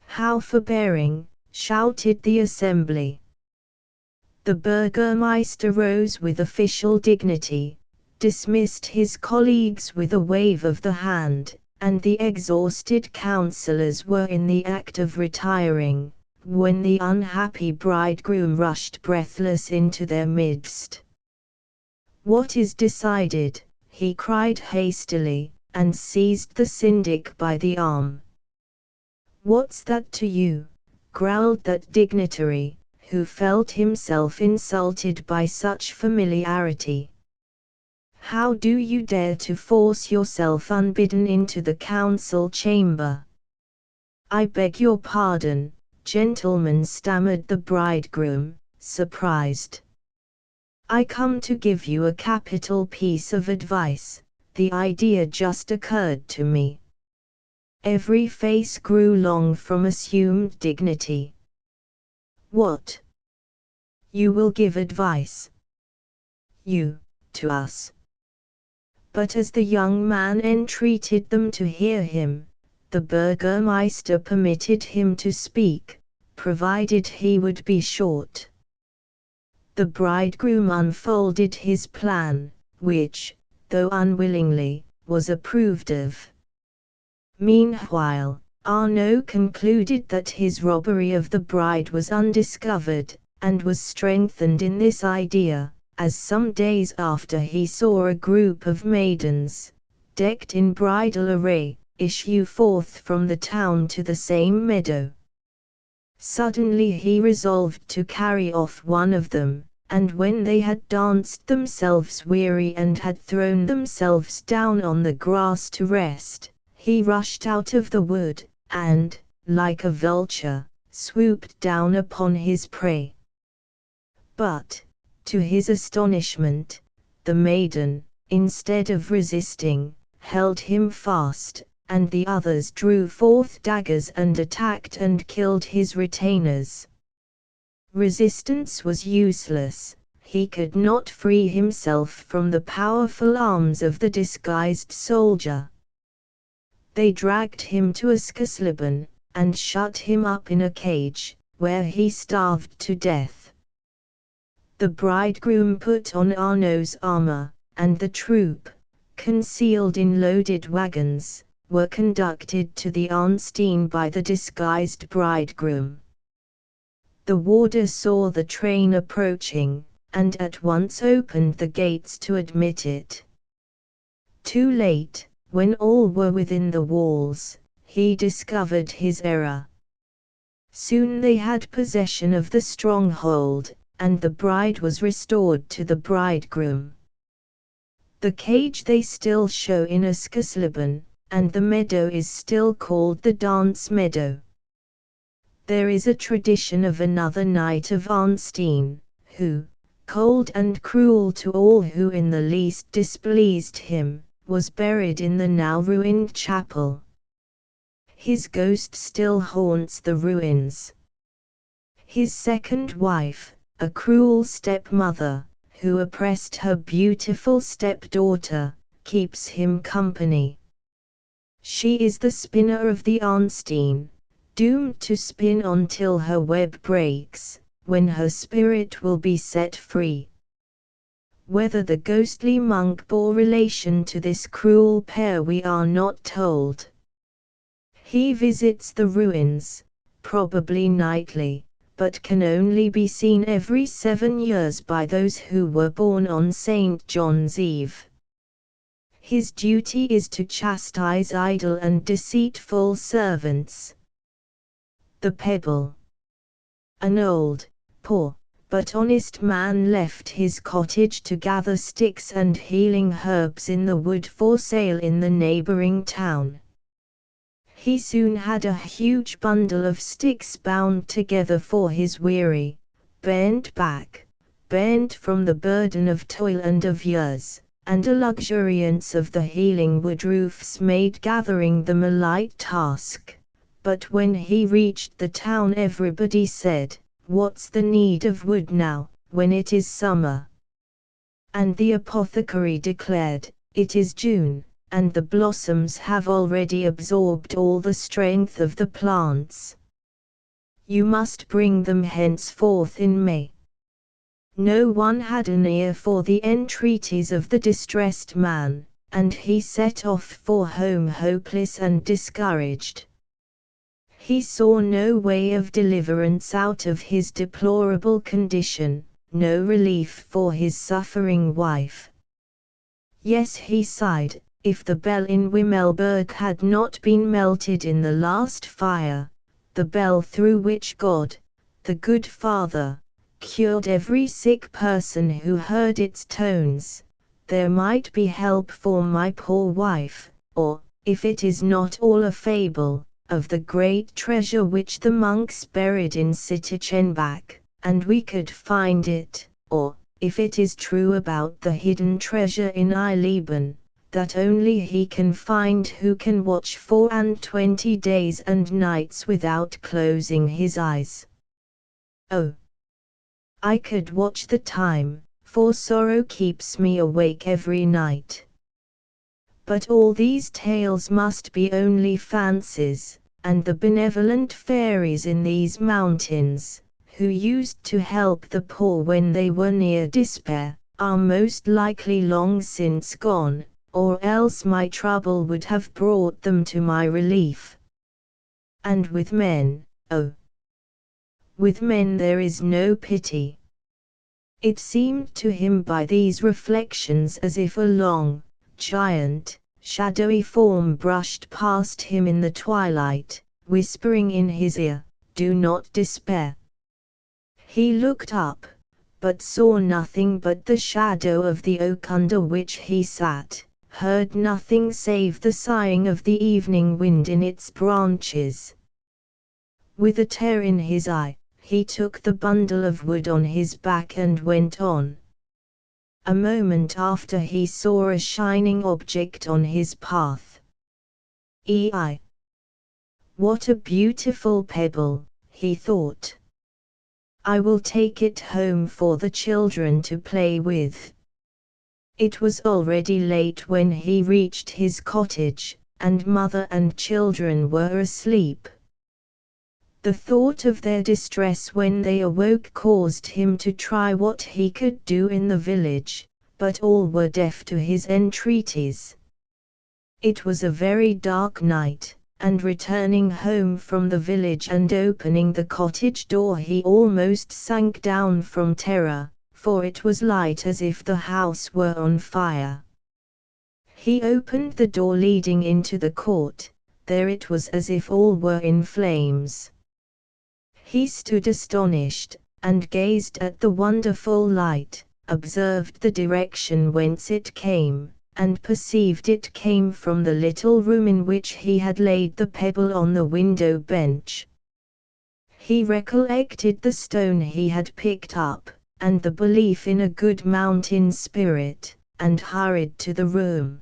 How forbearing! Shouted the assembly. The Burgermeister rose with official dignity, dismissed his colleagues with a wave of the hand, and the exhausted councillors were in the act of retiring, when the unhappy bridegroom rushed breathless into their midst. What is decided? He cried hastily, and seized the syndic by the arm. What's that to you? Growled that dignitary, who felt himself insulted by such familiarity. How do you dare to force yourself unbidden into the council chamber? I beg your pardon, gentlemen, stammered the bridegroom, surprised. I come to give you a capital piece of advice. The idea just occurred to me. Every face grew long from assumed dignity. What? You will give advice? You, to us? But as the young man entreated them to hear him, the Burgermeister permitted him to speak, provided he would be short. The bridegroom unfolded his plan, which, though unwillingly, was approved of. Meanwhile, Arno concluded that his robbery of the bride was undiscovered, and was strengthened in this idea, as some days after he saw a group of maidens, decked in bridal array, issue forth from the town to the same meadow. Suddenly he resolved to carry off one of them, and when they had danced themselves weary and had thrown themselves down on the grass to rest, he rushed out of the wood, and, like a vulture, swooped down upon his prey. But, to his astonishment, the maiden, instead of resisting, held him fast, and the others drew forth daggers and attacked and killed his retainers. Resistance was useless, he could not free himself from the powerful arms of the disguised soldier. They dragged him to Askesleben, and shut him up in a cage, where he starved to death. The bridegroom put on Arno's armor, and the troop, concealed in loaded wagons, were conducted to the Arnstein by the disguised bridegroom. The warder saw the train approaching, and at once opened the gates to admit it. Too late, when all were within the walls, he discovered his error. Soon they had possession of the stronghold, and the bride was restored to the bridegroom. The cage they still show in Askesleben, and the meadow is still called the dance meadow. There is a tradition of another knight of Arnstein, who, cold and cruel to all who in the least displeased him, was buried in the now ruined chapel. His ghost still haunts the ruins. His second wife, a cruel stepmother, who oppressed her beautiful stepdaughter, keeps him company. She is the spinner of the Ornstein, doomed to spin until her web breaks, when her spirit will be set free. Whether the ghostly monk bore relation to this cruel pair we are not told. He visits the ruins, probably nightly, but can only be seen every 7 years by those who were born on St. John's Eve. His duty is to chastise idle and deceitful servants. The Pebble. An old, poor, but honest man left his cottage to gather sticks and healing herbs in the wood for sale in the neighboring town. He soon had a huge bundle of sticks bound together for his weary, bent back, bent from the burden of toil and of years, and a luxuriance of the healing wood roofs made gathering them a light task. But when he reached the town everybody said, "What's the need of wood now, when it is summer?" And the apothecary declared, "It is June, and the blossoms have already absorbed all the strength of the plants. You must bring them henceforth in May." No one had an ear for the entreaties of the distressed man, and he set off for home hopeless and discouraged. He saw no way of deliverance out of his deplorable condition, no relief for his suffering wife. Yes, he sighed, if the bell in Wimmelburg had not been melted in the last fire, the bell through which God, the good Father, cured every sick person who heard its tones, there might be help for my poor wife, or, if it is not all a fable, of the great treasure which the monks buried in Sittichenbach, and we could find it, or, if it is true about the hidden treasure in Eileben, that only he can find who can watch 24 days and nights without closing his eyes. Oh, I could watch the time, for sorrow keeps me awake every night. But all these tales must be only fancies, and the benevolent fairies in these mountains, who used to help the poor when they were near despair, are most likely long since gone, or else my trouble would have brought them to my relief. And with men, oh, with men there is no pity. It seemed to him by these reflections as if a long, giant, shadowy form brushed past him in the twilight, whispering in his ear, "Do not despair." He looked up, but saw nothing but the shadow of the oak under which he sat, heard nothing save the sighing of the evening wind in its branches. With a tear in his eye, he took the bundle of wood on his back and went on. A moment after he saw a shining object on his path. "Ei! What a beautiful pebble," he thought. "I will take it home for the children to play with." It was already late when he reached his cottage, and mother and children were asleep. The thought of their distress when they awoke caused him to try what he could do in the village, but all were deaf to his entreaties. It was a very dark night, and returning home from the village and opening the cottage door he almost sank down from terror, for it was light as if the house were on fire. He opened the door leading into the court, there it was as if all were in flames. He stood astonished, and gazed at the wonderful light, observed the direction whence it came, and perceived it came from the little room in which he had laid the pebble on the window bench. He recollected the stone he had picked up, and the belief in a good mountain spirit, and hurried to the room.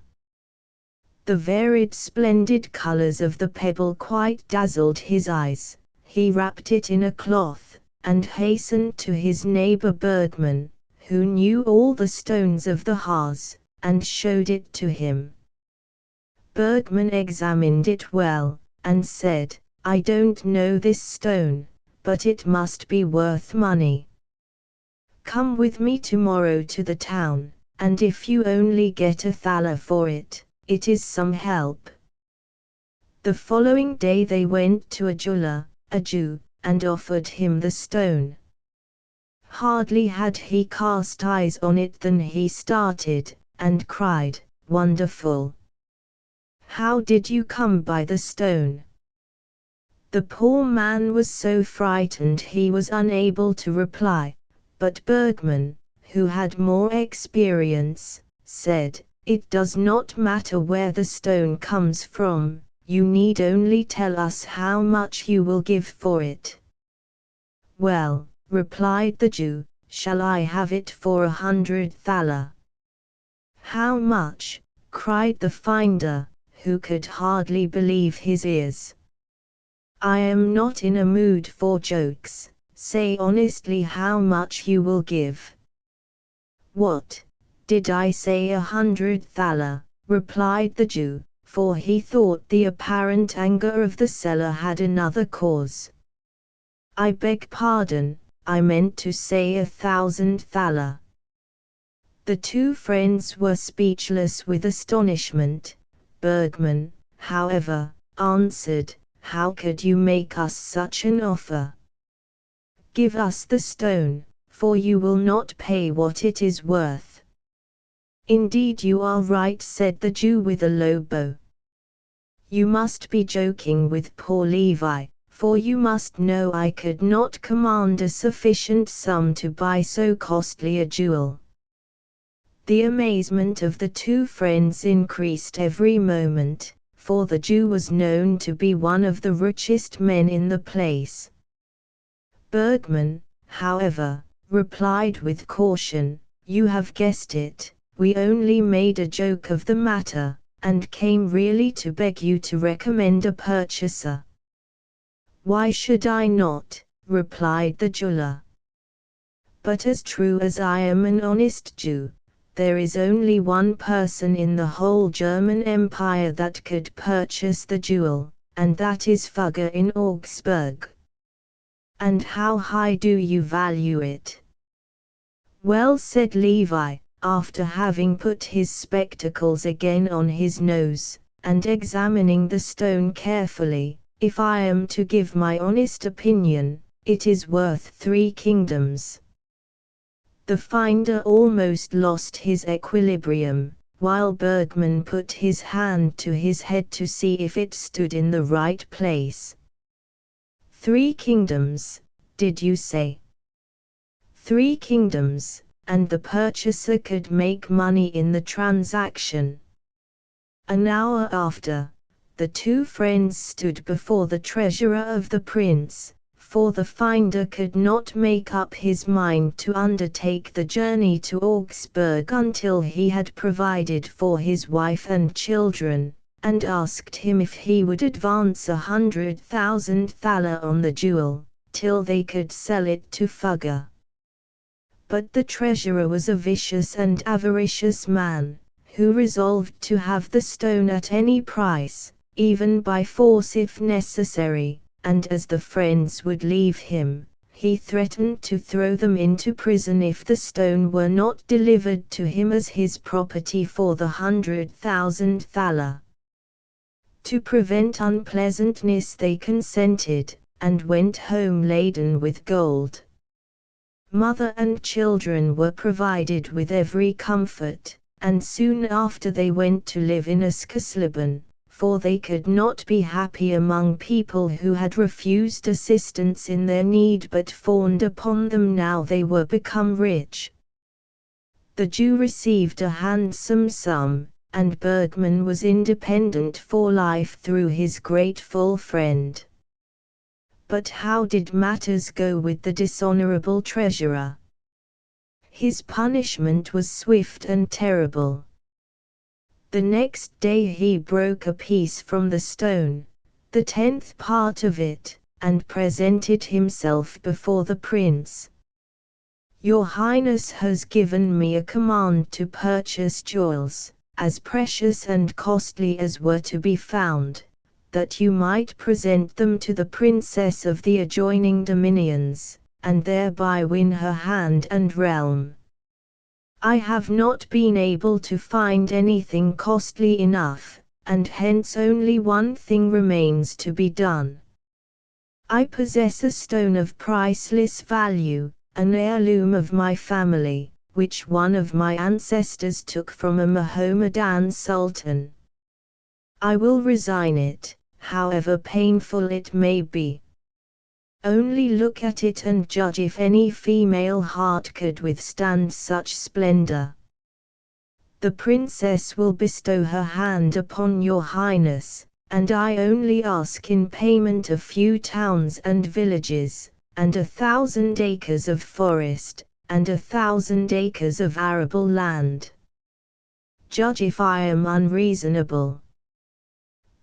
The varied splendid colors of the pebble quite dazzled his eyes. He wrapped it in a cloth, and hastened to his neighbor Bergman, who knew all the stones of the Harz, and showed it to him. Bergman examined it well, and said, "I don't know this stone, but it must be worth money. Come with me tomorrow to the town, and if you only get a thaler for it, it is some help." The following day they went to a jeweler, a Jew, and offered him the stone. Hardly had he cast eyes on it than he started, and cried, "Wonderful! How did you come by the stone?" The poor man was so frightened he was unable to reply, but Bergman, who had more experience, said, "It does not matter where the stone comes from, you need only tell us how much you will give for it." "Well," replied the Jew, "shall I have it for 100 thaler?" "How much?" cried the finder, who could hardly believe his ears. "I am not in a mood for jokes. Say honestly how much you will give." "What, did I say 100 thaler?" replied the Jew, for he thought the apparent anger of the seller had another cause. "I beg pardon, I meant to say 1,000 thaler." The two friends were speechless with astonishment. Bergman, however, answered, "How could you make us such an offer? Give us the stone, for you will not pay what it is worth." "Indeed you are right," said the Jew with a low bow. "You must be joking with poor Levi, for you must know I could not command a sufficient sum to buy so costly a jewel." The amazement of the two friends increased every moment, for the Jew was known to be one of the richest men in the place. Bergman, however, replied with caution, "You have guessed it, we only made a joke of the matter, and came really to beg you to recommend a purchaser." "Why should I not?" replied the jeweler. "But as true as I am an honest Jew, there is only one person in the whole German Empire that could purchase the jewel, and that is Fugger in Augsburg." "And how high do you value it?" "Well," said Levi, after having put his spectacles again on his nose, and examining the stone carefully, "if I am to give my honest opinion, it is worth 3 kingdoms." The finder almost lost his equilibrium, while Bergman put his hand to his head to see if it stood in the right place. 3 kingdoms, did you say?" 3 kingdoms, and the purchaser could make money in the transaction. An hour after, the two friends stood before the treasurer of the prince, for the finder could not make up his mind to undertake the journey to Augsburg until he had provided for his wife and children, and asked him if he would advance 100,000 thaler on the jewel, till they could sell it to Fugger. But the treasurer was a vicious and avaricious man, who resolved to have the stone at any price, even by force if necessary, and as the friends would leave him, he threatened to throw them into prison if the stone were not delivered to him as his property for the 100,000 thaler. To prevent unpleasantness they consented, and went home laden with gold. Mother and children were provided with every comfort, and soon after they went to live in Askersleben, for they could not be happy among people who had refused assistance in their need but fawned upon them now they were become rich. The Jew received a handsome sum, and Bergman was independent for life through his grateful friend. But how did matters go with the dishonorable treasurer? His punishment was swift and terrible. The next day he broke a piece from the stone, the 10th part of it, and presented himself before the prince. Your Highness has given me a command to purchase jewels, as precious and costly as were to be found, that you might present them to the princess of the adjoining dominions, and thereby win her hand and realm. I have not been able to find anything costly enough, and hence only one thing remains to be done. I possess a stone of priceless value, an heirloom of my family, which one of my ancestors took from a Mohammedan sultan. I will resign it, however painful it may be. Only look at it and judge if any female heart could withstand such splendor. The princess will bestow her hand upon your Highness, and I only ask in payment a few towns and villages, and 1,000 acres of forest, and 1,000 acres of arable land. Judge if I am unreasonable.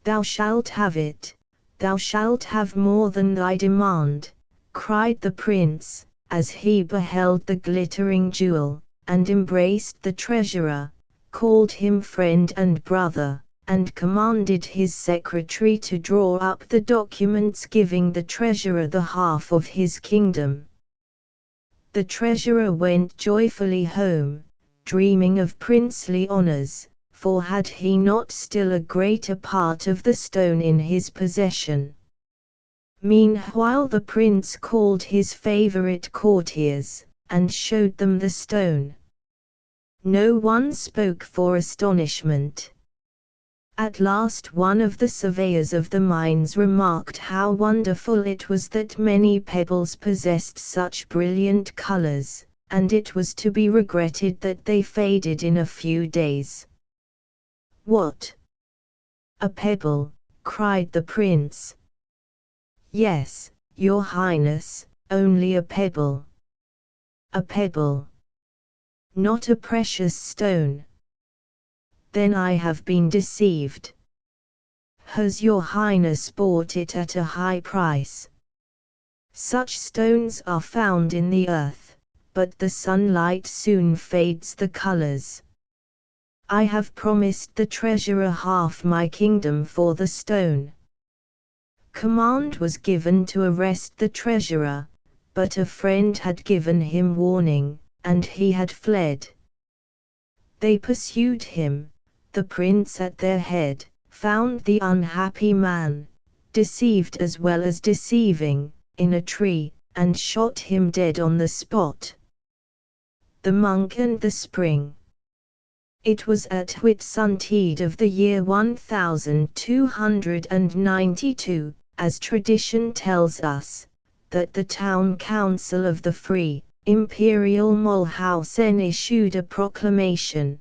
Thou shalt have it, thou shalt have more than thy demand, cried the prince, as he beheld the glittering jewel, and embraced the treasurer, called him friend and brother, and commanded his secretary to draw up the documents giving the treasurer the half of his kingdom. The treasurer went joyfully home, dreaming of princely honors, for had he not still a greater part of the stone in his possession? Meanwhile the prince called his favorite courtiers, and showed them the stone. No one spoke for astonishment. At last one of the surveyors of the mines remarked how wonderful it was that many pebbles possessed such brilliant colors, and it was to be regretted that they faded in a few days. What? A pebble, cried the prince. Yes, your Highness, only a pebble. A pebble. Not a precious stone. Then I have been deceived. Has your Highness bought it at a high price? Such stones are found in the earth, but the sunlight soon fades the colors. I have promised the treasurer half my kingdom for the stone. Command was given to arrest the treasurer, but a friend had given him warning, and he had fled. They pursued him, the prince at their head, found the unhappy man, deceived as well as deceiving, in a tree, and shot him dead on the spot. The Monk and the Spring. It was at Whitsuntide of the year 1292, as tradition tells us, that the town council of the Free, Imperial Mulhausen issued a proclamation,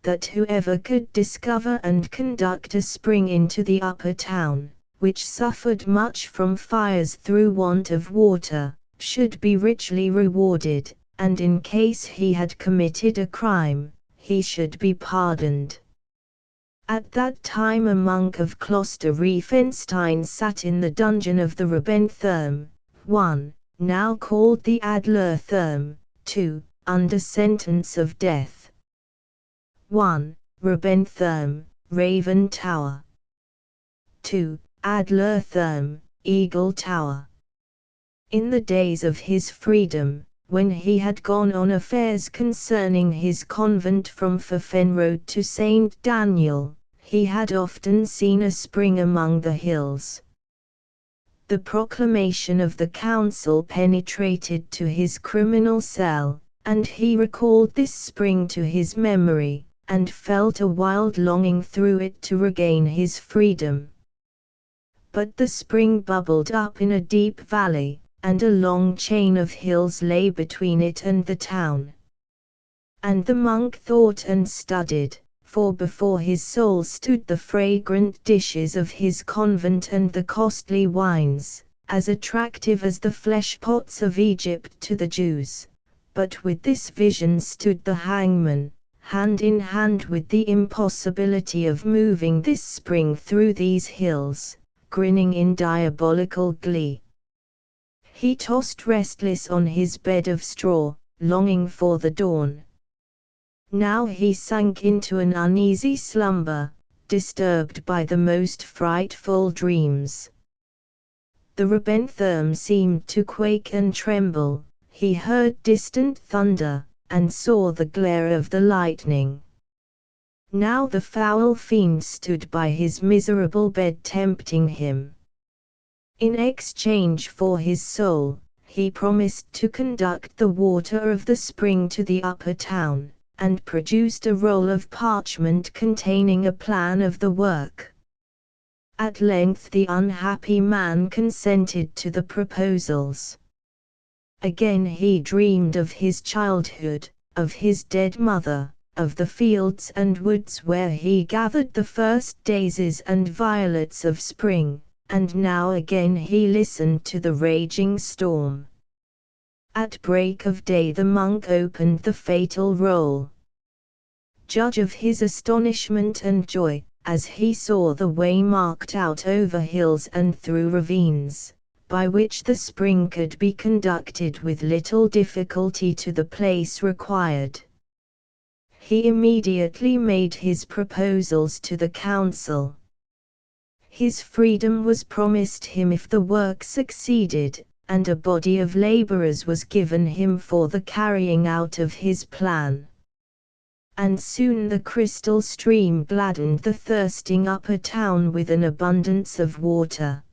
that whoever could discover and conduct a spring into the upper town, which suffered much from fires through want of water, should be richly rewarded, and in case he had committed a crime, he should be pardoned. At that time a monk of Kloster Riefenstein sat in the dungeon of the Rebentherm, 1, now called the Adlertherm, 2, under sentence of death. 1. Rebentherm, Raven Tower. 2. Adlertherm, Eagle Tower. In the days of his freedom, when he had gone on affairs concerning his convent from Pfaffenrode to St. Daniel, he had often seen a spring among the hills. The proclamation of the council penetrated to his criminal cell, and he recalled this spring to his memory, and felt a wild longing through it to regain his freedom. But the spring bubbled up in a deep valley, and a long chain of hills lay between it and the town. And the monk thought and studied, for before his soul stood the fragrant dishes of his convent and the costly wines, as attractive as the flesh pots of Egypt to the Jews. But with this vision stood the hangman, hand in hand with the impossibility of moving this spring through these hills, grinning in diabolical glee. He tossed restless on his bed of straw, longing for the dawn. Now he sank into an uneasy slumber, disturbed by the most frightful dreams. The Rebentherm seemed to quake and tremble, he heard distant thunder, and saw the glare of the lightning. Now the foul fiend stood by his miserable bed tempting him. In exchange for his soul, he promised to conduct the water of the spring to the upper town, and produced a roll of parchment containing a plan of the work. At length the unhappy man consented to the proposals. Again he dreamed of his childhood, of his dead mother, of the fields and woods where he gathered the first daisies and violets of spring, and now again he listened to the raging storm. At break of day the monk opened the fatal roll. Judge of his astonishment and joy, as he saw the way marked out over hills and through ravines, by which the spring could be conducted with little difficulty to the place required. He immediately made his proposals to the council. His freedom was promised him if the work succeeded, and a body of laborers was given him for the carrying out of his plan. And soon the crystal stream gladdened the thirsting upper town with an abundance of water.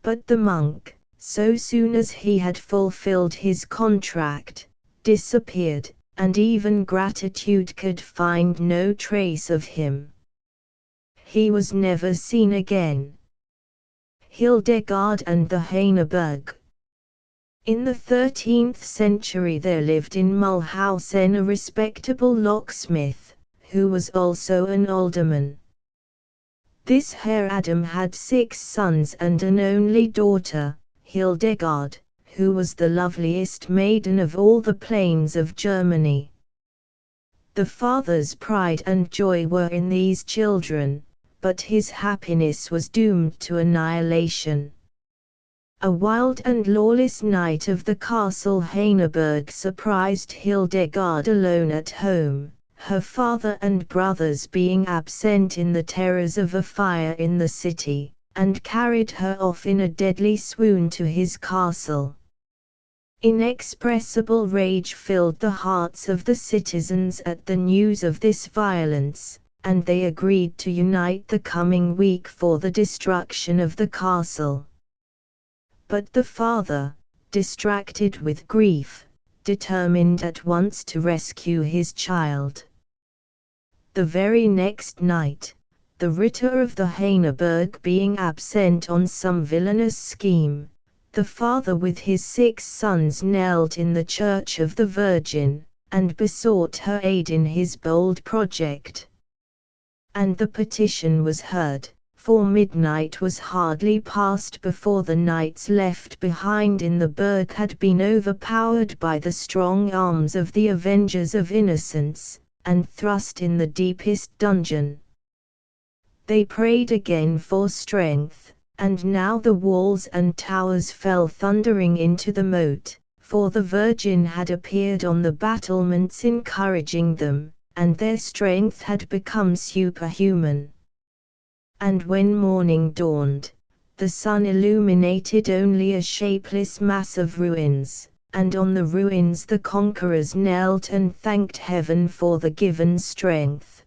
But the monk, so soon as he had fulfilled his contract, disappeared, and even gratitude could find no trace of him. He was never seen again. Hildegard and the Heineberg. In the 13th century there lived in Mulhausen a respectable locksmith, who was also an alderman. This Herr Adam had 6 sons and an only daughter, Hildegard, who was the loveliest maiden of all the plains of Germany. The father's pride and joy were in these children, but his happiness was doomed to annihilation. A wild and lawless knight of the castle Heineberg surprised Hildegard alone at home, her father and brothers being absent in the terrors of a fire in the city, and carried her off in a deadly swoon to his castle. Inexpressible rage filled the hearts of the citizens at the news of this violence, and they agreed to unite the coming week for the destruction of the castle. But the father, distracted with grief, determined at once to rescue his child. The very next night, the Ritter of the Heineberg being absent on some villainous scheme, the father with his 6 sons knelt in the church of the Virgin, and besought her aid in his bold project. And the petition was heard, for midnight was hardly passed before the knights left behind in the burg had been overpowered by the strong arms of the Avengers of Innocence, and thrust in the deepest dungeon. They prayed again for strength, and now the walls and towers fell thundering into the moat, for the Virgin had appeared on the battlements encouraging them, and their strength had become superhuman. And when morning dawned, the sun illuminated only a shapeless mass of ruins, and on the ruins the conquerors knelt and thanked heaven for the given strength.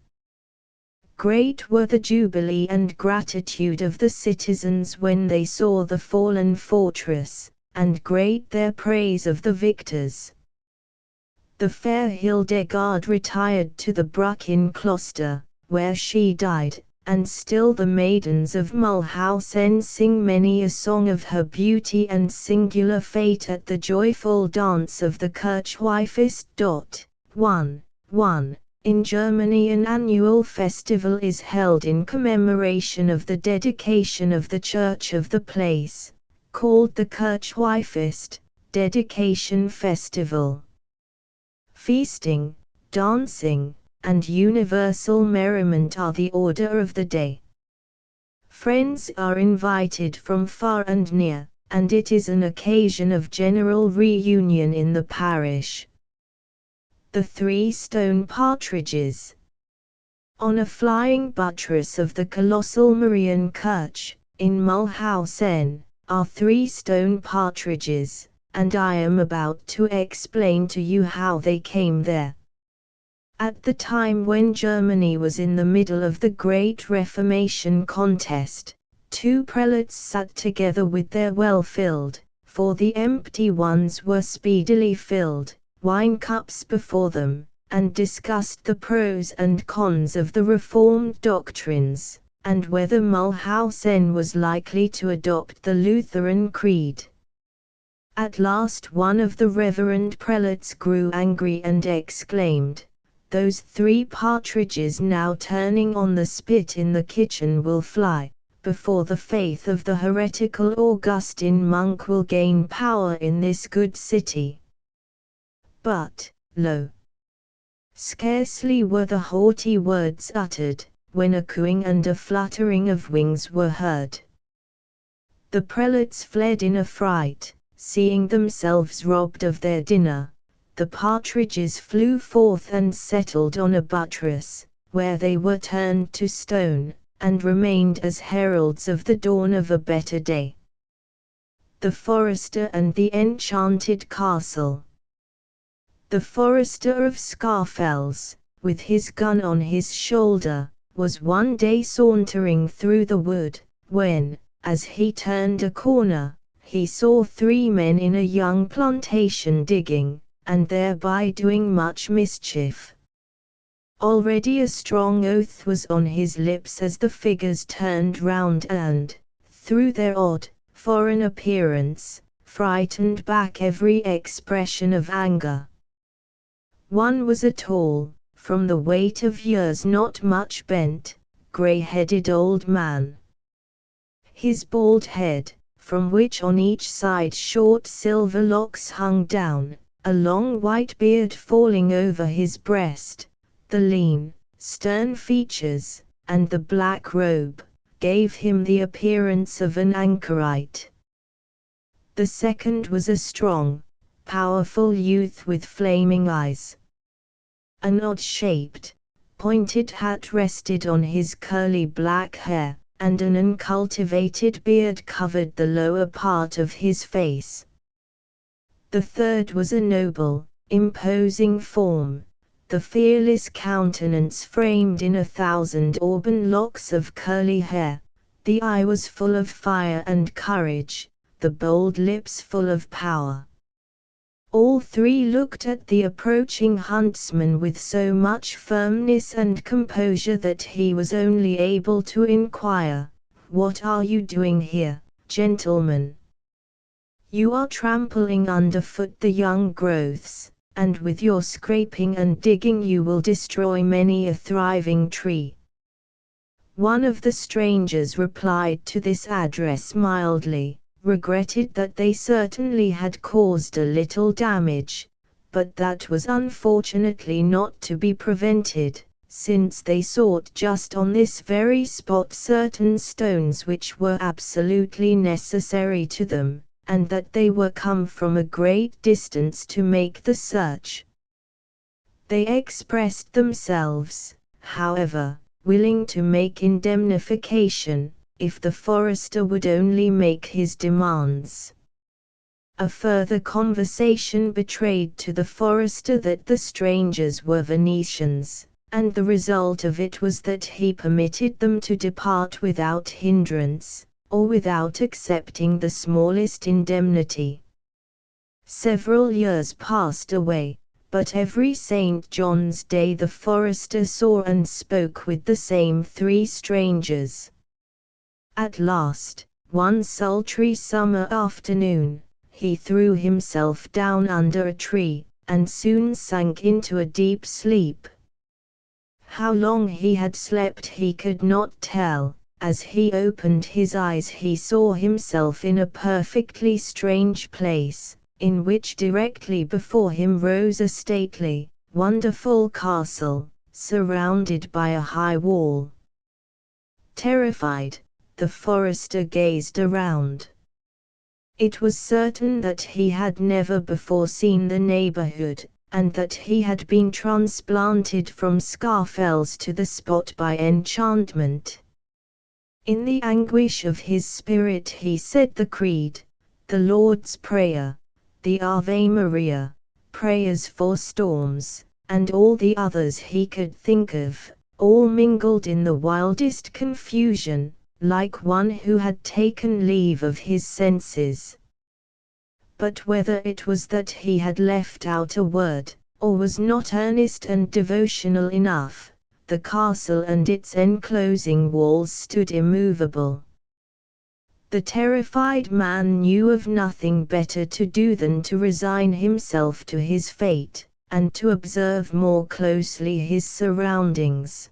Great were the jubilee and gratitude of the citizens when they saw the fallen fortress, and great their praise of the victors. The fair Hildegard retired to the Bruckin cloister, where she died, and still the maidens of Mulhausen sing many a song of her beauty and singular fate at the joyful dance of the Kirchweihfest. 1. In Germany an annual festival is held in commemoration of the dedication of the church of the place, called the Kirchweihfest, Dedication Festival. Feasting, dancing, and universal merriment are the order of the day. Friends are invited from far and near, and it is an occasion of general reunion in the parish. The 3 stone partridges. On a flying buttress of the colossal Marian Kirch, in Mulhausen, are 3 stone partridges, and I am about to explain to you how they came there. At the time when Germany was in the middle of the Great Reformation contest, 2 prelates sat together with their well-filled, for the empty ones were speedily filled, wine cups before them, and discussed the pros and cons of the Reformed doctrines, and whether Mulhausen was likely to adopt the Lutheran creed. At last one of the reverend prelates grew angry and exclaimed, "Those 3 partridges now turning on the spit in the kitchen will fly, before the faith of the heretical Augustine monk will gain power in this good city." But, lo! Scarcely were the haughty words uttered, when a cooing and a fluttering of wings were heard. The prelates fled in affright, seeing themselves robbed of their dinner. The partridges flew forth and settled on a buttress, where they were turned to stone, and remained as heralds of the dawn of a better day. The Forester and the Enchanted Castle. The forester of Scarfels, with his gun on his shoulder, was one day sauntering through the wood, when, as he turned a corner, he saw 3 men in a young plantation digging, and thereby doing much mischief. Already a strong oath was on his lips as the figures turned round and, through their odd, foreign appearance, frightened back every expression of anger. One was a tall, from the weight of years not much bent, grey-headed old man. His bald head, from which on each side short silver locks hung down, a long white beard falling over his breast, the lean, stern features, and the black robe, gave him the appearance of an anchorite. The second was a strong, powerful youth with flaming eyes. An odd-shaped, pointed hat rested on his curly black hair, and an uncultivated beard covered the lower part of his face. The third was a noble, imposing form, the fearless countenance framed in 1,000 auburn locks of curly hair, the eye was full of fire and courage, the bold lips full of power. All 3 looked at the approaching huntsman with so much firmness and composure that he was only able to inquire, "What are you doing here, gentlemen?" "You are trampling underfoot the young growths, and with your scraping and digging you will destroy many a thriving tree." One of the strangers replied to this address mildly, regretted that they certainly had caused a little damage, but that was unfortunately not to be prevented, since they sought just on this very spot certain stones which were absolutely necessary to them, and that they were come from a great distance to make the search. They expressed themselves, however, willing to make indemnification, if the forester would only make his demands. A further conversation betrayed to the forester that the strangers were Venetians, and the result of it was that he permitted them to depart without hindrance, or without accepting the smallest indemnity. Several years passed away, but every St. John's Day the forester saw and spoke with the same 3 strangers. At last, one sultry summer afternoon, he threw himself down under a tree, and soon sank into a deep sleep. How long he had slept he could not tell. As he opened his eyes he saw himself in a perfectly strange place, in which directly before him rose a stately, wonderful castle, surrounded by a high wall. Terrified, the forester gazed around. It was certain that he had never before seen the neighborhood, and that he had been transplanted from Scarfells to the spot by enchantment. In the anguish of his spirit he said the Creed, the Lord's Prayer, the Ave Maria, prayers for storms, and all the others he could think of, all mingled in the wildest confusion, like one who had taken leave of his senses. But whether it was that he had left out a word, or was not earnest and devotional enough, the castle and its enclosing walls stood immovable. The terrified man knew of nothing better to do than to resign himself to his fate, and to observe more closely his surroundings.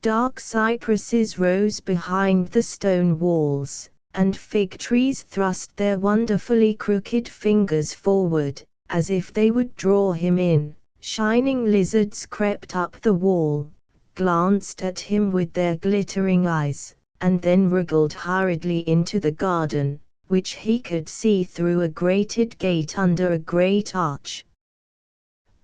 Dark cypresses rose behind the stone walls, and fig trees thrust their wonderfully crooked fingers forward, as if they would draw him in. Shining lizards crept up the wall, glanced at him with their glittering eyes, and then wriggled hurriedly into the garden, which he could see through a grated gate under a great arch.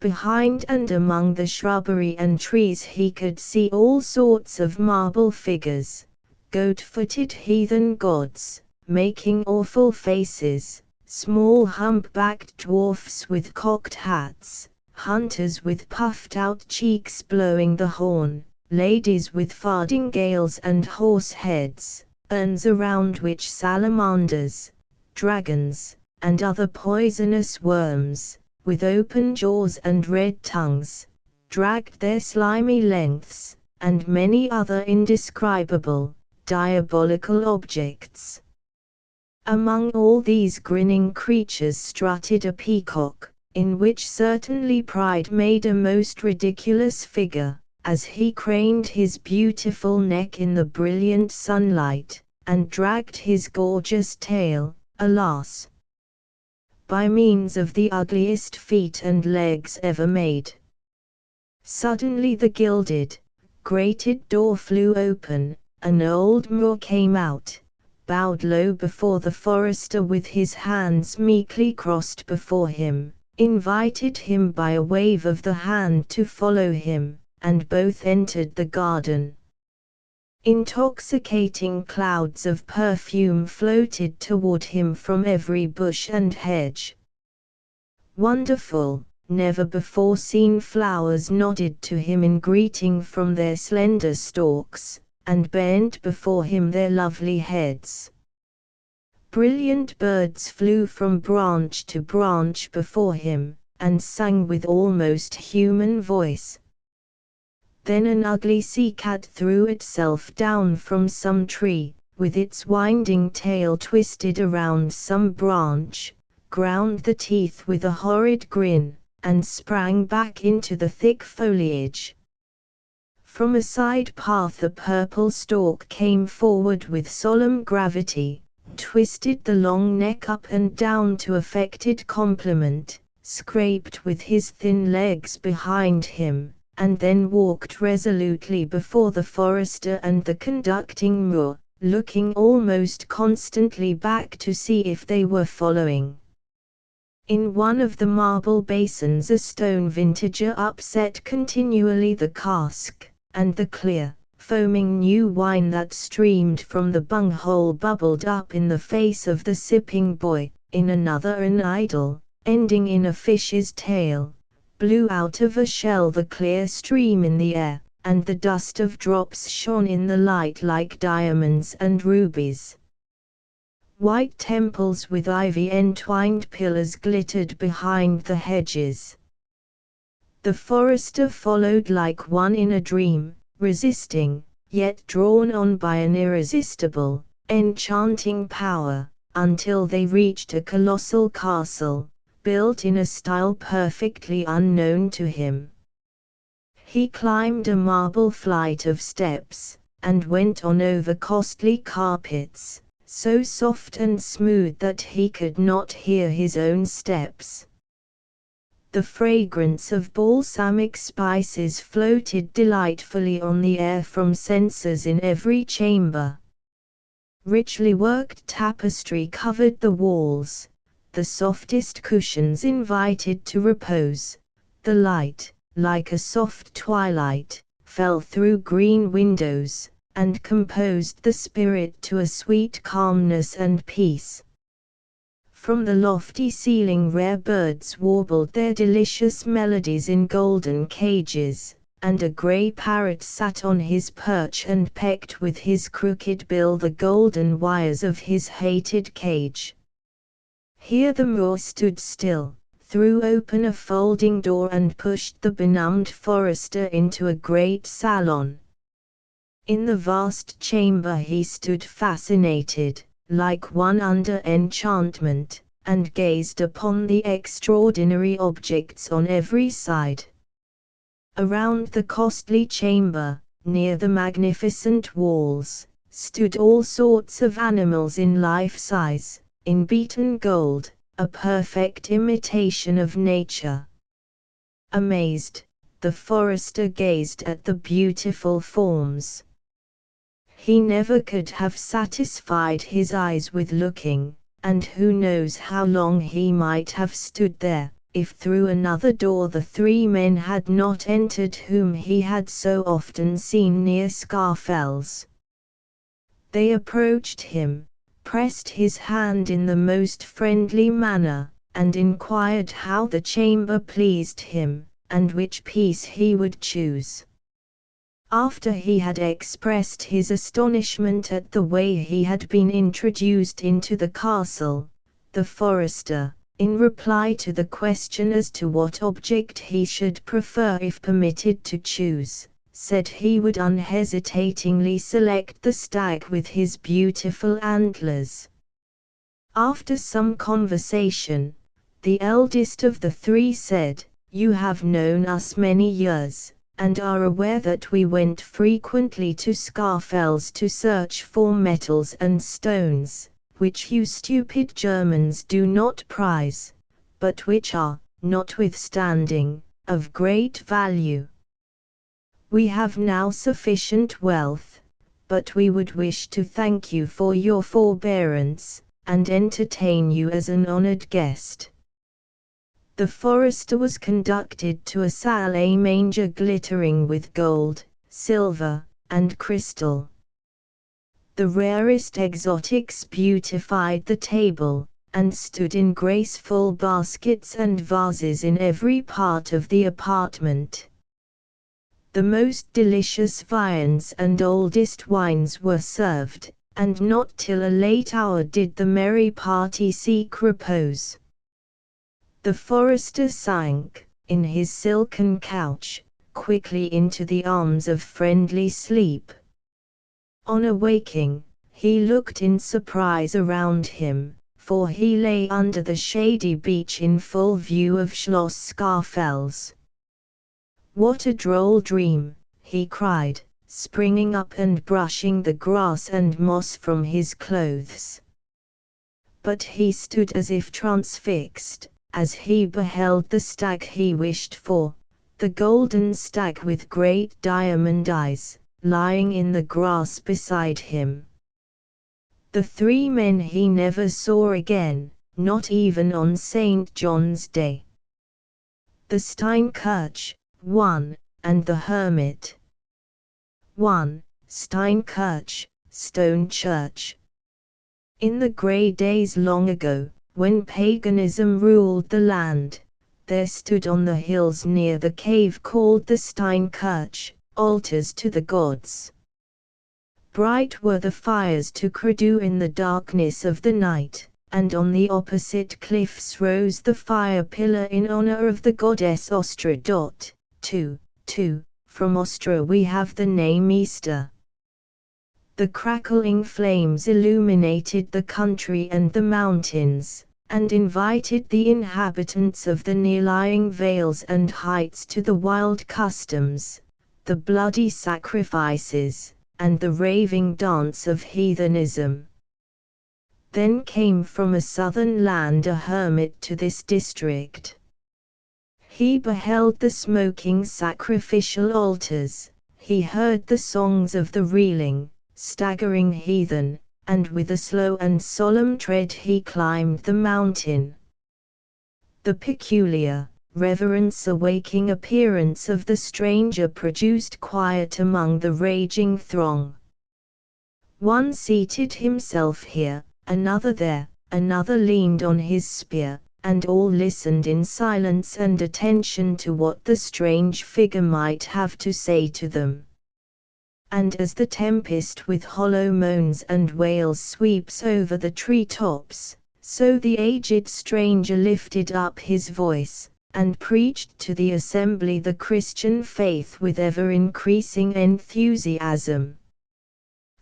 Behind and among the shrubbery and trees he could see all sorts of marble figures, goat-footed heathen gods, making awful faces, small hump-backed dwarfs with cocked hats, hunters with puffed-out cheeks blowing the horn, ladies with fardingales and horse heads, urns around which salamanders, dragons, and other poisonous worms, with open jaws and red tongues, dragged their slimy lengths, and many other indescribable, diabolical objects. Among all these grinning creatures strutted a peacock, in which certainly pride made a most ridiculous figure, as he craned his beautiful neck in the brilliant sunlight, and dragged his gorgeous tail, alas, by means of the ugliest feet and legs ever made. Suddenly the gilded, grated door flew open, an old Moor came out, bowed low before the forester with his hands meekly crossed before him, invited him by a wave of the hand to follow him, and both entered the garden. Intoxicating clouds of perfume floated toward him from every bush and hedge. Wonderful, never before seen flowers nodded to him in greeting from their slender stalks, and bent before him their lovely heads. Brilliant birds flew from branch to branch before him, and sang with almost human voice. Then an ugly sea-cat threw itself down from some tree, with its winding tail twisted around some branch, ground the teeth with a horrid grin, and sprang back into the thick foliage. From a side path a purple stork came forward with solemn gravity, twisted the long neck up and down to affected compliment, scraped with his thin legs behind him, and then walked resolutely before the forester and the conducting Moor, looking almost constantly back to see if they were following. In one of the marble basins a stone vintager upset continually the cask, and the clear, foaming new wine that streamed from the bunghole bubbled up in the face of the sipping boy. In another an idol, ending in a fish's tail, blew out of a shell the clear stream in the air, and the dust of drops shone in the light like diamonds and rubies. White temples with ivy-entwined pillars glittered behind the hedges. The forester followed like one in a dream, resisting, yet drawn on by an irresistible, enchanting power, until they reached a colossal castle, built in a style perfectly unknown to him. He climbed a marble flight of steps, and went on over costly carpets, so soft and smooth that he could not hear his own steps. The fragrance of balsamic spices floated delightfully on the air from censers in every chamber. Richly worked tapestry covered the walls, the softest cushions invited to repose, the light, like a soft twilight, fell through green windows, and composed the spirit to a sweet calmness and peace. From the lofty ceiling rare birds warbled their delicious melodies in golden cages, and a grey parrot sat on his perch and pecked with his crooked bill the golden wires of his hated cage. Here the Moor stood still, threw open a folding door and pushed the benumbed forester into a great salon. In the vast chamber he stood fascinated, like one under enchantment, and gazed upon the extraordinary objects on every side. Around the costly chamber, near the magnificent walls, stood all sorts of animals in life-size, in beaten gold, a perfect imitation of nature. Amazed, the forester gazed at the beautiful forms. He never could have satisfied his eyes with looking, and who knows how long he might have stood there, if through another door the three men had not entered whom he had so often seen near Scarfells. They approached him, pressed his hand in the most friendly manner, and inquired how the chamber pleased him, and which piece he would choose. After he had expressed his astonishment at the way he had been introduced into the castle, the forester, in reply to the question as to what object he should prefer if permitted to choose, said he would unhesitatingly select the stag with his beautiful antlers. After some conversation, the eldest of the three said, "You have known us many years, and are aware that we went frequently to Scarfells to search for metals and stones, which you stupid Germans do not prize, but which are, notwithstanding, of great value. We have now sufficient wealth, but we would wish to thank you for your forbearance, and entertain you as an honored guest." The forester was conducted to a salle à manger glittering with gold, silver, and crystal. The rarest exotics beautified the table, and stood in graceful baskets and vases in every part of the apartment. The most delicious viands and oldest wines were served, and not till a late hour did the merry party seek repose. The forester sank, in his silken couch, quickly into the arms of friendly sleep. On awaking, he looked in surprise around him, for he lay under the shady beech in full view of Schloss Scarfells. "What a droll dream!" he cried, springing up and brushing the grass and moss from his clothes. But he stood as if transfixed, as he beheld the stag he wished for, the golden stag with great diamond eyes, lying in the grass beside him. The three men he never saw again, not even on St. John's Day. The Steinkirch, 1, and the Hermit. 1. Steinkirch, Stone Church. In the grey days long ago, when paganism ruled the land, there stood on the hills near the cave called the Steinkirch, altars to the gods. Bright were the fires to credo in the darkness of the night, and on the opposite cliffs rose the fire pillar in honor of the goddess Ostra. 2. From Ostra we have the name Easter. The crackling flames illuminated the country and the mountains, and invited the inhabitants of the near-lying vales and heights to the wild customs, the bloody sacrifices, and the raving dance of heathenism. Then came from a southern land a hermit to this district. He beheld the smoking sacrificial altars, he heard the songs of the reeling, staggering heathen, and with a slow and solemn tread he climbed the mountain. The peculiar, reverence-awaking appearance of the stranger produced quiet among the raging throng. One seated himself here, another there, another leaned on his spear, and all listened in silence and attention to what the strange figure might have to say to them. And as the tempest with hollow moans and wails sweeps over the tree-tops, so the aged stranger lifted up his voice, and preached to the assembly the Christian faith with ever-increasing enthusiasm.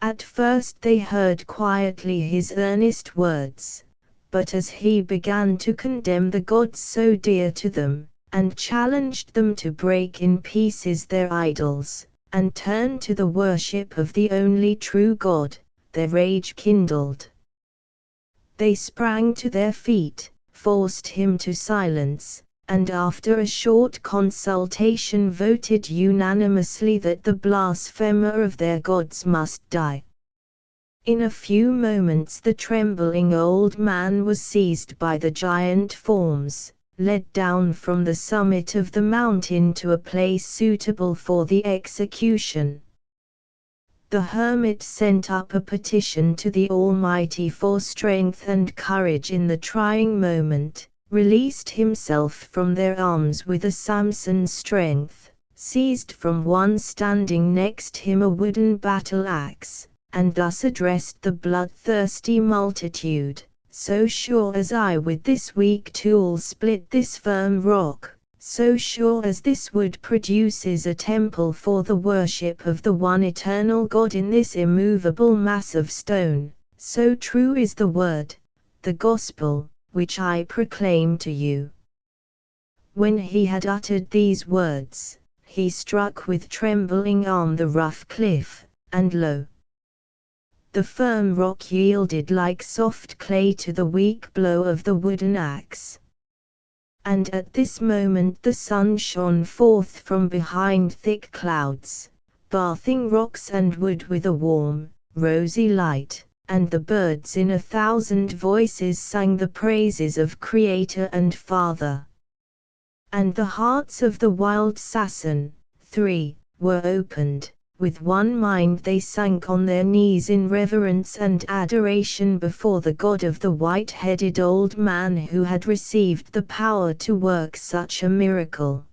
At first they heard quietly his earnest words, but as he began to condemn the gods so dear to them, and challenged them to break in pieces their idols, and turn to the worship of the only true God, their rage kindled. They sprang to their feet, forced him to silence, and after a short consultation voted unanimously that the blasphemer of their gods must die. In a few moments the trembling old man was seized by the giant forms, led down from the summit of the mountain to a place suitable for the execution. The hermit sent up a petition to the Almighty for strength and courage in the trying moment, released himself from their arms with a Samson's strength, seized from one standing next him a wooden battle-axe, and thus addressed the bloodthirsty multitude: "So sure as I with this weak tool split this firm rock, so sure as this wood produces a temple for the worship of the one eternal God in this immovable mass of stone, so true is the word, the gospel, which I proclaim to you." When he had uttered these words, he struck with trembling arm the rough cliff, and lo! The firm rock yielded like soft clay to the weak blow of the wooden axe. And at this moment the sun shone forth from behind thick clouds, bathing rocks and wood with a warm, rosy light, and the birds in 1,000 voices sang the praises of Creator and Father. And the hearts of the wild Sassen, 3, were opened. With one mind they sank on their knees in reverence and adoration before the God of the white-headed old man who had received the power to work such a miracle.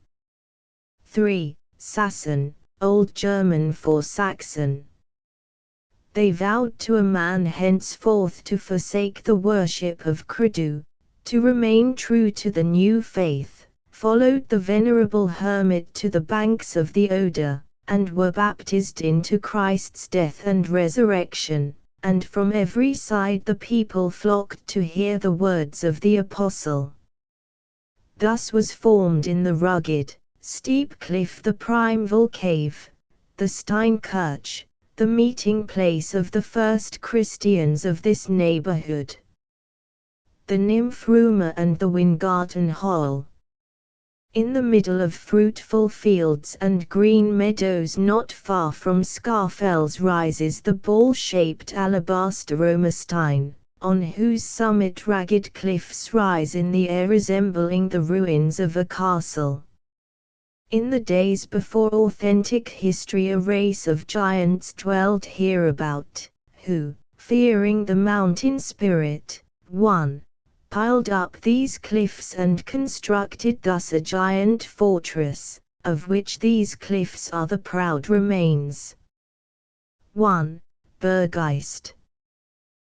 3. Sassen, Old German for Saxon. They vowed to a man henceforth to forsake the worship of Credu, to remain true to the new faith, followed the venerable hermit to the banks of the Oder, and were baptized into Christ's death and resurrection, and from every side the people flocked to hear the words of the apostle. Thus was formed in the rugged, steep cliff the primeval cave, the Steinkirche, the meeting place of the first Christians of this neighborhood. The Nymphruma and the Weingarten Hall. In the middle of fruitful fields and green meadows not far from Scarfels rises the ball-shaped alabaster Romerstein, on whose summit ragged cliffs rise in the air resembling the ruins of a castle. In the days before authentic history a race of giants dwelled hereabout, who, fearing the mountain spirit, 1. Piled up these cliffs and constructed thus a giant fortress, of which these cliffs are the proud remains. 1. Bergeist.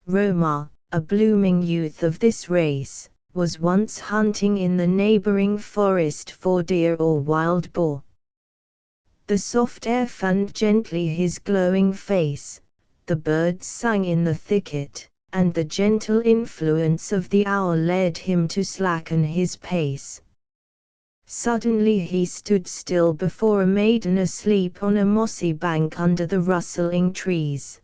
Roma, a blooming youth of this race, was once hunting in the neighboring forest for deer or wild boar. The soft air fanned gently his glowing face, the birds sang in the thicket, and the gentle influence of the hour led him to slacken his pace. Suddenly he stood still before a maiden asleep on a mossy bank under the rustling trees.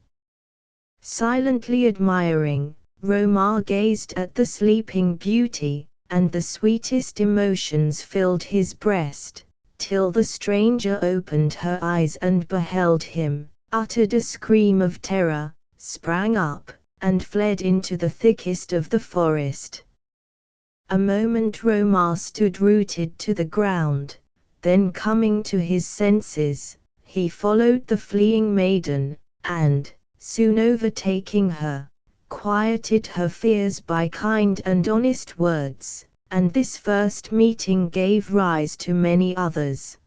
Silently admiring, Romar gazed at the sleeping beauty, and the sweetest emotions filled his breast, till the stranger opened her eyes and beheld him, uttered a scream of terror, sprang up, and fled into the thickest of the forest. A moment Romar stood rooted to the ground, then coming to his senses, he followed the fleeing maiden, and, soon overtaking her, quieted her fears by kind and honest words, and this first meeting gave rise to many others.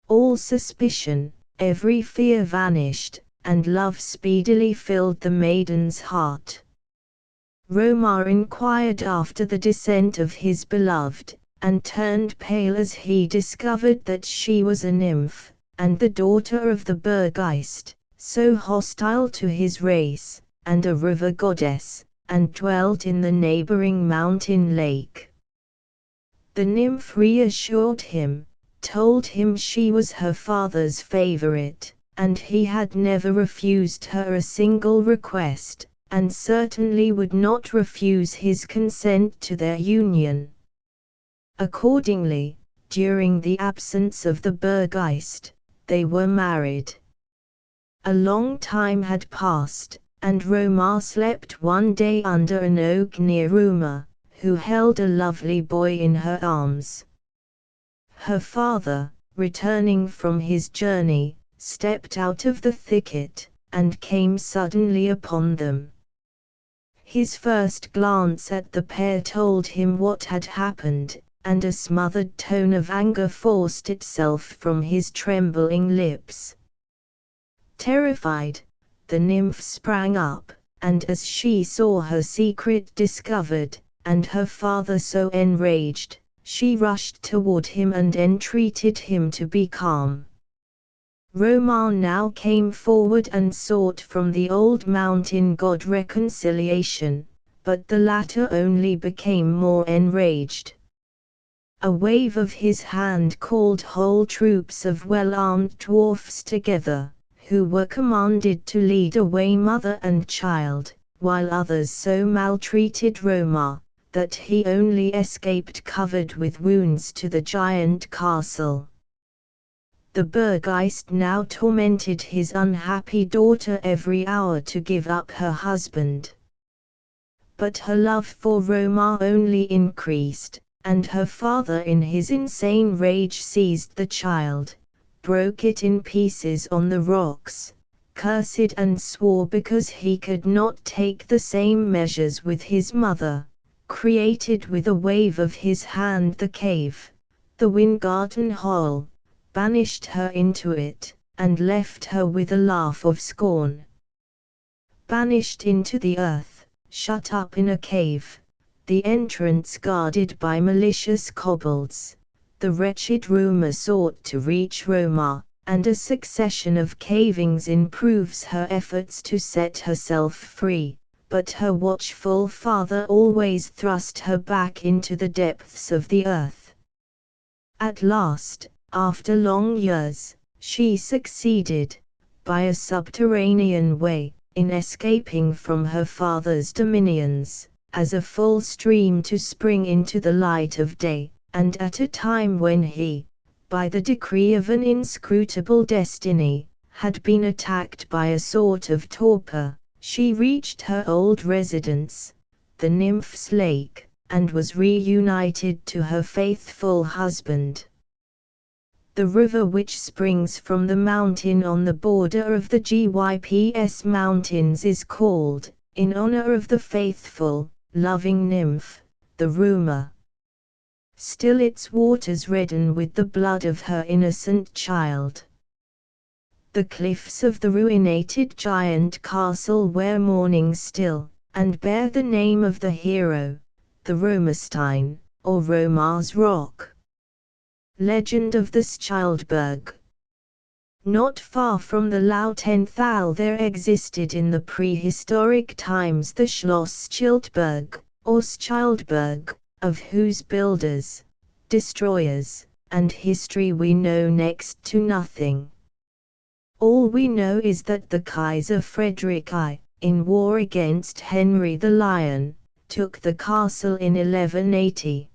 All suspicion, every fear vanished, and love speedily filled the maiden's heart. Romar inquired after the descent of his beloved, and turned pale as he discovered that she was a nymph, and the daughter of the Berggeist, so hostile to his race, and a river goddess, and dwelt in the neighboring mountain lake. The nymph reassured him, told him she was her father's favorite, and he had never refused her a single request, and certainly would not refuse his consent to their union. Accordingly, during the absence of the Berggeist, they were married. A long time had passed, and Romar slept one day under an oak near Ruma, who held a lovely boy in her arms. Her father, returning from his journey, stepped out of the thicket, and came suddenly upon them. His first glance at the pair told him what had happened, and a smothered tone of anger forced itself from his trembling lips. Terrified, the nymph sprang up, and as she saw her secret discovered, and her father so enraged, she rushed toward him and entreated him to be calm. Romar now came forward and sought from the old mountain god reconciliation, but the latter only became more enraged. A wave of his hand called whole troops of well-armed dwarfs together, who were commanded to lead away mother and child, while others so maltreated Romar, that he only escaped covered with wounds to the giant castle. The Berggeist now tormented his unhappy daughter every hour to give up her husband. But her love for Romar only increased, and her father in his insane rage seized the child, broke it in pieces on the rocks, cursed and swore because he could not take the same measures with his mother, created with a wave of his hand the cave, the Wingarten hole, banished her into it, and left her with a laugh of scorn. Banished into the earth, shut up in a cave, the entrance guarded by malicious kobolds, the wretched Ruma sought to reach Romar, and a succession of cavings improves her efforts to set herself free, but her watchful father always thrust her back into the depths of the earth. At last, after long years, she succeeded, by a subterranean way, in escaping from her father's dominions, as a full stream to spring into the light of day, and at a time when he, by the decree of an inscrutable destiny, had been attacked by a sort of torpor, she reached her old residence, the Nymph's Lake, and was reunited to her faithful husband. The river which springs from the mountain on the border of the Gyps Mountains is called, in honor of the faithful, loving nymph, the Ruma. Still its waters redden with the blood of her innocent child. The cliffs of the ruinated giant castle wear mourning still, and bear the name of the hero, the Romastein, or Romar's Rock. Legend of the Schildberg. Not far from the Lautenthal there existed in the prehistoric times the Schloss Schildberg, or Schildberg, of whose builders, destroyers, and history we know next to nothing. All we know is that the Kaiser Frederick I, in war against Henry the Lion, took the castle in 1180.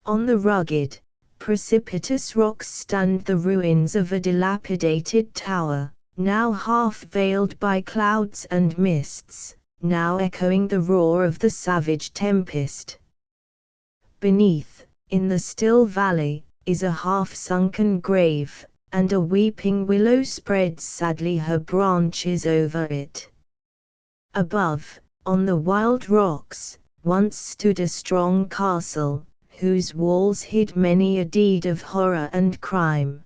On the rugged, precipitous rocks stand the ruins of a dilapidated tower, now half veiled by clouds and mists, now echoing the roar of the savage tempest. Beneath, in the still valley, is a half-sunken grave, and a weeping willow spreads sadly her branches over it. Above, on the wild rocks, once stood a strong castle, whose walls hid many a deed of horror and crime.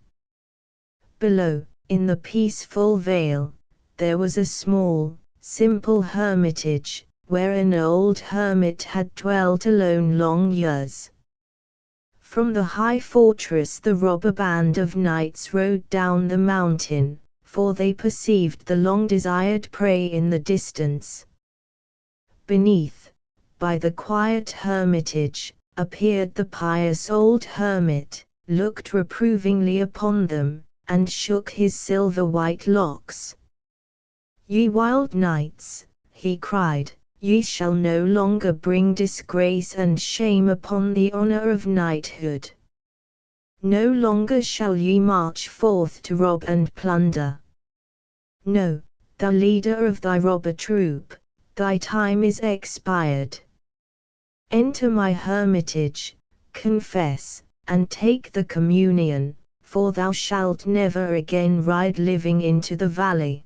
Below, in the peaceful vale, there was a small, simple hermitage, where an old hermit had dwelt alone long years. From the high fortress the robber band of knights rode down the mountain, for they perceived the long-desired prey in the distance. Beneath, by the quiet hermitage, appeared the pious old hermit, looked reprovingly upon them, and shook his silver-white locks. "Ye wild knights," he cried, "ye shall no longer bring disgrace and shame upon the honor of knighthood. No longer shall ye march forth to rob and plunder. No, thou leader of thy robber troop, thy time is expired. Enter my hermitage, confess, and take the communion, for thou shalt never again ride living into the valley."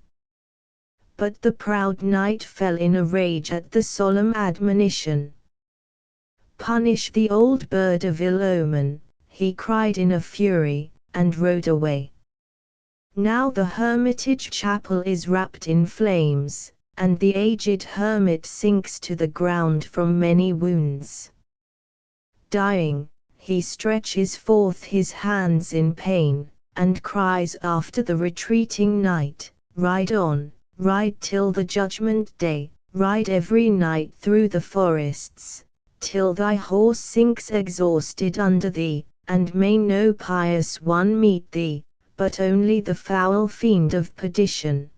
But the proud knight fell in a rage at the solemn admonition. "Punish the old bird of ill omen," he cried in a fury, and rode away. Now the hermitage chapel is wrapped in flames, and the aged hermit sinks to the ground from many wounds. Dying, he stretches forth his hands in pain, and cries after the retreating knight, "Ride on, ride till the judgment day, ride every night through the forests, till thy horse sinks exhausted under thee, and may no pious one meet thee, but only the foul fiend of perdition."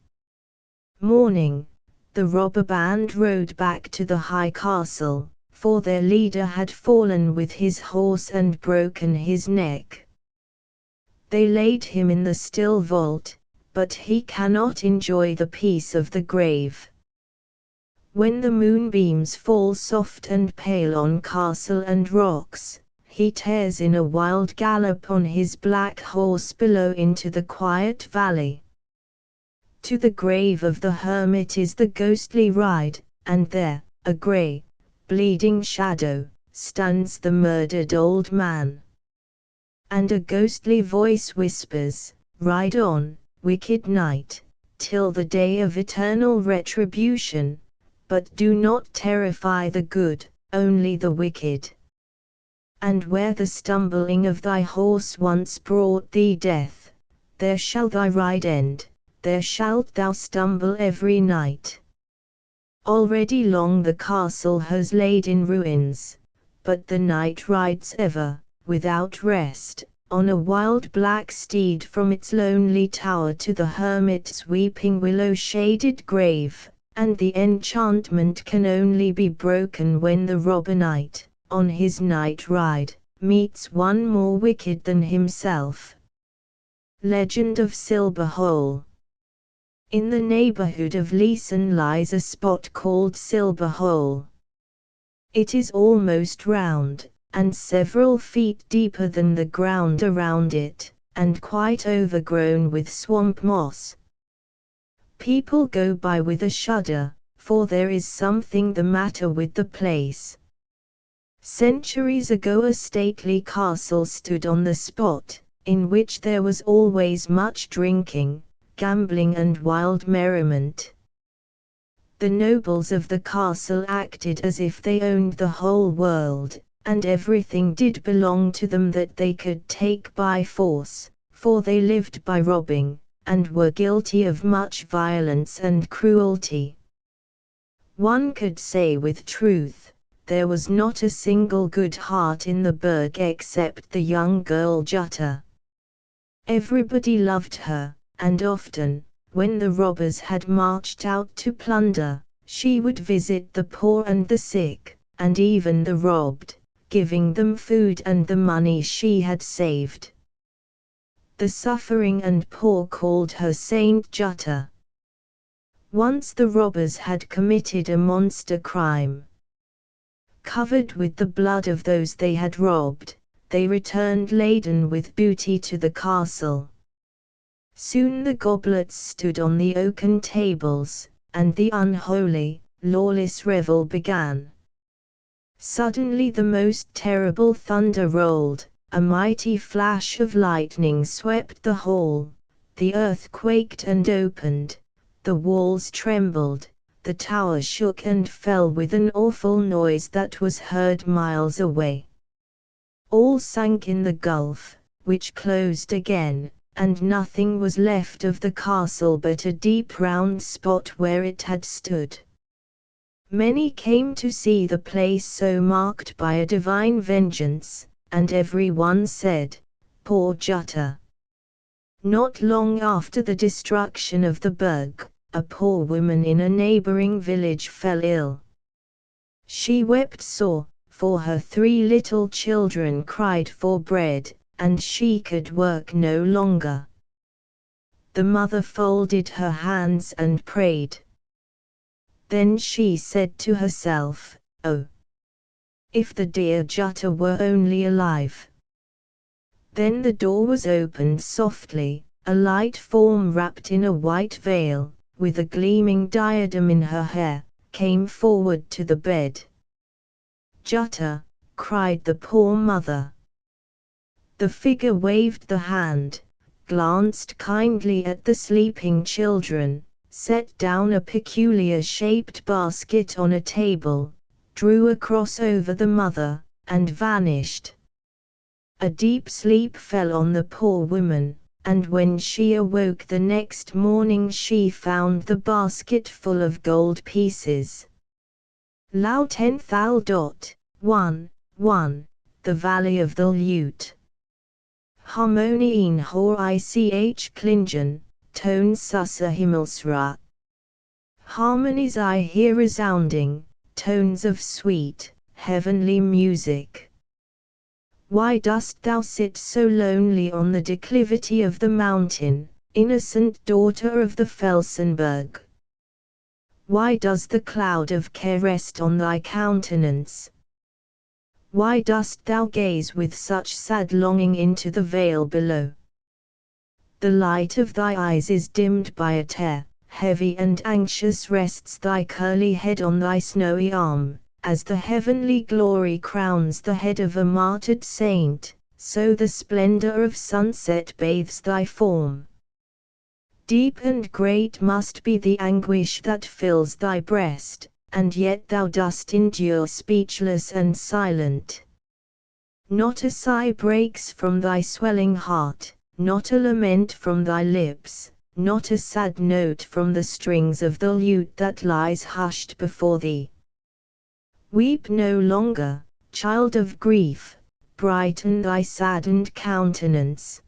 Morning, the robber band rode back to the high castle, for their leader had fallen with his horse and broken his neck. They laid him in the still vault, but he cannot enjoy the peace of the grave. When the moonbeams fall soft and pale on castle and rocks, he tears in a wild gallop on his black horse below into the quiet valley. To the grave of the hermit is the ghostly ride, and there, a grey, bleeding shadow, stands the murdered old man. And a ghostly voice whispers, "Ride on, wicked knight, till the day of eternal retribution, but do not terrify the good, only the wicked. And where the stumbling of thy horse once brought thee death, there shall thy ride end, there shalt thou stumble every night." Already long the castle has laid in ruins, but the knight rides ever, without rest, on a wild black steed from its lonely tower to the hermit's weeping willow-shaded grave, and the enchantment can only be broken when the robber knight, on his night ride, meets one more wicked than himself. Legend of Silver Hole. In the neighborhood of Leeson lies a spot called Silver Hole. It is almost round, and several feet deeper than the ground around it, and quite overgrown with swamp moss. People go by with a shudder, for there is something the matter with the place. Centuries ago a stately castle stood on the spot, in which there was always much drinking, gambling and wild merriment. The nobles of the castle acted as if they owned the whole world, and everything did belong to them that they could take by force, for they lived by robbing, and were guilty of much violence and cruelty. One could say with truth, there was not a single good heart in the burg except the young girl Jutta. Everybody loved her, and often, when the robbers had marched out to plunder, she would visit the poor and the sick, and even the robbed, giving them food and the money she had saved. The suffering and poor called her Saint Jutta. Once the robbers had committed a monster crime. Covered with the blood of those they had robbed, they returned laden with booty to the castle. Soon the goblets stood on the oaken tables, and the unholy, lawless revel began. Suddenly the most terrible thunder rolled, a mighty flash of lightning swept the hall, the earth quaked and opened, the walls trembled, the tower shook and fell with an awful noise that was heard miles away. All sank in the gulf, which closed again, and nothing was left of the castle but a deep round spot where it had stood. Many came to see the place so marked by a divine vengeance, and every one said, "Poor Jutta." Not long after the destruction of the burg, a poor woman in a neighboring village fell ill. She wept sore, for her 3 little children cried for bread, and she could work no longer. The mother folded her hands and prayed. Then she said to herself, "Oh, if the dear Jutta were only alive!" Then the door was opened softly, a light form wrapped in a white veil, with a gleaming diadem in her hair, came forward to the bed. "Jutta!" cried the poor mother. The figure waved the hand, glanced kindly at the sleeping children, set down a peculiar shaped basket on a table, drew a cross over the mother, and vanished. A deep sleep fell on the poor woman, and when she awoke the next morning she found the basket full of gold pieces. Lau 10,1, The Valley of the Lute. Harmonien hoor ich klingen, toon susse himmelsra. Harmonies I hear resounding, tones of sweet, heavenly music. Why dost thou sit so lonely on the declivity of the mountain, innocent daughter of the Felsenberg? Why does the cloud of care rest on thy countenance? Why dost thou gaze with such sad longing into the vale below? The light of thy eyes is dimmed by a tear, heavy and anxious rests thy curly head on thy snowy arm, as the heavenly glory crowns the head of a martyred saint, so the splendor of sunset bathes thy form. Deep and great must be the anguish that fills thy breast, and yet thou dost endure speechless and silent. Not a sigh breaks from thy swelling heart, not a lament from thy lips, not a sad note from the strings of the lute that lies hushed before thee. Weep no longer, child of grief, brighten thy saddened countenance.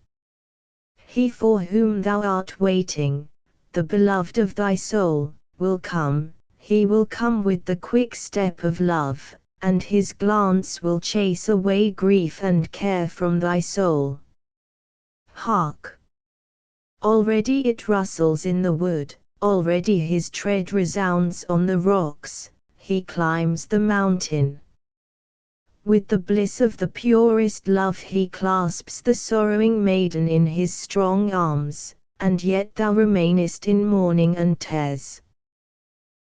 He for whom thou art waiting, the beloved of thy soul, will come. He will come with the quick step of love, and his glance will chase away grief and care from thy soul. Hark! Already it rustles in the wood, already his tread resounds on the rocks, he climbs the mountain. With the bliss of the purest love he clasps the sorrowing maiden in his strong arms, and yet thou remainest in mourning and tears.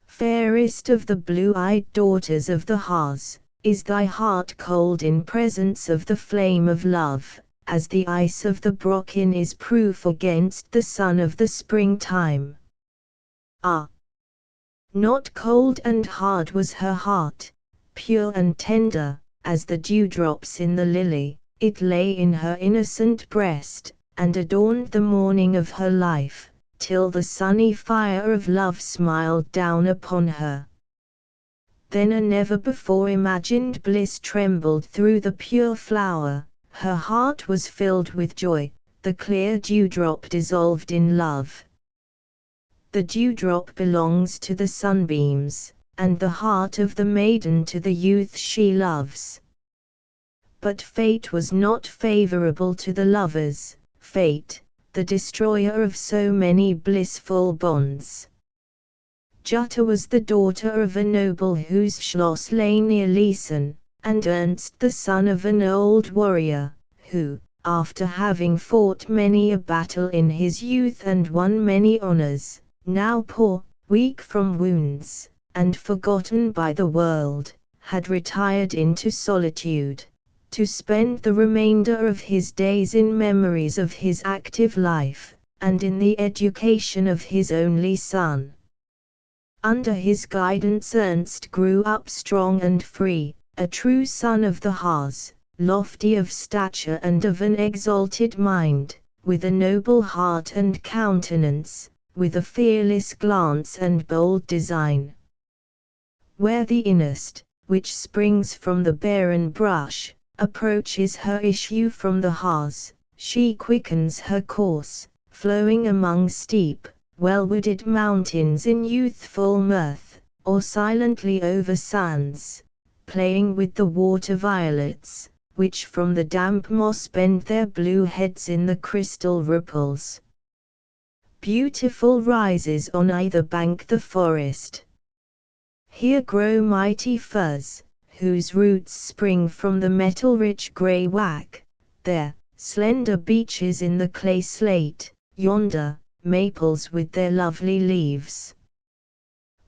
Fairest of the blue-eyed daughters of the Harz, is thy heart cold in presence of the flame of love, as the ice of the Brocken is proof against the sun of the springtime? Ah! Not cold and hard was her heart, pure and tender, as the dewdrops in the lily, it lay in her innocent breast, and adorned the morning of her life, till the sunny fire of love smiled down upon her. Then a never before imagined bliss trembled through the pure flower, her heart was filled with joy, the clear dewdrop dissolved in love. The dewdrop belongs to the sunbeams, and the heart of the maiden to the youth she loves. But fate was not favorable to the lovers, fate, the destroyer of so many blissful bonds. Jutta was the daughter of a noble whose schloss lay near Liesen, and Ernst the son of an old warrior, who, after having fought many a battle in his youth and won many honors, now poor, weak from wounds, and forgotten by the world, had retired into solitude, to spend the remainder of his days in memories of his active life, and in the education of his only son. Under his guidance Ernst grew up strong and free, a true son of the Harz, lofty of stature and of an exalted mind, with a noble heart and countenance, with a fearless glance and bold design. Where the innest, which springs from the barren brush, approaches her issue from the Harz, she quickens her course, flowing among steep, well-wooded mountains in youthful mirth, or silently over sands, playing with the water violets, which from the damp moss bend their blue heads in the crystal ripples. Beautiful rises on either bank the forest. Here grow mighty firs, whose roots spring from the metal-rich grey whack, there, slender beeches in the clay slate, yonder, maples with their lovely leaves.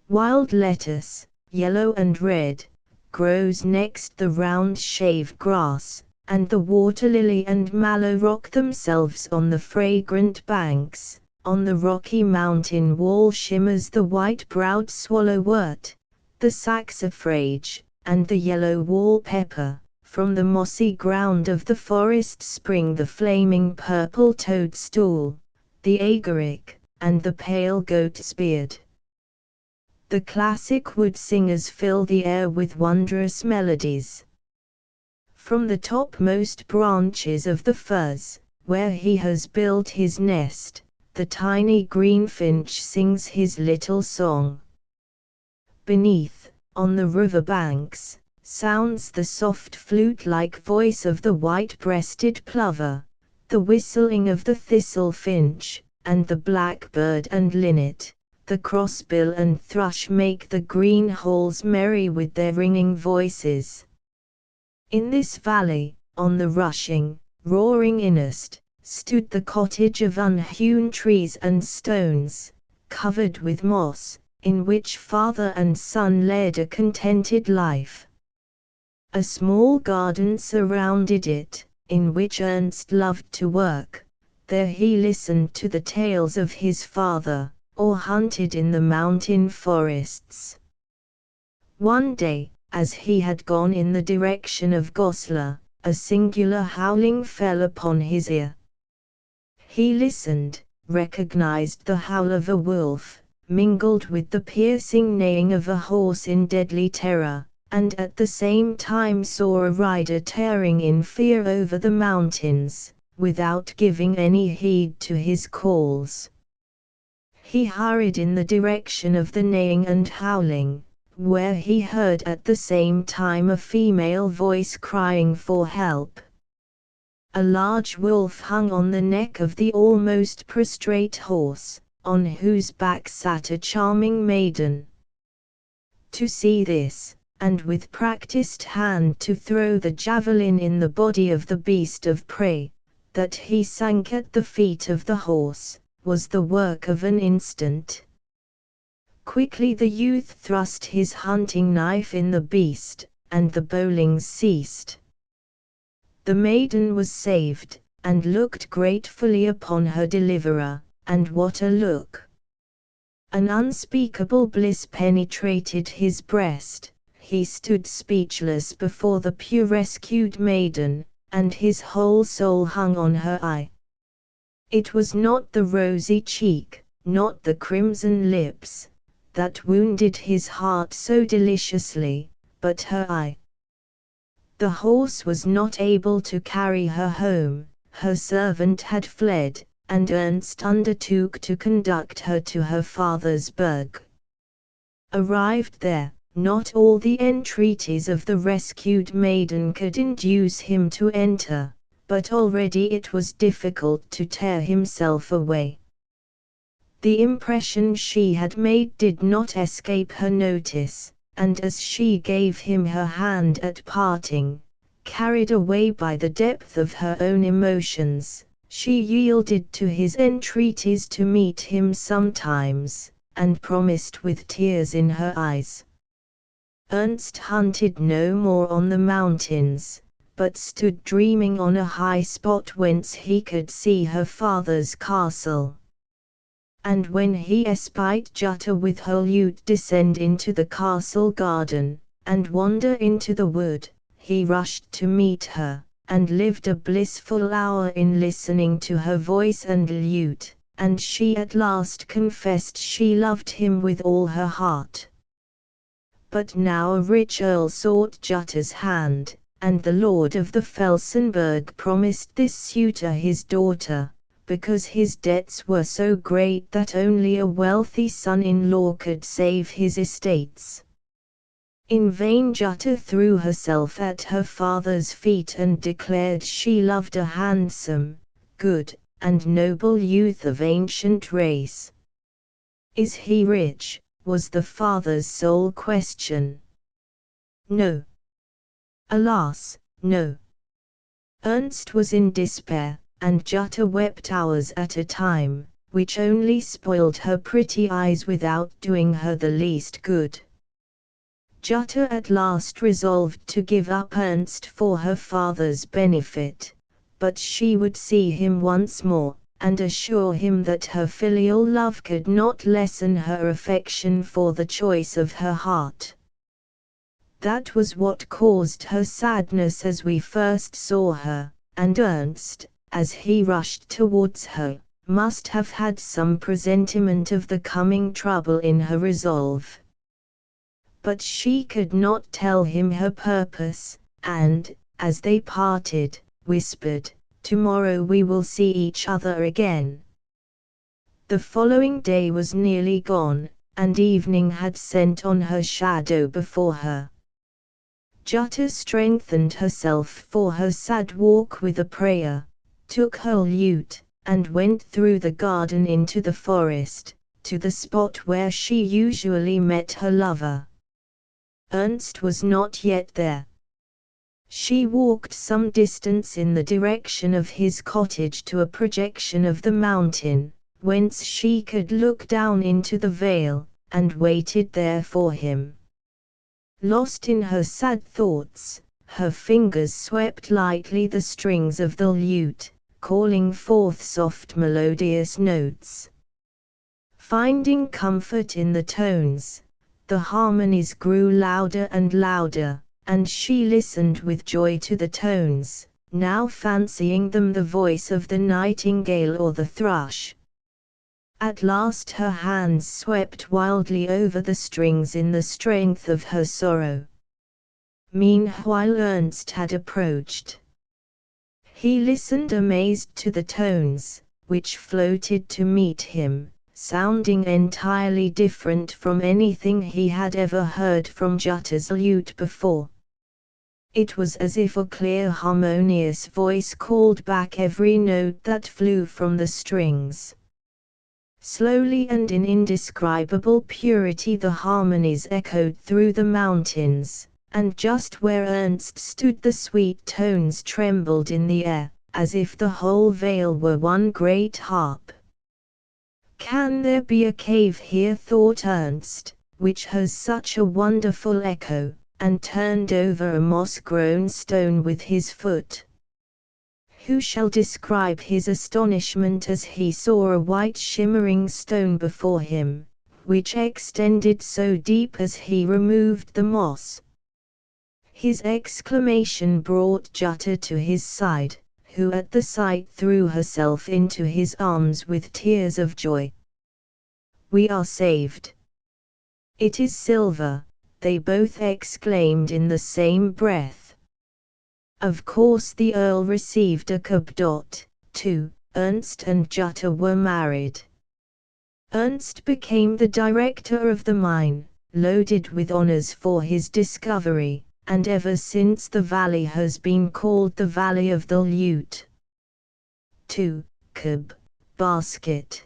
Wild lettuce, yellow and red, grows next the round shave grass, and the water lily and mallow rock themselves on the fragrant banks. On the rocky mountain wall shimmers the white-browed swallowwort, the saxifrage, and the yellow wall pepper. From the mossy ground of the forest spring the flaming purple toadstool, the agaric, and the pale goat's beard. The classic wood singers fill the air with wondrous melodies. From the topmost branches of the firs, where he has built his nest, the tiny greenfinch sings his little song. Beneath, on the river banks, sounds the soft flute-like voice of the white-breasted plover, the whistling of the thistle finch, and the blackbird and linnet, the crossbill and thrush make the green halls merry with their ringing voices. In this valley, on the rushing, roaring innest, stood the cottage of unhewn trees and stones, covered with moss, in which father and son led a contented life. A small garden surrounded it, in which Ernst loved to work. There he listened to the tales of his father, or hunted in the mountain forests. One day, as he had gone in the direction of Goslar, a singular howling fell upon his ear. He listened, recognized the howl of a wolf, mingled with the piercing neighing of a horse in deadly terror, and at the same time saw a rider tearing in fear over the mountains, without giving any heed to his calls. He hurried in the direction of the neighing and howling, where he heard at the same time a female voice crying for help. A large wolf hung on the neck of the almost prostrate horse, on whose back sat a charming maiden. To see this, and with practiced hand to throw the javelin in the body of the beast of prey, that he sank at the feet of the horse, was the work of an instant. Quickly the youth thrust his hunting knife in the beast, and the bowlings ceased. The maiden was saved, and looked gratefully upon her deliverer, and what a look! An unspeakable bliss penetrated his breast. He stood speechless before the pure rescued maiden, and his whole soul hung on her eye. It was not the rosy cheek, not the crimson lips, that wounded his heart so deliciously, but her eye. The horse was not able to carry her home, her servant had fled, and Ernst undertook to conduct her to her father's burg. Arrived there, not all the entreaties of the rescued maiden could induce him to enter, but already it was difficult to tear himself away. The impression she had made did not escape her notice, and as she gave him her hand at parting, carried away by the depth of her own emotions, she yielded to his entreaties to meet him sometimes, and promised with tears in her eyes. Ernst hunted no more on the mountains, but stood dreaming on a high spot whence he could see her father's castle. And when he espied Jutta with her lute descend into the castle garden, and wander into the wood, he rushed to meet her, and lived a blissful hour in listening to her voice and lute, and she at last confessed she loved him with all her heart. But now a rich earl sought Jutta's hand, and the lord of the Felsenburg promised this suitor his daughter, because his debts were so great that only a wealthy son-in-law could save his estates. In vain Jutta threw herself at her father's feet and declared she loved a handsome, good, and noble youth of ancient race. "Is he rich?" was the father's sole question. "No. Alas, no." Ernst was in despair, and Jutta wept hours at a time, which only spoiled her pretty eyes without doing her the least good. Jutta at last resolved to give up Ernst for her father's benefit, but she would see him once more, and assure him that her filial love could not lessen her affection for the choice of her heart. That was what caused her sadness as we first saw her, and Ernst, as he rushed towards her, must have had some presentiment of the coming trouble in her resolve. But she could not tell him her purpose, and, as they parted, whispered, "Tomorrow we will see each other again." The following day was nearly gone, and evening had sent on her shadow before her. Jutta strengthened herself for her sad walk with a prayer, took her lute, and went through the garden into the forest, to the spot where she usually met her lover. Ernst was not yet there. She walked some distance in the direction of his cottage to a projection of the mountain, whence she could look down into the vale, and waited there for him. Lost in her sad thoughts, her fingers swept lightly the strings of the lute, calling forth soft melodious notes. Finding comfort in the tones, the harmonies grew louder and louder, and she listened with joy to the tones, now fancying them the voice of the nightingale or the thrush. At last her hands swept wildly over the strings in the strength of her sorrow. Meanwhile Ernst had approached. He listened amazed to the tones, which floated to meet him, sounding entirely different from anything he had ever heard from Jutta's lute before. It was as if a clear harmonious voice called back every note that flew from the strings. Slowly and in indescribable purity the harmonies echoed through the mountains, and just where Ernst stood the sweet tones trembled in the air, as if the whole vale were one great harp. "Can there be a cave here?" thought Ernst, "which has such a wonderful echo?" and turned over a moss-grown stone with his foot. Who shall describe his astonishment as he saw a white shimmering stone before him, which extended so deep as he removed the moss? His exclamation brought Jutta to his side, who at the sight threw herself into his arms with tears of joy. "We are saved." "It is silver," they both exclaimed in the same breath. Of course the Earl received a kabdot, too. Ernst and Jutta were married. Ernst became the director of the mine, loaded with honors for his discovery, and ever since the valley has been called the Valley of the Lute. 2. Kab, basket.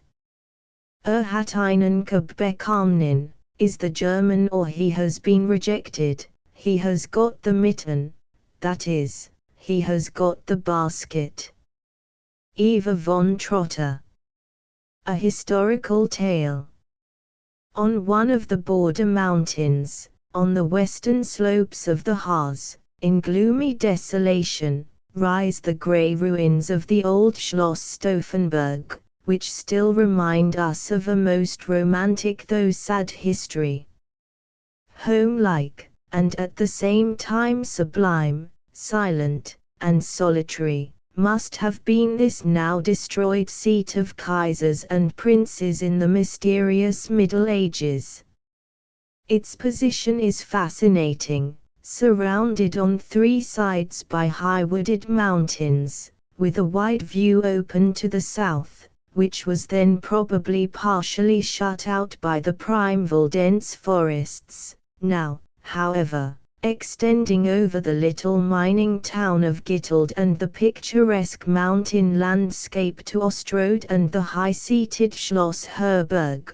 hat einen bekommen, is the German or he has been rejected, he has got the mitten, that is, he has got the basket. Eva von Trotter. A historical tale. On one of the border mountains, on the western slopes of the Harz, in gloomy desolation, rise the grey ruins of the old Schloss Stauffenberg, which still remind us of a most romantic though sad history. Home-like, and at the same time sublime, silent, and solitary, must have been this now destroyed seat of Kaisers and princes in the mysterious Middle Ages. Its position is fascinating, surrounded on three sides by high wooded mountains, with a wide view open to the south, which was then probably partially shut out by the primeval dense forests, now, however, extending over the little mining town of Gitteld and the picturesque mountain landscape to Ostrode and the high-seated Schloss Herberg.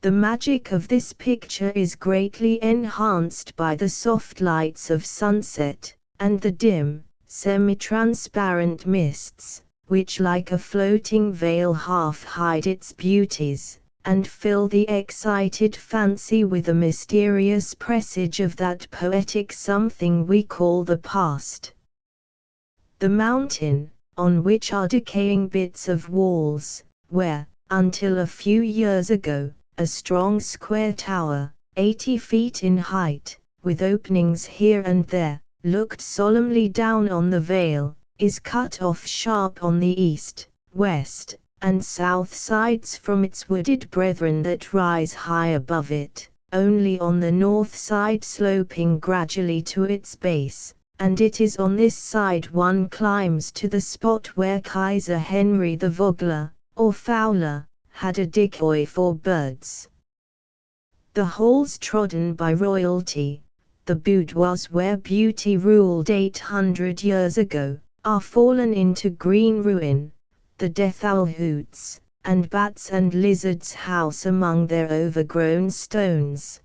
The magic of this picture is greatly enhanced by the soft lights of sunset, and the dim, semi-transparent mists, which like a floating veil half hide its beauties, and fill the excited fancy with a mysterious presage of that poetic something we call the past. The mountain, on which are decaying bits of walls, where, until a few years ago, a strong square tower, 80 feet in height, with openings here and there, looked solemnly down on the vale, is cut off sharp on the east, west, and south sides from its wooded brethren that rise high above it, only on the north side sloping gradually to its base, and it is on this side one climbs to the spot where Kaiser Henry the Vogler, or Fowler, had a decoy for birds. The halls trodden by royalty, the boudoirs where beauty ruled 800 years ago, are fallen into green ruin, the death owl hoots, and bats and lizards house among their overgrown stones.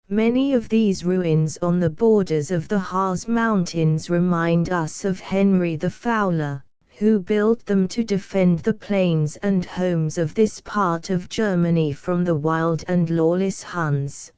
Many of these ruins on the borders of the Harz Mountains remind us of Henry the Fowler, who built them to defend the plains and homes of this part of Germany from the wild and lawless Huns.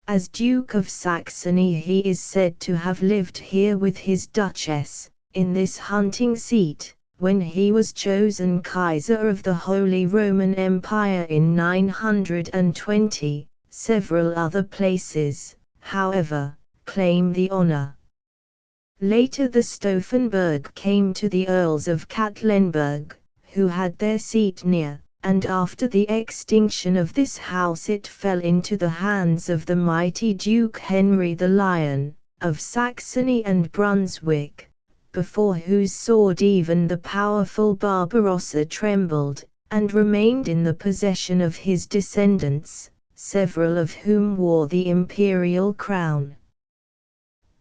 As Duke of Saxony he is said to have lived here with his Duchess, in this hunting seat, when he was chosen Kaiser of the Holy Roman Empire in 920, several other places, however, claim the honor. Later the Stauffenberg came to the Earls of Katlenburg, who had their seat near, and after the extinction of this house it fell into the hands of the mighty Duke Henry the Lion, of Saxony and Brunswick, before whose sword even the powerful Barbarossa trembled, and remained in the possession of his descendants, several of whom wore the imperial crown.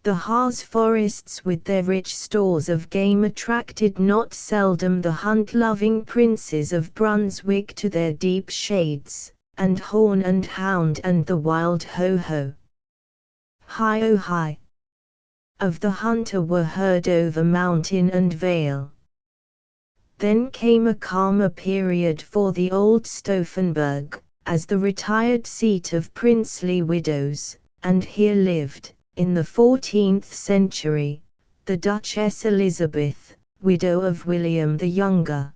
The Harz forests with their rich stores of game attracted not seldom the hunt-loving princes of Brunswick to their deep shades, and horn and hound and the wild ho-ho. Hi-oh-hi! Of the hunter were heard over mountain and vale. Then came a calmer period for the old Stauffenberg, as the retired seat of princely widows, and here lived, in the 14th century, the Duchess Elizabeth, widow of William the Younger.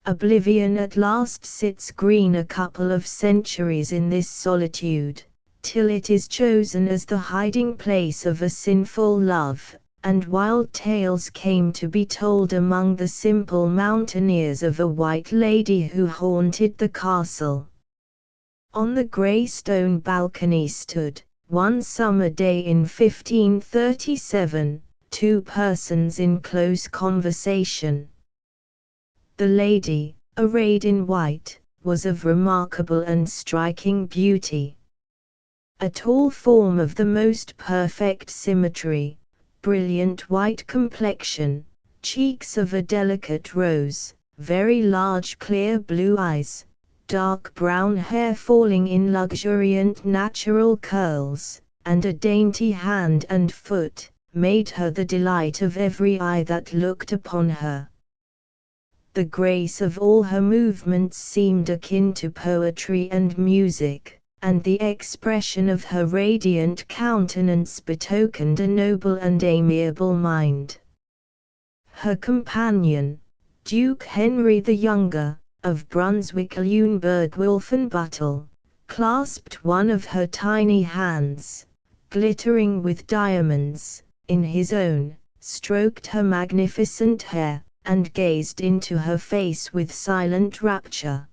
Oblivion at last sits green a couple of centuries in this solitude, till it is chosen as the hiding place of a sinful love, and wild tales came to be told among the simple mountaineers of a white lady who haunted the castle. On the grey stone balcony stood, one summer day in 1537, two persons in close conversation. The lady, arrayed in white, was of remarkable and striking beauty. A tall form of the most perfect symmetry, brilliant white complexion, cheeks of a delicate rose, very large clear blue eyes, dark brown hair falling in luxuriant natural curls, and a dainty hand and foot, made her the delight of every eye that looked upon her. The grace of all her movements seemed akin to poetry and music, and the expression of her radiant countenance betokened a noble and amiable mind. Her companion, Duke Henry the Younger, of Brunswick-Lüneburg-Wolfenbüttel, clasped one of her tiny hands, glittering with diamonds, in his own, stroked her magnificent hair, and gazed into her face with silent rapture.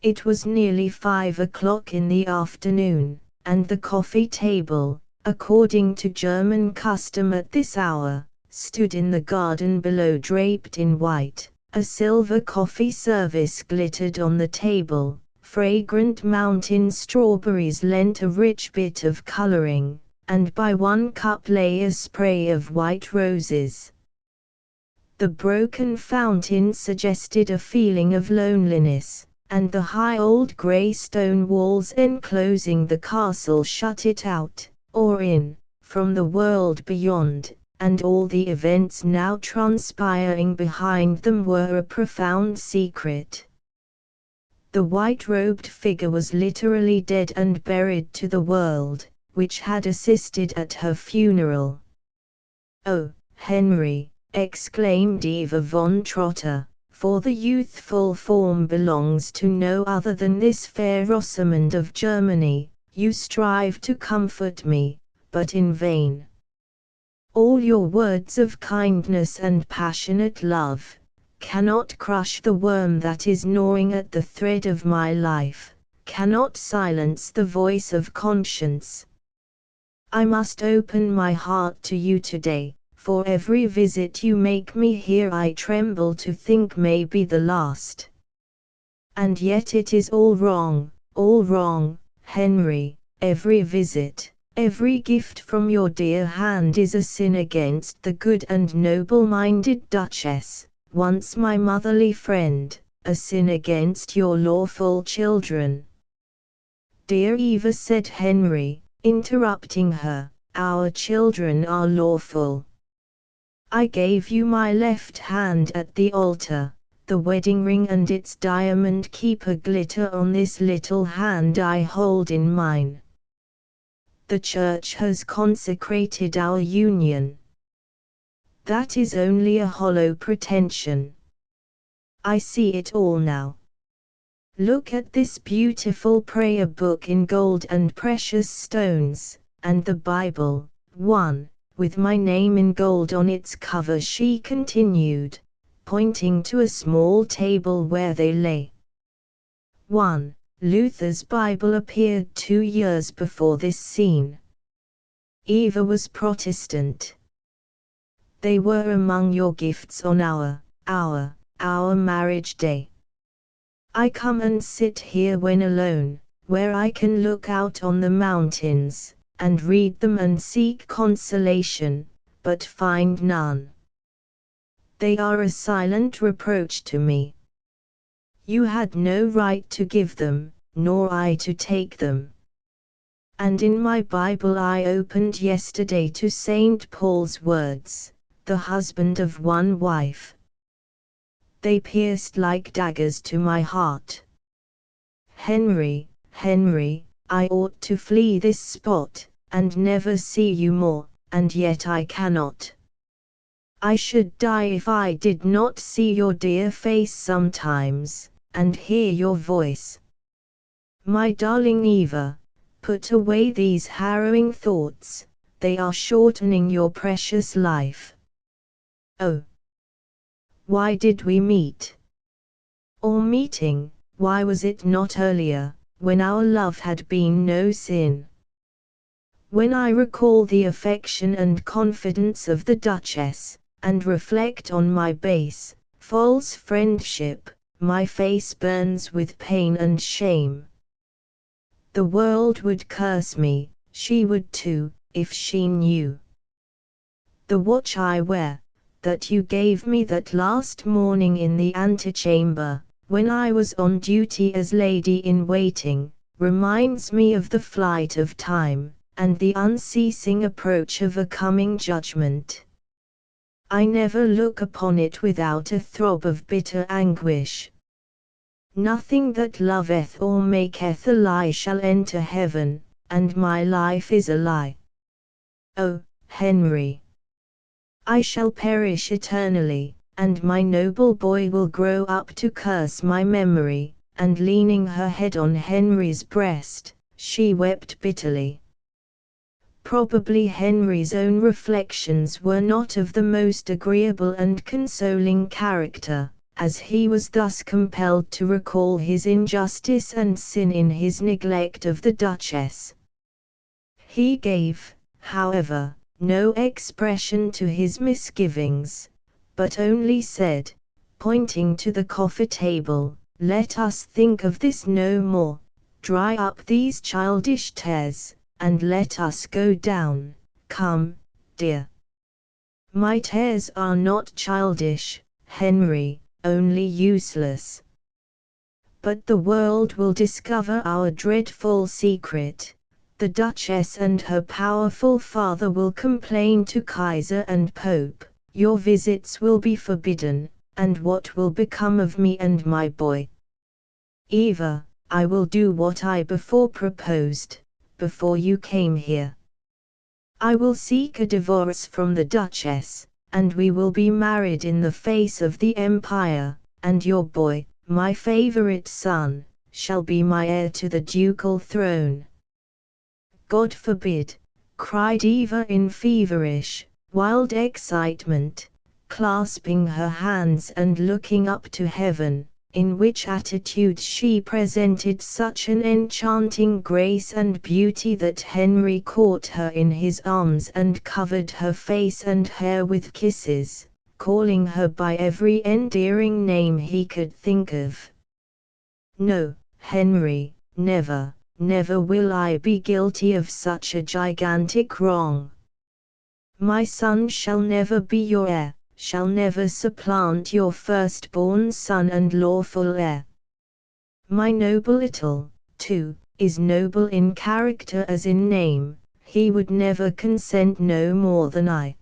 It was nearly 5 o'clock in the afternoon, and the coffee table, according to German custom at this hour, stood in the garden below draped in white. A silver coffee service glittered on the table, fragrant mountain strawberries lent a rich bit of coloring, and by one cup lay a spray of white roses. The broken fountain suggested a feeling of loneliness, and the high old grey stone walls enclosing the castle shut it out, or in, from the world beyond, and all the events now transpiring behind them were a profound secret. The white-robed figure was literally dead and buried to the world, which had assisted at her funeral. "Oh, Henry!" exclaimed Eva von Trotter, for the youthful form belongs to no other than this fair Rosamond of Germany, "you strive to comfort me, but in vain. All your words of kindness and passionate love cannot crush the worm that is gnawing at the thread of my life, cannot silence the voice of conscience. I must open my heart to you today. For every visit you make me here I tremble to think may be the last. And yet it is all wrong, Henry, every visit, every gift from your dear hand is a sin against the good and noble-minded Duchess, once my motherly friend, a sin against your lawful children." "Dear Eva," said Henry, interrupting her, "our children are lawful. I gave you my left hand at the altar, the wedding ring and its diamond keeper glitter on this little hand I hold in mine. The Church has consecrated our union. That is only a hollow pretension. I see it all now. Look at this beautiful prayer book in gold and precious stones, and the Bible, with my name in gold on its cover," she continued, pointing to a small table where they lay. Luther's Bible appeared 2 years before this scene. Eva was Protestant. They were among your gifts on our marriage day. I come and sit here when alone, where I can look out on the mountains, and read them and seek consolation, but find none. They are a silent reproach to me. You had no right to give them, nor I to take them. And in my Bible I opened yesterday to St. Paul's words, the husband of one wife. They pierced like daggers to my heart. Henry, I ought to flee this spot, and never see you more, and yet I cannot. I should die if I did not see your dear face sometimes, and hear your voice. My darling Eva, put away these harrowing thoughts, they are shortening your precious life. Oh! Why did we meet? Or meeting, why was it not earlier, when our love had been no sin? When I recall the affection and confidence of the Duchess, and reflect on my base, false friendship, my face burns with pain and shame. The world would curse me, she would too, if she knew. The watch I wear, that you gave me that last morning in the antechamber, when I was on duty as lady-in-waiting, reminds me of the flight of time, and the unceasing approach of a coming judgment. I never look upon it without a throb of bitter anguish. Nothing that loveth or maketh a lie shall enter heaven, and my life is a lie. O, Henry! I shall perish eternally, and my noble boy will grow up to curse my memory. And leaning her head on Henry's breast, she wept bitterly. Probably Henry's own reflections were not of the most agreeable and consoling character, as he was thus compelled to recall his injustice and sin in his neglect of the Duchess. He gave, however, no expression to his misgivings, but only said, pointing to the coffee-table, "Let us think of this no more, dry up these childish tears, and let us go down. Come, dear." "My tears are not childish, Henry, only useless. But the world will discover our dreadful secret. The Duchess and her powerful father will complain to Kaiser and Pope, your visits will be forbidden, and what will become of me and my boy? Eva, I will do what I before proposed, before you came here. I will seek a divorce from the Duchess, and we will be married in the face of the Empire, and your boy, my favorite son, shall be my heir to the ducal throne." "God forbid!" cried Eva in feverish, wild excitement, clasping her hands and looking up to heaven, in which attitude she presented such an enchanting grace and beauty that Henry caught her in his arms and covered her face and hair with kisses, calling her by every endearing name he could think of. "No, Henry, never, never will I be guilty of such a gigantic wrong. My son shall never be your heir, shall never supplant your firstborn son and lawful heir. My noble Little, too, is noble in character as in name, he would never consent no more than I.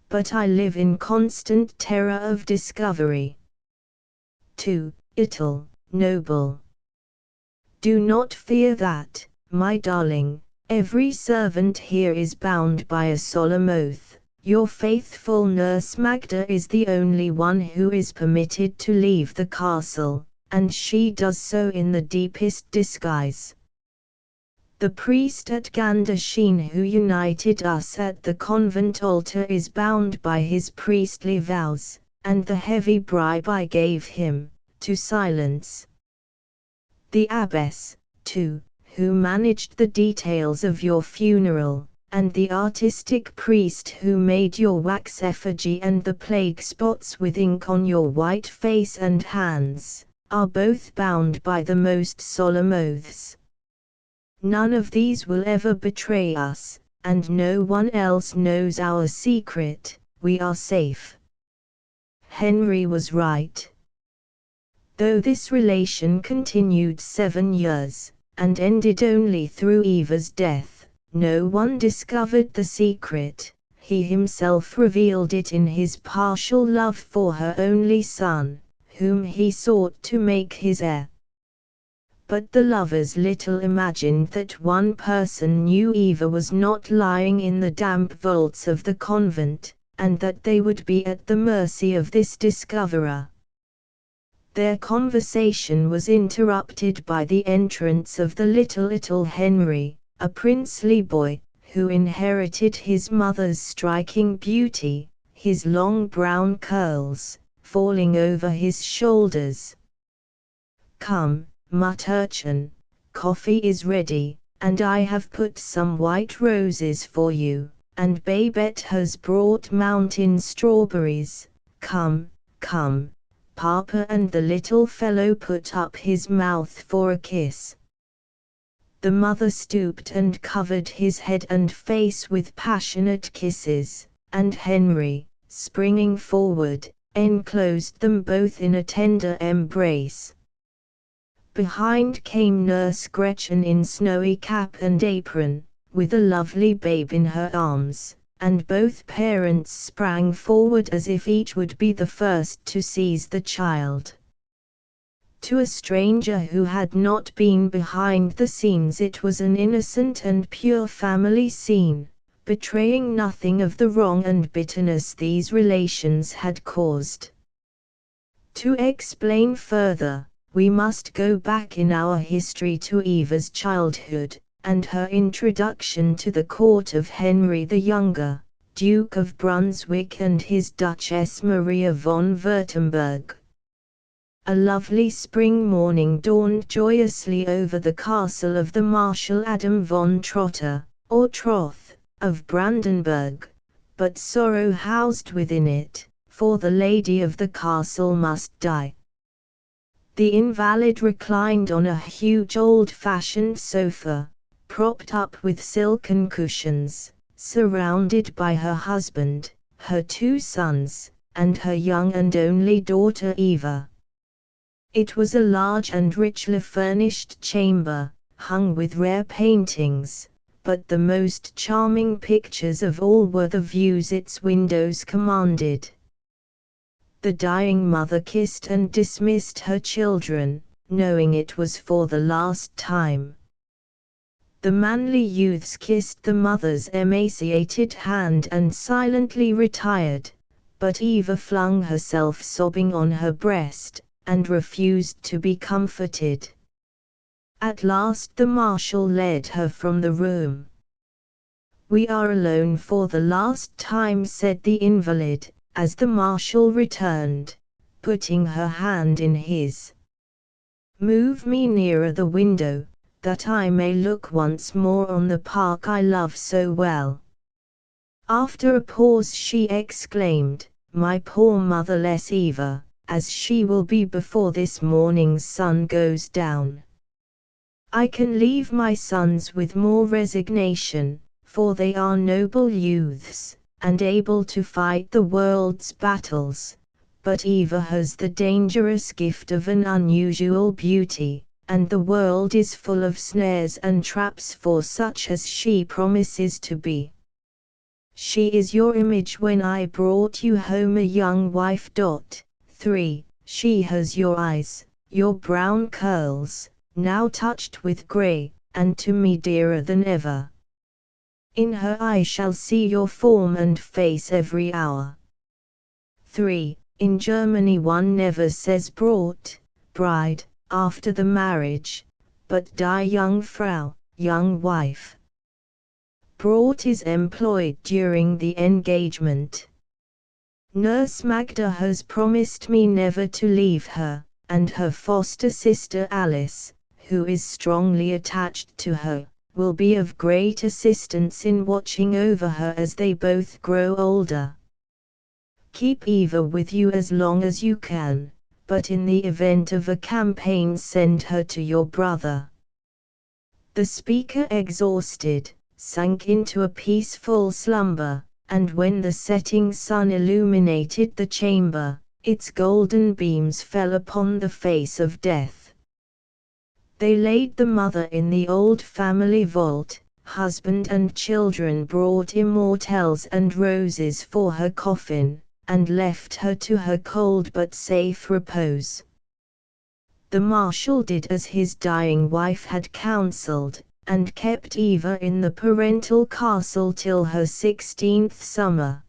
But I live in constant terror of discovery. Too, Little, noble. Do not fear that, my darling, every servant here is bound by a solemn oath. Your faithful nurse Magda is the only one who is permitted to leave the castle, and she does so in the deepest disguise. The priest at Gandersheen who united us at the convent altar is bound by his priestly vows, and the heavy bribe I gave him, to silence. The abbess, too, who managed the details of your funeral, and the artistic priest who made your wax effigy and the plague spots with ink on your white face and hands, are both bound by the most solemn oaths. None of these will ever betray us, and no one else knows our secret. We are safe." Henry was right. Though this relation continued 7 years, and ended only through Eva's death, no one discovered the secret. He himself revealed it in his partial love for her only son, whom he sought to make his heir. But the lovers little imagined that one person knew Eva was not lying in the damp vaults of the convent, and that they would be at the mercy of this discoverer. Their conversation was interrupted by the entrance of the little Henry, a princely boy, who inherited his mother's striking beauty, his long brown curls, falling over his shoulders. "Come, Mutt-urchin, coffee is ready, and I have put some white roses for you, and Babette has brought mountain strawberries. Come, come, Papa," and the little fellow put up his mouth for a kiss. The mother stooped and covered his head and face with passionate kisses, and Henry, springing forward, enclosed them both in a tender embrace. Behind came Nurse Gretchen in snowy cap and apron, with a lovely babe in her arms, and both parents sprang forward as if each would be the first to seize the child. To a stranger who had not been behind the scenes, it was an innocent and pure family scene, betraying nothing of the wrong and bitterness these relations had caused. To explain further, we must go back in our history to Eva's childhood, and her introduction to the court of Henry the Younger, Duke of Brunswick, and his Duchess Maria von Württemberg. A lovely spring morning dawned joyously over the castle of the Marshal Adam von Trotter, or Troth, of Brandenburg, but sorrow housed within it, for the lady of the castle must die. The invalid reclined on a huge old-fashioned sofa, propped up with silken cushions, surrounded by her husband, her 2 sons, and her young and only daughter Eva. It was a large and richly furnished chamber, hung with rare paintings, but the most charming pictures of all were the views its windows commanded. The dying mother kissed and dismissed her children, knowing it was for the last time. The manly youths kissed the mother's emaciated hand and silently retired, but Eva flung herself sobbing on her breast, and refused to be comforted. At last the marshal led her from the room. "We are alone for the last time," said the invalid, as the marshal returned, putting her hand in his. "Move me nearer the window, that I may look once more on the park I love so well." After a pause she exclaimed, "My poor motherless Eva, as she will be before this morning's sun goes down. I can leave my sons with more resignation, for they are noble youths, and able to fight the world's battles, but Eva has the dangerous gift of an unusual beauty, and the world is full of snares and traps for such as she promises to be. She is your image when I brought you home a young wife. 3. She has your eyes, your brown curls, now touched with grey, and to me dearer than ever. In her I shall see your form and face every hour. 3. In Germany one never says brought, bride, after the marriage, but die Jungfrau, young wife. Brought is employed during the engagement. Nurse Magda has promised me never to leave her, and her foster sister Alice, who is strongly attached to her, will be of great assistance in watching over her as they both grow older. Keep Eva with you as long as you can, but in the event of a campaign send her to your brother." The speaker, exhausted, sank into a peaceful slumber, and when the setting sun illuminated the chamber, its golden beams fell upon the face of death. They laid the mother in the old family vault. Husband and children brought immortelles and roses for her coffin, and left her to her cold but safe repose. The marshal did as his dying wife had counseled, and kept Eva in the parental castle till her 16th summer.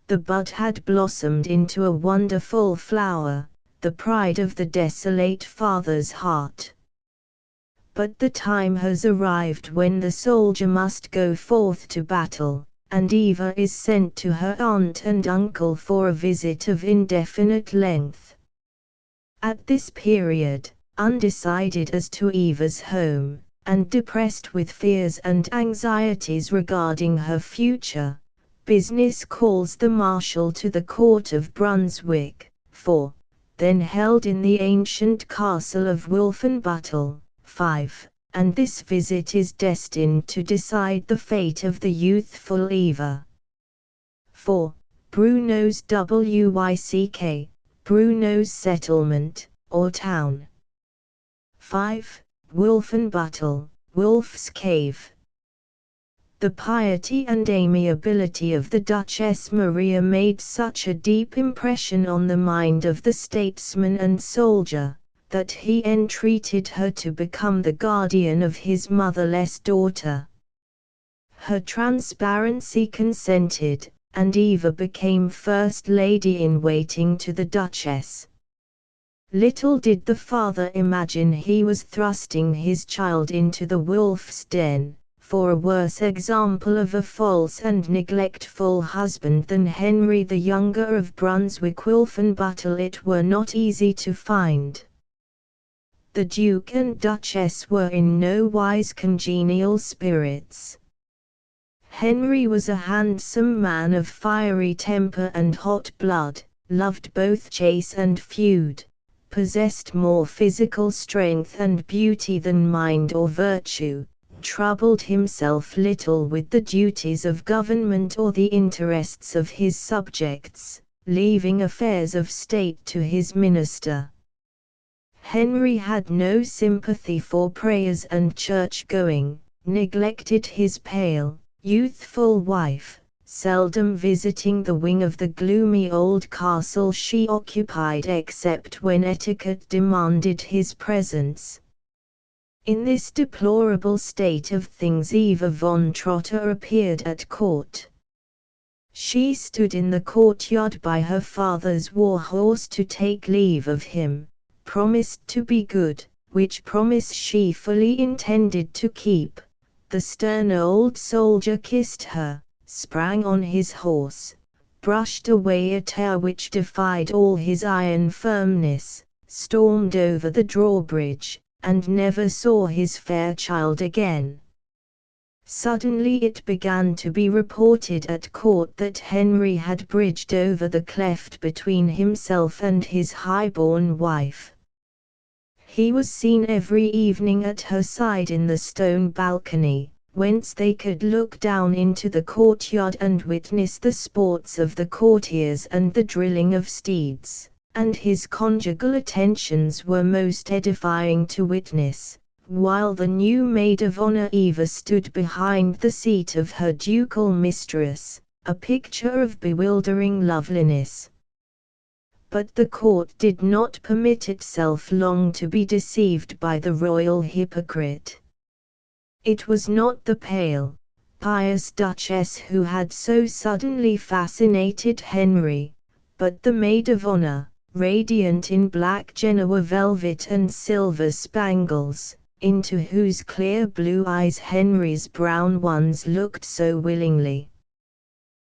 The bud had blossomed into a wonderful flower, the pride of the desolate father's heart. But the time has arrived when the soldier must go forth to battle, and Eva is sent to her aunt and uncle for a visit of indefinite length. At this period, undecided as to Eva's home, and depressed with fears and anxieties regarding her future, business calls the marshal to the court of Brunswick, then held in the ancient castle of Wolfenbüttel. 5. And this visit is destined to decide the fate of the youthful Eva. 4. Bruno's Wyck, Bruno's settlement, or town. 5. Wolfenbüttel, Wolf's Cave. The piety and amiability of the Duchess Maria made such a deep impression on the mind of the statesman and soldier, that he entreated her to become the guardian of his motherless daughter. Her transparency consented, and Eva became First Lady-in-Waiting to the Duchess. Little did the father imagine he was thrusting his child into the wolf's den, for a worse example of a false and neglectful husband than Henry the Younger of Brunswick-Wolfenbüttel it were not easy to find. The Duke and Duchess were in no wise congenial spirits. Henry was a handsome man of fiery temper and hot blood, loved both chase and feud, possessed more physical strength and beauty than mind or virtue, troubled himself little with the duties of government or the interests of his subjects, leaving affairs of state to his minister. Henry had no sympathy for prayers and church-going, neglected his pale, youthful wife, seldom visiting the wing of the gloomy old castle she occupied except when etiquette demanded his presence. In this deplorable state of things Eva von Trotter appeared at court. She stood in the courtyard by her father's war-horse to take leave of him, promised to be good, which promise she fully intended to keep. The stern old soldier kissed her, sprang on his horse, brushed away a tear which defied all his iron firmness, stormed over the drawbridge, and never saw his fair child again. Suddenly it began to be reported at court that Henry had bridged over the cleft between himself and his high-born wife. He was seen every evening at her side in the stone balcony, whence they could look down into the courtyard and witness the sports of the courtiers and the drilling of steeds, and his conjugal attentions were most edifying to witness, while the new maid of honor Eva stood behind the seat of her ducal mistress, a picture of bewildering loveliness. But the court did not permit itself long to be deceived by the royal hypocrite. It was not the pale, pious Duchess who had so suddenly fascinated Henry, but the maid of honor, radiant in black Genoa velvet and silver spangles, into whose clear blue eyes Henry's brown ones looked so willingly.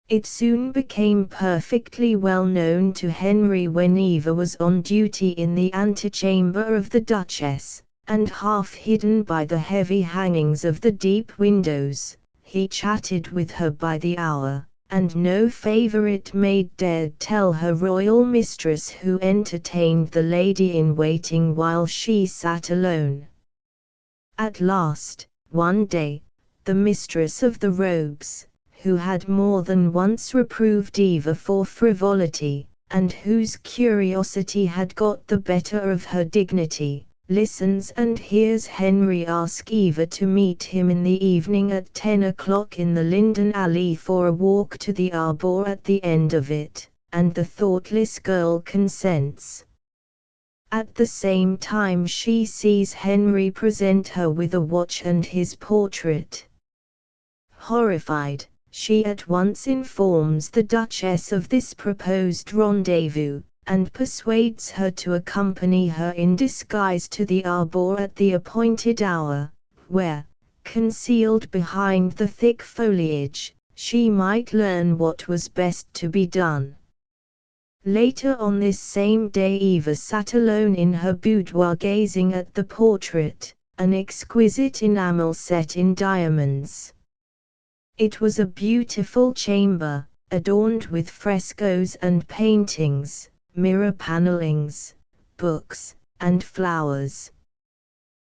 It soon became perfectly well known to Henry when Eva was on duty in the antechamber of the Duchess, and half hidden by the heavy hangings of the deep windows, he chatted with her by the hour, and no favorite maid dared tell her royal mistress who entertained the lady-in-waiting while she sat alone. At last, one day, the mistress of the robes, who had more than once reproved Eva for frivolity, and whose curiosity had got the better of her dignity, listens and hears Henry ask Eva to meet him in the evening at 10 o'clock in the Linden Alley for a walk to the arbour at the end of it, and the thoughtless girl consents. At the same time she sees Henry present her with a watch and his portrait. Horrified, she at once informs the Duchess of this proposed rendezvous, and persuades her to accompany her in disguise to the arbour at the appointed hour, where, concealed behind the thick foliage, she might learn what was best to be done. Later on this same day Eva sat alone in her boudoir gazing at the portrait, an exquisite enamel set in diamonds. It was a beautiful chamber, adorned with frescoes and paintings, mirror panellings, books, and flowers.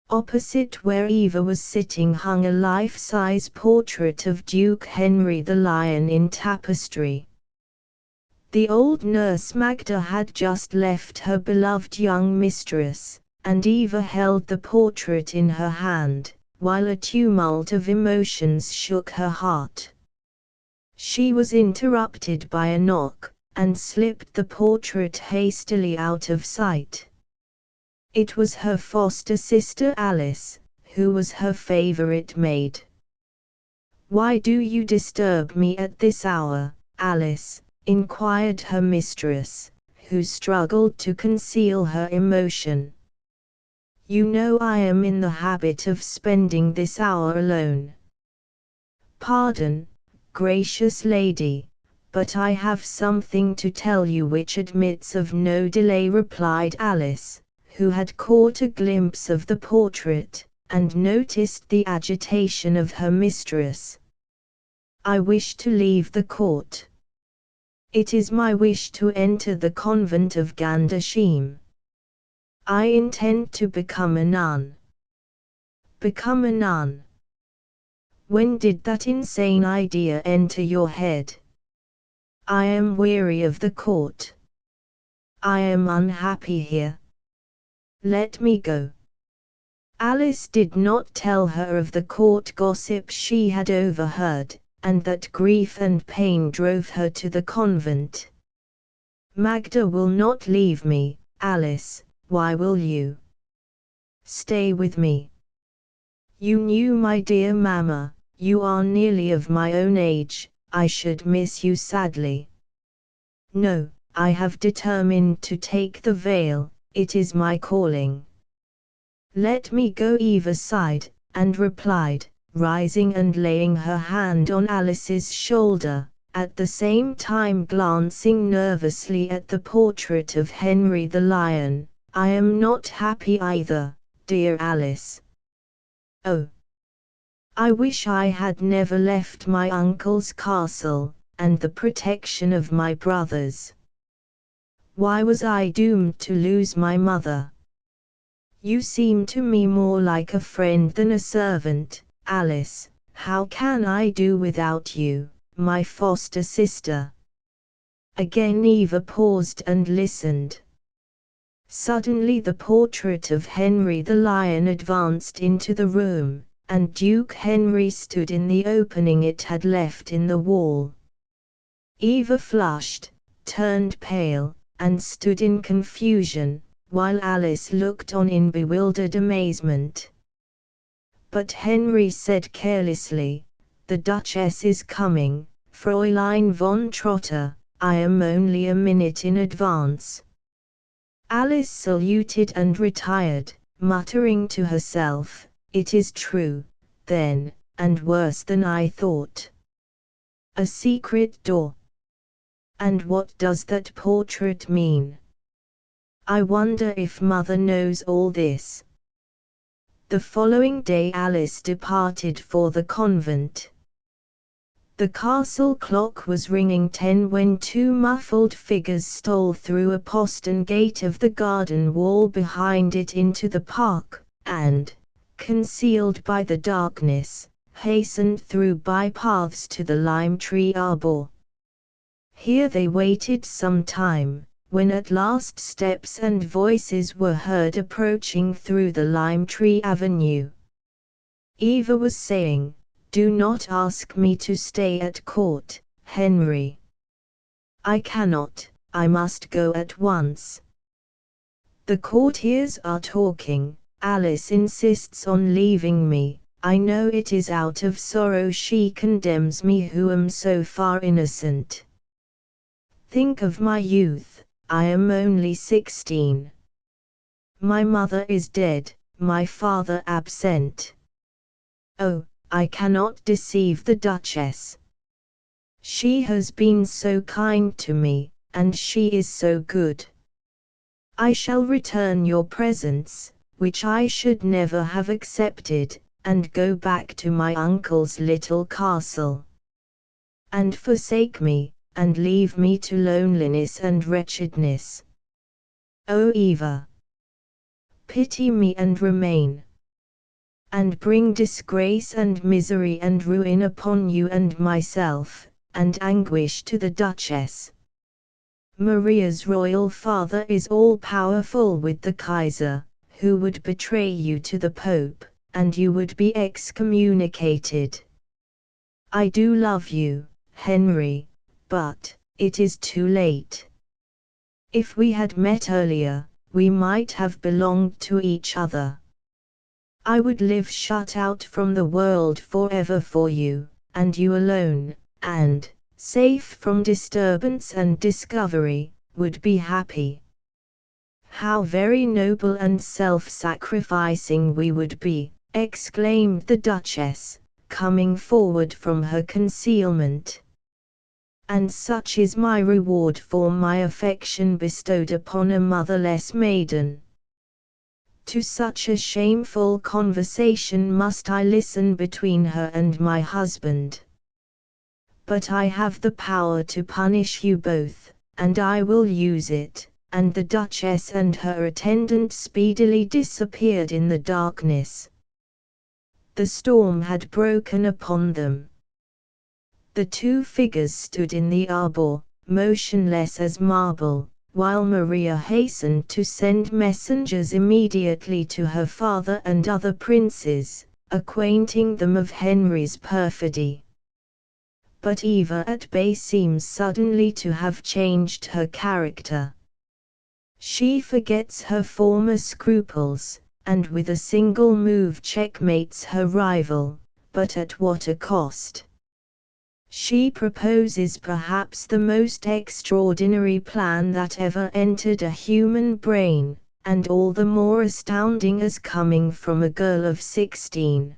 Opposite where Eva was sitting hung a life-size portrait of Duke Henry the Lion in tapestry. The old nurse Magda had just left her beloved young mistress, and Eva held the portrait in her hand, while a tumult of emotions shook her heart. She was interrupted by a knock, and slipped the portrait hastily out of sight. It was her foster sister Alice, who was her favorite maid. "Why do you disturb me at this hour, Alice?" inquired her mistress, who struggled to conceal her emotion. "You know I am in the habit of spending this hour alone." "Pardon, gracious lady, but I have something to tell you which admits of no delay," replied Alice, who had caught a glimpse of the portrait, and noticed the agitation of her mistress. "I wish to leave the court. It is my wish to enter the convent of Gandersheim. I intend to become a nun." "Become a nun? When did that insane idea enter your head?" "I am weary of the court. I am unhappy here. Let me go." Alice did not tell her of the court gossip she had overheard, and that grief and pain drove her to the convent. "Magda will not leave me, Alice, why will you? Stay with me. You knew my dear mamma, you are nearly of my own age, I should miss you sadly." "No, I have determined to take the veil, it is my calling." "Let me go," Eva sighed, and replied, rising and laying her hand on Alice's shoulder, at the same time glancing nervously at the portrait of Henry the Lion, "I am not happy either, dear Alice. Oh, I wish I had never left my uncle's castle, and the protection of my brothers. Why was I doomed to lose my mother? You seem to me more like a friend than a servant, Alice. How can I do without you, my foster sister?" Again Eva paused and listened. Suddenly the portrait of Henry the Lion advanced into the room, and Duke Henry stood in the opening it had left in the wall. Eva flushed, turned pale, and stood in confusion, while Alice looked on in bewildered amazement. But Henry said carelessly, "The Duchess is coming, Fräulein von Trotter, I am only a minute in advance." Alice saluted and retired, muttering to herself, "It is true, then, and worse than I thought. A secret door. And what does that portrait mean? I wonder if Mother knows all this." The following day Alice departed for the convent. The castle clock was ringing 10 when two muffled figures stole through a postern gate of the garden wall behind it into the park, and, concealed by the darkness, hastened through bypaths to the lime tree arbor. Here they waited some time, when at last steps and voices were heard approaching through the lime tree avenue. Eva was saying, "Do not ask me to stay at court, Henry. I cannot, I must go at once. The courtiers are talking, Alice insists on leaving me, I know it is out of sorrow she condemns me who am so far innocent. Think of my youth, I am only 16. My mother is dead, my father absent. Oh, I cannot deceive the Duchess. She has been so kind to me, and she is so good. I shall return your presents, which I should never have accepted, and go back to my uncle's little castle. And forsake me, and leave me to loneliness and wretchedness. Oh Eva! Pity me and remain. And bring disgrace and misery and ruin upon you and myself, and anguish to the Duchess. Maria's royal father is all-powerful with the Kaiser, who would betray you to the Pope, and you would be excommunicated. I do love you, Henry, but it is too late. If we had met earlier, we might have belonged to each other. I would live shut out from the world forever for you, and you alone, and, safe from disturbance and discovery, would be happy. How very noble and self-sacrificing we would be, exclaimed the Duchess, coming forward from her concealment. And such is my reward for my affection bestowed upon a motherless maiden. To such a shameful conversation must I listen between her and my husband. But I have the power to punish you both, and I will use it. And the Duchess and her attendant speedily disappeared in the darkness. The storm had broken upon them. The two figures stood in the arbor, motionless as marble, while Maria hastened to send messengers immediately to her father and other princes, acquainting them of Henry's perfidy. But Eva at bay seems suddenly to have changed her character. She forgets her former scruples, and with a single move checkmates her rival, but at what a cost! She proposes perhaps the most extraordinary plan that ever entered a human brain, and all the more astounding as coming from a girl of 16.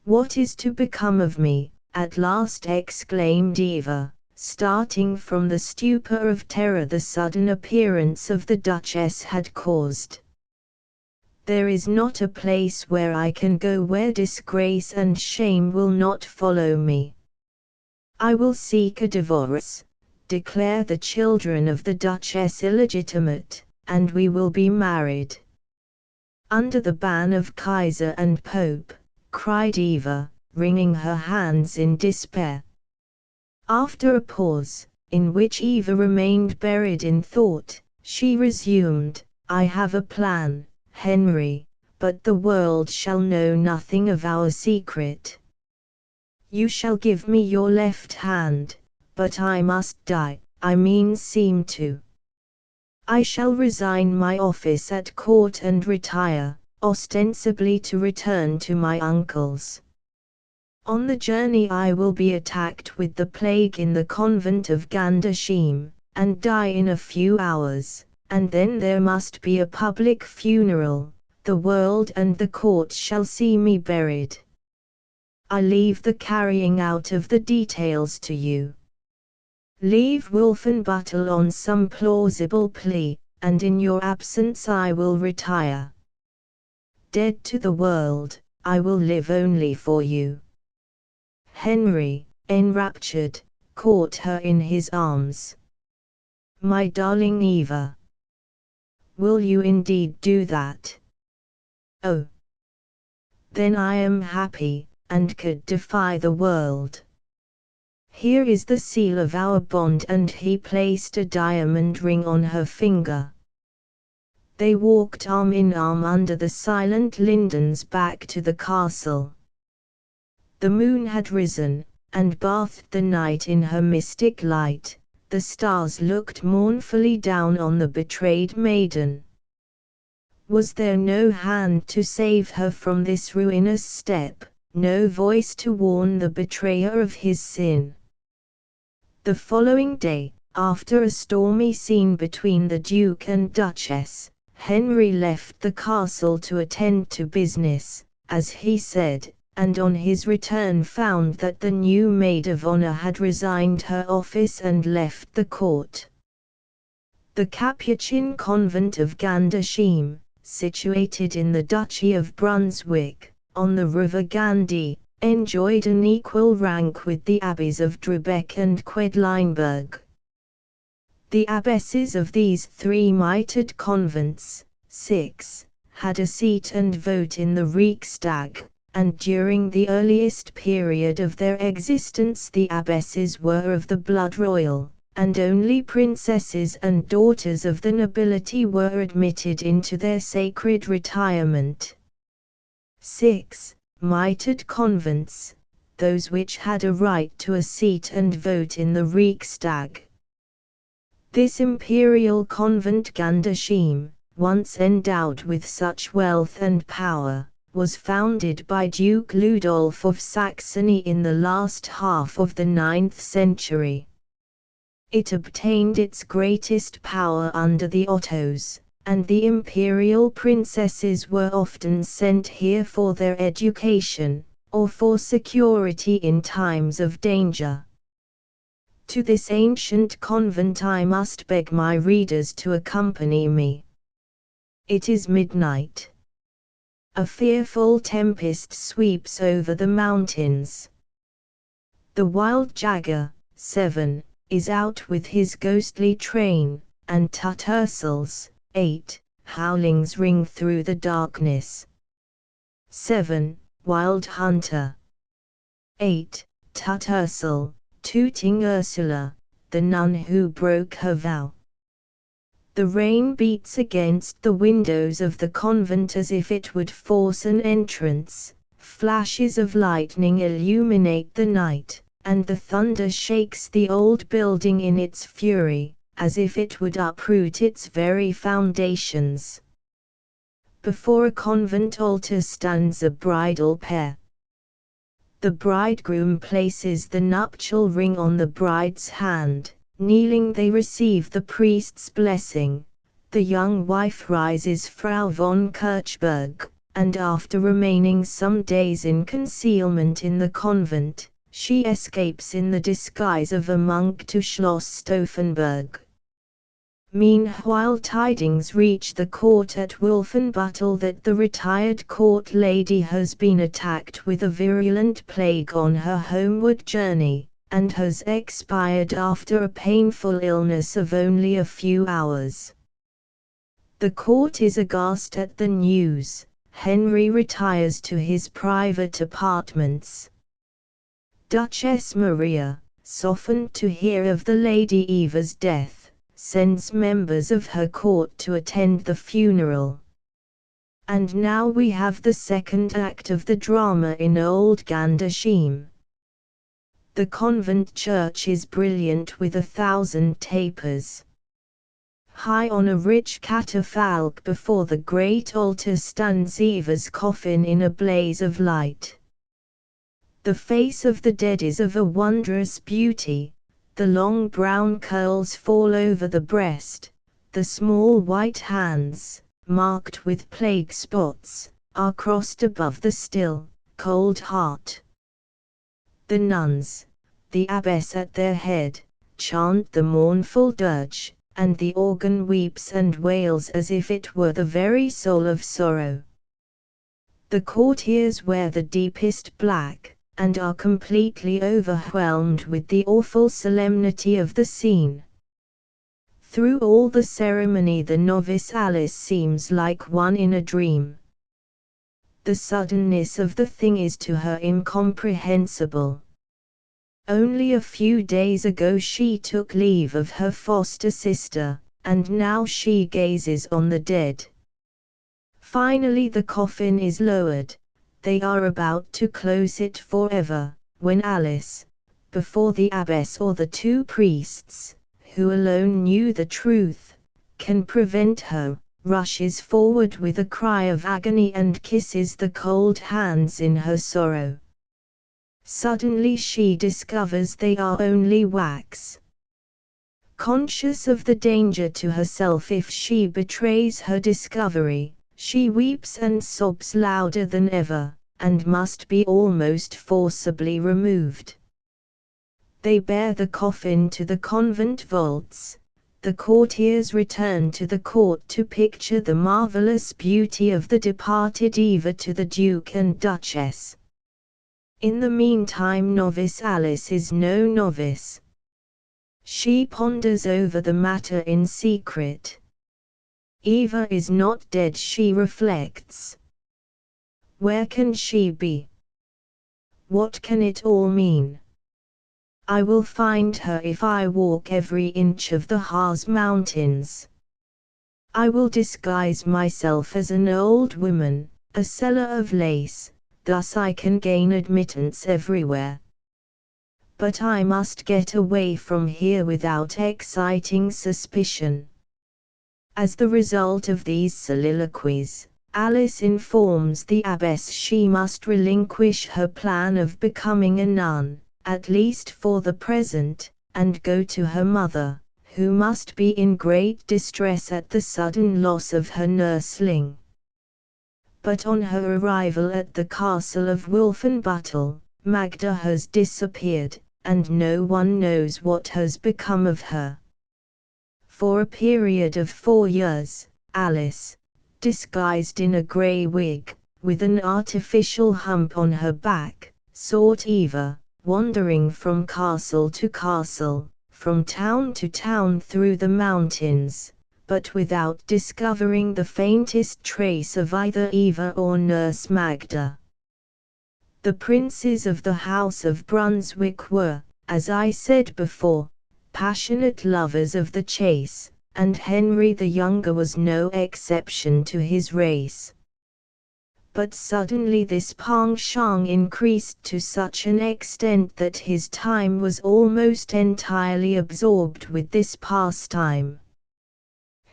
What is to become of me? At last exclaimed Eva, starting from the stupor of terror the sudden appearance of the Duchess had caused. There is not a place where I can go where disgrace and shame will not follow me. I will seek a divorce, declare the children of the Duchess illegitimate, and we will be married. Under the ban of Kaiser and Pope, cried Eva, wringing her hands in despair. After a pause, in which Eva remained buried in thought, she resumed, I have a plan, Henry, but the world shall know nothing of our secret. You shall give me your left hand, but I must die, seem to. I shall resign my office at court and retire, ostensibly to return to my uncle's. On the journey I will be attacked with the plague in the convent of Gandersheim, and die in a few hours, and then there must be a public funeral, the world and the court shall see me buried. I leave the carrying out of the details to you. Leave Wolfenbüttel on some plausible plea, and in your absence I will retire. Dead to the world, I will live only for you. Henry, enraptured, caught her in his arms. My darling Eva. Will you indeed do that? Oh! Then I am happy, and could defy the world. Here is the seal of our bond, and he placed a diamond ring on her finger. They walked arm in arm under the silent lindens back to the castle. The moon had risen, and bathed the night in her mystic light. The stars looked mournfully down on the betrayed maiden. Was there no hand to save her from this ruinous step? No voice to warn the betrayer of his sin. The following day, after a stormy scene between the Duke and Duchess, Henry left the castle to attend to business, as he said, and on his return found that the new maid of honor had resigned her office and left the court. The Capuchin convent of Gandersheim, situated in the Duchy of Brunswick, on the river Gandhi, enjoyed an equal rank with the abbeys of Drübeck and Quedlinburg. The abbesses of these three mitred convents, 6, had a seat and vote in the Riksdag, and during the earliest period of their existence the abbesses were of the blood royal, and only princesses and daughters of the nobility were admitted into their sacred retirement. 6. Mitred convents, those which had a right to a seat and vote in the Reichstag. This imperial convent Gandersheim, once endowed with such wealth and power, was founded by Duke Ludolf of Saxony in the last half of the 9th century. It obtained its greatest power under the Ottos, and the imperial princesses were often sent here for their education, or for security in times of danger. To this ancient convent I must beg my readers to accompany me. It is midnight. A fearful tempest sweeps over the mountains. The wild jaguar, 7, is out with his ghostly train, and Tuttersels, 8, howlings ring through the darkness. 7. Wild hunter. 8. Tuttersel, tooting Ursula, the nun who broke her vow. The rain beats against the windows of the convent as if it would force an entrance, flashes of lightning illuminate the night, and the thunder shakes the old building in its fury, as if it would uproot its very foundations. Before a convent altar stands a bridal pair. The bridegroom places the nuptial ring on the bride's hand. Kneeling they receive the priest's blessing. The young wife rises Frau von Kirchberg, and after remaining some days in concealment in the convent, she escapes in the disguise of a monk to Schloss Stauffenberg. Meanwhile tidings reach the court at Wolfenbüttel that the retired court lady has been attacked with a virulent plague on her homeward journey, and has expired after a painful illness of only a few hours. The court is aghast at the news. Henry retires to his private apartments. Duchess Maria, softened to hear of the Lady Eva's death, sends members of her court to attend the funeral. And now we have the second act of the drama in Old Gandersheim. The convent church is brilliant with 1,000 tapers. High on a rich catafalque before the great altar stands Eva's coffin in a blaze of light. The face of the dead is of a wondrous beauty, the long brown curls fall over the breast, the small white hands, marked with plague spots, are crossed above the still, cold heart. The nuns, the abbess at their head, chant the mournful dirge, and the organ weeps and wails as if it were the very soul of sorrow. The courtiers wear the deepest black, and are completely overwhelmed with the awful solemnity of the scene. Through all the ceremony the novice Alice seems like one in a dream. The suddenness of the thing is to her incomprehensible. Only a few days ago she took leave of her foster sister, and now she gazes on the dead. Finally the coffin is lowered. They are about to close it forever, when Alice, before the abbess or the two priests, who alone knew the truth, can prevent her, rushes forward with a cry of agony and kisses the cold hands in her sorrow. Suddenly she discovers they are only wax. Conscious of the danger to herself if she betrays her discovery, she weeps and sobs louder than ever, and must be almost forcibly removed. They bear the coffin to the convent vaults. The courtiers return to the court to picture the marvelous beauty of the departed Eva to the Duke and Duchess. In the meantime novice Alice is no novice. She ponders over the matter in secret. Eva is not dead, she reflects. Where can she be? What can it all mean? I will find her if I walk every inch of the Harz mountains. I will disguise myself as an old woman, a seller of lace, thus I can gain admittance everywhere. But I must get away from here without exciting suspicion. As the result of these soliloquies, Alice informs the abbess she must relinquish her plan of becoming a nun, at least for the present, and go to her mother, who must be in great distress at the sudden loss of her nursling. But on her arrival at the castle of Wolfenbüttel, Magda has disappeared, and no one knows what has become of her. For a period of 4 years, Alice, disguised in a grey wig, with an artificial hump on her back, sought Eva, wandering from castle to castle, from town to town through the mountains, but without discovering the faintest trace of either Eva or Nurse Magda. The princes of the House of Brunswick were, as I said before, passionate lovers of the chase, and Henry the Younger was no exception to his race. But suddenly this penchant increased to such an extent that his time was almost entirely absorbed with this pastime.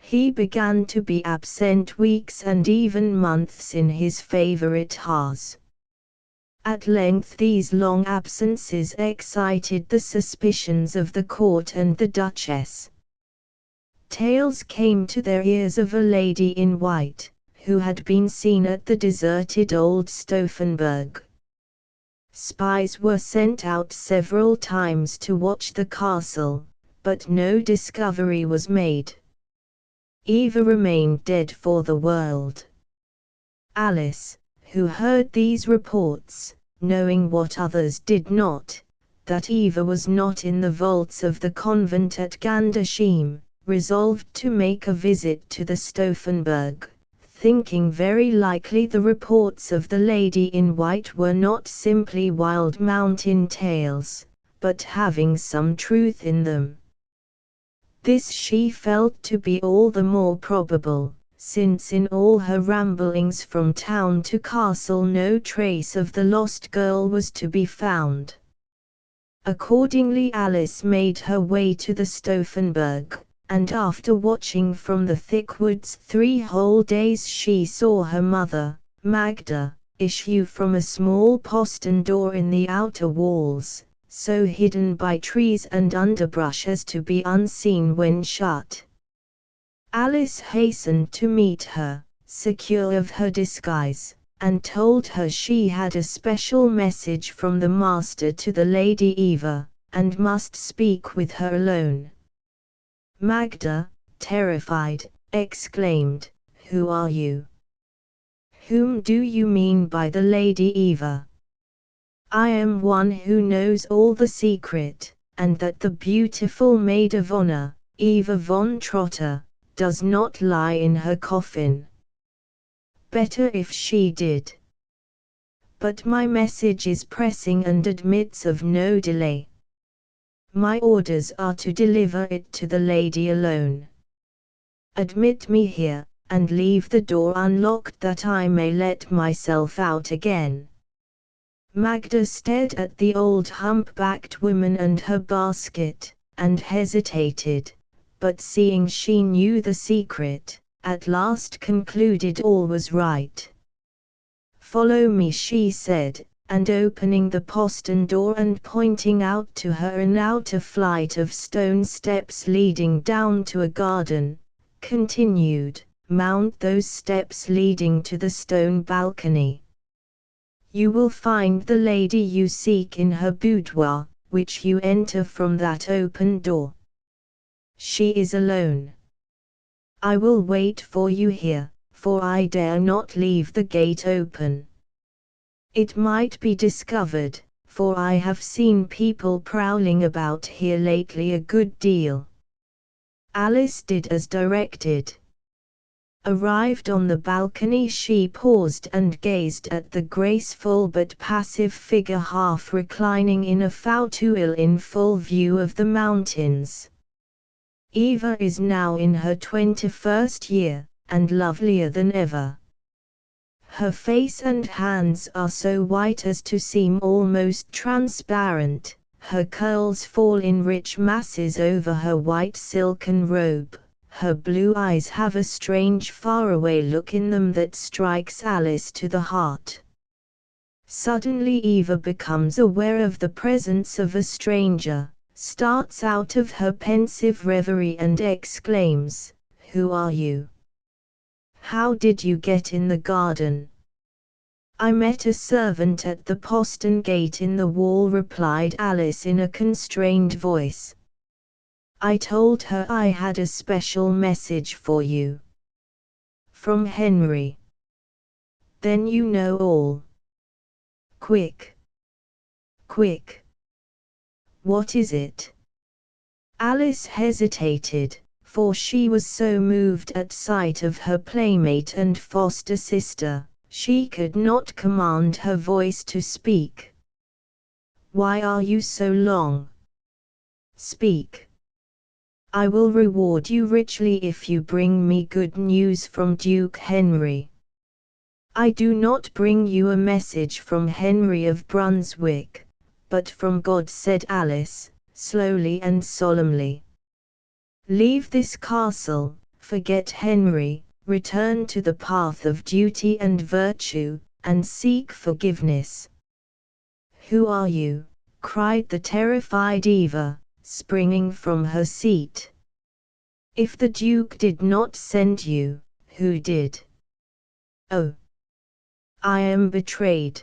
He began to be absent weeks and even months in his favorite Harz. At length these long absences excited the suspicions of the court and the Duchess. Tales came to their ears of a lady in white, who had been seen at the deserted old Stauffenberg. Spies were sent out several times to watch the castle, but no discovery was made. Eva remained dead for the world. Alice, who heard these reports, knowing what others did not, that Eva was not in the vaults of the convent at Gandersheim, resolved to make a visit to the Stauffenberg, thinking very likely the reports of the lady in white were not simply wild mountain tales, but having some truth in them. This she felt to be all the more probable, since in all her ramblings from town to castle no trace of the lost girl was to be found. Accordingly Alice made her way to the Stauffenberg, and after watching from the thick woods 3 whole days she saw her mother, Magda, issue from a small postern door in the outer walls, so hidden by trees and underbrush as to be unseen when shut. Alice hastened to meet her, secure of her disguise, and told her she had a special message from the master to the Lady Eva, and must speak with her alone. Magda, terrified, exclaimed, "Who are you? Whom do you mean by the Lady Eva?" "I am one who knows all the secret, and that the beautiful maid of honor, Eva von Trotter, does not lie in her coffin. Better if she did. But my message is pressing and admits of no delay. My orders are to deliver it to the lady alone. Admit me here, and leave the door unlocked that I may let myself out again." Magda stared at the old hump-backed woman and her basket, and hesitated, but seeing she knew the secret, at last concluded all was right. "Follow me," she said, and opening the postern door and pointing out to her an outer flight of stone steps leading down to a garden, continued, "Mount those steps leading to the stone balcony. You will find the lady you seek in her boudoir, which you enter from that open door. She is alone. I will wait for you here, for I dare not leave the gate open. It might be discovered, for I have seen people prowling about here lately a good deal." Alice did as directed. Arrived on the balcony, she paused and gazed at the graceful but passive figure half reclining in a fauteuil in full view of the mountains. Eva is now in her 21st year, and lovelier than ever. Her face and hands are so white as to seem almost transparent, her curls fall in rich masses over her white silken robe. Her blue eyes have a strange faraway look in them that strikes Alice to the heart. Suddenly Eva becomes aware of the presence of a stranger, starts out of her pensive reverie and exclaims, "Who are you? How did you get in the garden?" "I met a servant at the postern gate in the wall," replied Alice in a constrained voice. "I told her I had a special message for you." "From Henry? Then you know all. Quick! Quick! What is it?" Alice hesitated, for she was so moved at sight of her playmate and foster sister, she could not command her voice to speak. "Why are you so long? Speak. I will reward you richly if you bring me good news from Duke Henry." "I do not bring you a message from Henry of Brunswick, but from God," said Alice, slowly and solemnly. "Leave this castle, forget Henry, return to the path of duty and virtue, and seek forgiveness." "Who are you?" cried the terrified Eva, springing from her seat. "If the Duke did not send you, who did?" "Oh! I am betrayed.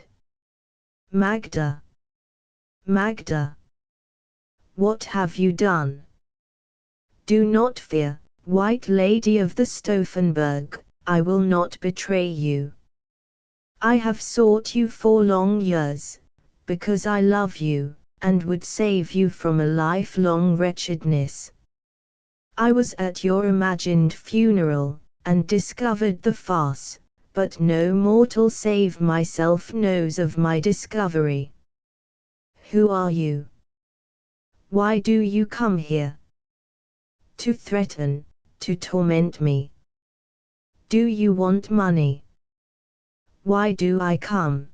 Magda! Magda! What have you done?" "Do not fear, White Lady of the Stauffenberg, I will not betray you. I have sought you for long years, because I love you, and would save you from a lifelong wretchedness. I was at your imagined funeral, and discovered the farce, but no mortal save myself knows of my discovery." "Who are you? Why do you come here?" "To threaten, to torment me." "Do you want money?" "Why do I come?"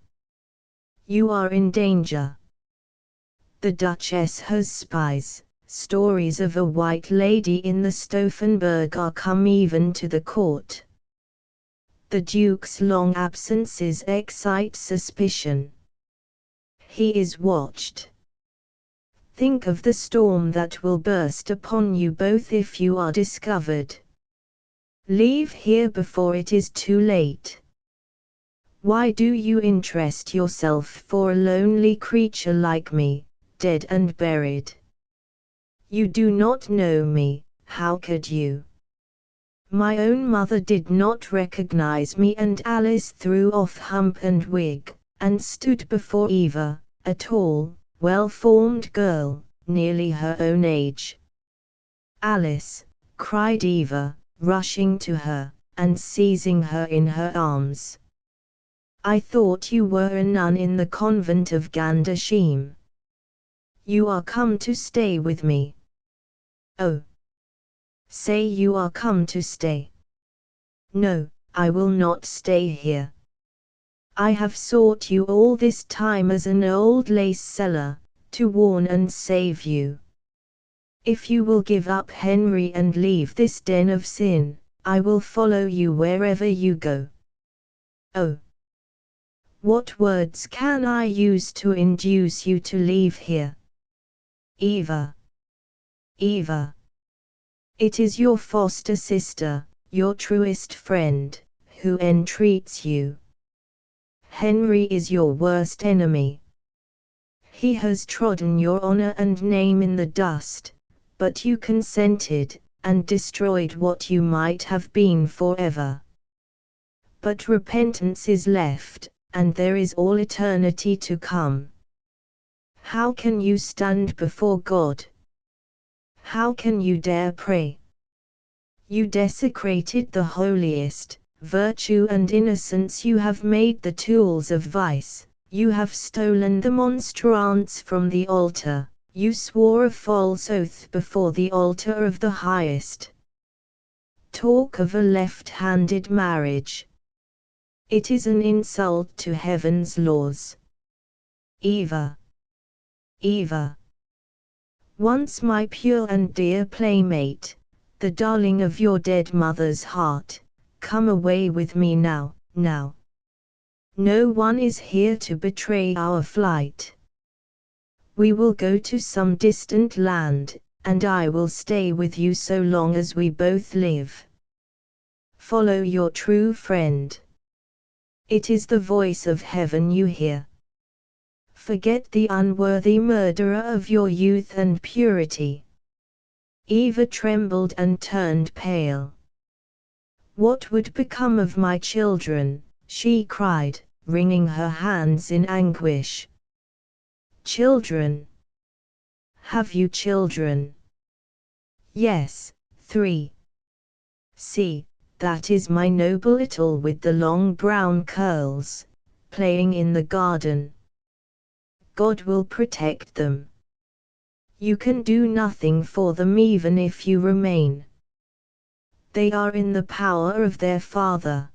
"You are in danger. The Duchess has spies." Stories of a white lady in the Stauffenberg are come even to the court. The Duke's long absences excite suspicion. He is watched. Think of the storm that will burst upon you both if you are discovered. Leave here before it is too late. Why do you interest yourself for a lonely creature like me, dead and buried? You do not know me, how could you? My own mother did not recognize me." And Alice threw off hump and wig, and stood before Eva, a tall, well-formed girl, nearly her own age. "Alice!" cried Eva, rushing to her, and seizing her in her arms. "I thought you were a nun in the convent of Gandersheim. You are come to stay with me. Oh! Say you are come to stay." "No, I will not stay here. I have sought you all this time as an old lace seller, to warn and save you. If you will give up Henry and leave this den of sin, I will follow you wherever you go." "Oh! What words can I use to induce you to leave here?" "Eva! Eva! It is your foster sister, your truest friend, who entreats you. Henry is your worst enemy. He has trodden your honor and name in the dust, but you consented, and destroyed what you might have been forever. But repentance is left, and there is all eternity to come. How can you stand before God? How can you dare pray? You desecrated the holiest, virtue and innocence you have made the tools of vice, you have stolen the monstrance from the altar, you swore a false oath before the altar of the highest. Talk of a left-handed marriage. It is an insult to heaven's laws. Eva. Eva. Once my pure and dear playmate, the darling of your dead mother's heart, come away with me now, now. No one is here to betray our flight. We will go to some distant land, and I will stay with you so long as we both live. Follow your true friend. It is the voice of heaven you hear. Forget the unworthy murderer of your youth and purity. Eva trembled and turned pale. What would become of my children, she cried, wringing her hands in anguish. Children? Have you children? Yes, 3. See, that is my noble little with the long brown curls, playing in the garden. God will protect them. You can do nothing for them even if you remain. They are in the power of their father.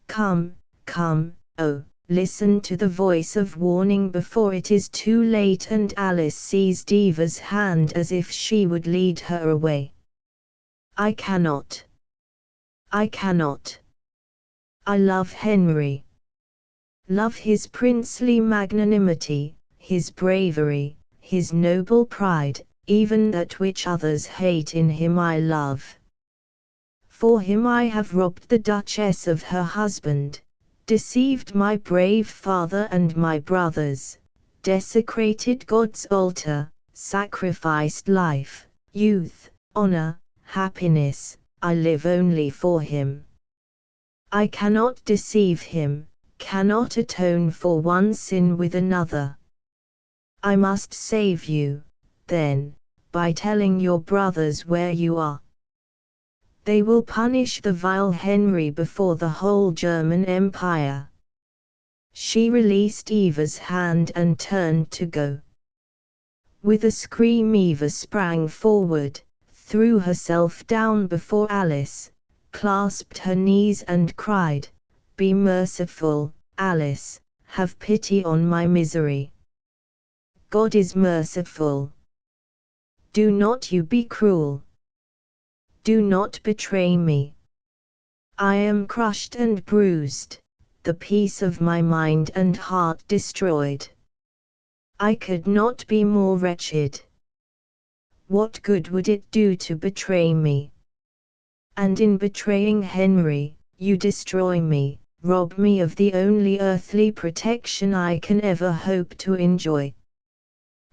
Come, come, oh, listen to the voice of warning before it is too late. And Alice seized Eva's hand as if she would lead her away. I cannot. I cannot. I love Henry. Love his princely magnanimity, his bravery, his noble pride, even that which others hate in him I love. For him I have robbed the Duchess of her husband, deceived my brave father and my brothers, desecrated God's altar, sacrificed life, youth, honor, happiness. I live only for him. I cannot deceive him, cannot atone for one sin with another. I must save you, then, by telling your brothers where you are. They will punish the vile Henry before the whole German Empire. She released Eva's hand and turned to go. With a scream Eva sprang forward, threw herself down before Alice, clasped her knees and cried, "Be merciful, Alice, have pity on my misery. God is merciful. Do not you be cruel. Do not betray me. I am crushed and bruised, the peace of my mind and heart destroyed. I could not be more wretched. What good would it do to betray me? And in betraying Henry, you destroy me, rob me of the only earthly protection I can ever hope to enjoy.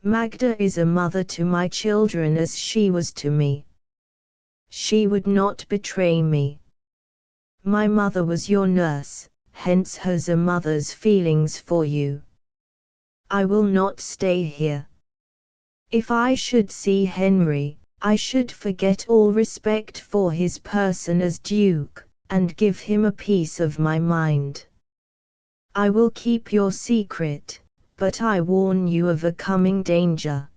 Magda is a mother to my children as she was to me. She would not betray me. My mother was your nurse, hence hers a mother's feelings for you. I will not stay here. If I should see Henry, I should forget all respect for his person as Duke, and give him a piece of my mind. I will keep your secret, but I warn you of a coming danger.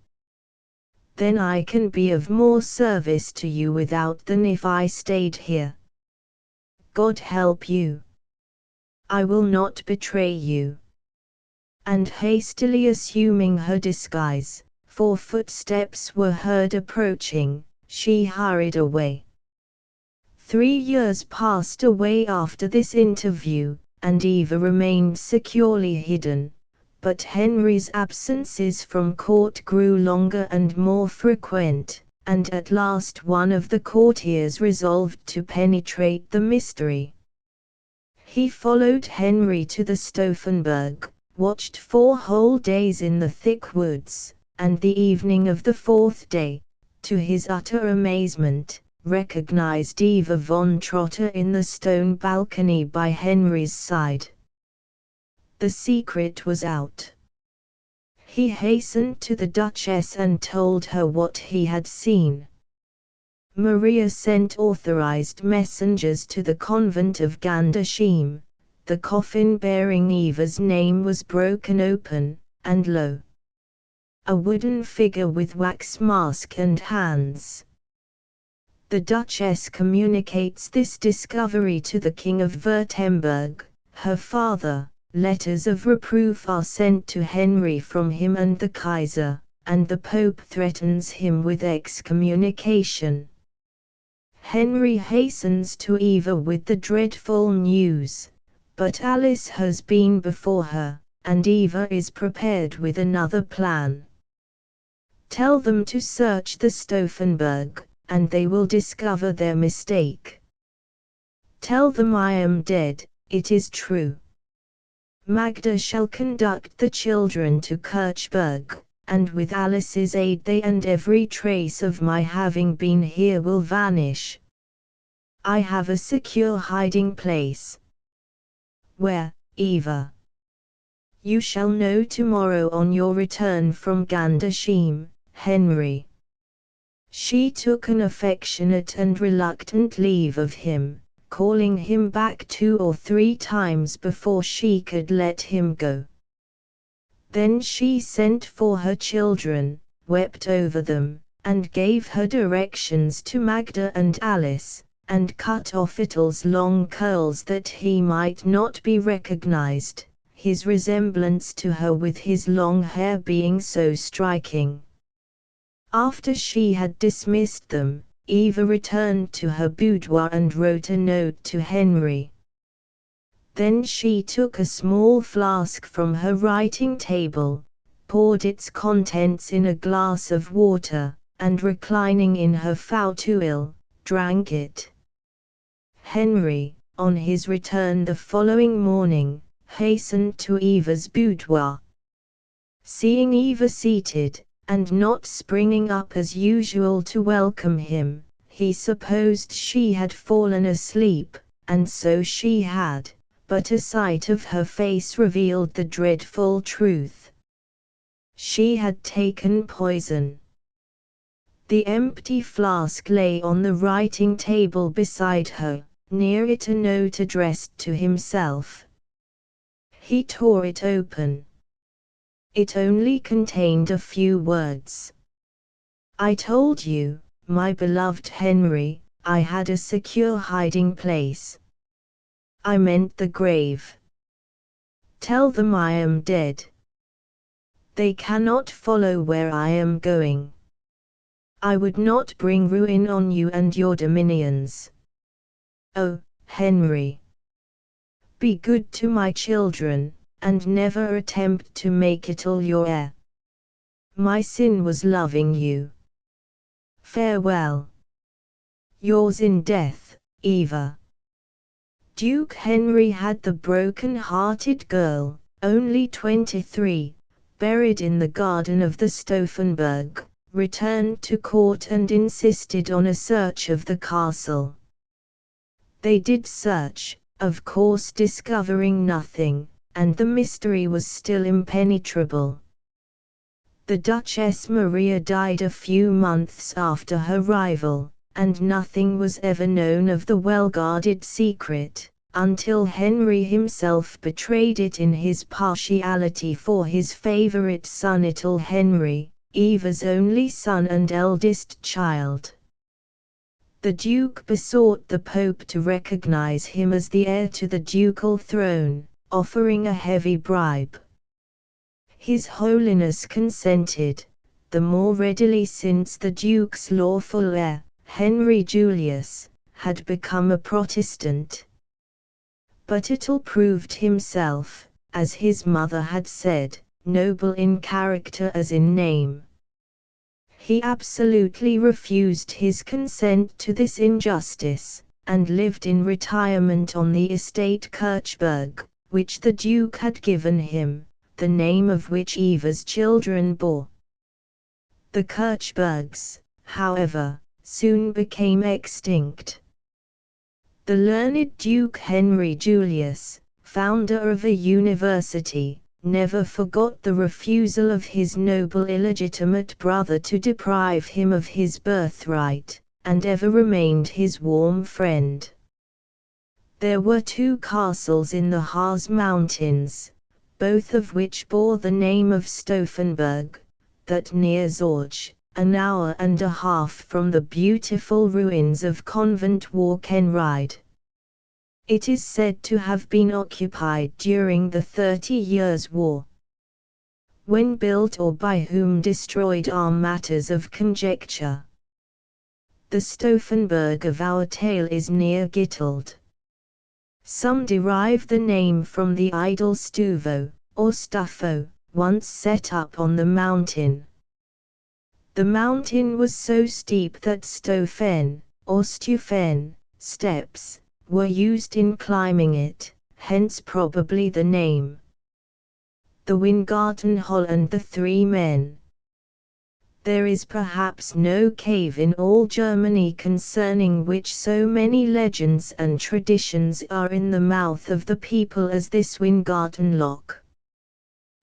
Then I can be of more service to you without than if I stayed here. God help you. I will not betray you." And hastily assuming her disguise, for footsteps were heard approaching, she hurried away. 3 years passed away after this interview, and Eva remained securely hidden. But Henry's absences from court grew longer and more frequent, and at last one of the courtiers resolved to penetrate the mystery. He followed Henry to the Stauffenberg, watched 4 whole days in the thick woods, and the evening of the 4th day, to his utter amazement, recognized Eva von Trotter in the stone balcony by Henry's side. The secret was out. He hastened to the Duchess and told her what he had seen. Maria sent authorized messengers to the convent of Gandersham. The coffin bearing Eva's name was broken open, and lo! a wooden figure with wax mask and hands. The Duchess communicates this discovery to the King of Württemberg, her father. Letters of reproof are sent to Henry from him and the Kaiser, and the Pope threatens him with excommunication. Henry hastens to Eva with the dreadful news, but Alice has been before her, and Eva is prepared with another plan. Tell them to search the Stauffenberg, and they will discover their mistake. Tell them I am dead, it is true. Magda shall conduct the children to Kirchberg, and with Alice's aid they and every trace of my having been here will vanish. I have a secure hiding place. Where, Eva? You shall know tomorrow on your return from Gandersham, Henry. She took an affectionate and reluctant leave of him, calling him back 2 or 3 times before she could let him go. Then she sent for her children, wept over them, and gave her directions to Magda and Alice, and cut off Ittel's long curls that he might not be recognized, his resemblance to her with his long hair being so striking. After she had dismissed them, Eva returned to her boudoir and wrote a note to Henry. Then she took a small flask from her writing table, poured its contents in a glass of water, and reclining in her fauteuil, drank it. Henry, on his return the following morning, hastened to Eva's boudoir. Seeing Eva seated, and not springing up as usual to welcome him, he supposed she had fallen asleep, and so she had, but a sight of her face revealed the dreadful truth. She had taken poison. The empty flask lay on the writing table beside her, near it a note addressed to himself. He tore it open. It only contained a few words. I told you, my beloved Henry, I had a secure hiding place. I meant the grave. Tell them I am dead. They cannot follow where I am going. I would not bring ruin on you and your dominions. Oh, Henry! Be good to my children, and never attempt to make Ittel your heir. My sin was loving you. Farewell. Yours in death, Eva. Duke Henry had the broken-hearted girl, only 23, buried in the garden of the Stauffenberg, returned to court and insisted on a search of the castle. They did search, of course discovering nothing, and the mystery was still impenetrable. The Duchess Maria died a few months after her rival, and nothing was ever known of the well-guarded secret, until Henry himself betrayed it in his partiality for his favorite son Ittel Henry, Eva's only son and eldest child. The Duke besought the Pope to recognize him as the heir to the ducal throne, offering a heavy bribe. His Holiness consented, the more readily since the Duke's lawful heir, Henry Julius, had become a Protestant. But Ittel proved himself, as his mother had said, noble in character as in name. He absolutely refused his consent to this injustice, and lived in retirement on the estate Kirchberg, which the Duke had given him, the name of which Eva's children bore. The Kirchbergs, however, soon became extinct. The learned Duke Henry Julius, founder of a university, never forgot the refusal of his noble illegitimate brother to deprive him of his birthright, and ever remained his warm friend. There were 2 castles in the Harz mountains, both of which bore the name of Stauffenberg, that near Zorge, an hour and a half from the beautiful ruins of Convent Walkenried. It is said to have been occupied during the 30 Years' War. When built or by whom destroyed are matters of conjecture. The Stauffenberg of our tale is near Gitteld. Some derive the name from the idol Stuvo, or Stuffo, once set up on the mountain. The mountain was so steep that Stofen, or Stufen, steps, were used in climbing it, hence probably the name. The Weingarten Hall and the 3 men. There is perhaps no cave in all Germany concerning which so many legends and traditions are in the mouth of the people as this Weingarten Loch.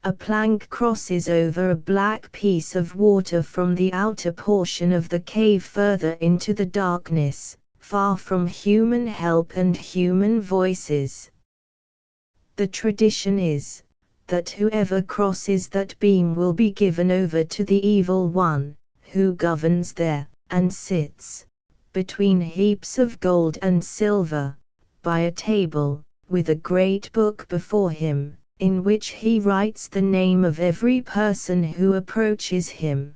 A plank crosses over a black piece of water from the outer portion of the cave further into the darkness, far from human help and human voices. The tradition is, that whoever crosses that beam will be given over to the evil one, who governs there, and sits, between heaps of gold and silver, by a table, with a great book before him, in which he writes the name of every person who approaches him.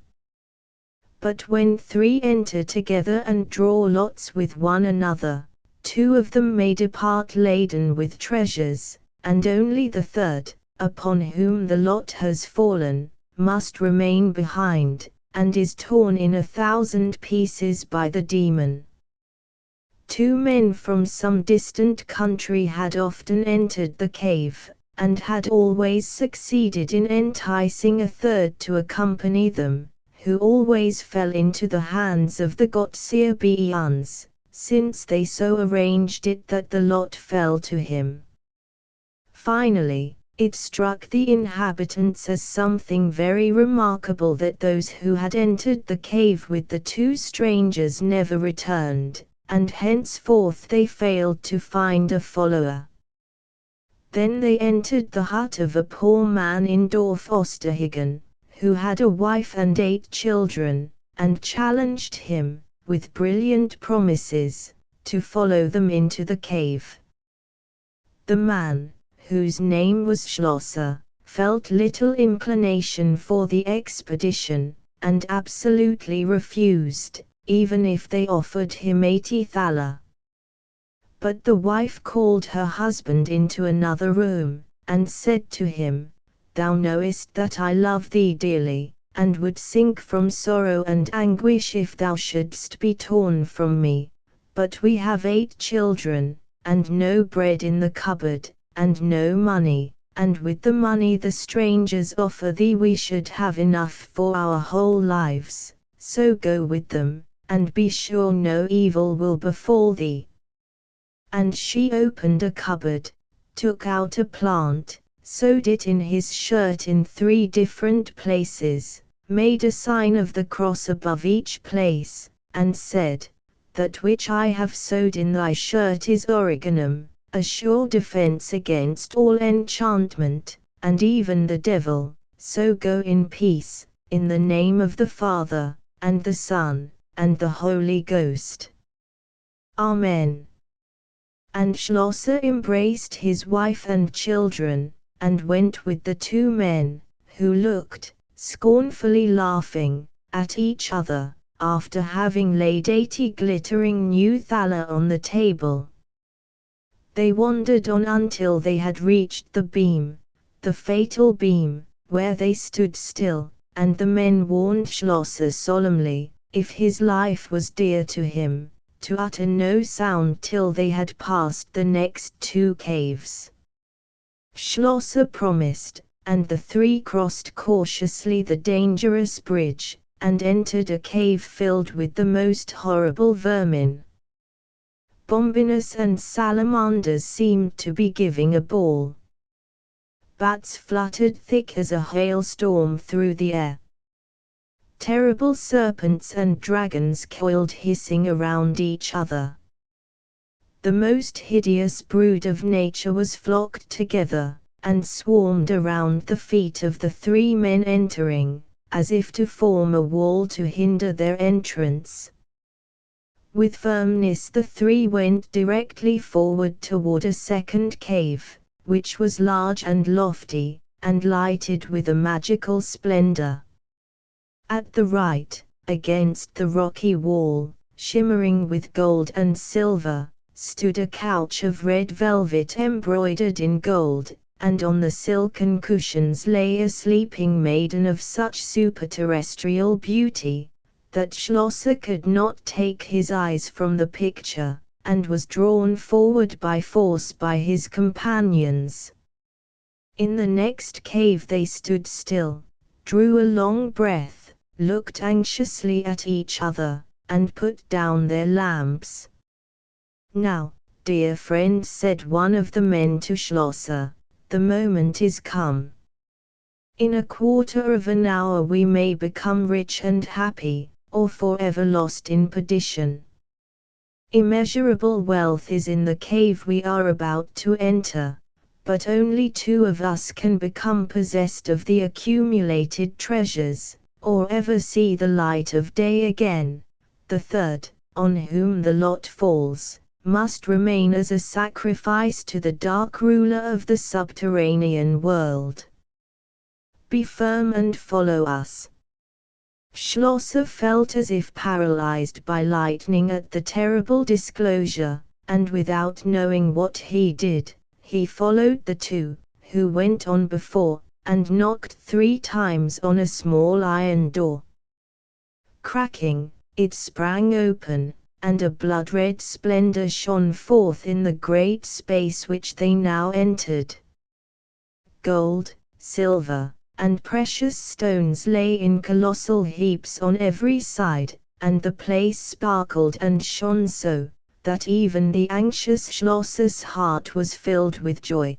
But when 3 enter together and draw lots with one another, 2 of them may depart laden with treasures, and only the 3rd, upon whom the lot has fallen, must remain behind, and is torn in 1,000 pieces by the demon. 2 men from some distant country had often entered the cave, and had always succeeded in enticing a 3rd to accompany them, who always fell into the hands of the Gottsiebeans, since they so arranged it that the lot fell to him. Finally, it struck the inhabitants as something very remarkable that those who had entered the cave with the 2 strangers never returned, and henceforth they failed to find a follower. Then they entered the hut of a poor man in Dorf Osterhagen, who had a wife and 8 children, and challenged him, with brilliant promises, to follow them into the cave. The man, whose name was Schlosser, felt little inclination for the expedition, and absolutely refused, even if they offered him 80 thaler. But the wife called her husband into another room, and said to him, "Thou knowest that I love thee dearly, and would sink from sorrow and anguish if thou shouldst be torn from me. But we have 8 children, and no bread in the cupboard, and no money, and with the money the strangers offer thee we should have enough for our whole lives, so go with them, and be sure no evil will befall thee." And she opened a cupboard, took out a plant, sewed it in his shirt in 3 different places, made a sign of the cross above each place, and said, "That which I have sewed in thy shirt is origanum, a sure defense against all enchantment, and even the devil, so go in peace, in the name of the Father, and the Son, and the Holy Ghost. Amen." And Schlosser embraced his wife and children, and went with the 2 men, who looked, scornfully laughing, at each other, after having laid 80 glittering new thaler on the table. They wandered on until they had reached the beam, the fatal beam, where they stood still, and the men warned Schlosser solemnly, if his life was dear to him, to utter no sound till they had passed the next 2 caves. Schlosser promised, and the 3 crossed cautiously the dangerous bridge, and entered a cave filled with the most horrible vermin. Bombinus and salamanders seemed to be giving a ball. Bats fluttered thick as a hailstorm through the air. Terrible serpents and dragons coiled hissing around each other. The most hideous brood of nature was flocked together, and swarmed around the feet of the three men entering, as if to form a wall to hinder their entrance. With firmness the three went directly forward toward a second cave, which was large and lofty, and lighted with a magical splendor. At the right, against the rocky wall, shimmering with gold and silver, stood a couch of red velvet embroidered in gold, and on the silken cushions lay a sleeping maiden of such superterrestrial beauty, that Schlosser could not take his eyes from the picture, and was drawn forward by force by his companions. In the next cave they stood still, drew a long breath, looked anxiously at each other, and put down their lamps. "Now, dear friend," said one of the men to Schlosser, "the moment is come. In a quarter of an hour we may become rich and happy, or forever lost in perdition. Immeasurable wealth is in the cave we are about to enter, but only two of us can become possessed of the accumulated treasures, or ever see the light of day again. The third, on whom the lot falls, must remain as a sacrifice to the dark ruler of the subterranean world. Be firm and follow us." Schlosser felt as if paralyzed by lightning at the terrible disclosure, and without knowing what he did, he followed the two, who went on before, and knocked 3 times on a small iron door. Cracking, it sprang open, and a blood-red splendor shone forth in the great space which they now entered. Gold, silver, and precious stones lay in colossal heaps on every side, and the place sparkled and shone so, that even the anxious Schlosser's heart was filled with joy.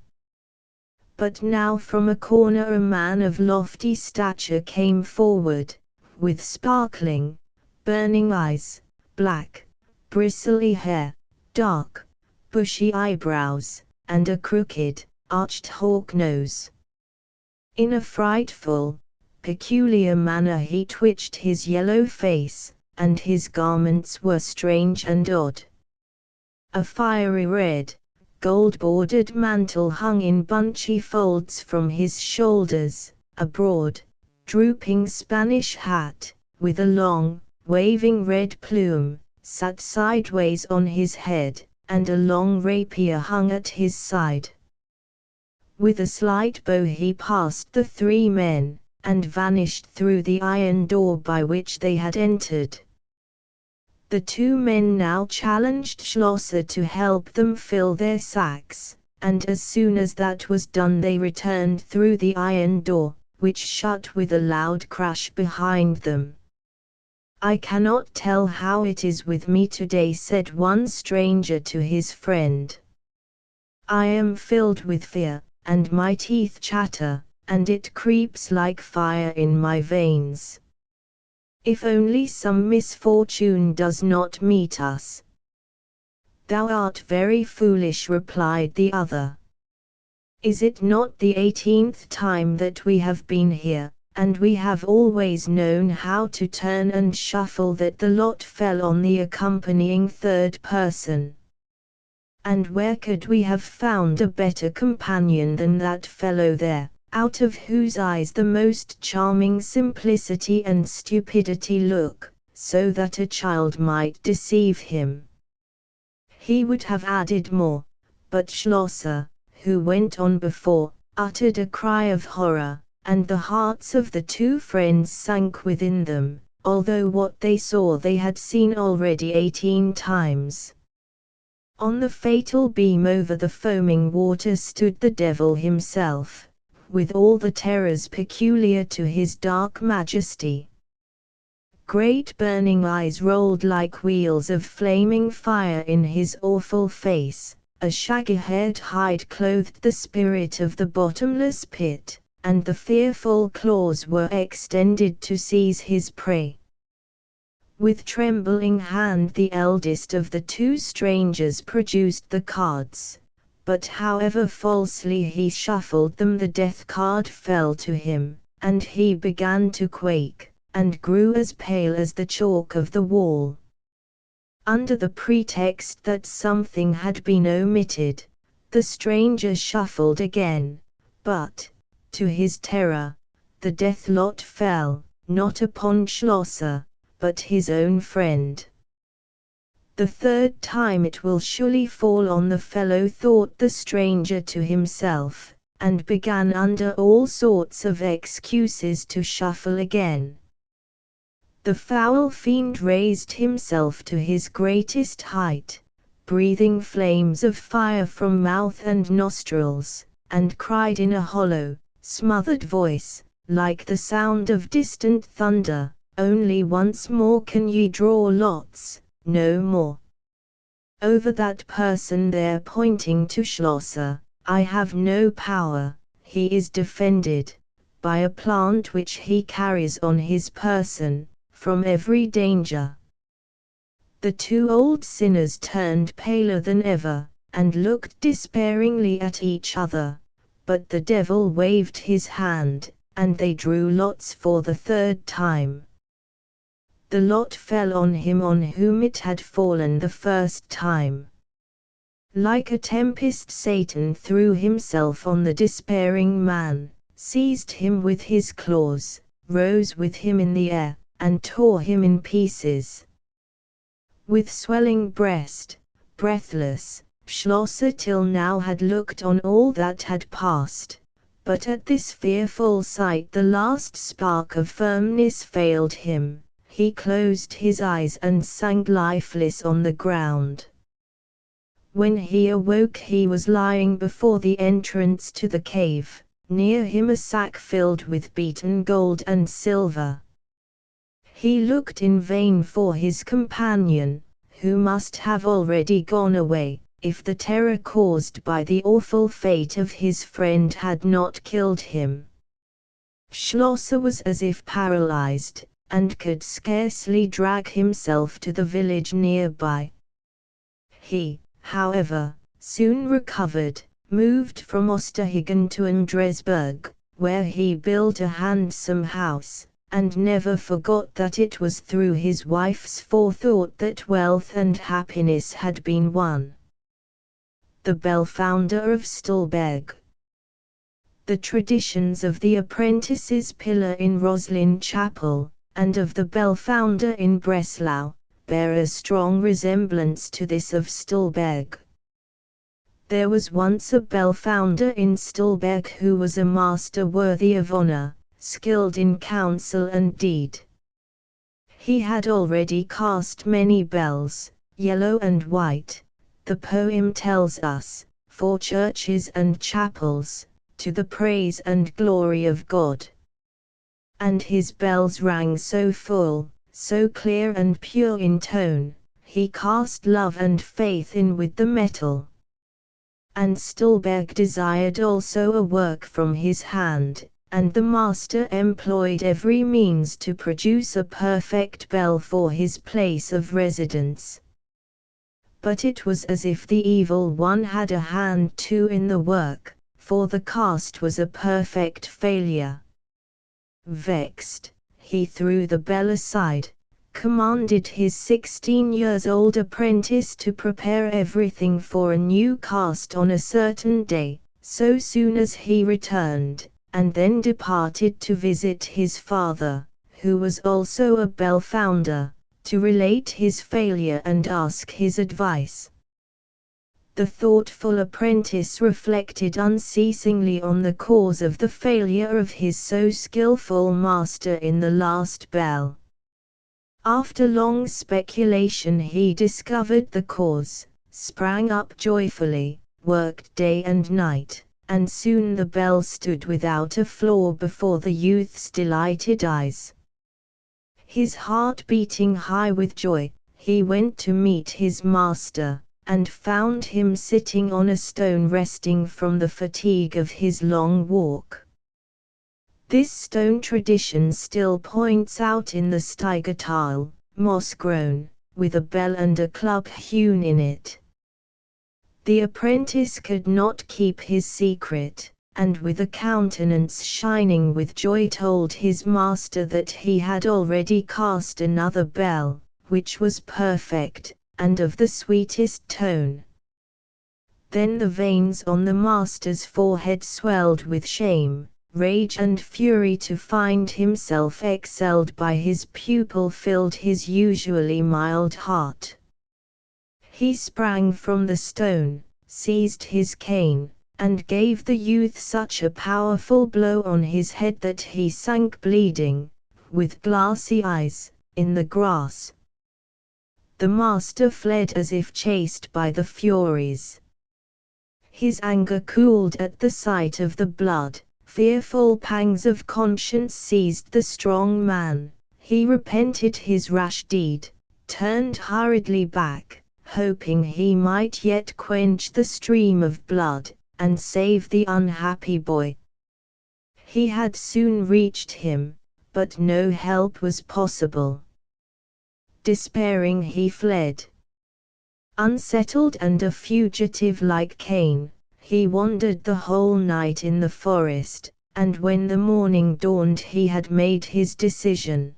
But now from a corner a man of lofty stature came forward, with sparkling, burning eyes, black, bristly hair, dark, bushy eyebrows, and a crooked, arched hawk nose. In a frightful, peculiar manner he twitched his yellow face, and his garments were strange and odd. A fiery red, gold-bordered mantle hung in bunchy folds from his shoulders, a broad, drooping Spanish hat, with a long, waving red plume, sat sideways on his head, and a long rapier hung at his side. With a slight bow he passed the 3 men, and vanished through the iron door by which they had entered. The 2 men now challenged Schlosser to help them fill their sacks, and as soon as that was done they returned through the iron door, which shut with a loud crash behind them. "I cannot tell how it is with me today," said one stranger to his friend. "I am filled with fear, and my teeth chatter, and it creeps like fire in my veins. If only some misfortune does not meet us." "Thou art very foolish," replied the other. "Is it not the 18th time that we have been here, and we have always known how to turn and shuffle that the lot fell on the accompanying 3rd person? And where could we have found a better companion than that fellow there, out of whose eyes the most charming simplicity and stupidity look, so that a child might deceive him?" He would have added more, but Schlosser, who went on before, uttered a cry of horror, and the hearts of the 2 friends sank within them, although what they saw they had seen already 18 times. On the fatal beam over the foaming water stood the devil himself, with all the terrors peculiar to his dark majesty. Great burning eyes rolled like wheels of flaming fire in his awful face, a shaggy-haired hide clothed the spirit of the bottomless pit, and the fearful claws were extended to seize his prey. With trembling hand the eldest of the two strangers produced the cards, but however falsely he shuffled them the death card fell to him, and he began to quake, and grew as pale as the chalk of the wall. Under the pretext that something had been omitted, the stranger shuffled again, but, to his terror, the death lot fell, not upon Schlosser, but his own friend. The third time it will surely fall on the fellow, thought the stranger to himself, and began under all sorts of excuses to shuffle again. The foul fiend raised himself to his greatest height, breathing flames of fire from mouth and nostrils, and cried in a hollow, smothered voice, like the sound of distant thunder, "Only once more can ye draw lots, no more. Over that person there," pointing to Schlosser, "I have no power, he is defended, by a plant which he carries on his person, from every danger." The two old sinners turned paler than ever, and looked despairingly at each other, but the devil waved his hand, and they drew lots for the third time. The lot fell on him on whom it had fallen the first time. Like a tempest Satan threw himself on the despairing man, seized him with his claws, rose with him in the air, and tore him in pieces. With swelling breast, breathless, Schlosser till now had looked on all that had passed, but at this fearful sight the last spark of firmness failed him. He closed his eyes and sank lifeless on the ground. When he awoke he was lying before the entrance to the cave, near him a sack filled with beaten gold and silver. He looked in vain for his companion, who must have already gone away, if the terror caused by the awful fate of his friend had not killed him. Schlosser was as if paralyzed, and could scarcely drag himself to the village nearby. He, however, soon recovered, moved from Osterhagen to Andresburg, where he built a handsome house, and never forgot that it was through his wife's forethought that wealth and happiness had been won. The bell-founder of Stolberg. The traditions of the apprentice's pillar in Roslin Chapel, and of the bell-founder in Breslau, bear a strong resemblance to this of Stolberg. There was once a bell-founder in Stolberg who was a master worthy of honor, skilled in counsel and deed. He had already cast many bells, yellow and white, the poem tells us, for churches and chapels, to the praise and glory of God. And his bells rang so full, so clear and pure in tone, he cast love and faith in with the metal. And Stolberg desired also a work from his hand, and the master employed every means to produce a perfect bell for his place of residence. But it was as if the evil one had a hand too in the work, for the cast was a perfect failure. Vexed, he threw the bell aside, commanded his 16-year-old apprentice to prepare everything for a new cast on a certain day, so soon as he returned, and then departed to visit his father, who was also a bell-founder, to relate his failure and ask his advice. The thoughtful apprentice reflected unceasingly on the cause of the failure of his so skillful master in the last bell. After long speculation he discovered the cause, sprang up joyfully, worked day and night, and soon the bell stood without a flaw before the youth's delighted eyes. His heart beating high with joy, he went to meet his master, and found him sitting on a stone resting from the fatigue of his long walk. This stone tradition still points out in the Steigertal, moss-grown, with a bell and a club hewn in it. The apprentice could not keep his secret, and with a countenance shining with joy told his master that he had already cast another bell, which was perfect, and of the sweetest tone. Then the veins on the master's forehead swelled with shame, rage and fury to find himself excelled by his pupil filled his usually mild heart. He sprang from the stone, seized his cane, and gave the youth such a powerful blow on his head that he sank bleeding, with glassy eyes, in the grass. The master fled as if chased by the Furies. His anger cooled at the sight of the blood, fearful pangs of conscience seized the strong man, he repented his rash deed, turned hurriedly back, hoping he might yet quench the stream of blood, and save the unhappy boy. He had soon reached him, but no help was possible. Despairing he fled. Unsettled and a fugitive like Cain, he wandered the whole night in the forest, and when the morning dawned he had made his decision.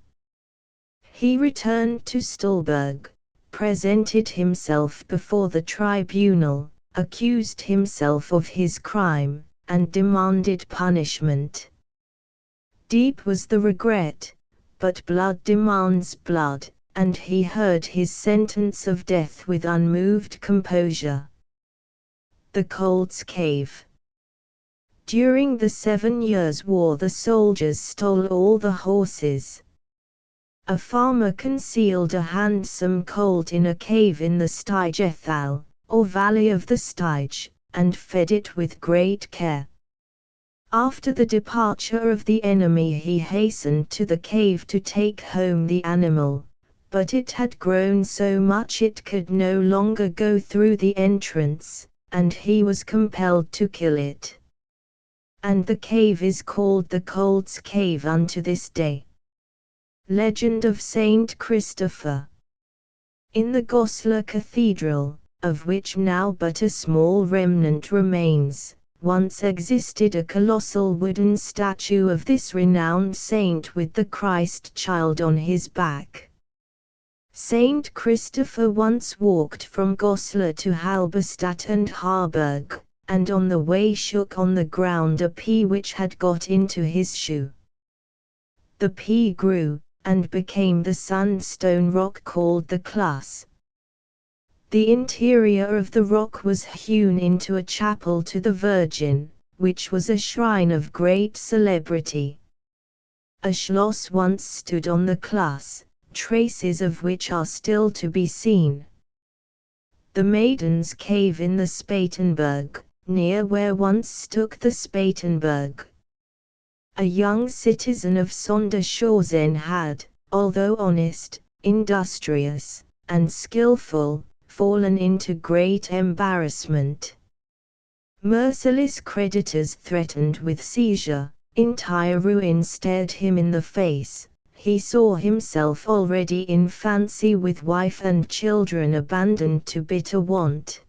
He returned to Stolberg, presented himself before the tribunal, accused himself of his crime, and demanded punishment. Deep was the regret, but blood demands blood, and he heard his sentence of death with unmoved composure. The Colt's Cave. During the 7 Years' War the soldiers stole all the horses. A farmer concealed a handsome colt in a cave in the Steigertal, or valley of the Steige, and fed it with great care. After the departure of the enemy he hastened to the cave to take home the animal, but it had grown so much it could no longer go through the entrance, and he was compelled to kill it. And the cave is called the Colt's Cave unto this day. Legend of Saint Christopher. In the Goslar Cathedral, of which now but a small remnant remains, once existed a colossal wooden statue of this renowned saint with the Christ child on his back. Saint Christopher once walked from Goslar to Halberstadt and Harburg, and on the way shook on the ground a pea which had got into his shoe. The pea grew, and became the sandstone rock called the Klaus. The interior of the rock was hewn into a chapel to the Virgin, which was a shrine of great celebrity. A schloss once stood on the Klaus, traces of which are still to be seen. The Maiden's Cave in the Spatenberg, near where once stood the Spatenberg. A young citizen of Sondershausen had, although honest, industrious, and skillful, fallen into great embarrassment. Merciless creditors threatened with seizure, entire ruin stared him in the face. He saw himself already in fancy with wife and children abandoned to bitter want.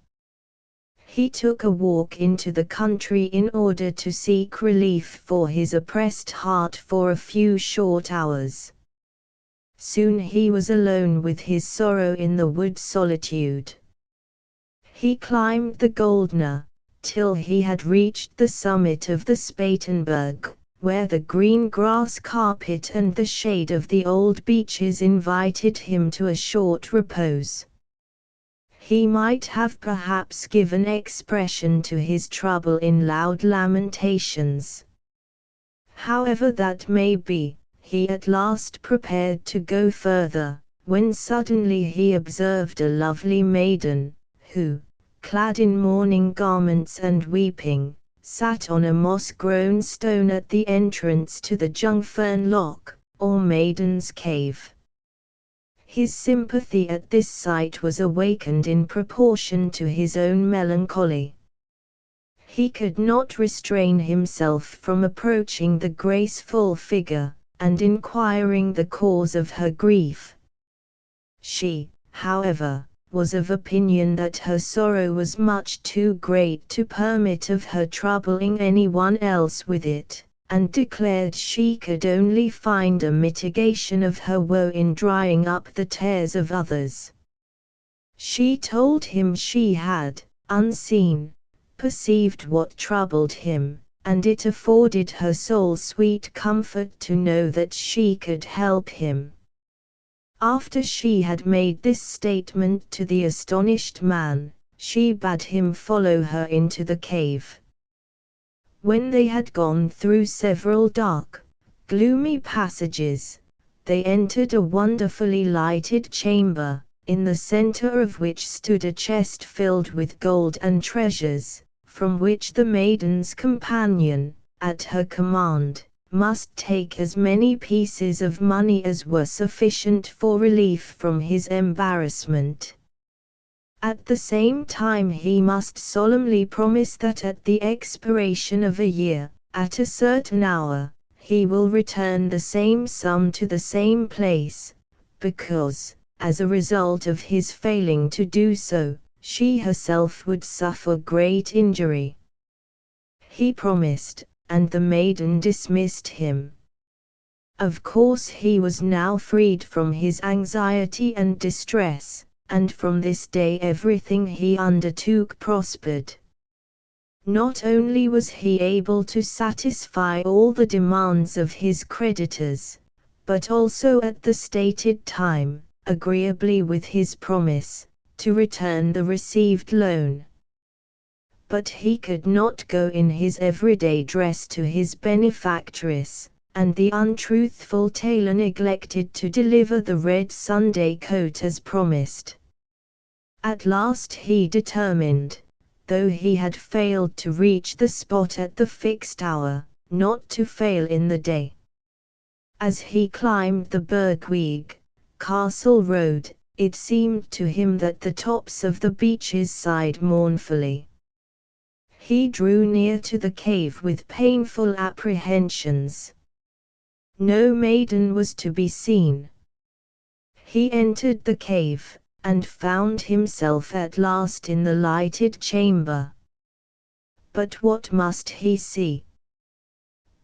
He took a walk into the country in order to seek relief for his oppressed heart for a few short hours. Soon he was alone with his sorrow in the wood solitude. He climbed the Goldner, till he had reached the summit of the Spatenberg, where the green grass carpet and the shade of the old beeches invited him to a short repose. He might have perhaps given expression to his trouble in loud lamentations. However that may be, he at last prepared to go further, when suddenly he observed a lovely maiden, who, clad in mourning garments and weeping, sat on a moss-grown stone at the entrance to the Jungfern Loch, or Maiden's Cave. His sympathy at this sight was awakened in proportion to his own melancholy. He could not restrain himself from approaching the graceful figure, and inquiring the cause of her grief. She, however, was of opinion that her sorrow was much too great to permit of her troubling anyone else with it, and declared she could only find a mitigation of her woe in drying up the tears of others. She told him she had, unseen, perceived what troubled him, and it afforded her soul sweet comfort to know that she could help him. After she had made this statement to the astonished man, she bade him follow her into the cave. When they had gone through several dark, gloomy passages, they entered a wonderfully lighted chamber, in the center of which stood a chest filled with gold and treasures, from which the maiden's companion, at her command, must take as many pieces of money as were sufficient for relief from his embarrassment. At the same time he must solemnly promise that at the expiration of a year, at a certain hour, he will return the same sum to the same place, because, as a result of his failing to do so, she herself would suffer great injury. He promised, and the maiden dismissed him. Of course he was now freed from his anxiety and distress, and from this day everything he undertook prospered. Not only was he able to satisfy all the demands of his creditors, but also at the stated time, agreeably with his promise, to return the received loan. But he could not go in his everyday dress to his benefactress, and the untruthful tailor neglected to deliver the red Sunday coat as promised. At last he determined, though he had failed to reach the spot at the fixed hour, not to fail in the day. As he climbed the Bergweg, Castle Road, it seemed to him that the tops of the beeches sighed mournfully. He drew near to the cave with painful apprehensions. No maiden was to be seen. He entered the cave, and found himself at last in the lighted chamber. But what must he see?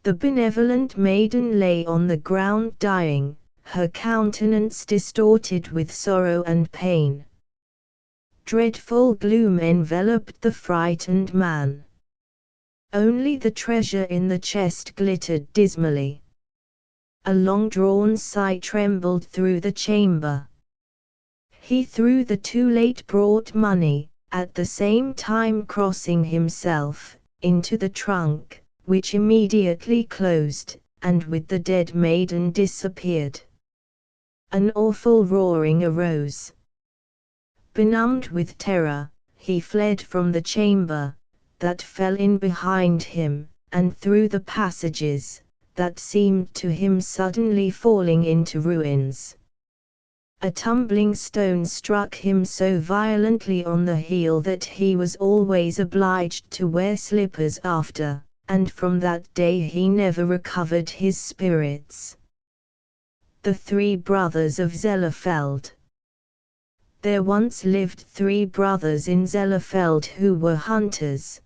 The benevolent maiden lay on the ground dying, her countenance distorted with sorrow and pain. Dreadful gloom enveloped the frightened man. Only the treasure in the chest glittered dismally. A long-drawn sigh trembled through the chamber. He threw the too late brought money, at the same time crossing himself, into the trunk, which immediately closed, and with the dead maiden disappeared. An awful roaring arose. Benumbed with terror, he fled from the chamber, that fell in behind him, and through the passages, that seemed to him suddenly falling into ruins. A tumbling stone struck him so violently on the heel that he was always obliged to wear slippers after, and from that day he never recovered his spirits. The three brothers of Zellerfeld. There once lived three brothers in Zellerfeld who were hunters.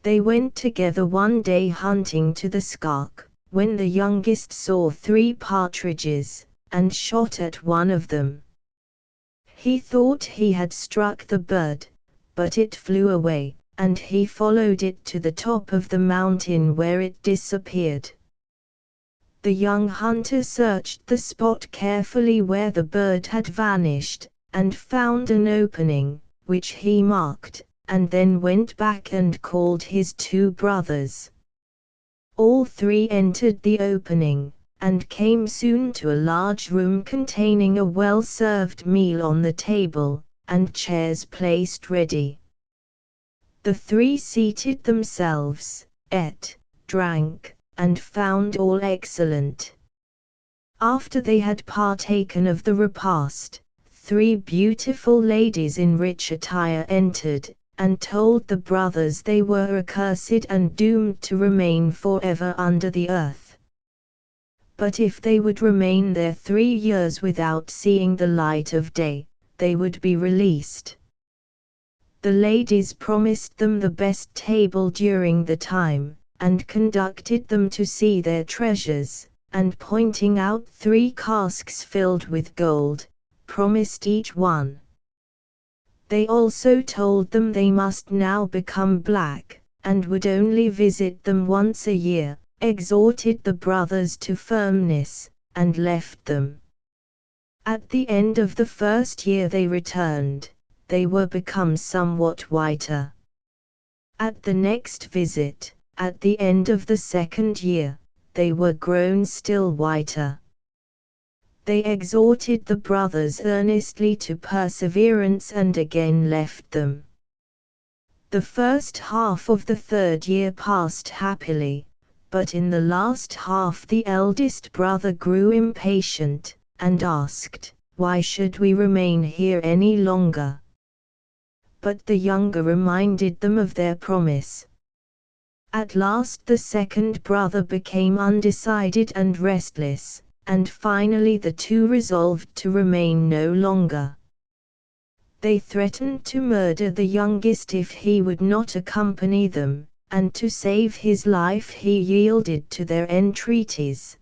They went together one day hunting to the Skark, when the youngest saw 3 partridges, and shot at one of them. He thought he had struck the bird, but it flew away, and he followed it to the top of the mountain where it disappeared. The young hunter searched the spot carefully where the bird had vanished, and found an opening, which he marked, and then went back and called his 2 brothers. All 3 entered the opening, and came soon to a large room containing a well-served meal on the table, and chairs placed ready. The 3 seated themselves, ate, drank, and found all excellent. After they had partaken of the repast, 3 beautiful ladies in rich attire entered, and told the brothers they were accursed and doomed to remain forever under the earth. But if they would remain there 3 years without seeing the light of day, they would be released. The ladies promised them the best table during the time, and conducted them to see their treasures, and pointing out 3 casks filled with gold, promised each one. They also told them they must now become black, and would only visit them once a year, exhorted the brothers to firmness, and left them. At the end of the first year they returned. They were become somewhat whiter. At the next visit, at the end of the second year, they were grown still whiter. They exhorted the brothers earnestly to perseverance and again left them. The first half of the third year passed happily, but in the last half the eldest brother grew impatient, and asked, "Why should we remain here any longer?" But the younger reminded them of their promise. At last the second brother became undecided and restless, and finally the 2 resolved to remain no longer. They threatened to murder the youngest if he would not accompany them, and to save his life he yielded to their entreaties.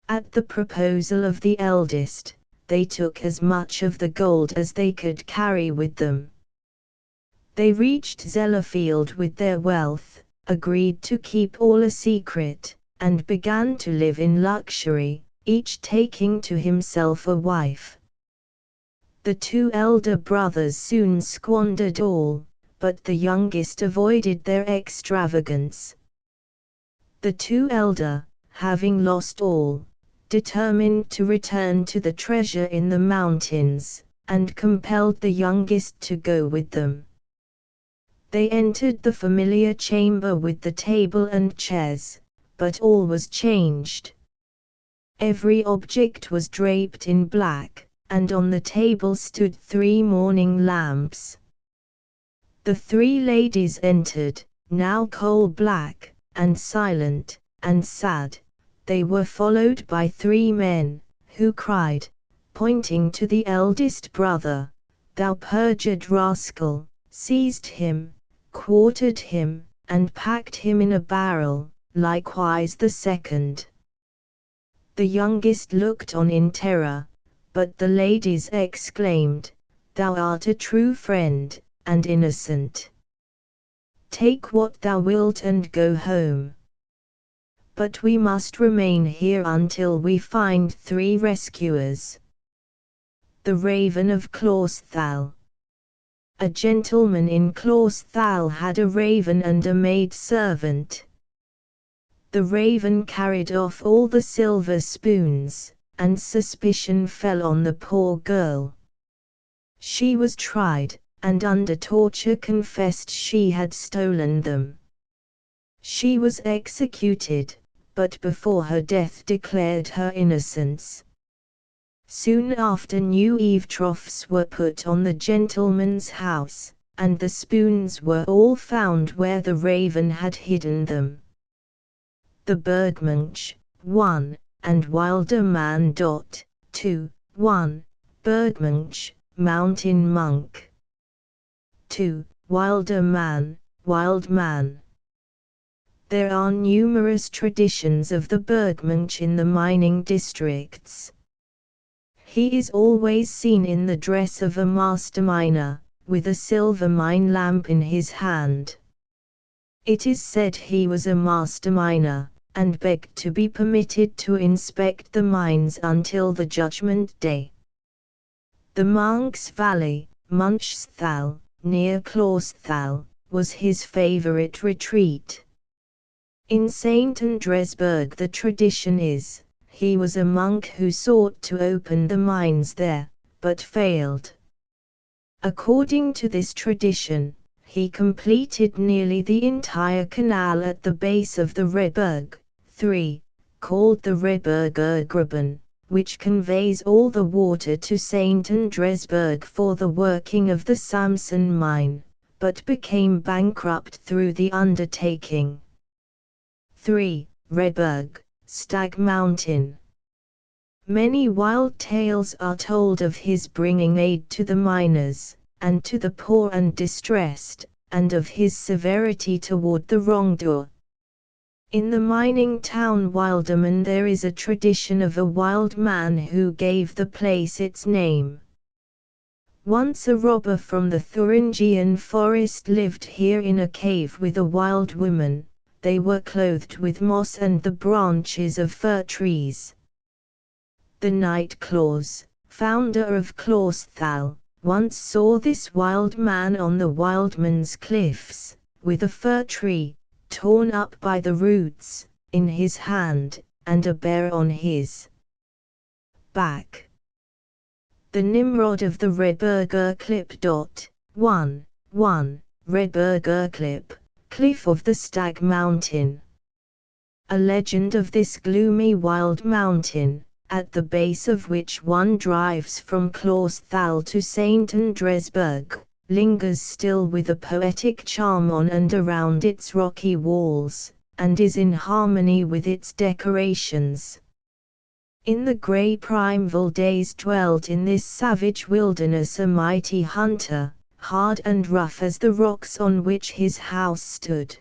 At the proposal of the eldest, they took as much of the gold as they could carry with them. They reached Zellafield with their wealth, agreed to keep all a secret, and began to live in luxury, each taking to himself a wife. The 2 elder brothers soon squandered all, but the youngest avoided their extravagance. The 2 elder, having lost all, determined to return to the treasure in the mountains, and compelled the youngest to go with them. They entered the familiar chamber with the table and chairs, but all was changed. Every object was draped in black, and on the table stood 3 morning lamps. The 3 ladies entered, now coal-black, and silent, and sad. They were followed by 3 men, who cried, pointing to the eldest brother, "Thou perjured rascal," seized him, quartered him, and packed him in a barrel, likewise the second. The youngest looked on in terror, but the ladies exclaimed, "Thou art a true friend, and innocent. Take what thou wilt and go home. But we must remain here until we find 3 rescuers." The Raven of Clausthal. A gentleman in Clausthal had a raven and a maid-servant. The raven carried off all the silver spoons, and suspicion fell on the poor girl. She was tried, and under torture confessed she had stolen them. She was executed, but before her death declared her innocence. Soon after new eave troughs were put on the gentleman's house, and the spoons were all found where the raven had hidden them. The Birdmunch, 1, and Wilder Man. 2, 1, Birdmunch, Mountain Monk. 2, Wilder Man, Wild Man. There are numerous traditions of the Birdmunch in the mining districts. He is always seen in the dress of a master miner, with a silver mine lamp in his hand. It is said he was a master miner, and begged to be permitted to inspect the mines until the Judgment Day. The Monk's Valley, Munchsthal, near Clausthal, was his favorite retreat. In St. Andresburg the tradition is, he was a monk who sought to open the mines there, but failed. According to this tradition, he completed nearly the entire canal at the base of the Rehberg, 3, called the Rehbergergraben, which conveys all the water to St. Andresburg for the working of the Samson mine, but became bankrupt through the undertaking. 3. Redberg, Stag Mountain. Many wild tales are told of his bringing aid to the miners, and to the poor and distressed, and of his severity toward the wrongdoer. In the mining town Wilderman there is a tradition of a wild man who gave the place its name. Once a robber from the Thuringian forest lived here in a cave with a wild woman. They were clothed with moss and the branches of fir trees. The Night Claus, founder of Clausthal, once saw this wild man on the Wildman's cliffs, with a fir tree, torn up by the roots, in his hand, and a bear on his back. The Nimrod of the Redberger Clip. 1. Redberger Clip, Cliff of the Stag Mountain. A legend of this gloomy wild mountain, at the base of which one drives from Clausthal to St. Andresburg, lingers still with a poetic charm on and around its rocky walls, and is in harmony with its decorations. In the grey primeval days dwelt in this savage wilderness a mighty hunter, hard and rough as the rocks on which his house stood.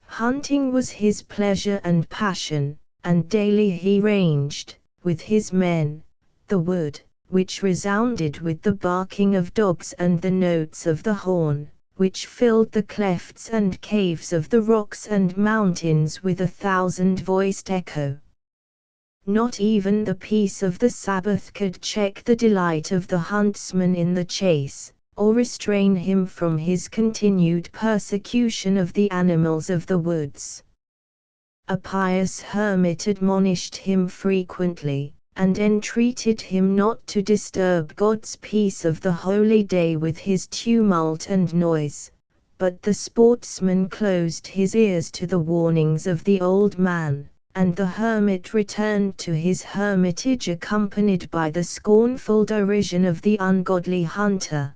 Hunting was his pleasure and passion, and daily he ranged, with his men, the wood, which resounded with the barking of dogs and the notes of the horn, which filled the clefts and caves of the rocks and mountains with 1,000-voiced echo. Not even the peace of the Sabbath could check the delight of the huntsman in the chase, or restrain him from his continued persecution of the animals of the woods. A pious hermit admonished him frequently, and entreated him not to disturb God's peace of the holy day with his tumult and noise, but the sportsman closed his ears to the warnings of the old man, and the hermit returned to his hermitage accompanied by the scornful derision of the ungodly hunter.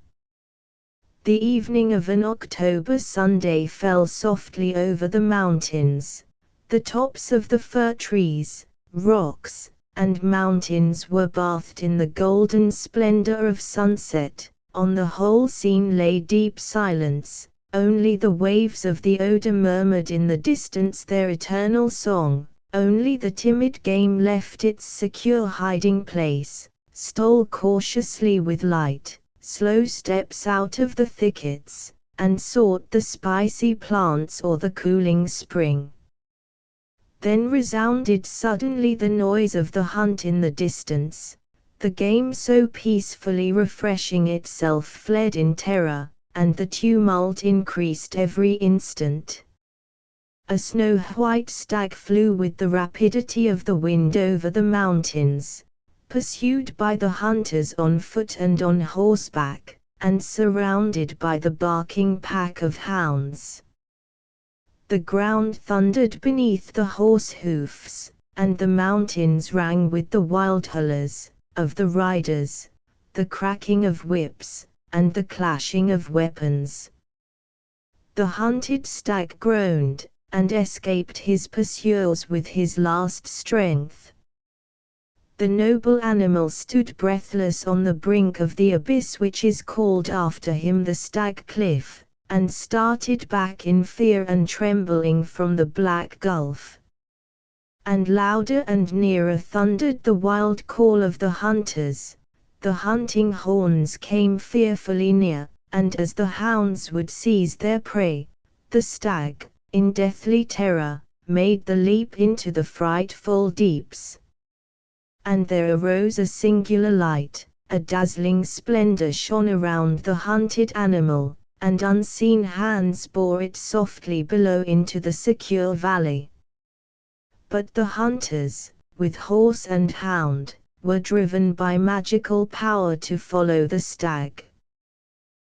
The evening of an October Sunday fell softly over the mountains. The tops of the fir trees, rocks, and mountains were bathed in the golden splendor of sunset. On the whole scene lay deep silence, only the waves of the Oder murmured in the distance their eternal song. Only the timid game left its secure hiding place, stole cautiously with light, slow steps out of the thickets, and sought the spicy plants or the cooling spring. Then resounded suddenly the noise of the hunt in the distance. The game so peacefully refreshing itself fled in terror, and the tumult increased every instant. A snow-white stag flew with the rapidity of the wind over the mountains, pursued by the hunters on foot and on horseback, and surrounded by the barking pack of hounds. The ground thundered beneath the horse hoofs, and the mountains rang with the wild hollers of the riders, the cracking of whips, and the clashing of weapons. The hunted stag groaned, and escaped his pursuers with his last strength. The noble animal stood breathless on the brink of the abyss which is called after him the Stag Cliff, and started back in fear and trembling from the black gulf. And louder and nearer thundered the wild call of the hunters. The hunting horns came fearfully near, and as the hounds would seize their prey, the stag, in deathly terror, made the leap into the frightful deeps. And there arose a singular light, a dazzling splendor shone around the hunted animal, and unseen hands bore it softly below into the secure valley. But the hunters, with horse and hound, were driven by magical power to follow the stag.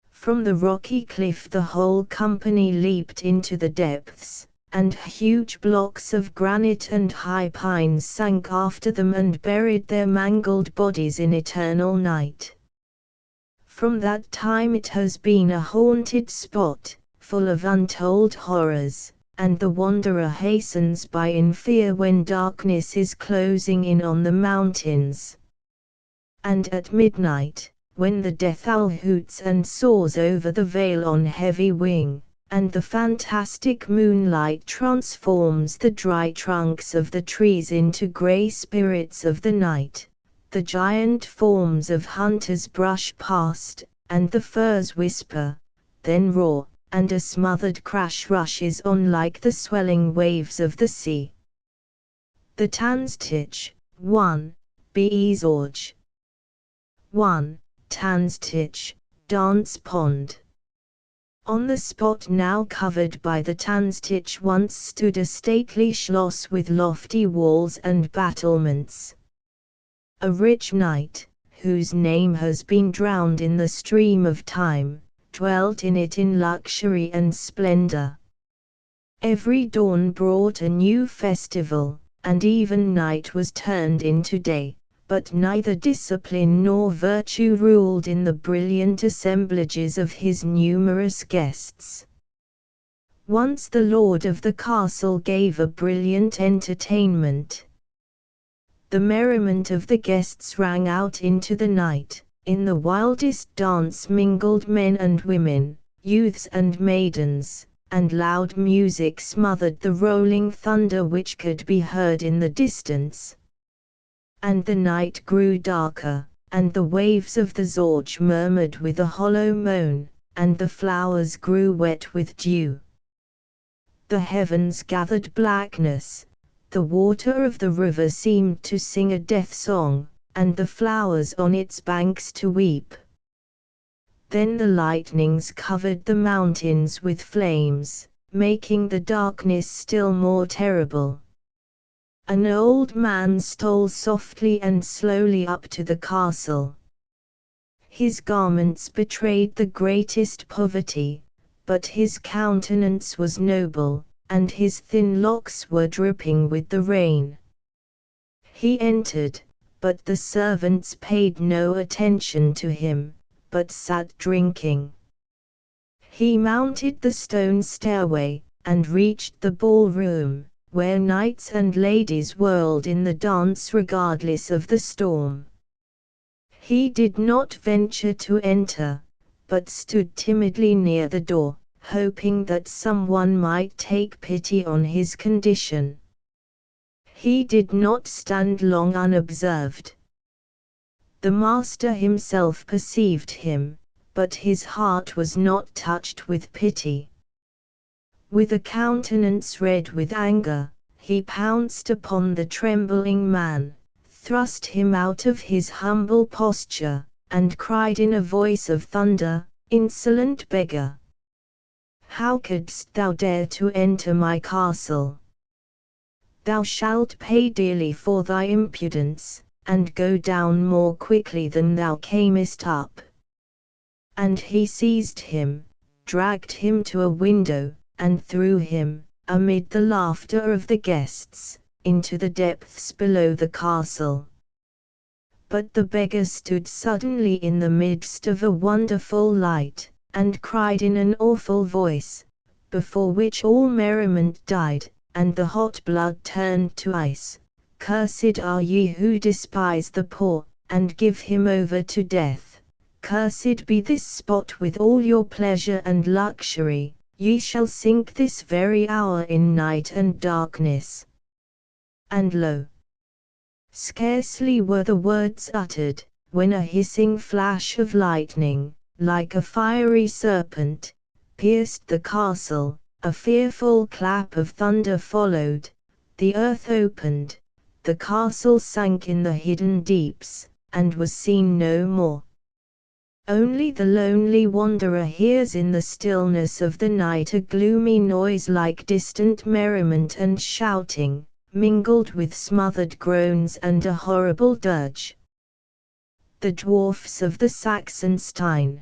From the rocky cliff the whole company leaped into the depths, and huge blocks of granite and high pines sank after them and buried their mangled bodies in eternal night. From that time it has been a haunted spot, full of untold horrors, and the wanderer hastens by in fear when darkness is closing in on the mountains. And at midnight, when the death owl hoots and soars over the vale on heavy wing, and the fantastic moonlight transforms the dry trunks of the trees into grey spirits of the night, the giant forms of hunters brush past, and the firs whisper, then roar, and a smothered crash rushes on like the swelling waves of the sea. The Tanztich, 1, Beezorge. 1. Tanztich, Dance Pond. On the spot now covered by the Tanztich once stood a stately schloss with lofty walls and battlements. A rich knight, whose name has been drowned in the stream of time, dwelt in it in luxury and splendor. Every dawn brought a new festival, and even night was turned into day, but neither discipline nor virtue ruled in the brilliant assemblages of his numerous guests. Once the lord of the castle gave a brilliant entertainment. The merriment of the guests rang out into the night. In the wildest dance mingled men and women, youths and maidens, and loud music smothered the rolling thunder which could be heard in the distance. And the night grew darker, and the waves of the Zorge murmured with a hollow moan, and the flowers grew wet with dew. The heavens gathered blackness, the water of the river seemed to sing a death song, and the flowers on its banks to weep. Then the lightnings covered the mountains with flames, making the darkness still more terrible. An old man stole softly and slowly up to the castle. His garments betrayed the greatest poverty, but his countenance was noble, and his thin locks were dripping with the rain. He entered, but the servants paid no attention to him, but sat drinking. He mounted the stone stairway, and reached the ballroom, where knights and ladies whirled in the dance regardless of the storm. He did not venture to enter, but stood timidly near the door, hoping that someone might take pity on his condition. He did not stand long unobserved. The master himself perceived him, but his heart was not touched with pity. With a countenance red with anger, he pounced upon the trembling man, thrust him out of his humble posture, and cried in a voice of thunder, "Insolent beggar! How couldst thou dare to enter my castle? Thou shalt pay dearly for thy impudence, and go down more quickly than thou camest up." And he seized him, dragged him to a window, and threw him, amid the laughter of the guests, into the depths below the castle. But the beggar stood suddenly in the midst of a wonderful light, and cried in an awful voice, before which all merriment died, and the hot blood turned to ice, "Cursed are ye who despise the poor, and give him over to death. Cursed be this spot with all your pleasure and luxury. Ye shall sink this very hour in night and darkness." And lo! Scarcely were the words uttered, when a hissing flash of lightning, like a fiery serpent, pierced the castle, a fearful clap of thunder followed, the earth opened, the castle sank in the hidden deeps, and was seen no more. Only the lonely wanderer hears in the stillness of the night a gloomy noise like distant merriment and shouting, mingled with smothered groans and a horrible dirge. The dwarfs of the Saxonstein.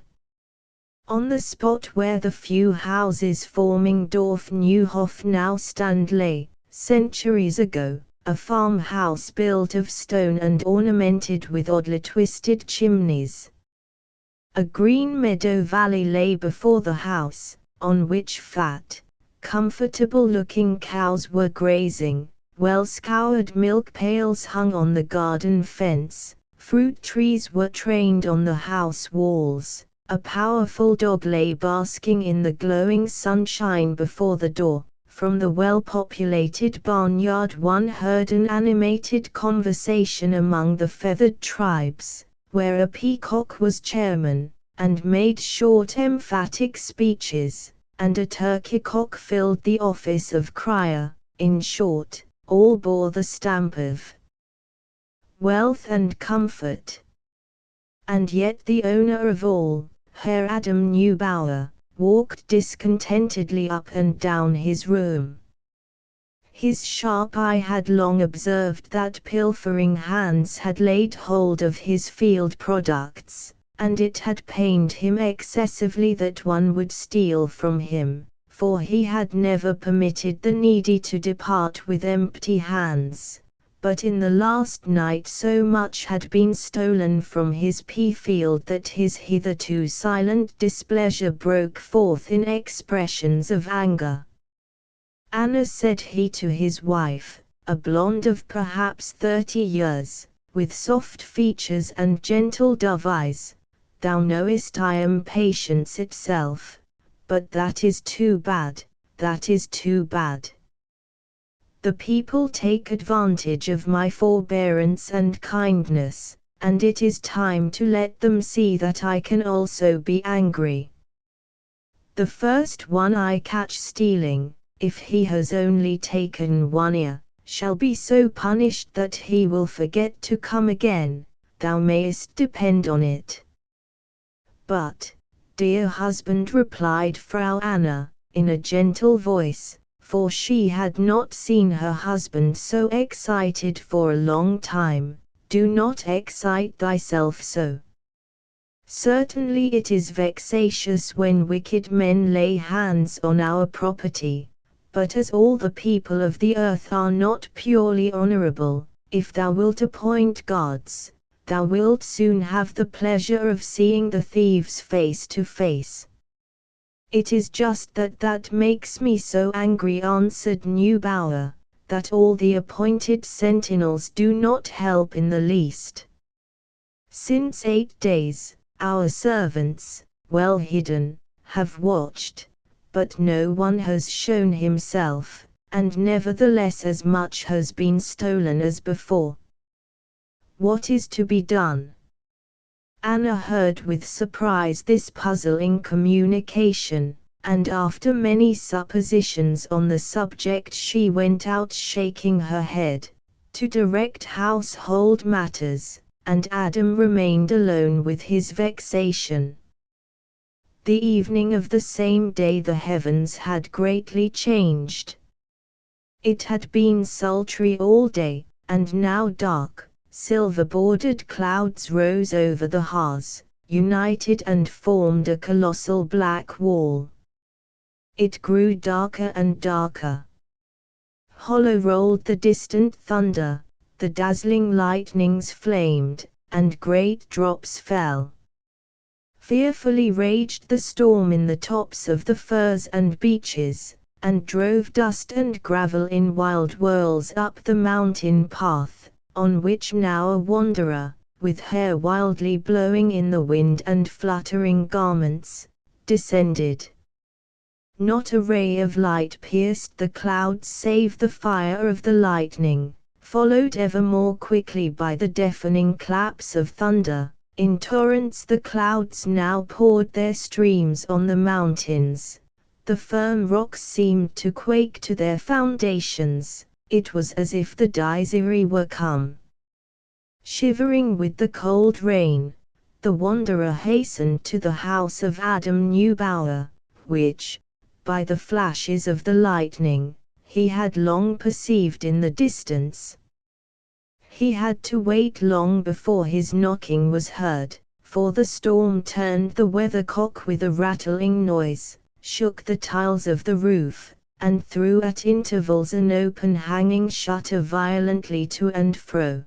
On the spot where the few houses forming Dorf Neuhof now stand lay, centuries ago, a farmhouse built of stone and ornamented with oddly twisted chimneys. A green meadow valley lay before the house, on which fat, comfortable-looking cows were grazing, well-scoured milk pails hung on the garden fence, fruit trees were trained on the house walls, a powerful dog lay basking in the glowing sunshine before the door. From the well-populated barnyard one heard an animated conversation among the feathered tribes, where a peacock was chairman, and made short emphatic speeches, and a turkey-cock filled the office of crier. In short, all bore the stamp of wealth and comfort. And yet the owner of all, Herr Adam Neubauer, walked discontentedly up and down his room. His sharp eye had long observed that pilfering hands had laid hold of his field products, and it had pained him excessively that one would steal from him, for he had never permitted the needy to depart with empty hands. But in the last night so much had been stolen from his pea field that his hitherto silent displeasure broke forth in expressions of anger. "Anna," said he to his wife, a blonde of perhaps 30 years, with soft features and gentle dove eyes, "thou knowest I am patience itself, but that is too bad, that is too bad. The people take advantage of my forbearance and kindness, and it is time to let them see that I can also be angry. The first one I catch stealing, if he has only taken 1 ear, shall be so punished that he will forget to come again, thou mayest depend on it." "But, dear husband," replied Frau Anna, in a gentle voice, for she had not seen her husband so excited for a long time, "do not excite thyself so. Certainly it is vexatious when wicked men lay hands on our property, but as all the people of the earth are not purely honorable, if thou wilt appoint guards, thou wilt soon have the pleasure of seeing the thieves face to face." "It is just that makes me so angry," answered Neubauer, "that all the appointed sentinels do not help in the least. Since 8 days, our servants, well hidden, have watched, but no one has shown himself, and nevertheless as much has been stolen as before. What is to be done?" Anna heard with surprise this puzzling communication, and after many suppositions on the subject she went out shaking her head, to direct household matters, and Adam remained alone with his vexation. The evening of the same day the heavens had greatly changed. It had been sultry all day, and now dark, silver-bordered clouds rose over the Harz, united and formed a colossal black wall. It grew darker and darker. Hollow rolled the distant thunder, the dazzling lightnings flamed, and great drops fell. Fearfully raged the storm in the tops of the firs and beeches, and drove dust and gravel in wild whirls up the mountain path, on which now a wanderer, with hair wildly blowing in the wind and fluttering garments, descended. Not a ray of light pierced the clouds save the fire of the lightning, followed ever more quickly by the deafening claps of thunder. In torrents the clouds now poured their streams on the mountains. The firm rocks seemed to quake to their foundations. It was as if the Dysiri were come. Shivering with the cold rain, the wanderer hastened to the house of Adam Neubauer, which, by the flashes of the lightning, he had long perceived in the distance. He had to wait long before his knocking was heard, for the storm turned the weathercock with a rattling noise, shook the tiles of the roof, and threw at intervals an open hanging shutter violently to and fro.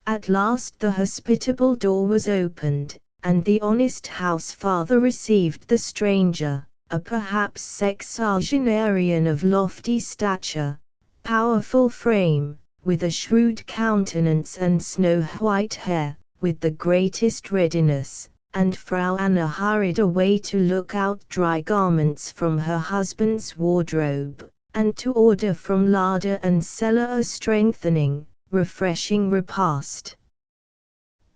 At last the hospitable door was opened, and the honest house-father received the stranger, a perhaps sexagenarian of lofty stature, powerful frame, with a shrewd countenance and snow-white hair, with the greatest readiness, and Frau Anna hurried away to look out dry garments from her husband's wardrobe, and to order from larder and cellar a strengthening, refreshing repast.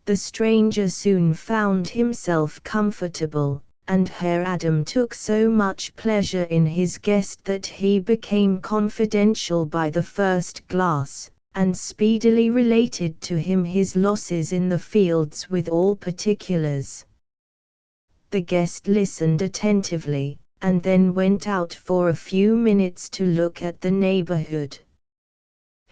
The stranger soon found himself comfortable, and Herr Adam took so much pleasure in his guest that he became confidential by the first glass, and speedily related to him his losses in the fields with all particulars. The guest listened attentively, and then went out for a few minutes to look at the neighborhood.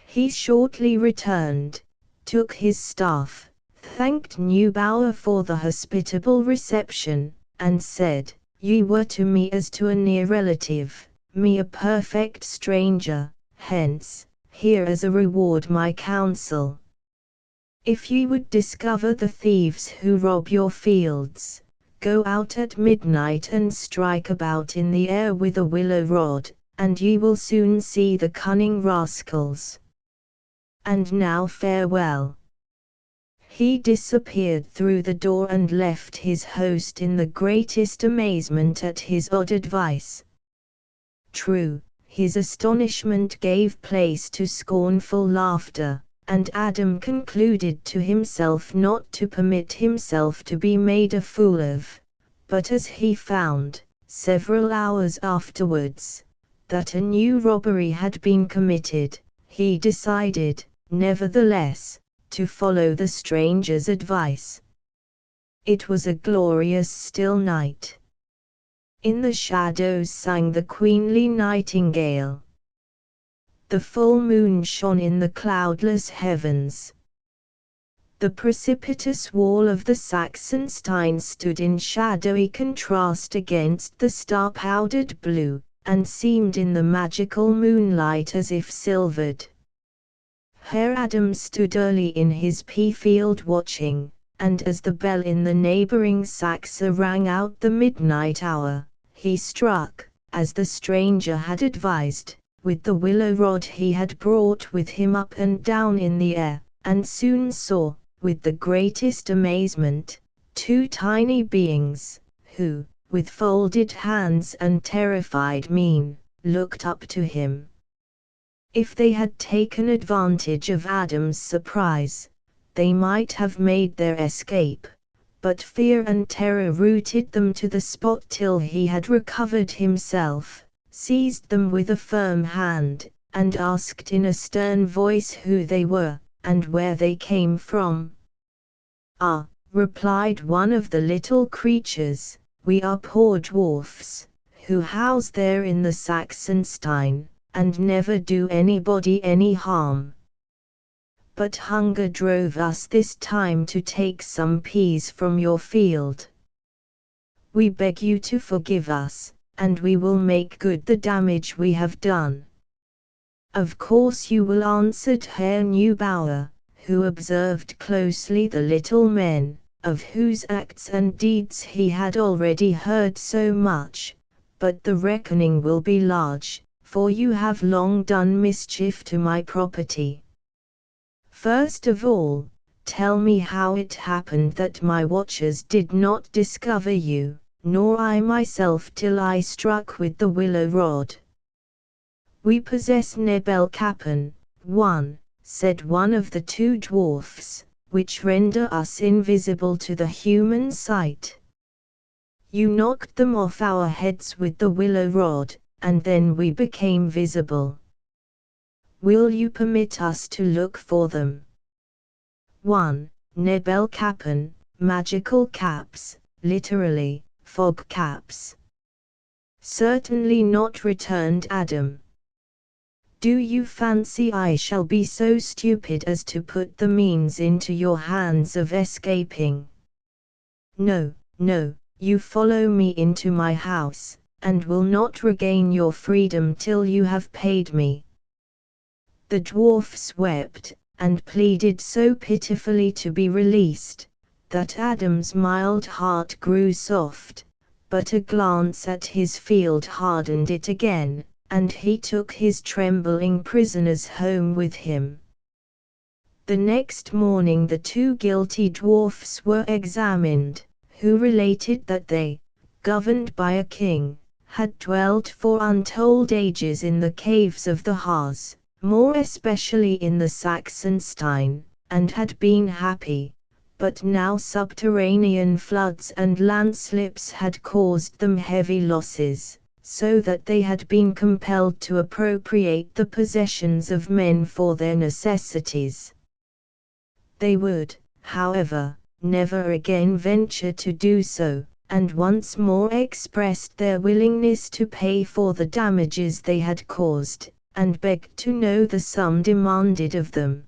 He shortly returned, took his staff, thanked Neubauer for the hospitable reception, and said, "Ye were to me as to a near relative, me a perfect stranger, hence, here as a reward my counsel. If ye would discover the thieves who rob your fields, go out at midnight and strike about in the air with a willow rod, and ye will soon see the cunning rascals. And now farewell." He disappeared through the door and left his host in the greatest amazement at his odd advice. True, his astonishment gave place to scornful laughter, and Adam concluded to himself not to permit himself to be made a fool of, but as he found, several hours afterwards, that a new robbery had been committed, he decided, nevertheless, to follow the stranger's advice. It was a glorious still night. In the shadows sang the queenly nightingale. The full moon shone in the cloudless heavens. The precipitous wall of the Saxonstein stood in shadowy contrast against the star-powdered blue, and seemed in the magical moonlight as if silvered. Herr Adam stood early in his pea-field watching, and as the bell in the neighboring Saxe rang out the midnight hour, he struck, as the stranger had advised, with the willow rod he had brought with him up and down in the air, and soon saw, with the greatest amazement, two tiny beings, who, with folded hands and terrified mien, looked up to him. If they had taken advantage of Adam's surprise, they might have made their escape, but fear and terror rooted them to the spot till he had recovered himself, seized them with a firm hand, and asked in a stern voice who they were, and where they came from. "Ah," replied one of the little creatures, "we are poor dwarfs, who house there in the Saxonstein, and never do anybody any harm. But hunger drove us this time to take some peas from your field. We beg you to forgive us, and we will make good the damage we have done." "Of course you will," answered Herr Neubauer, who observed closely the little men, of whose acts and deeds he had already heard so much, "but the reckoning will be large, for you have long done mischief to my property. First of all, tell me how it happened that my watchers did not discover you, nor I myself till I struck with the willow rod." "We possess Nebelkappen, said one of the two dwarfs, "which render us invisible to the human sight. You knocked them off our heads with the willow rod, and then we became visible. Will you permit us to look for them?" 1. Nebelkappen, magical caps, literally, fog caps. "Certainly not," returned Adam. "Do you fancy I shall be so stupid as to put the means into your hands of escaping? No, no, you follow me into my house, and will not regain your freedom till you have paid me." The dwarfs wept, and pleaded so pitifully to be released, that Adam's mild heart grew soft, but a glance at his field hardened it again, and he took his trembling prisoners home with him. The next morning the two guilty dwarfs were examined, who related that they, governed by a king, had dwelt for untold ages in the caves of the Harz, more especially in the Saxonstein, and had been happy, but now subterranean floods and landslips had caused them heavy losses, so that they had been compelled to appropriate the possessions of men for their necessities. They would, however, never again venture to do so, and once more expressed their willingness to pay for the damages they had caused, and begged to know the sum demanded of them.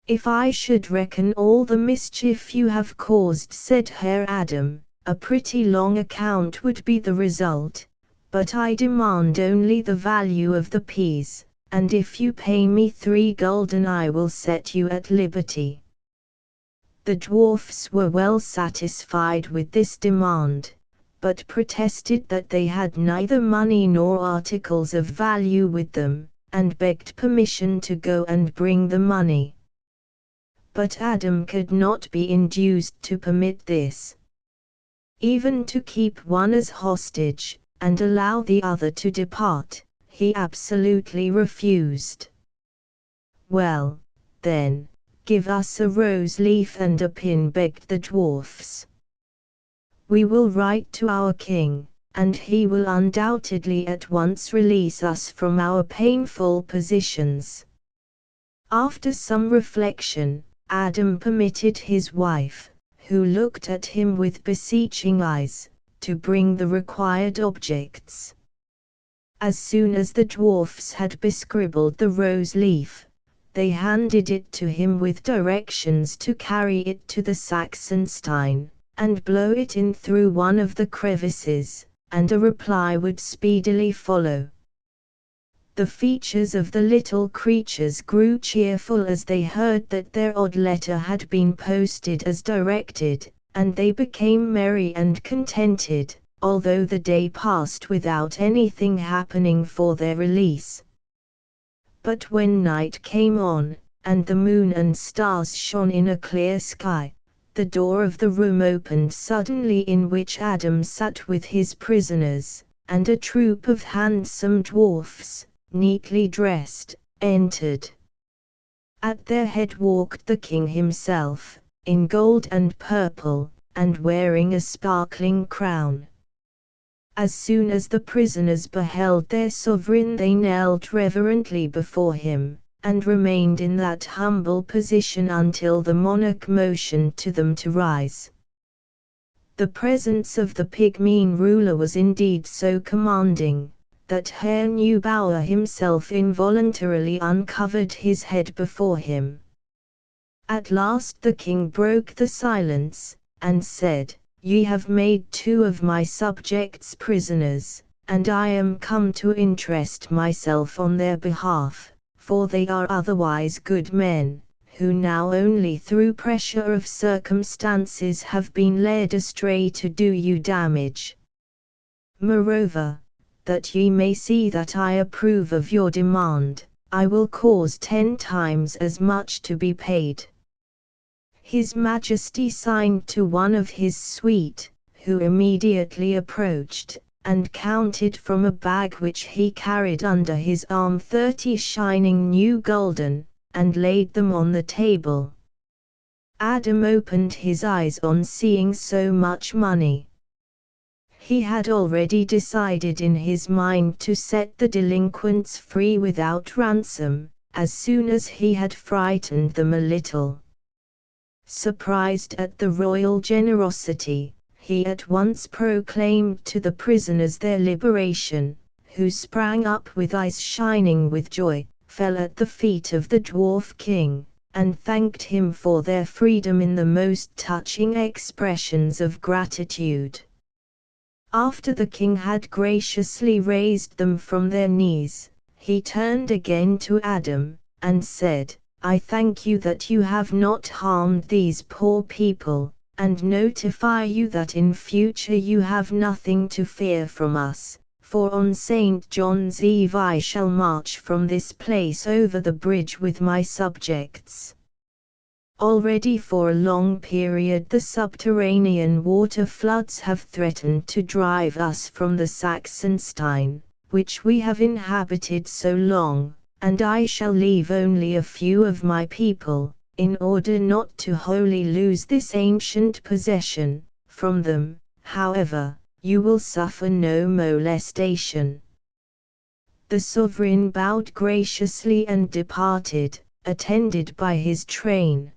"If I should reckon all the mischief you have caused," said Herr Adam, "a pretty long account would be the result, but I demand only the value of the peas, and if you pay me 3 gulden I will set you at liberty." The dwarfs were well satisfied with this demand, but protested that they had neither money nor articles of value with them, and begged permission to go and bring the money. But Adam could not be induced to permit this. Even to keep one as hostage, and allow the other to depart, he absolutely refused. "Well, then, give us a rose leaf and a pin," begged the dwarfs. "We will write to our king, and he will undoubtedly at once release us from our painful positions." After some reflection, Adam permitted his wife, who looked at him with beseeching eyes, to bring the required objects. As soon as the dwarfs had bescribbled the rose leaf, they handed it to him with directions to carry it to the Saxonstein, and blow it in through one of the crevices, and a reply would speedily follow. The features of the little creatures grew cheerful as they heard that their odd letter had been posted as directed, and they became merry and contented, although the day passed without anything happening for their release. But when night came on, and the moon and stars shone in a clear sky, the door of the room opened suddenly in which Adam sat with his prisoners, and a troop of handsome dwarfs, neatly dressed, entered. At their head walked the king himself, in gold and purple, and wearing a sparkling crown. As soon as the prisoners beheld their sovereign they knelt reverently before him, and remained in that humble position until the monarch motioned to them to rise. The presence of the pygmy ruler was indeed so commanding, that Herr Neubauer himself involuntarily uncovered his head before him. At last the king broke the silence, and said, "Ye have made 2 of my subjects prisoners, and I am come to interest myself on their behalf, for they are otherwise good men, who now only through pressure of circumstances have been led astray to do you damage. Moreover, that ye may see that I approve of your demand, I will cause 10 times as much to be paid." His Majesty signed to one of his suite, who immediately approached, and counted from a bag which he carried under his arm 30 shining new gulden, and laid them on the table. Adam opened his eyes on seeing so much money. He had already decided in his mind to set the delinquents free without ransom, as soon as he had frightened them a little. Surprised at the royal generosity, he at once proclaimed to the prisoners their liberation, who sprang up with eyes shining with joy, fell at the feet of the dwarf king, and thanked him for their freedom in the most touching expressions of gratitude. After the king had graciously raised them from their knees, he turned again to Adam, and said, "I thank you that you have not harmed these poor people, and notify you that in future you have nothing to fear from us, for on St. John's Eve I shall march from this place over the bridge with my subjects. Already for a long period the subterranean water floods have threatened to drive us from the Saxonstein, which we have inhabited so long, and I shall leave only a few of my people, in order not to wholly lose this ancient possession. From them, however, you will suffer no molestation." The sovereign bowed graciously and departed, attended by his train.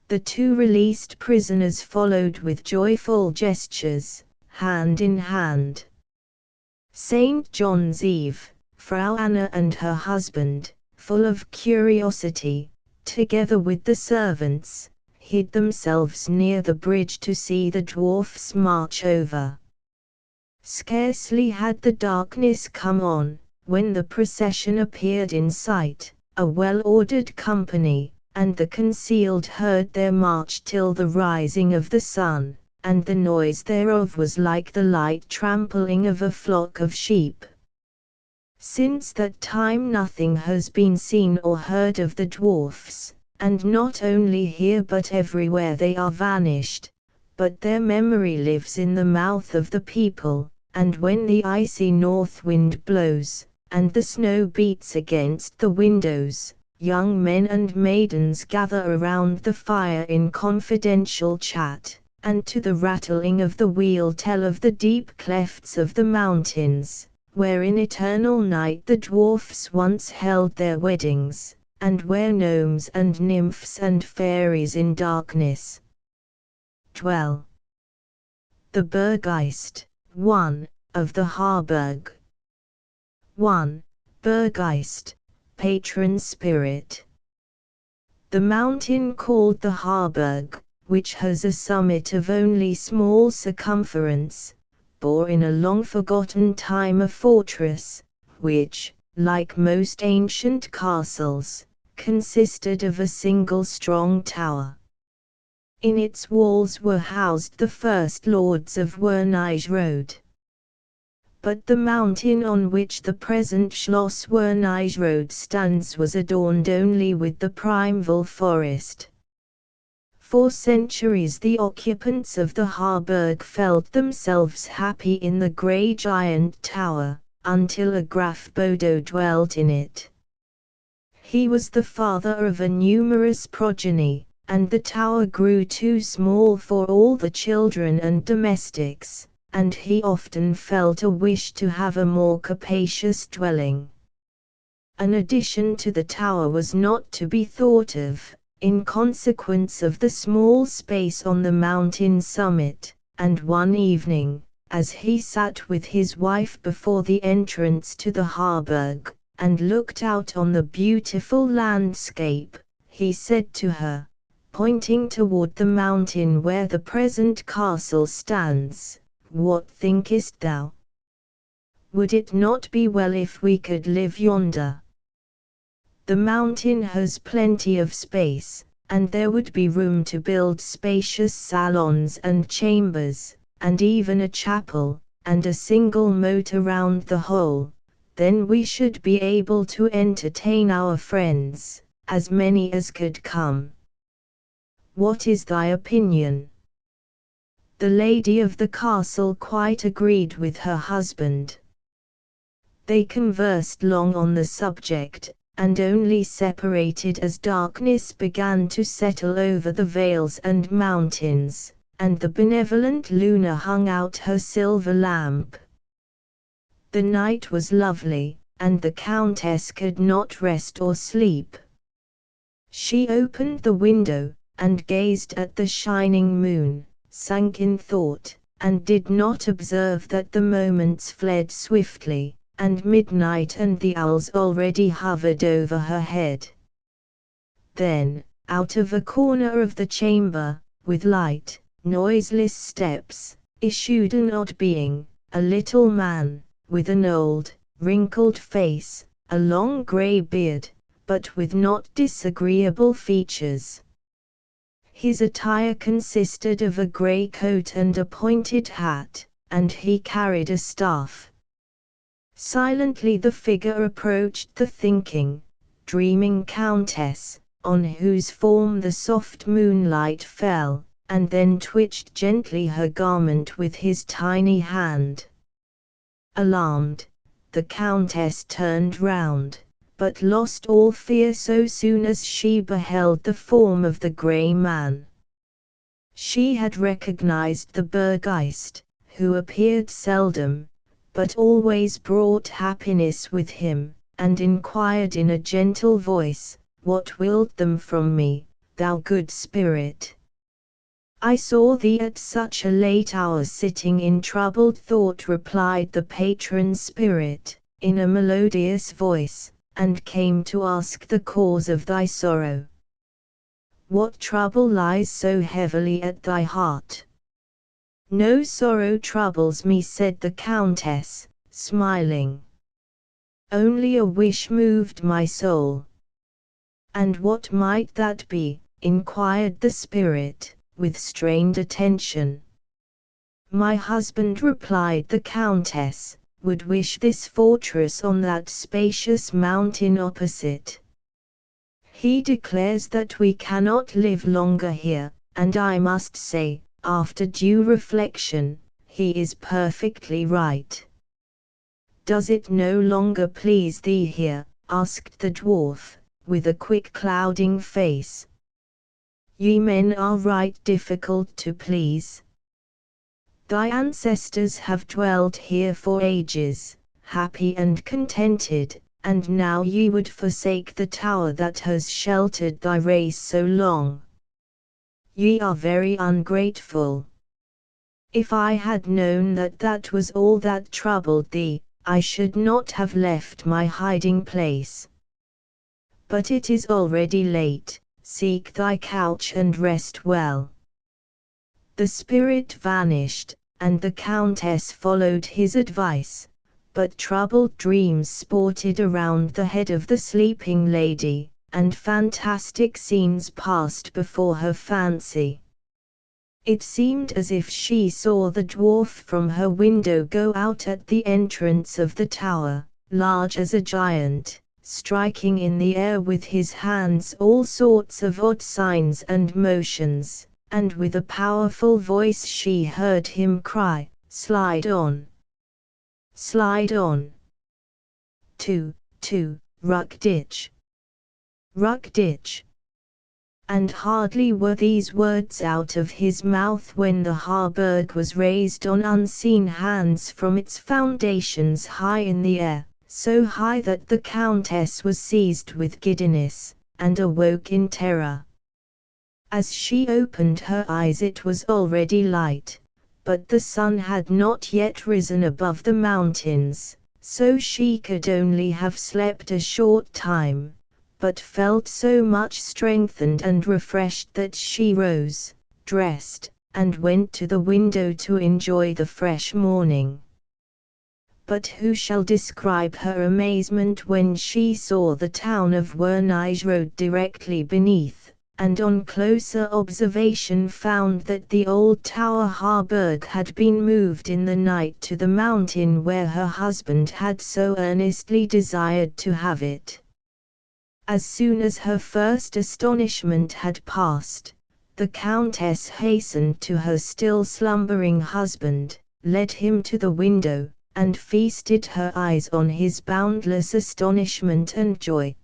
The two released prisoners followed with joyful gestures, hand in hand. St. John's Eve, Frau Anna and her husband, full of curiosity, together with the servants, hid themselves near the bridge to see the dwarfs march over. Scarcely had the darkness come on, when the procession appeared in sight, a well-ordered company, and the concealed heard their march till the rising of the sun, and the noise thereof was like the light trampling of a flock of sheep. Since that time nothing has been seen or heard of the dwarfs, and not only here but everywhere they are vanished, but their memory lives in the mouth of the people, and when the icy north wind blows, and the snow beats against the windows, young men and maidens gather around the fire in confidential chat, and to the rattling of the wheel tell of the deep clefts of the mountains, where in eternal night the dwarfs once held their weddings, and where gnomes and nymphs and fairies in darkness dwell. The Berggeist, 1, of the Harburg. 1. Berggeist, patron spirit. The mountain called the Harburg, which has a summit of only small circumference, bore in a long-forgotten time a fortress, which, like most ancient castles, consisted of a single strong tower. In its walls were housed the first lords of Wernigerode. But the mountain on which the present Schloss Wernigerode stands was adorned only with the primeval forest. For centuries the occupants of the Harburg felt themselves happy in the grey giant tower, until a Graf Bodo dwelt in it. He was the father of a numerous progeny, and the tower grew too small for all the children and domestics, and he often felt a wish to have a more capacious dwelling. An addition to the tower was not to be thought of, in consequence of the small space on the mountain summit, and one evening, as he sat with his wife before the entrance to the Harburg, and looked out on the beautiful landscape, he said to her, pointing toward the mountain where the present castle stands, "What thinkest thou? Would it not be well if we could live yonder? The mountain has plenty of space, and there would be room to build spacious salons and chambers, and even a chapel, and a single moat around the whole. Then we should be able to entertain our friends, as many as could come. What is thy opinion?" The lady of the castle quite agreed with her husband. They conversed long on the subject, and only separated as darkness began to settle over the vales and mountains, and the benevolent Luna hung out her silver lamp. The night was lovely, and the Countess could not rest or sleep. She opened the window, and gazed at the shining moon, sunk in thought, and did not observe that the moments fled swiftly, and midnight and the owls already hovered over her head. Then, out of a corner of the chamber, with light, noiseless steps, issued an odd being, a little man, with an old, wrinkled face, a long grey beard, but with not disagreeable features. His attire consisted of a grey coat and a pointed hat, and he carried a staff. Silently the figure approached the thinking, dreaming countess, on whose form the soft moonlight fell, and then twitched gently her garment with his tiny hand. Alarmed, the countess turned round, but lost all fear so soon as she beheld the form of the grey man. She had recognized the Burgeist, who appeared seldom, but always brought happiness with him, and inquired in a gentle voice, "What wilt them from me, thou good spirit?" "I saw thee at such a late hour sitting in troubled thought," replied the patron spirit, in a melodious voice, "and came to ask the cause of thy sorrow. What trouble lies so heavily at thy heart?" "No sorrow troubles me," said the countess, smiling. "Only a wish moved my soul." "And what might that be?" inquired the spirit, with strained attention. "My husband," replied the countess, "would wish this fortress on that spacious mountain opposite. He declares that we cannot live longer here, and I must say, after due reflection, he is perfectly right." "Does it no longer please thee here?" asked the dwarf, with a quick clouding face. "Ye men are right difficult to please. Thy ancestors have dwelt here for ages, happy and contented, and now ye would forsake the tower that has sheltered thy race so long. Ye are very ungrateful. If I had known that that was all that troubled thee, I should not have left my hiding place. But it is already late, seek thy couch and rest well." The spirit vanished, and the countess followed his advice, but troubled dreams sported around the head of the sleeping lady, and fantastic scenes passed before her fancy. It seemed as if she saw the dwarf from her window go out at the entrance of the tower, large as a giant, striking in the air with his hands all sorts of odd signs and motions, and with a powerful voice she heard him cry, "Slide on! Slide on! To Ruck-ditch! Ruck-ditch!" And hardly were these words out of his mouth when the Harburg was raised on unseen hands from its foundations high in the air, so high that the countess was seized with giddiness, and awoke in terror. As she opened her eyes it was already light, but the sun had not yet risen above the mountains, so she could only have slept a short time, but felt so much strengthened and refreshed that she rose, dressed, and went to the window to enjoy the fresh morning. But who shall describe her amazement when she saw the town of Wernigerode directly beneath, and on closer observation found that the old tower Harburg had been moved in the night to the mountain where her husband had so earnestly desired to have it. As soon as her first astonishment had passed, the countess hastened to her still slumbering husband, led him to the window, and feasted her eyes on his boundless astonishment and joy.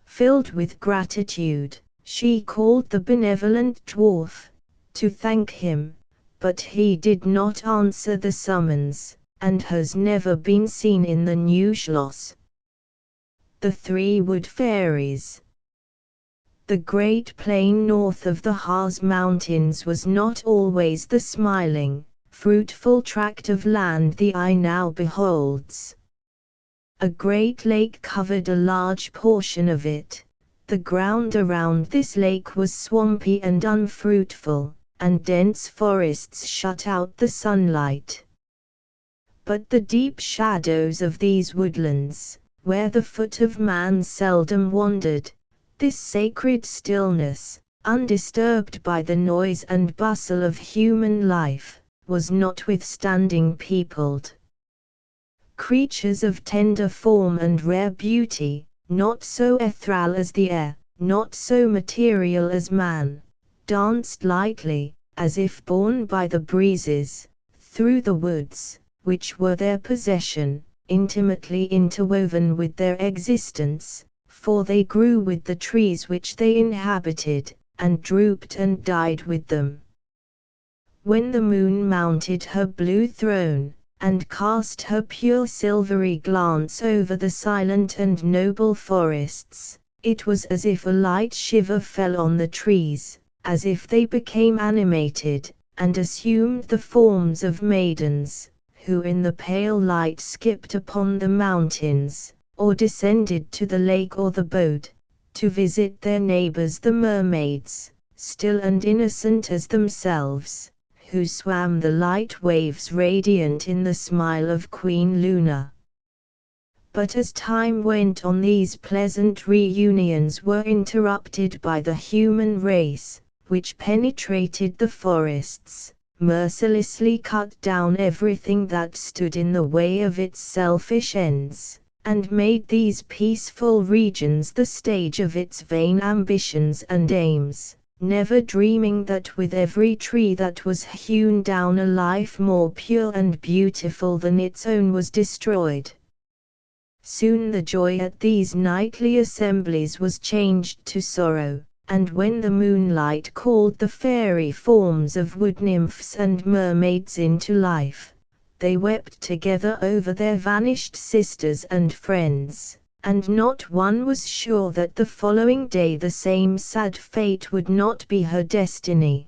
Filled with gratitude, she called the benevolent dwarf, to thank him, but he did not answer the summons, and has never been seen in the new Schloss. The Three Wood Fairies. The great plain north of the Harz mountains was not always the smiling, fruitful tract of land the eye now beholds. A great lake covered a large portion of it. The ground around this lake was swampy and unfruitful, and dense forests shut out the sunlight. But the deep shadows of these woodlands, where the foot of man seldom wandered, this sacred stillness, undisturbed by the noise and bustle of human life, was notwithstanding peopled. Creatures of tender form and rare beauty, not so ethereal as the air, not so material as man, danced lightly, as if borne by the breezes, through the woods, which were their possession, intimately interwoven with their existence, for they grew with the trees which they inhabited, and drooped and died with them. When the moon mounted her blue throne, and cast her pure silvery glance over the silent and noble forests, it was as if a light shiver fell on the trees, as if they became animated, and assumed the forms of maidens, who in the pale light skipped upon the mountains, or descended to the lake or the boat, to visit their neighbors the mermaids, still and innocent as themselves, who swam the light waves radiant in the smile of Queen Luna. But as time went on, these pleasant reunions were interrupted by the human race, which penetrated the forests, mercilessly cut down everything that stood in the way of its selfish ends, and made these peaceful regions the stage of its vain ambitions and aims, never dreaming that with every tree that was hewn down a life more pure and beautiful than its own was destroyed. Soon the joy at these nightly assemblies was changed to sorrow, and when the moonlight called the fairy forms of wood nymphs and mermaids into life, they wept together over their vanished sisters and friends, and not one was sure that the following day the same sad fate would not be her destiny.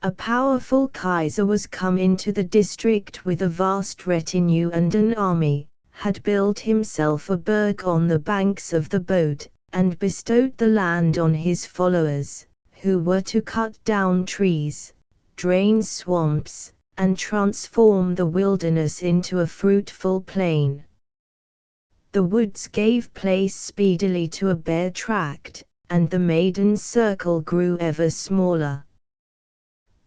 A powerful Kaiser was come into the district with a vast retinue and an army, had built himself a burg on the banks of the Bode, and bestowed the land on his followers, who were to cut down trees, drain swamps, and transform the wilderness into a fruitful plain. The woods gave place speedily to a bare tract, and the maiden's circle grew ever smaller.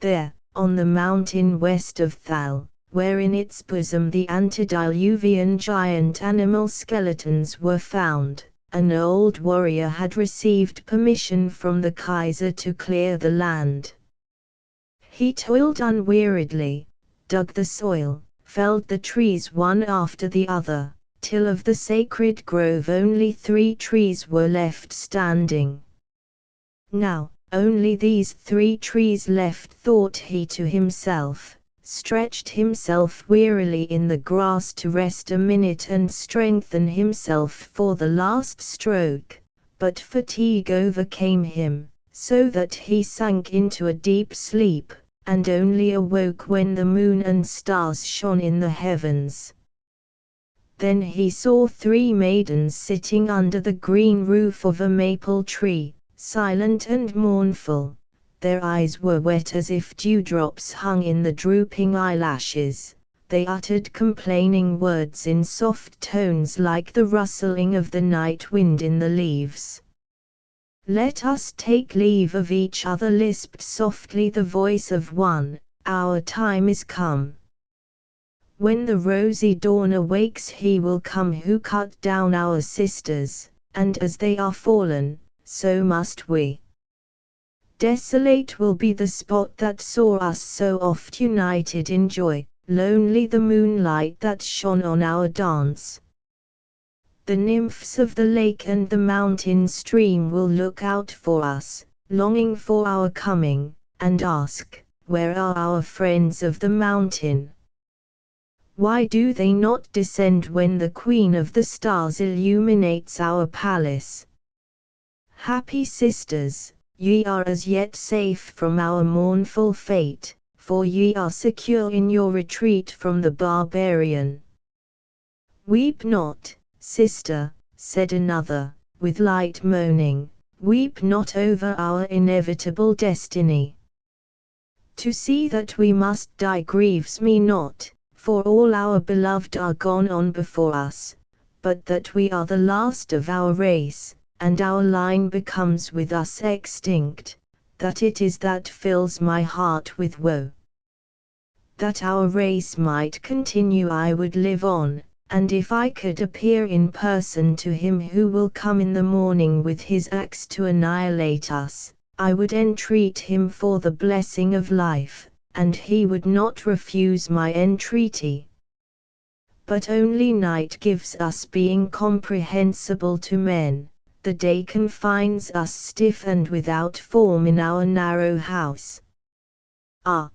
There, on the mountain west of Thal, where in its bosom the antediluvian giant animal skeletons were found, an old warrior had received permission from the Kaiser to clear the land. He toiled unweariedly, dug the soil, felled the trees one after the other, till of the sacred grove only 3 trees were left standing. Now, only these 3 trees left, thought he to himself, stretched himself wearily in the grass to rest a minute and strengthen himself for the last stroke, but fatigue overcame him, so that he sank into a deep sleep, and only awoke when the moon and stars shone in the heavens. Then he saw 3 maidens sitting under the green roof of a maple tree, silent and mournful. Their eyes were wet as if dewdrops hung in the drooping eyelashes. They uttered complaining words in soft tones like the rustling of the night wind in the leaves. "Let us take leave of each other," lisped softly the voice of one, "our time is come. When the rosy dawn awakes, he will come who cut down our sisters, and as they are fallen, so must we. Desolate will be the spot that saw us so oft united in joy, lonely the moonlight that shone on our dance. The nymphs of the lake and the mountain stream will look out for us, longing for our coming, and ask, where are our friends of the mountain? Why do they not descend when the Queen of the Stars illuminates our palace? Happy sisters, ye are as yet safe from our mournful fate, for ye are secure in your retreat from the barbarian. Weep not, sister, said another, with light moaning, weep not over our inevitable destiny. To see that we must die grieves me not, for all our beloved are gone on before us, but that we are the last of our race, and our line becomes with us extinct, that it is that fills my heart with woe. That our race might continue I would live on, and if I could appear in person to him who will come in the morning with his axe to annihilate us, I would entreat him for the blessing of life, and he would not refuse my entreaty. But only night gives us being comprehensible to men, the day confines us stiff and without form in our narrow house. Ah!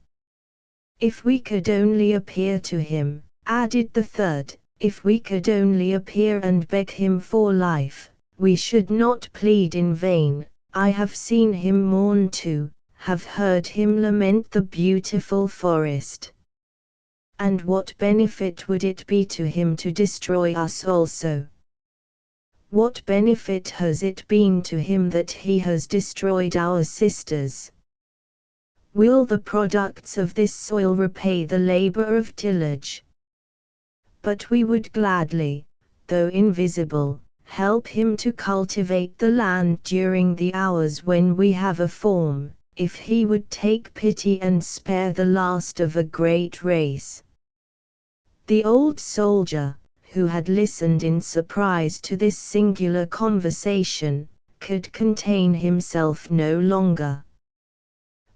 If we could only appear to him, added the third, if we could only appear and beg him for life, we should not plead in vain. I have seen him mourn too, have heard him lament the beautiful forest. And what benefit would it be to him to destroy us also? What benefit has it been to him that he has destroyed our sisters? Will the products of this soil repay the labor of tillage? But we would gladly, though invisible, help him to cultivate the land during the hours when we have a form, if he would take pity and spare the last of a great race. The old soldier, who had listened in surprise to this singular conversation, could contain himself no longer.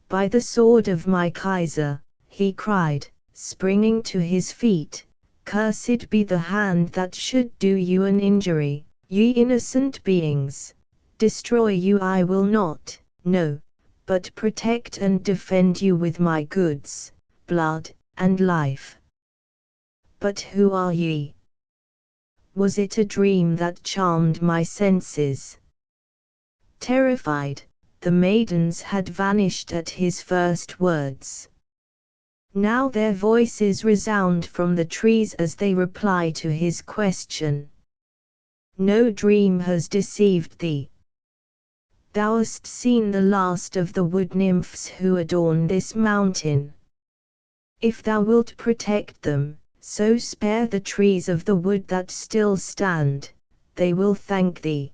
By the sword of my Kaiser, he cried, springing to his feet, cursed be the hand that should do you an injury, ye innocent beings. Destroy you I will not, no, but protect and defend you with my goods, blood, and life. But who are ye? Was it a dream that charmed my senses? Terrified, the maidens had vanished at his first words. Now their voices resound from the trees as they reply to his question. No dream has deceived thee. Thou hast seen the last of the wood nymphs who adorn this mountain. If thou wilt protect them, so spare the trees of the wood that still stand, they will thank thee.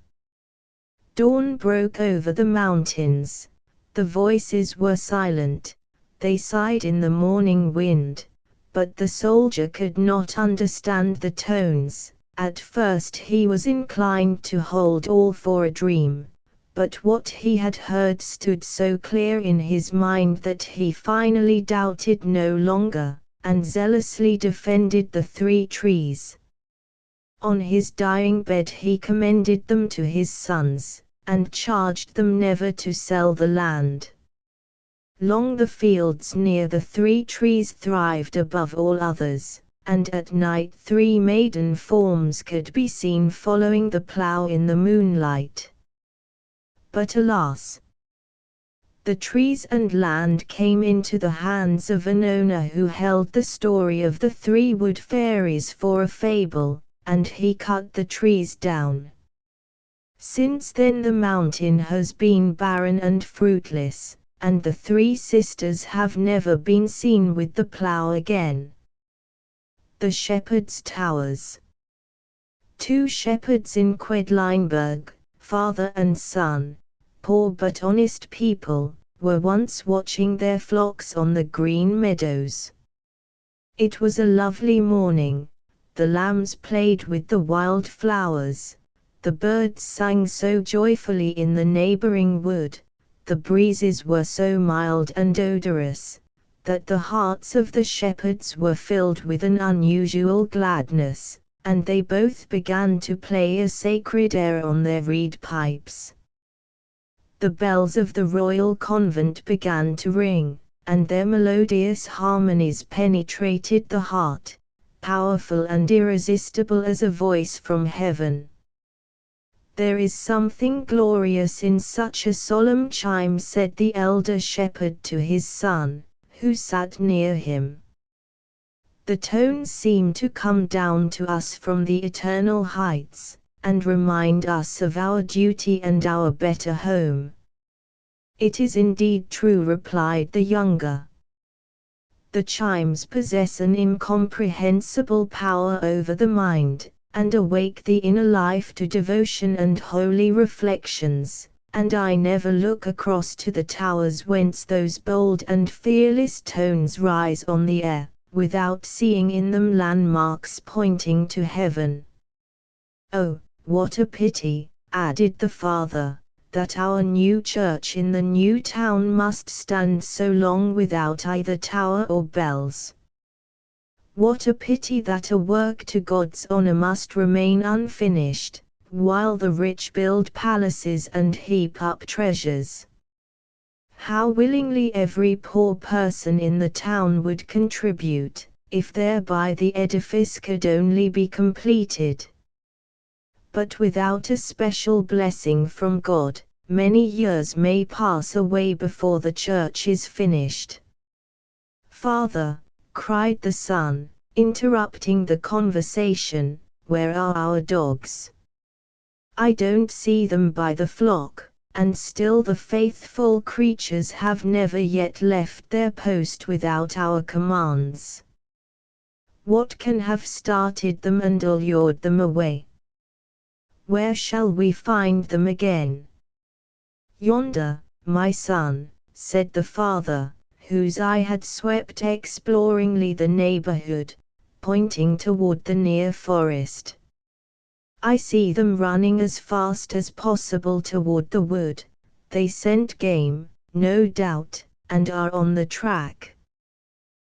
Dawn broke over the mountains. The voices were silent. They sighed in the morning wind, but the soldier could not understand the tones. At first he was inclined to hold all for a dream, but what he had heard stood so clear in his mind that he finally doubted no longer, and zealously defended the 3 trees. On his dying bed he commended them to his sons, and charged them never to sell the land. Long the fields near the 3 trees thrived above all others, and at night 3 maiden forms could be seen following the plough in the moonlight. But alas! The trees and land came into the hands of an owner who held the story of the 3 wood fairies for a fable, and he cut the trees down. Since then the mountain has been barren and fruitless, and the 3 sisters have never been seen with the plough again. The Shepherd's Towers. 2 shepherds in Quedlinburg, father and son, poor but honest people, were once watching their flocks on the green meadows. It was a lovely morning. The lambs played with the wild flowers. The birds sang so joyfully in the neighboring wood, the breezes were so mild and odorous, that the hearts of the shepherds were filled with an unusual gladness, and they both began to play a sacred air on their reed pipes. The bells of the royal convent began to ring, and their melodious harmonies penetrated the heart, powerful and irresistible as a voice from heaven. There is something glorious in such a solemn chime, said the elder shepherd to his son, who sat near him. The tones seem to come down to us from the eternal heights, and remind us of our duty and our better home. It is indeed true, replied the younger. The chimes possess an incomprehensible power over the mind, and awake the inner life to devotion and holy reflections, and I never look across to the towers whence those bold and fearless tones rise on the air, without seeing in them landmarks pointing to heaven. Oh, what a pity, added the father, that our new church in the new town must stand so long without either tower or bells. What a pity that a work to God's honor must remain unfinished, while the rich build palaces and heap up treasures. How willingly every poor person in the town would contribute, if thereby the edifice could only be completed. But without a special blessing from God, many years may pass away before the church is finished. Father, cried the son, interrupting the conversation, where are our dogs? I don't see them by the flock, and still the faithful creatures have never yet left their post without our commands. What can have started them and lured them away? Where shall we find them again? Yonder, my son, said the father, whose eye had swept exploringly the neighborhood, pointing toward the near forest. I see them running as fast as possible toward the wood. They scent game, no doubt, and are on the track.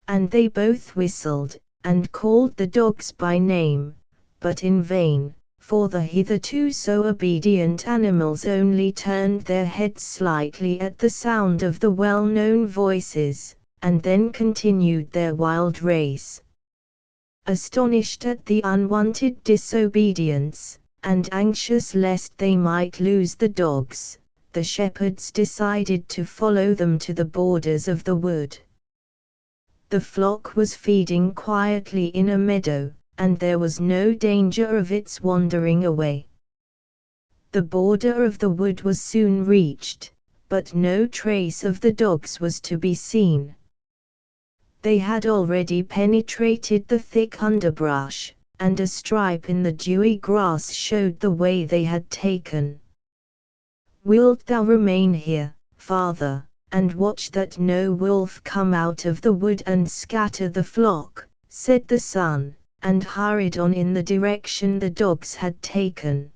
And they both whistled, and called the dogs by name, but in vain, for the hitherto so obedient animals only turned their heads slightly at the sound of the well-known voices, and then continued their wild race. Astonished at the unwanted disobedience, and anxious lest they might lose the dogs, the shepherds decided to follow them to the borders of the wood. The flock was feeding quietly in a meadow, and there was no danger of its wandering away. The border of the wood was soon reached, but no trace of the dogs was to be seen. They had already penetrated the thick underbrush, and a stripe in the dewy grass showed the way they had taken. Wilt thou remain here, father, and watch that no wolf come out of the wood and scatter the flock, said the son, and hurried on in the direction the dogs had taken.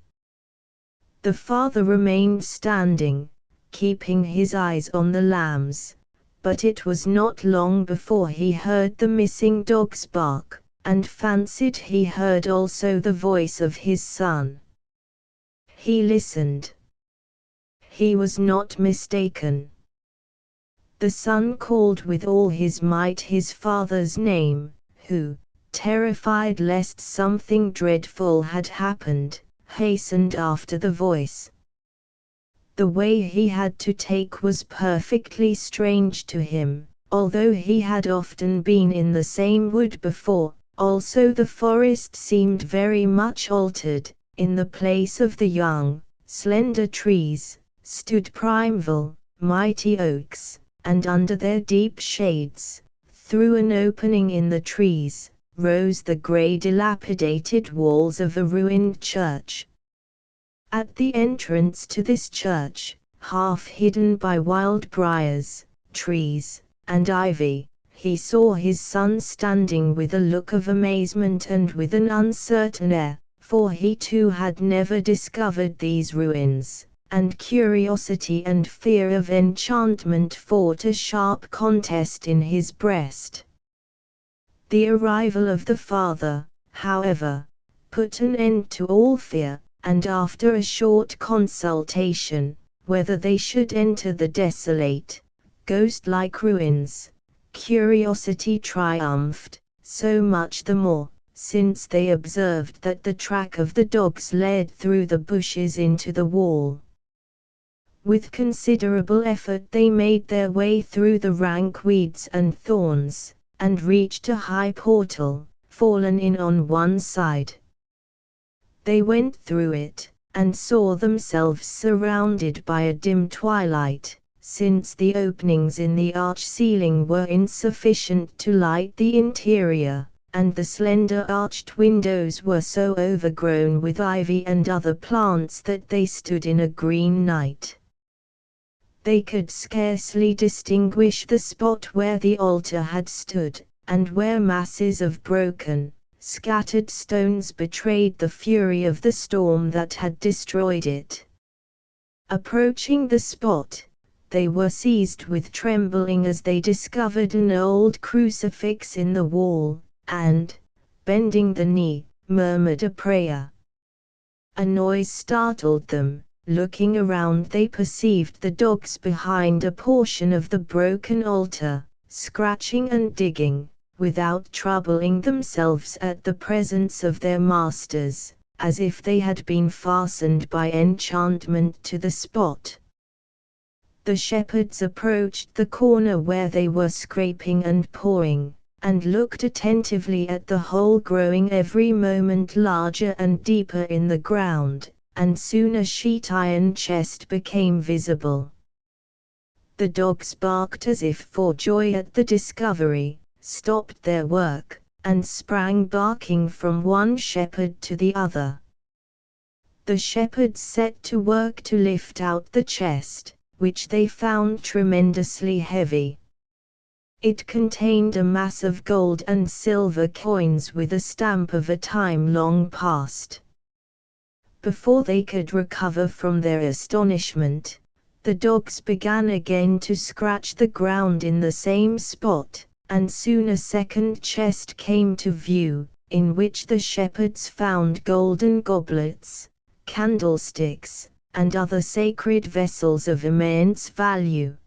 The father remained standing, keeping his eyes on the lambs, but it was not long before he heard the missing dogs bark, and fancied he heard also the voice of his son. He listened. He was not mistaken. The son called with all his might his father's name, who, terrified lest something dreadful had happened, hastened after the voice. The way he had to take was perfectly strange to him, although he had often been in the same wood before. Also the forest seemed very much altered. In the place of the young, slender trees, stood primeval, mighty oaks, and under their deep shades, through an opening in the trees, rose the grey dilapidated walls of a ruined church. At the entrance to this church, half hidden by wild briars, trees, and ivy, he saw his son standing with a look of amazement and with an uncertain air, for he too had never discovered these ruins, and curiosity and fear of enchantment fought a sharp contest in his breast. The arrival of the father, however, put an end to all fear, and after a short consultation, whether they should enter the desolate, ghost-like ruins, curiosity triumphed, so much the more, since they observed that the track of the dogs led through the bushes into the wall. With considerable effort they made their way through the rank weeds and thorns, and reached a high portal, fallen in on one side. They went through it, and saw themselves surrounded by a dim twilight, since the openings in the arch ceiling were insufficient to light the interior, and the slender arched windows were so overgrown with ivy and other plants that they stood in a green night. They could scarcely distinguish the spot where the altar had stood, and where masses of broken, scattered stones betrayed the fury of the storm that had destroyed it. Approaching the spot, they were seized with trembling as they discovered an old crucifix in the wall, and, bending the knee, murmured a prayer. A noise startled them. Looking around, they perceived the dogs behind a portion of the broken altar, scratching and digging, without troubling themselves at the presence of their masters, as if they had been fastened by enchantment to the spot. The shepherds approached the corner where they were scraping and pawing, and looked attentively at the hole growing every moment larger and deeper in the ground, and soon a sheet iron chest became visible. The dogs barked as if for joy at the discovery, stopped their work, and sprang barking from one shepherd to the other. The shepherds set to work to lift out the chest, which they found tremendously heavy. It contained a mass of gold and silver coins with a stamp of a time long past. Before they could recover from their astonishment, the dogs began again to scratch the ground in the same spot, and soon a second chest came to view, in which the shepherds found golden goblets, candlesticks, and other sacred vessels of immense value.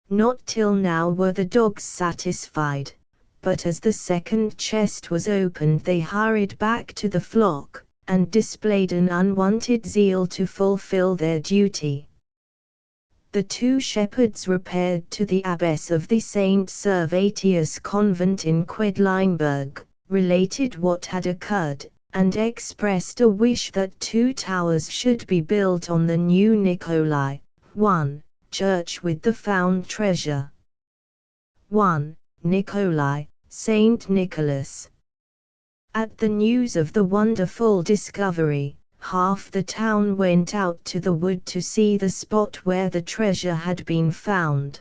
Not till now were the dogs satisfied, but as the second chest was opened they hurried back to the flock, and displayed an unwonted zeal to fulfill their duty. The two shepherds repaired to the abbess of the St. Servatius convent in Quedlinburg, related what had occurred, and expressed a wish that 2 towers should be built on the new Nicolai, 1. Church with the found treasure. 1. Nicolai, Saint Nicholas. At the news of the wonderful discovery, half the town went out to the wood to see the spot where the treasure had been found.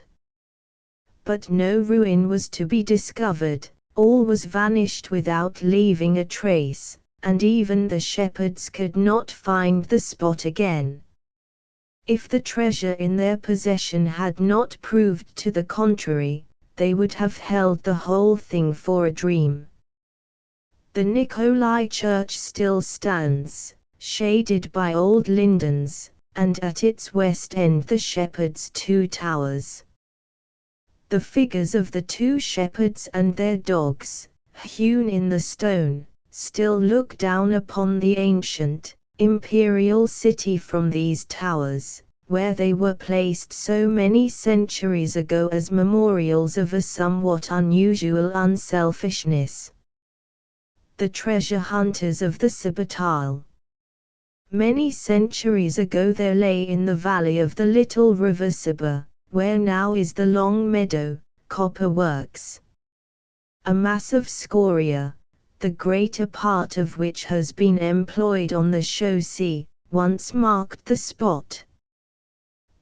But no ruin was to be discovered, all was vanished without leaving a trace, and even the shepherds could not find the spot again. If the treasure in their possession had not proved to the contrary, they would have held the whole thing for a dream. The Nicolai Church still stands, shaded by old lindens, and at its west end the shepherds' 2 towers. The figures of the 2 shepherds and their dogs, hewn in the stone, still look down upon the ancient, imperial city from these towers, where they were placed so many centuries ago as memorials of a somewhat unusual unselfishness. The treasure hunters of the Cibbertal. Many centuries ago there lay in the valley of the little river Cibber, where now is the long meadow, copper works. A mass of scoria, the greater part of which has been employed on the chaussee, once marked the spot.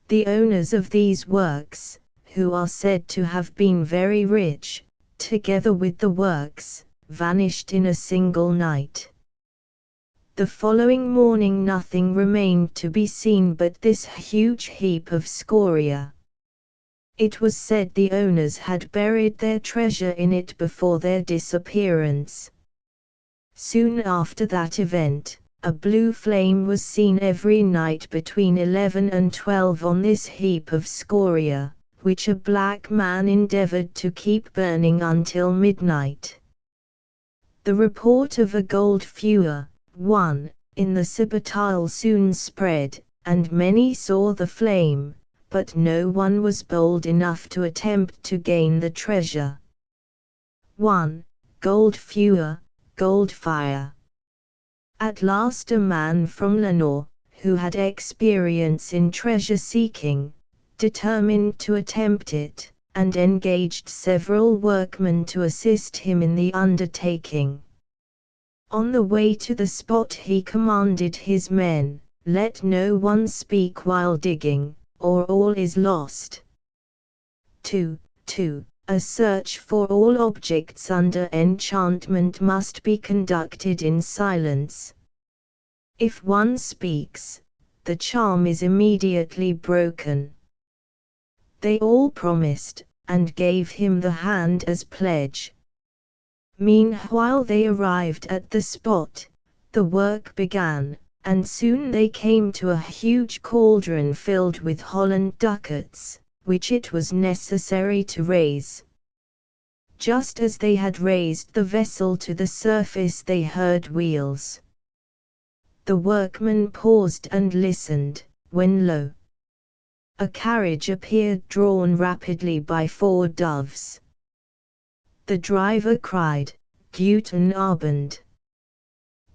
The owners of these works, who are said to have been very rich, together with the works, vanished in a single night. The following morning nothing remained to be seen but this huge heap of scoria. It was said the owners had buried their treasure in it before their disappearance. Soon after that event, a blue flame was seen every night between 11 and 12 on this heap of scoria, which a black man endeavored to keep burning until midnight. The report of a gold feuer, 1, in the Cibbertal soon spread, and many saw the flame, but no one was bold enough to attempt to gain the treasure. 1. Gold feuer, gold fire. At last a man from Lenore, who had experience in treasure seeking, determined to attempt it, and engaged several workmen to assist him in the undertaking. On the way to the spot he commanded his men, "Let no one speak while digging, or all is lost." 2. A search for all objects under enchantment must be conducted in silence. If one speaks, the charm is immediately broken. They all promised, and gave him the hand as pledge. Meanwhile they arrived at the spot, the work began, and soon they came to a huge cauldron filled with Holland ducats, which it was necessary to raise. Just as they had raised the vessel to the surface they heard wheels. The workmen paused and listened, when lo! A carriage appeared drawn rapidly by 4 doves. The driver cried, "Guten Abend!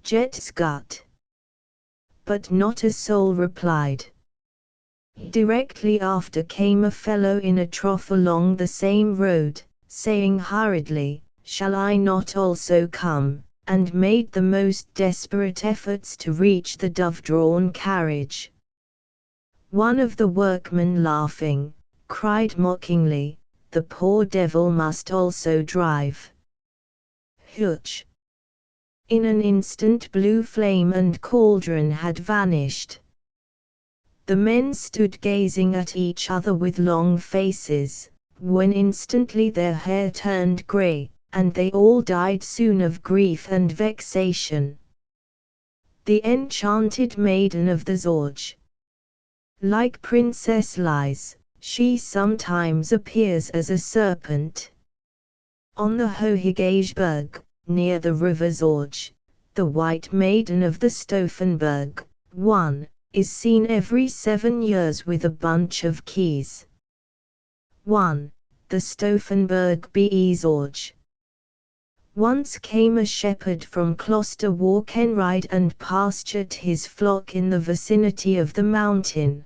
Geht's gut?" But not a soul replied. Directly after came a fellow in a trough along the same road, saying hurriedly, "Shall I not also come?" and made the most desperate efforts to reach the dove-drawn carriage. One of the workmen, laughing, cried mockingly, "The poor devil must also drive." Hutch! In an instant blue flame and cauldron had vanished. The men stood gazing at each other with long faces, when instantly their hair turned grey, and they all died soon of grief and vexation. The enchanted maiden of the Zorge. Like Princess Lies, she sometimes appears as a serpent. On the Hohigageberg, near the river Zorge, the White Maiden of the Stauffenberg, 1, is seen every 7 years with a bunch of keys. 1. The Stauffenberg be Zorge. Once came a shepherd from Kloster Wachenried and pastured his flock in the vicinity of the mountain.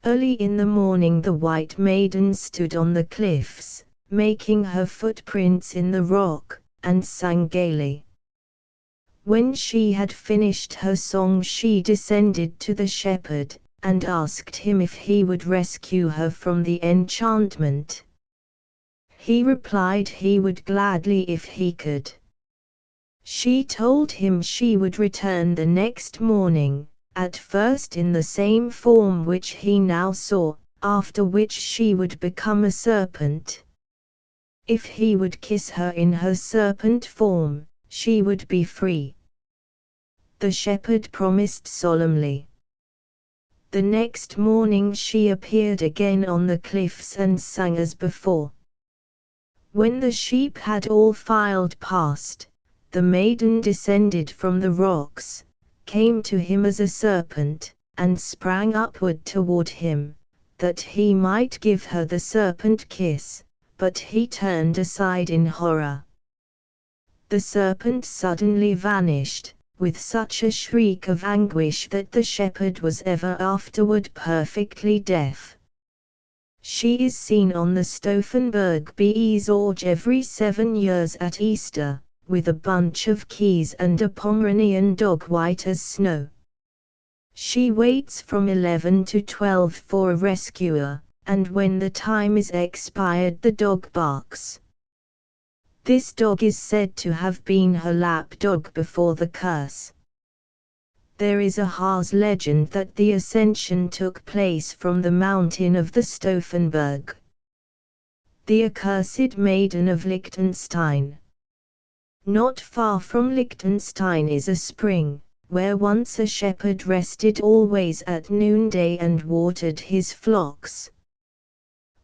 Early in the morning the White Maiden stood on the cliffs, making her footprints in the rock, and sang gaily. When she had finished her song she descended to the shepherd, and asked him if he would rescue her from the enchantment. He replied he would gladly if he could. She told him she would return the next morning, at first in the same form which he now saw, after which she would become a serpent. If he would kiss her in her serpent form, she would be free. The shepherd promised solemnly. The next morning she appeared again on the cliffs and sang as before. When the sheep had all filed past, the maiden descended from the rocks, came to him as a serpent, and sprang upward toward him, that he might give her the serpent kiss, but he turned aside in horror. The serpent suddenly vanished, with such a shriek of anguish that the shepherd was ever afterward perfectly deaf. She is seen on the Stauffenberg be Zorge every 7 years at Easter, with a bunch of keys and a Pomeranian dog white as snow. She waits from 11 to 12 for a rescuer, and when the time is expired the dog barks. This dog is said to have been her lap dog before the curse. There is a Harz legend that the ascension took place from the mountain of the Stauffenberg. The accursed maiden of Liechtenstein. Not far from Liechtenstein is a spring, where once a shepherd rested always at noonday and watered his flocks.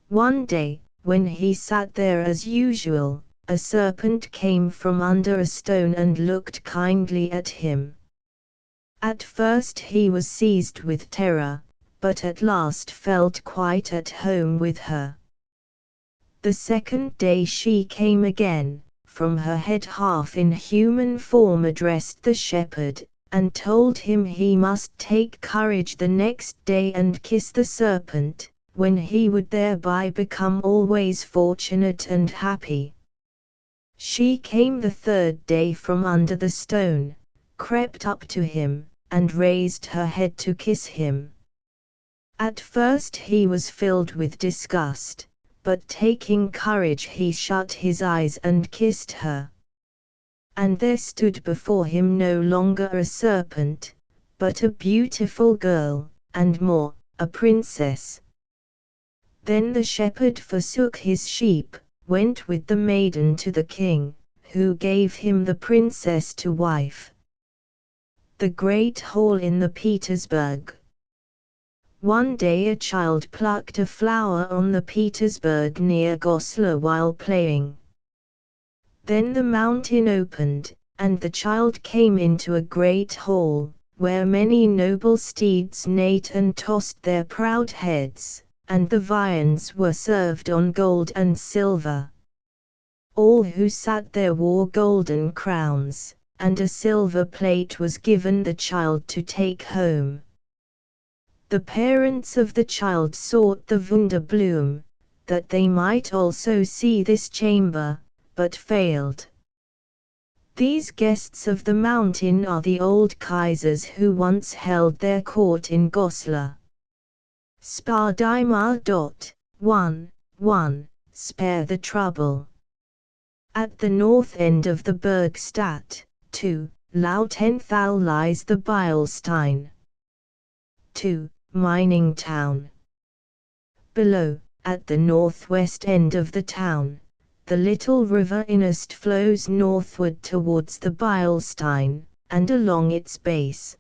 One day, when he sat there as usual, a serpent came from under a stone and looked kindly at him. At first he was seized with terror, but at last felt quite at home with her. The second day she came again, from her head half in human form addressed the shepherd, and told him he must take courage the next day and kiss the serpent, when he would thereby become always fortunate and happy. She came the third day from under the stone, crept up to him, and raised her head to kiss him. At first he was filled with disgust, but taking courage he shut his eyes and kissed her. And there stood before him no longer a serpent, but a beautiful girl, and more, a princess. Then the shepherd forsook his sheep, went with the maiden to the king, who gave him the princess to wife. The Great Hall in the Petersburg. One day a child plucked a flower on the Petersburg near Goslar while playing. Then the mountain opened, and the child came into a great hall, where many noble steeds neighed and tossed their proud heads, and the viands were served on gold and silver. All who sat there wore golden crowns, and a silver plate was given the child to take home. The parents of the child sought the Wunderblume, that they might also see this chamber, but failed. These guests of the mountain are the old Kaisers who once held their court in Goslar. Spar die mal. 1. Spare the trouble. At the north end of the Bergstadt, 2. Lautenthal lies the Beilstein. 2. Mining town. Below, at the northwest end of the town, the little river Innest flows northward towards the Beilstein, and along its base.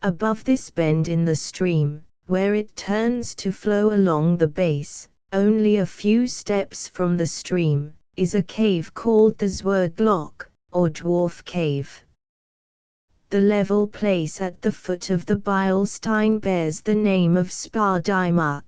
Above this bend in the stream, where it turns to flow along the base, only a few steps from the stream, is a cave called the Zwergloch, or Dwarf Cave. The level place at the foot of the Beilstein bears the name of Spardima.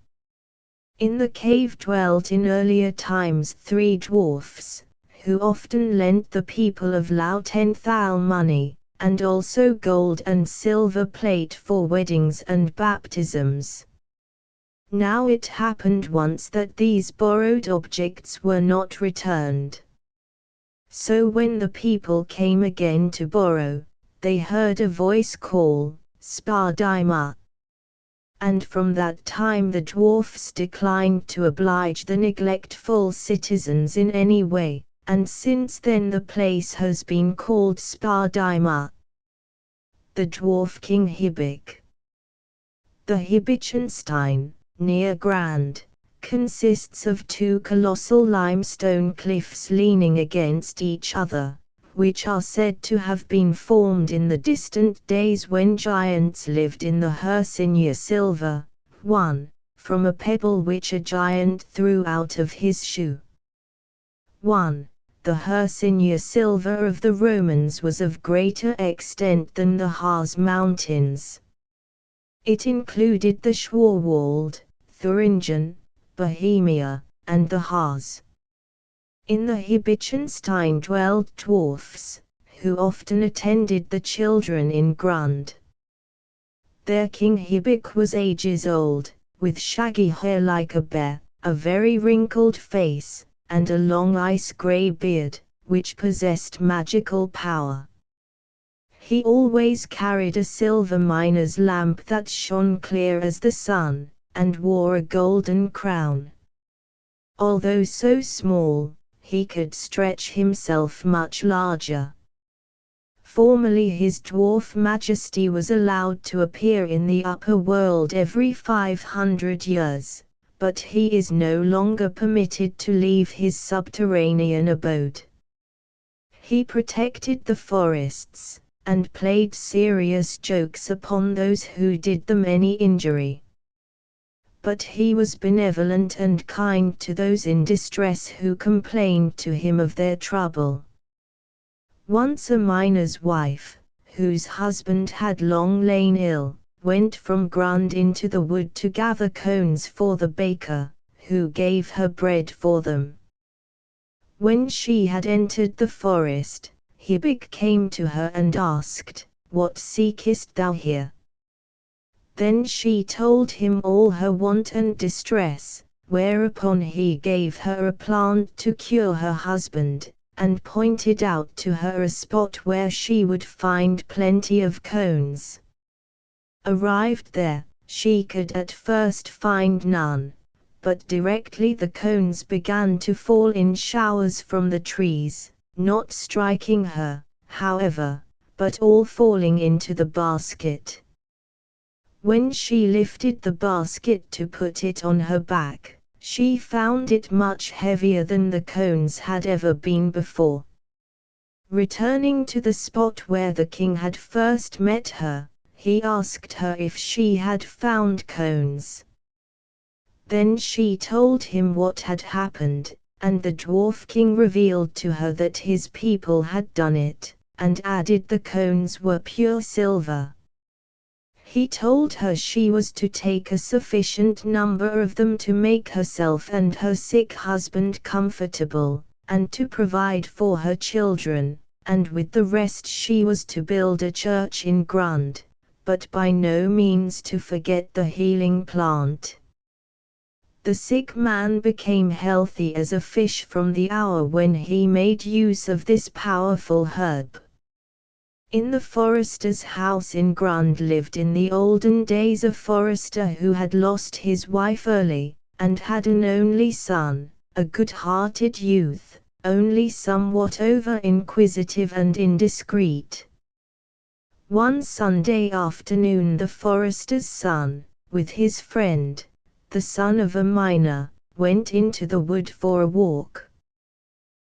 In the cave dwelt in earlier times 3 dwarfs, who often lent the people of Lautenthal money, and also gold and silver plate for weddings and baptisms. Now it happened once that these borrowed objects were not returned. So when the people came again to borrow, they heard a voice call, Spardima. And from that time the dwarfs declined to oblige the neglectful citizens in any way, and since then the place has been called Spardima. The Dwarf King Hibik. The Hibichenstein, near Grand, consists of 2 colossal limestone cliffs leaning against each other, which are said to have been formed in the distant days when giants lived in the Hercynia silver, 1, from a pebble which a giant threw out of his shoe. 1. The Hercynia silver of the Romans was of greater extent than the Harz mountains. It included the Schwarwald, Thuringen, Bohemia, and the Harz. In the Hibichenstein dwelled dwarfs, who often attended the children in Grund. Their king Hibik was ages old, with shaggy hair like a bear, a very wrinkled face, and a long ice-grey beard, which possessed magical power. He always carried a silver miner's lamp that shone clear as the sun, and wore a golden crown. Although so small, he could stretch himself much larger. Formerly his dwarf majesty was allowed to appear in the upper world every 500 years, but he is no longer permitted to leave his subterranean abode. He protected the forests, and played serious jokes upon those who did them any injury. But he was benevolent and kind to those in distress who complained to him of their trouble. Once a miner's wife, whose husband had long lain ill, went from Grund into the wood to gather cones for the baker, who gave her bread for them. When she had entered the forest, Hibik came to her and asked, "What seekest thou here?" Then she told him all her want and distress, whereupon he gave her a plant to cure her husband, and pointed out to her a spot where she would find plenty of cones. Arrived there, she could at first find none, but directly the cones began to fall in showers from the trees, not striking her, however, but all falling into the basket. When she lifted the basket to put it on her back, she found it much heavier than the cones had ever been before. Returning to the spot where the king had first met her, he asked her if she had found cones. Then she told him what had happened, and the dwarf king revealed to her that his people had done it, and added the cones were pure silver. He told her she was to take a sufficient number of them to make herself and her sick husband comfortable, and to provide for her children, and with the rest she was to build a church in Grund, but by no means to forget the healing plant. The sick man became healthy as a fish from the hour when he made use of this powerful herb. In the forester's house in Grund lived in the olden days a forester who had lost his wife early, and had an only son, a good-hearted youth, only somewhat over-inquisitive and indiscreet. One Sunday afternoon the forester's son, with his friend, the son of a miner, went into the wood for a walk.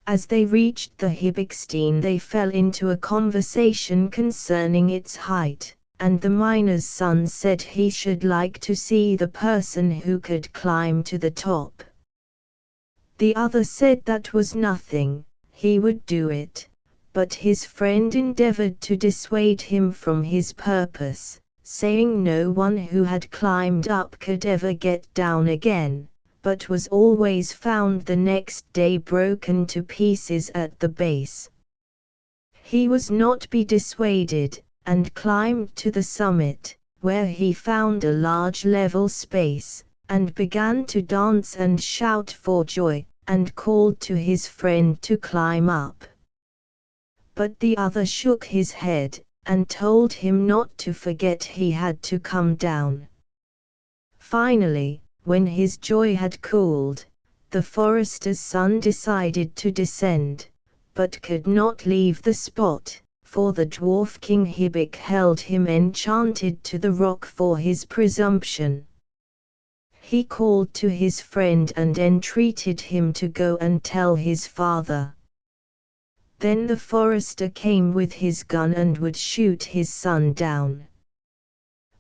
As they reached the Hibikstein they fell into a conversation concerning its height, and the miner's son said he should like to see the person who could climb to the top. The other said that was nothing, he would do it, but his friend endeavored to dissuade him from his purpose, saying no one who had climbed up could ever get down again, but was always found the next day broken to pieces at the base. He was not be dissuaded, and climbed to the summit, where he found a large level space, and began to dance and shout for joy, and called to his friend to climb up. But the other shook his head, and told him not to forget he had to come down. Finally, when his joy had cooled, the forester's son decided to descend, but could not leave the spot, for the dwarf king Hibik held him enchanted to the rock for his presumption. He called to his friend and entreated him to go and tell his father. Then the forester came with his gun and would shoot his son down.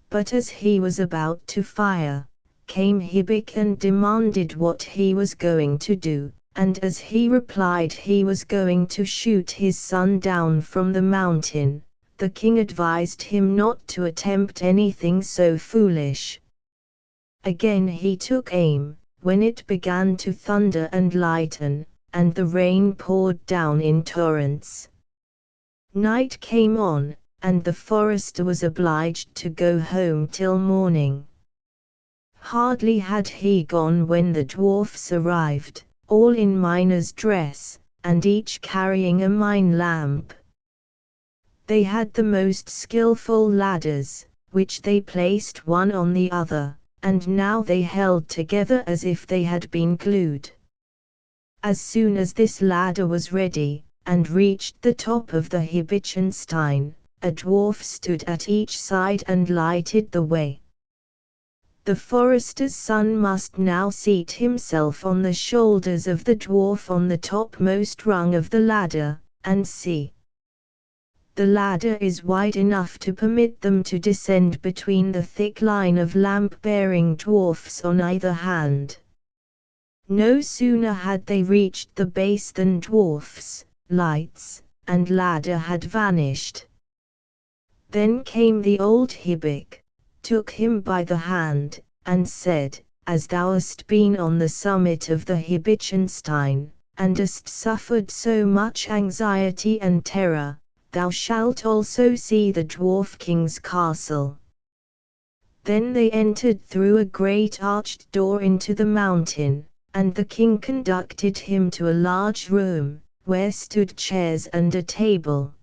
But as he was about to fire, came Hibik and demanded what he was going to do, and as he replied he was going to shoot his son down from the mountain, the king advised him not to attempt anything so foolish. Again he took aim, when it began to thunder and lighten, and the rain poured down in torrents. Night came on, and the forester was obliged to go home till morning. Hardly had he gone when the dwarfs arrived, all in miner's dress, and each carrying a mine lamp. They had the most skillful ladders, which they placed one on the other, and now they held together as if they had been glued. As soon as this ladder was ready, and reached the top of the Hibichenstein, a dwarf stood at each side and lighted the way. The forester's son must now seat himself on the shoulders of the dwarf on the topmost rung of the ladder, and see. The ladder is wide enough to permit them to descend between the thick line of lamp-bearing dwarfs on either hand. No sooner had they reached the base than dwarfs, lights, and ladder had vanished. Then came the old Hibik, took him by the hand, and said, "As thou hast been on the summit of the Hibichenstein, and hast suffered so much anxiety and terror, thou shalt also see the dwarf king's castle." Then they entered through a great arched door into the mountain, and the king conducted him to a large room, where stood chairs and a table.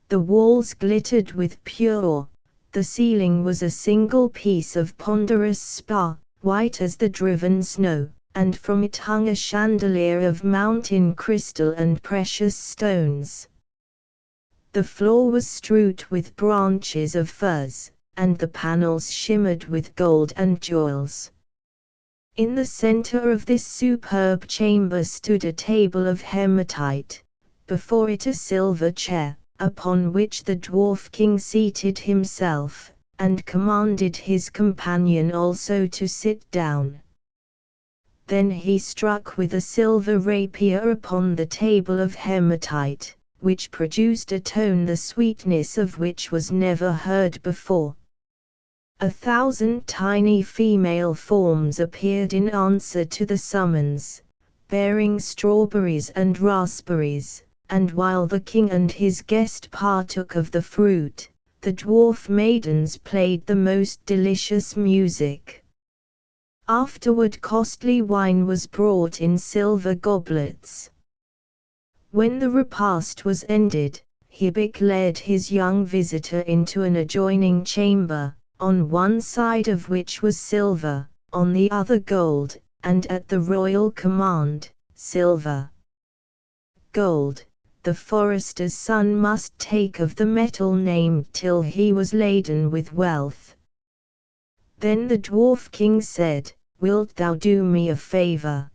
The walls glittered with pure ore, the ceiling was a single piece of ponderous spar, white as the driven snow, and from it hung a chandelier of mountain crystal and precious stones. The floor was strewed with branches of firs, and the panels shimmered with gold and jewels. In the center of this superb chamber stood a table of hematite, before it a silver chair, upon which the dwarf king seated himself, and commanded his companion also to sit down. Then he struck with a silver rapier upon the table of hematite, which produced a tone the sweetness of which was never heard before. 1,000 tiny female forms appeared in answer to the summons, bearing strawberries and raspberries, and while the king and his guest partook of the fruit, the dwarf maidens played the most delicious music. Afterward costly wine was brought in silver goblets. When the repast was ended, Hibik led his young visitor into an adjoining chamber, on one side of which was silver, on the other gold, and at the royal command, silver. Gold, the forester's son must take of the metal named till he was laden with wealth. Then the dwarf king said, "Wilt thou do me a favor?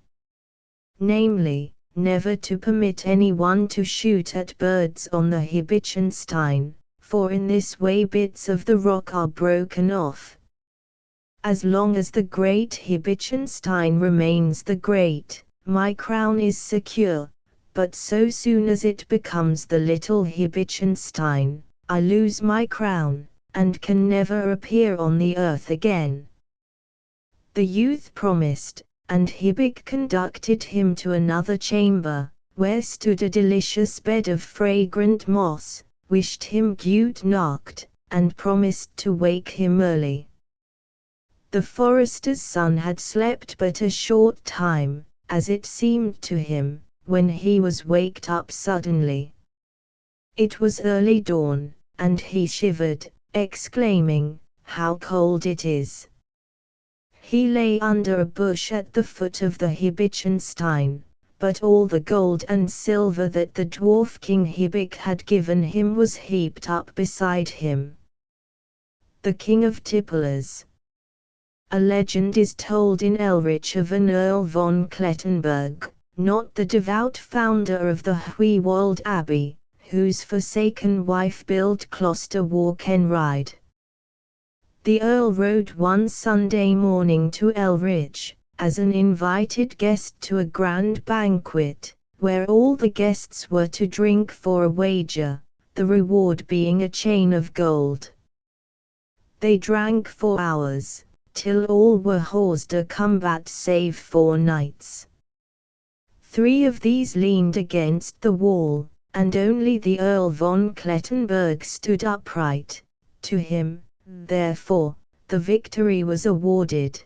Namely, never to permit anyone to shoot at birds on the Hibichenstein, for in this way bits of the rock are broken off. As long as the great Hibichenstein remains the great, my crown is secure, but so soon as it becomes the little Hibichenstein, I lose my crown, and can never appear on the earth again." The youth promised, and Hibik conducted him to another chamber, where stood a delicious bed of fragrant moss, wished him gute nacht, and promised to wake him early. The forester's son had slept but a short time, as it seemed to him, when he was waked up suddenly. It was early dawn, and he shivered, exclaiming, "How cold it is!" He lay under a bush at the foot of the Hibichenstein, but all the gold and silver that the dwarf king Hibik had given him was heaped up beside him. The king of Tipplers. A legend is told in Elrich of an Earl von Klettenberg, not the devout founder of the Huiwald Abbey, whose forsaken wife built Kloster Warkenride. The Earl rode one Sunday morning to Elrich, as an invited guest to a grand banquet, where all the guests were to drink for a wager, the reward being a chain of gold. They drank for hours, till all were hors de combat save 4 knights. 3 of these leaned against the wall, and only the Earl von Klettenberg stood upright. To him, therefore, the victory was awarded.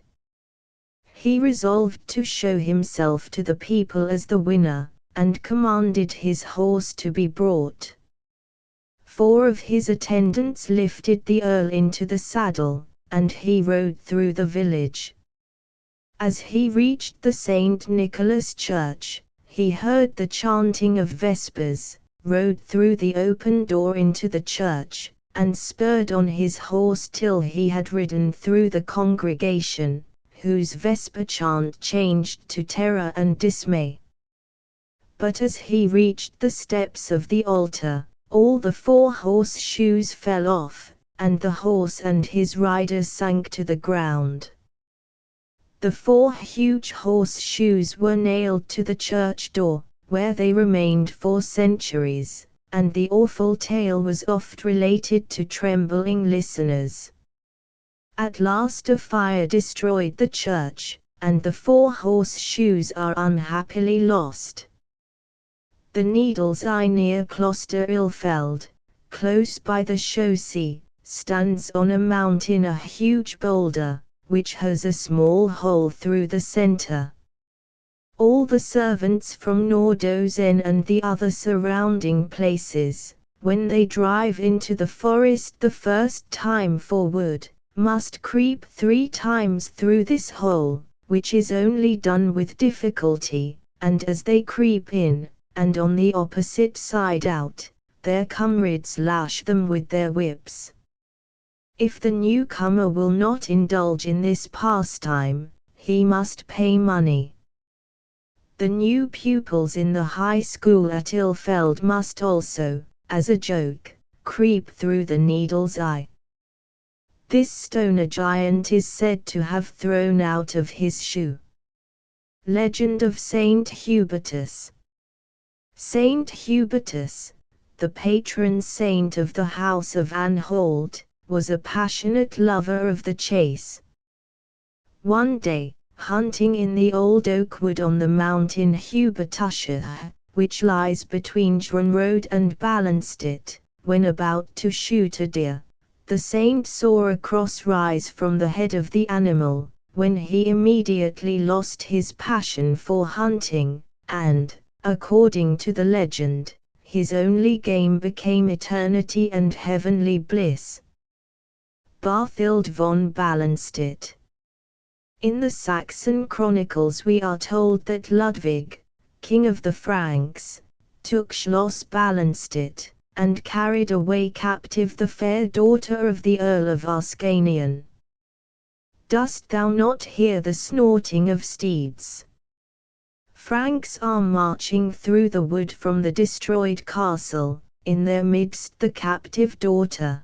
He resolved to show himself to the people as the winner, and commanded his horse to be brought. 4 of his attendants lifted the Earl into the saddle, and he rode through the village. As he reached the St. Nicholas Church, he heard the chanting of Vespers, rode through the open door into the church, and spurred on his horse till he had ridden through the congregation, whose Vesper chant changed to terror and dismay. But as he reached the steps of the altar, all the 4 horseshoes fell off, and the horse and his rider sank to the ground. The 4 huge horseshoes were nailed to the church door, where they remained for centuries, and the awful tale was oft related to trembling listeners. At last a fire destroyed the church, and the 4 horseshoes are unhappily lost. The Needles Eye near Kloster Ilfeld, close by the Chaussee, stands on a mountain a huge boulder, which has a small hole through the center. All the servants from Nordozen and the other surrounding places, when they drive into the forest the first time for wood, must creep 3 times through this hole, which is only done with difficulty, and as they creep in, and on the opposite side out, their comrades lash them with their whips. If the newcomer will not indulge in this pastime, he must pay money. The new pupils in the high school at Ilfeld must also, as a joke, creep through the needle's eye. This stone a giant is said to have thrown out of his shoe. Legend of Saint Hubertus. Saint Hubertus, the patron saint of the House of Anhalt, was a passionate lover of the chase. One day, hunting in the old oak wood on the mountain Hubertusche, which lies between Dronrode and Ballenstedt, when about to shoot a deer, the saint saw a cross rise from the head of the animal, when he immediately lost his passion for hunting, and, according to the legend, his only game became eternity and heavenly bliss. Barthild von Ballenstedt. In the Saxon Chronicles we are told that Ludwig, king of the Franks, took Schloss Ballenstedt, and carried away captive the fair daughter of the Earl of Ascanion. Dost thou not hear the snorting of steeds? Franks are marching through the wood from the destroyed castle, in their midst the captive daughter.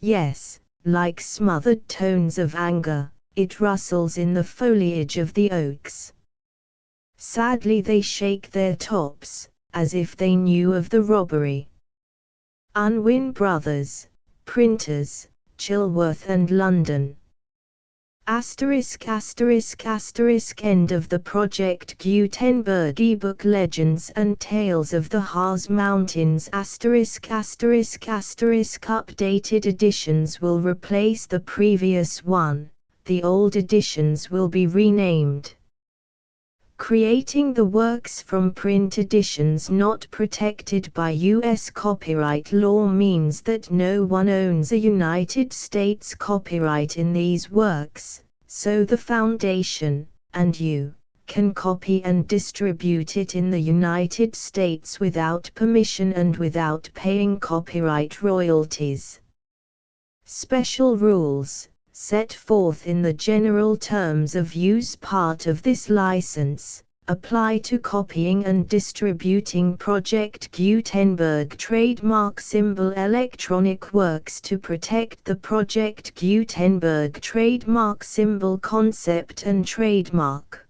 Yes, like smothered tones of anger, it rustles in the foliage of the oaks. Sadly they shake their tops, as if they knew of the robbery. Unwin Brothers, Printers, Chilworth and London. Asterisk asterisk asterisk end of the Project Gutenberg ebook Legends and Tales of the Harz Mountains asterisk asterisk asterisk updated editions will replace the previous one, the old editions will be renamed. Creating the works from print editions not protected by U.S. copyright law means that no one owns a United States copyright in these works, so the Foundation, and you, can copy and distribute it in the United States without permission and without paying copyright royalties. Special rules, set forth in the general terms of use part of this license, apply to copying and distributing Project Gutenberg trademark symbol electronic works to protect the Project Gutenberg trademark symbol concept and trademark.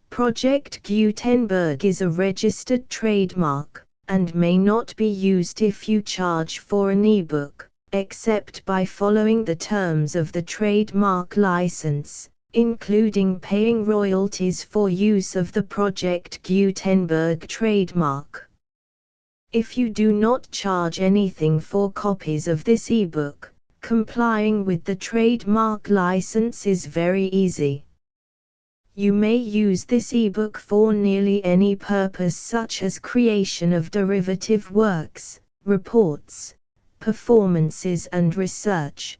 Project Gutenberg is a registered trademark, and may not be used if you charge for an ebook, except by following the terms of the trademark license, including paying royalties for use of the Project Gutenberg trademark. If you do not charge anything for copies of this ebook, complying with the trademark license is very easy. You may use this ebook for nearly any purpose such as creation of derivative works, reports, performances and research.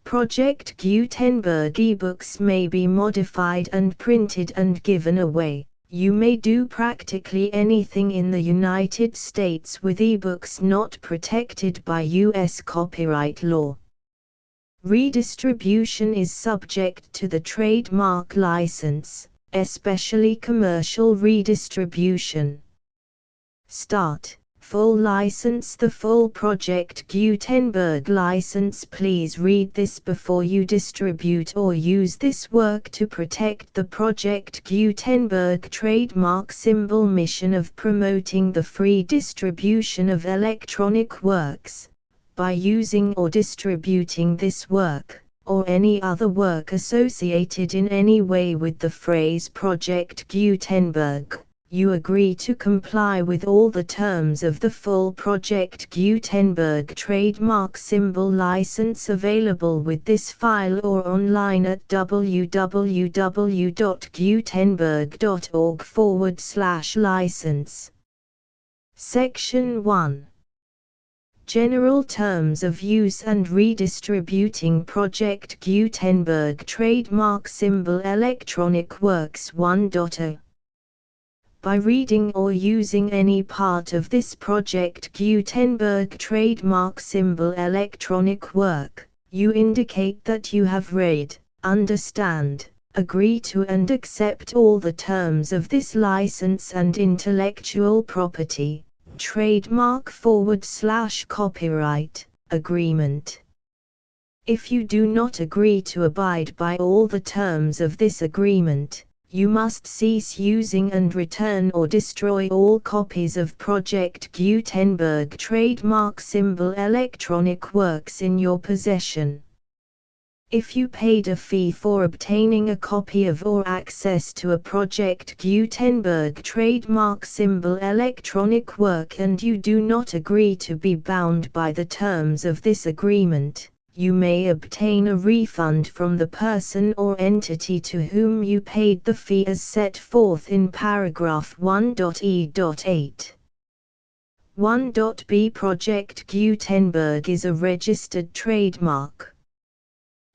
Project Gutenberg ebooks may be modified and printed and given away. You may do practically anything in the United States with ebooks not protected by U.S. copyright law. Redistribution is subject to the trademark license, especially commercial redistribution. Start. Full license. The full Project Gutenberg license. Please read this before you distribute or use this work to protect the Project Gutenberg trademark symbol mission of promoting the free distribution of electronic works. By using or distributing this work, or any other work associated in any way with the phrase Project Gutenberg, you agree to comply with all the terms of the full Project Gutenberg trademark symbol license available with this file or online at www.gutenberg.org/license. Section 1. General Terms of Use and Redistributing Project Gutenberg Trademark Symbol Electronic Works 1.0. By reading or using any part of this Project Gutenberg trademark symbol electronic work, you indicate that you have read, understand, agree to and accept all the terms of this license and intellectual property, trademark/copyright, agreement. If you do not agree to abide by all the terms of this agreement, you must cease using and return or destroy all copies of Project Gutenberg trademark symbol electronic works in your possession. If you paid a fee for obtaining a copy of or access to a Project Gutenberg trademark symbol electronic work and you do not agree to be bound by the terms of this agreement, you may obtain a refund from the person or entity to whom you paid the fee as set forth in paragraph 1.e.8. 1.b Project Gutenberg is a registered trademark.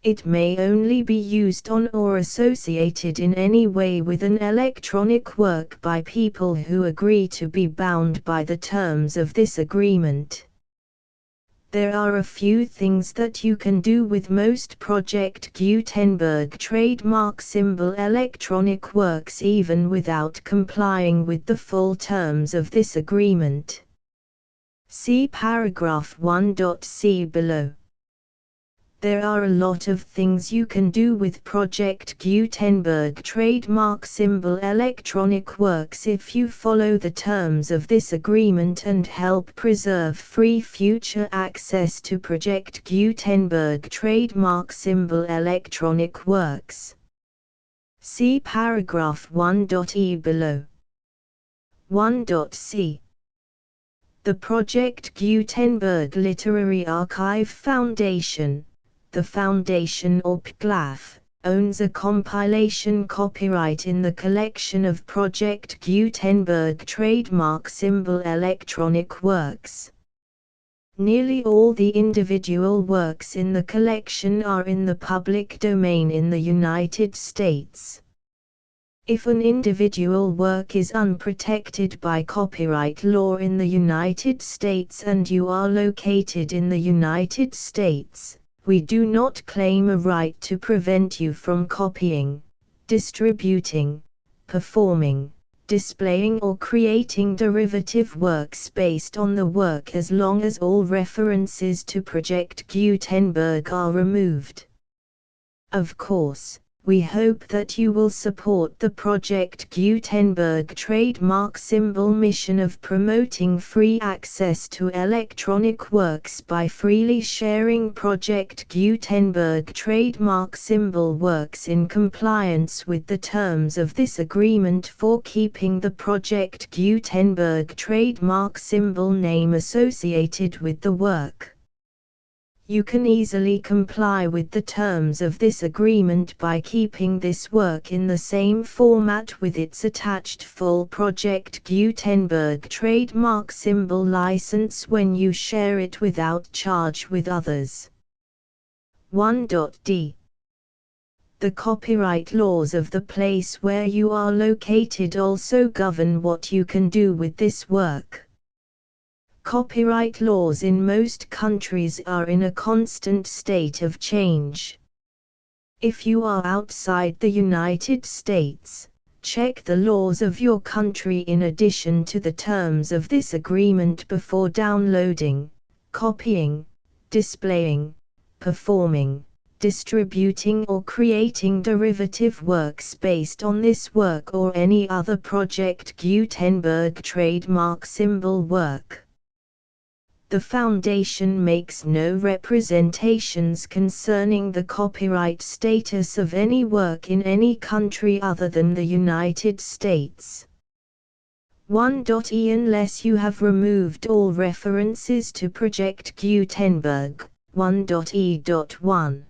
It may only be used on or associated in any way with an electronic work by people who agree to be bound by the terms of this agreement. There are a few things that you can do with most Project Gutenberg trademark symbol electronic works even without complying with the full terms of this agreement. See paragraph 1.c below. There are a lot of things you can do with Project Gutenberg trademark symbol electronic works if you follow the terms of this agreement and help preserve free future access to Project Gutenberg trademark symbol electronic works. See paragraph 1.e below. 1.c. The Project Gutenberg Literary Archive Foundation, the Foundation or PGLAF, owns a compilation copyright in the collection of Project Gutenberg trademark symbol electronic works. Nearly all the individual works in the collection are in the public domain in the United States. If an individual work is unprotected by copyright law in the United States and you are located in the United States, we do not claim a right to prevent you from copying, distributing, performing, displaying or creating derivative works based on the work as long as all references to Project Gutenberg are removed. Of course, we hope that you will support the Project Gutenberg trademark symbol mission of promoting free access to electronic works by freely sharing Project Gutenberg trademark symbol works in compliance with the terms of this agreement for keeping the Project Gutenberg trademark symbol name associated with the work. You can easily comply with the terms of this agreement by keeping this work in the same format with its attached full Project Gutenberg trademark symbol license when you share it without charge with others. 1.d. The copyright laws of the place where you are located also govern what you can do with this work. Copyright laws in most countries are in a constant state of change. If you are outside the United States, check the laws of your country in addition to the terms of this agreement before downloading, copying, displaying, performing, distributing or creating derivative works based on this work or any other Project Gutenberg trademark symbol work. The Foundation makes no representations concerning the copyright status of any work in any country other than the United States. 1.e Unless you have removed all references to Project Gutenberg. 1.e.1.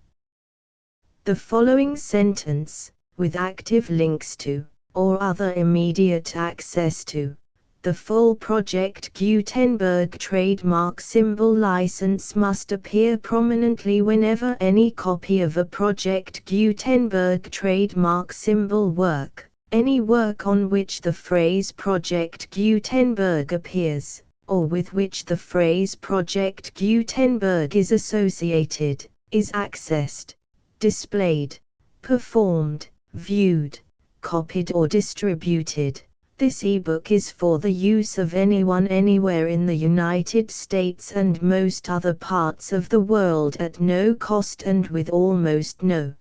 The following sentence, with active links to, or other immediate access to, the full Project Gutenberg trademark symbol license must appear prominently whenever any copy of a Project Gutenberg trademark symbol work, any work on which the phrase Project Gutenberg appears, or with which the phrase Project Gutenberg is associated, is accessed, displayed, performed, viewed, copied or distributed. This ebook is for the use of anyone anywhere in the United States and most other parts of the world at no cost and with almost no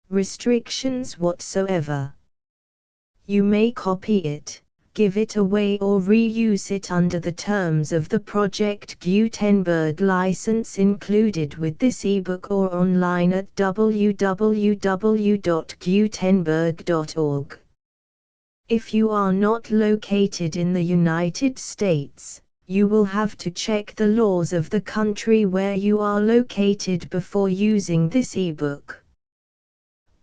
restrictions whatsoever. You may copy it, give it away or reuse it under the terms of the Project Gutenberg license included with this ebook or online at www.gutenberg.org. If you are not located in the United States, you will have to check the laws of the country where you are located before using this ebook.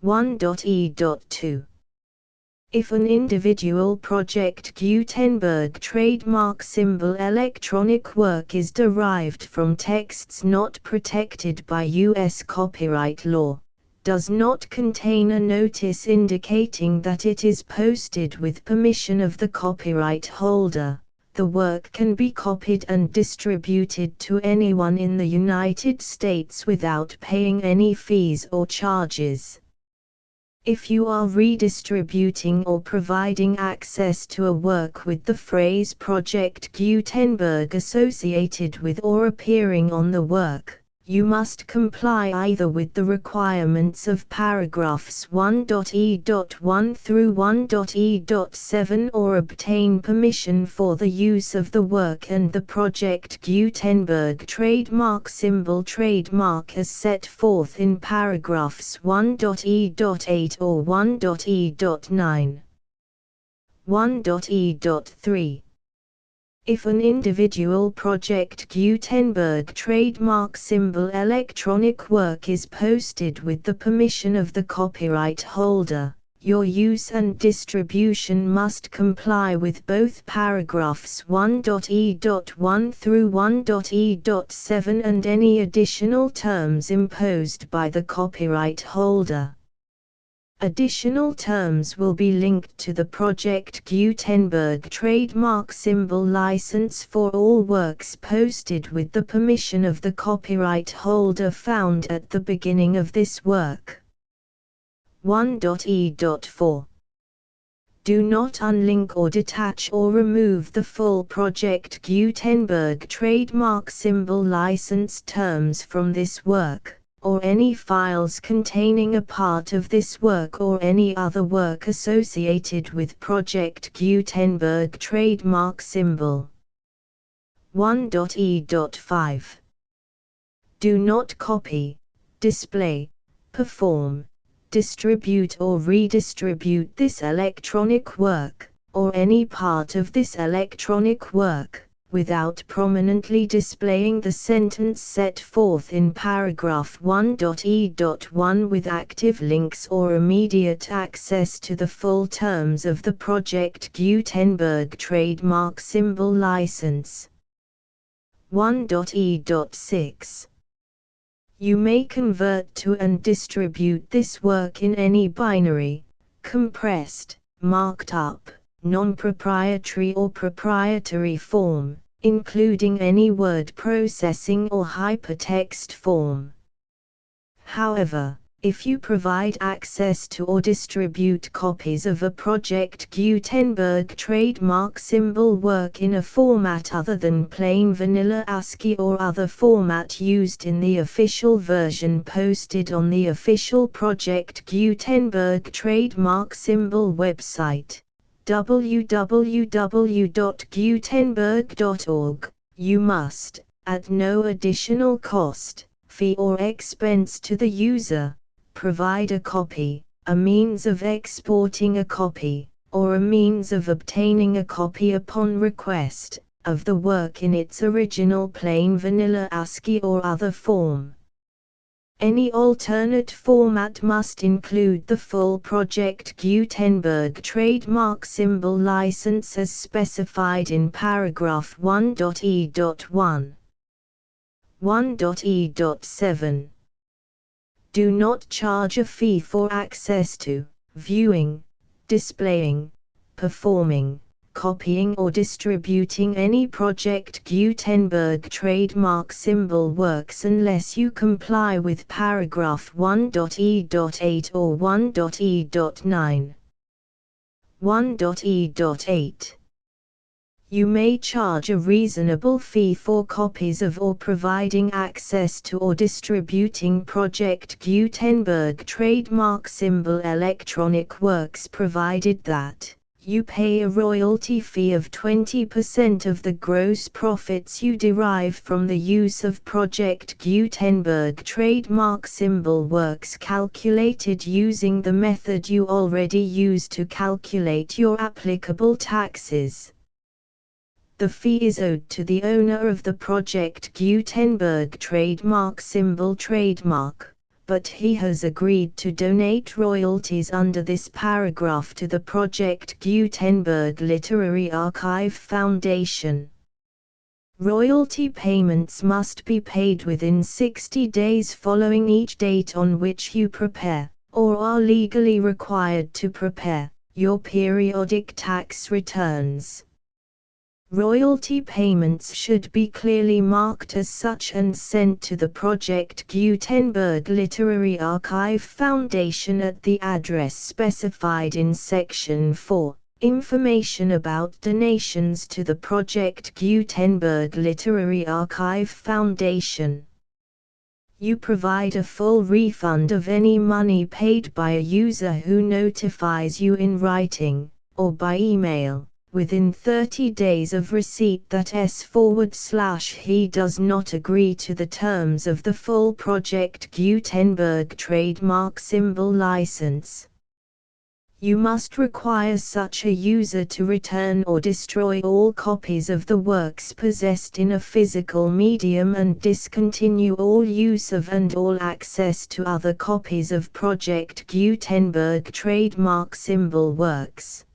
1.e.2. If an individual Project Gutenberg trademark symbol electronic work is derived from texts not protected by U.S. copyright law, does not contain a notice indicating that it is posted with permission of the copyright holder, the work can be copied and distributed to anyone in the United States without paying any fees or charges. If you are redistributing or providing access to a work with the phrase Project Gutenberg associated with or appearing on the work, you must comply either with the requirements of paragraphs 1.e.1 through 1.e.7 or obtain permission for the use of the work and the Project Gutenberg trademark symbol trademark as set forth in paragraphs 1.e.8 or 1.e.9. 1.e.3. If an individual Project Gutenberg trademark symbol electronic work is posted with the permission of the copyright holder, your use and distribution must comply with both paragraphs 1.e.1 through 1.e.7 and any additional terms imposed by the copyright holder. Additional terms will be linked to the Project Gutenberg trademark symbol license for all works posted with the permission of the copyright holder found at the beginning of this work. 1.e.4. Do not unlink or detach or remove the full Project Gutenberg trademark symbol license terms from this work, or any files containing a part of this work or any other work associated with Project Gutenberg trademark symbol. 1.e.5. Do not copy, display, perform, distribute or redistribute this electronic work, or any part of this electronic work, without prominently displaying the sentence set forth in paragraph 1.e.1 with active links or immediate access to the full terms of the Project Gutenberg trademark symbol license. 1.e.6. You may convert to and distribute this work in any binary, compressed, marked up, non-proprietary or proprietary form, including any word processing or hypertext form. However, if you provide access to or distribute copies of a Project Gutenberg trademark symbol work in a format other than plain vanilla ASCII or other format used in the official version posted on the official Project Gutenberg trademark symbol website, www.gutenberg.org, you must, at no additional cost, fee or expense to the user, provide a copy, a means of exporting a copy, or a means of obtaining a copy upon request, of the work in its original plain vanilla ASCII or other form. Any alternate format must include the full Project Gutenberg trademark symbol license as specified in paragraph 1.e.1. 1.e.7. Do not charge a fee for access to, viewing, displaying, performing, copying or distributing any Project Gutenberg trademark symbol works unless you comply with paragraph 1.e.8 or 1.e.9. 1.e.8. You may charge a reasonable fee for copies of or providing access to or distributing Project Gutenberg trademark symbol electronic works provided that you pay a royalty fee of 20% of the gross profits you derive from the use of Project Gutenberg trademark symbol works calculated using the method you already use to calculate your applicable taxes. The fee is owed to the owner of the Project Gutenberg trademark symbol trademark, but he has agreed to donate royalties under this paragraph to the Project Gutenberg Literary Archive Foundation. Royalty payments must be paid within 60 days following each date on which you prepare, or are legally required to prepare, your periodic tax returns. Royalty payments should be clearly marked as such and sent to the Project Gutenberg Literary Archive Foundation at the address specified in Section 4. Information about donations to the Project Gutenberg Literary Archive Foundation. You provide a full refund of any money paid by a user who notifies you in writing, or by email, within 30 days of receipt that he does not agree to the terms of the full Project Gutenberg trademark symbol license. You must require such a user to return or destroy all copies of the works possessed in a physical medium and discontinue all use of and all access to other copies of Project Gutenberg trademark symbol works.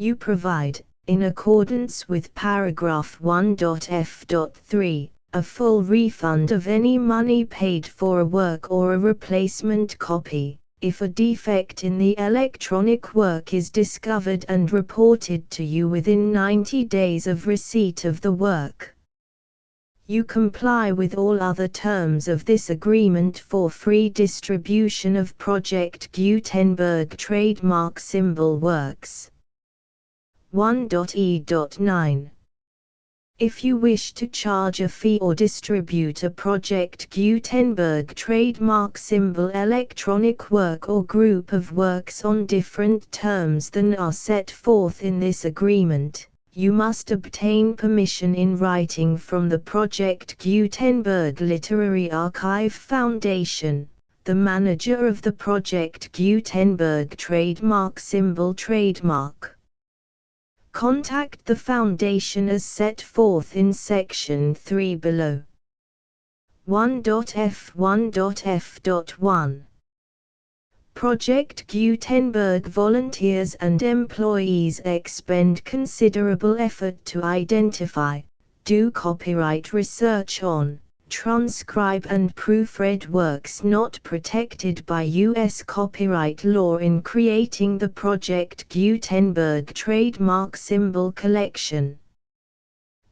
You provide, in accordance with paragraph 1.f.3, a full refund of any money paid for a work or a replacement copy, if a defect in the electronic work is discovered and reported to you within 90 days of receipt of the work. You comply with all other terms of this agreement for free distribution of Project Gutenberg trademark symbol works. 1.e.9. If you wish to charge a fee or distribute a Project Gutenberg trademark symbol electronic work or group of works on different terms than are set forth in this agreement, you must obtain permission in writing from the Project Gutenberg Literary Archive Foundation, the manager of the Project Gutenberg trademark symbol trademark. Contact the Foundation as set forth in Section 3 below. 1.f1.f.1. Project Gutenberg volunteers and employees expend considerable effort to identify, do copyright research on, transcribe and proofread works not protected by U.S. copyright law in creating the Project Gutenberg trademark symbol collection.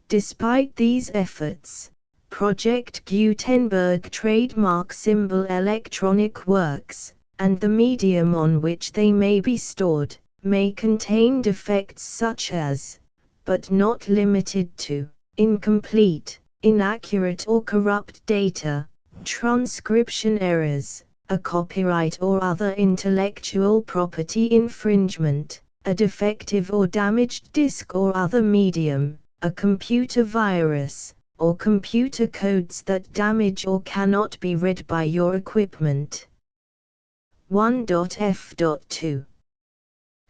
Despite these efforts, Project Gutenberg trademark symbol electronic works, and the medium on which they may be stored, may contain defects such as, but not limited to, incomplete, inaccurate or corrupt data, transcription errors, a copyright or other intellectual property infringement, a defective or damaged disk or other medium, a computer virus, or computer codes that damage or cannot be read by your equipment. 1.f.2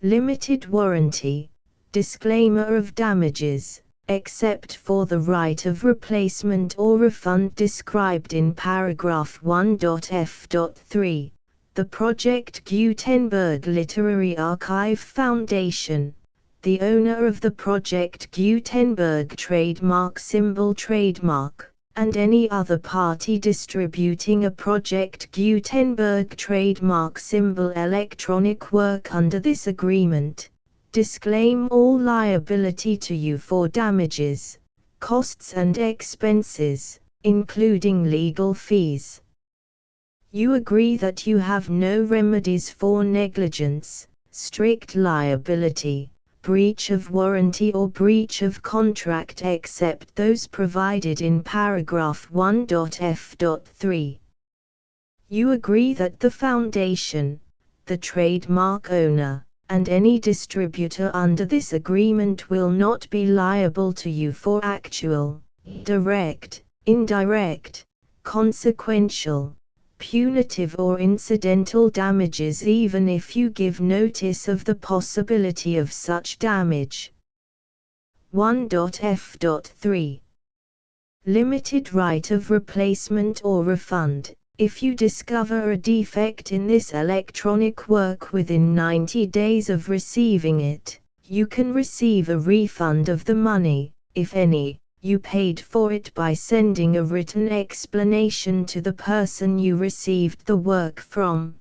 Limited warranty. Disclaimer of damages, except for the right of replacement or refund described in paragraph 1.f.3. The Project Gutenberg Literary Archive Foundation, the owner of the Project Gutenberg trademark symbol trademark, and any other party distributing a Project Gutenberg trademark symbol electronic work under this agreement, disclaim all liability to you for damages, costs and expenses, including legal fees. You agree that you have no remedies for negligence, strict liability, breach of warranty or breach of contract except those provided in paragraph 1.f.3. You agree that the Foundation, the trademark owner, and any distributor under this agreement will not be liable to you for actual, direct, indirect, consequential, punitive or incidental damages even if you give notice of the possibility of such damage. 1.f.3. Limited right of replacement or refund. If you discover a defect in this electronic work within 90 days of receiving it, you can receive a refund of the money, if any, you paid for it by sending a written explanation to the person you received the work from.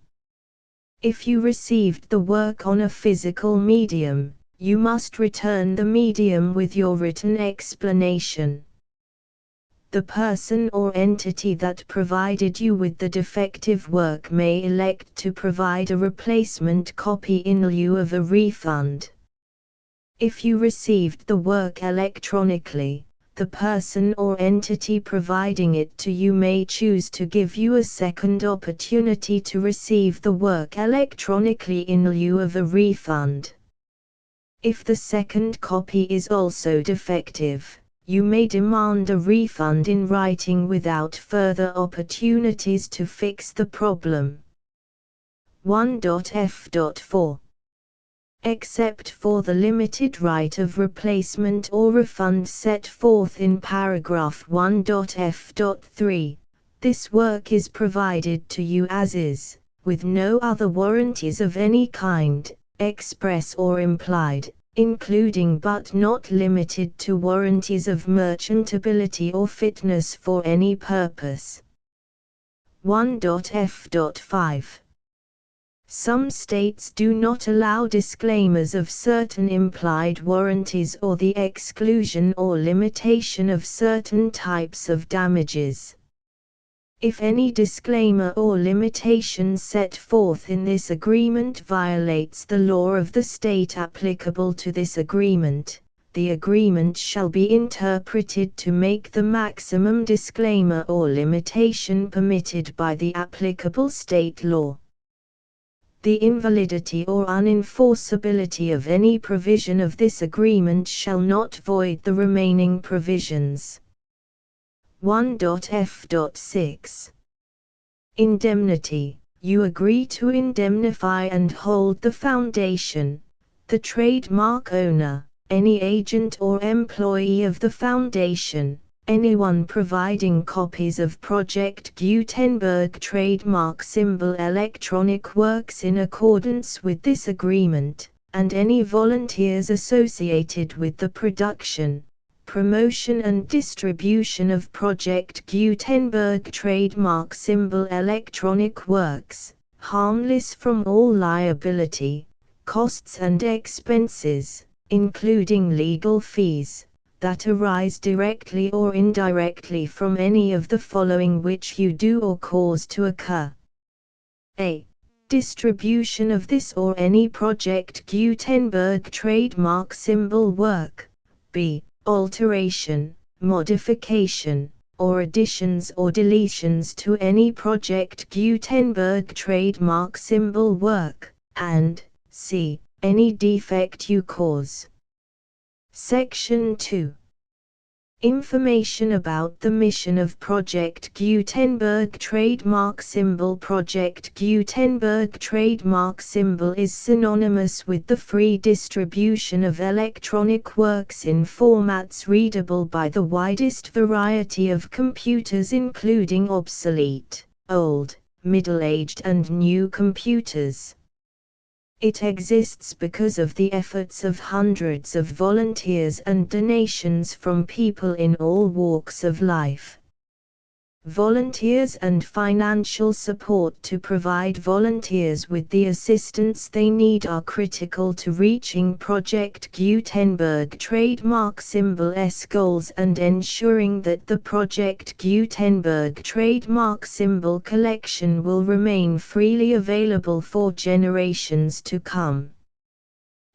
If you received the work on a physical medium, you must return the medium with your written explanation. The person or entity that provided you with the defective work may elect to provide a replacement copy in lieu of a refund. If you received the work electronically, the person or entity providing it to you may choose to give you a second opportunity to receive the work electronically in lieu of a refund. If the second copy is also defective, you may demand a refund in writing without further opportunities to fix the problem. 1.f.4. Except for the limited right of replacement or refund set forth in paragraph 1.f.3, this work is provided to you as is, with no other warranties of any kind, express or implied, including but not limited to warranties of merchantability or fitness for any purpose. 1.f.5. Some states do not allow disclaimers of certain implied warranties or the exclusion or limitation of certain types of damages. If any disclaimer or limitation set forth in this agreement violates the law of the state applicable to this agreement, the agreement shall be interpreted to make the maximum disclaimer or limitation permitted by the applicable state law. The invalidity or unenforceability of any provision of this agreement shall not void the remaining provisions. 1.f.6. Indemnity. You agree to indemnify and hold the Foundation, the trademark owner, any agent or employee of the Foundation, anyone providing copies of Project Gutenberg trademark symbol electronic works in accordance with this agreement, and any volunteers associated with the production, promotion and distribution of Project Gutenberg trademark symbol electronic works, harmless from all liability, costs and expenses, including legal fees, that arise directly or indirectly from any of the following which you do or cause to occur. A. Distribution of this or any Project Gutenberg trademark symbol work. B. Alteration, modification, or additions or deletions to any Project Gutenberg trademark symbol work, and C. Any defect you cause. Section 2. Information about the mission of Project Gutenberg trademark symbol. Project Gutenberg trademark symbol is synonymous with the free distribution of electronic works in formats readable by the widest variety of computers, including obsolete, old, middle-aged and new computers. It exists because of the efforts of hundreds of volunteers and donations from people in all walks of life. Volunteers and financial support to provide volunteers with the assistance they need are critical to reaching Project Gutenberg trademark symbol's goals and ensuring that the Project Gutenberg trademark symbol collection will remain freely available for generations to come.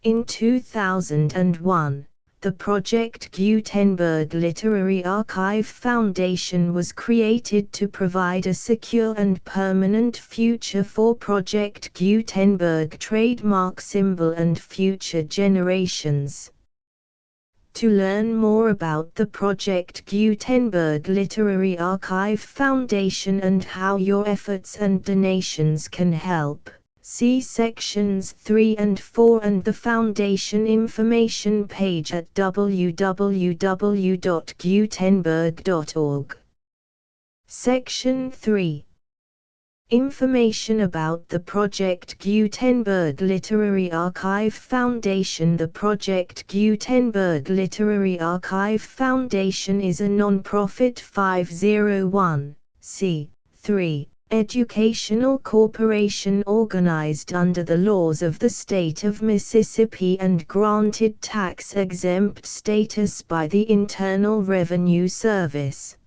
In 2001, the Project Gutenberg Literary Archive Foundation was created to provide a secure and permanent future for Project Gutenberg trademark symbol and future generations. To learn more about the Project Gutenberg Literary Archive Foundation and how your efforts and donations can help, see sections 3 and 4 and the Foundation information page at www.gutenberg.org. Section 3. Information about the Project Gutenberg Literary Archive Foundation. The Project Gutenberg Literary Archive Foundation is a non-profit 501(c)(3) educational corporation organized under the laws of the state of Mississippi and granted tax-exempt status by the Internal Revenue Service.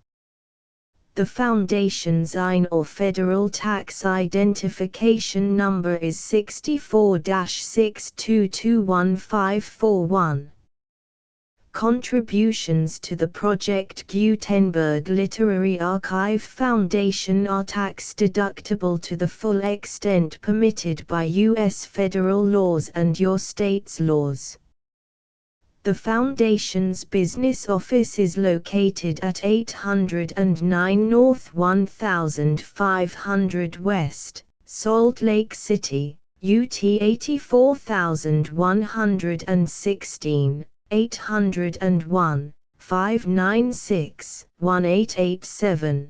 The Foundation's IN or Federal Tax Identification Number is 64-6221541. Contributions to the Project Gutenberg Literary Archive Foundation are tax-deductible to the full extent permitted by U.S. federal laws and your state's laws. The Foundation's business office is located at 809 North 1500 West, Salt Lake City, UT 84116. 801-596-1887.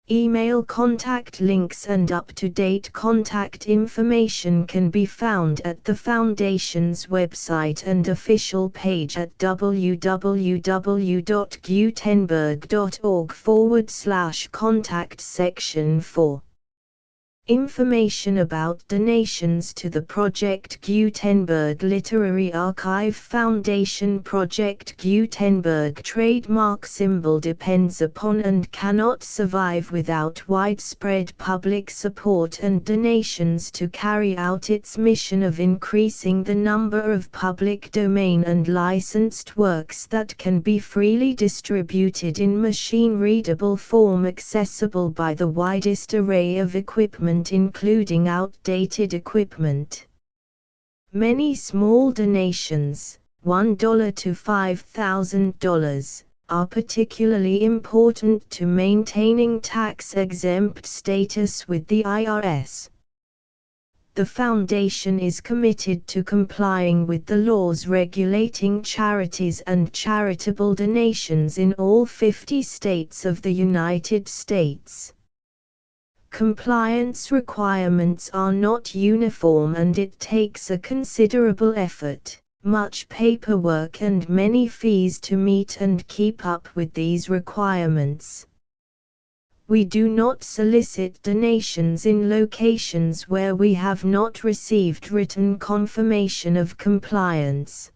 Email contact links and up-to-date contact information can be found at the Foundation's website and official page at www.gutenberg.org/contact section 4. Information about donations to the Project Gutenberg Literary Archive Foundation. Project Gutenberg trademark symbol depends upon and cannot survive without widespread public support and donations to carry out its mission of increasing the number of public domain and licensed works that can be freely distributed in machine-readable form accessible by the widest array of equipment, including outdated equipment. Many small donations, $1 to $5,000, are particularly important to maintaining tax-exempt status with the IRS. The Foundation is committed to complying with the laws regulating charities and charitable donations in all 50 states of the United States. Compliance requirements are not uniform and it takes a considerable effort, much paperwork and many fees to meet and keep up with these requirements. We do not solicit donations in locations where we have not received written confirmation of compliance.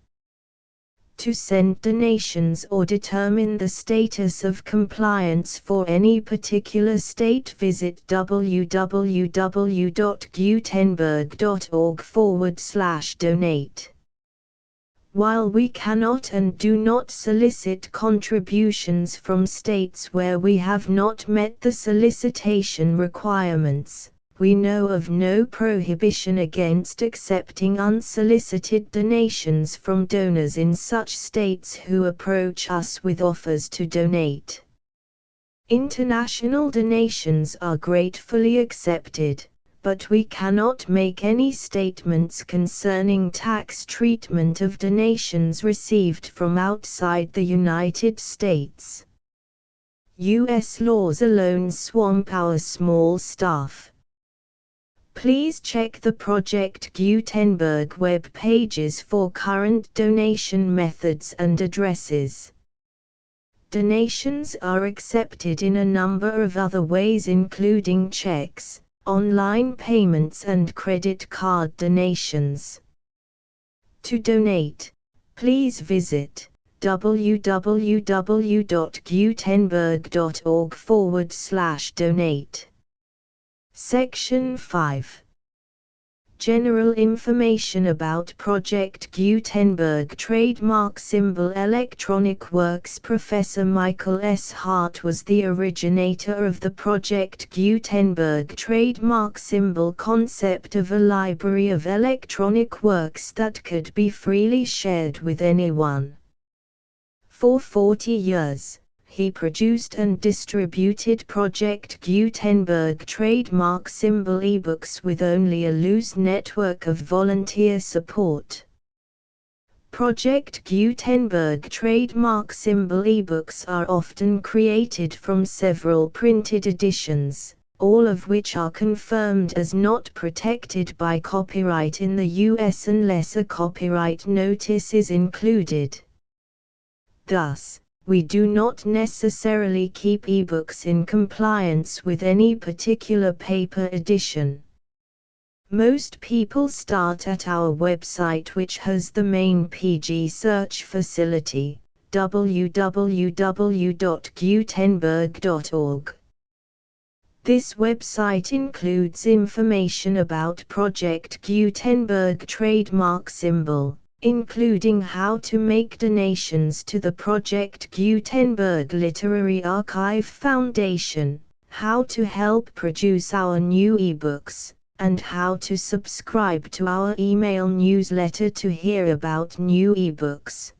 To send donations or determine the status of compliance for any particular state, visit www.gutenberg.org/donate. While we cannot and do not solicit contributions from states where we have not met the solicitation requirements, we know of no prohibition against accepting unsolicited donations from donors in such states who approach us with offers to donate. International donations are gratefully accepted, but we cannot make any statements concerning tax treatment of donations received from outside the United States. U.S. laws alone swamp our small staff. Please check the Project Gutenberg web pages for current donation methods and addresses. Donations are accepted in a number of other ways, including checks, online payments and credit card donations. To donate, please visit www.gutenberg.org/donate. Section 5. General information about Project Gutenberg Trademark Symbol Electronic Works. Professor Michael S. Hart was the originator of the Project Gutenberg trademark symbol concept of a library of electronic works that could be freely shared with anyone. For 40 years, he produced and distributed Project Gutenberg trademark symbol ebooks with only a loose network of volunteer support. Project Gutenberg trademark symbol ebooks are often created from several printed editions, all of which are confirmed as not protected by copyright in the US unless a copyright notice is included. Thus, we do not necessarily keep ebooks in compliance with any particular paper edition. Most people start at our website, which has the main PG search facility, www.gutenberg.org. This website includes information about Project Gutenberg trademark symbol, including how to make donations to the Project Gutenberg Literary Archive Foundation, how to help produce our new ebooks, and how to subscribe to our email newsletter to hear about new ebooks.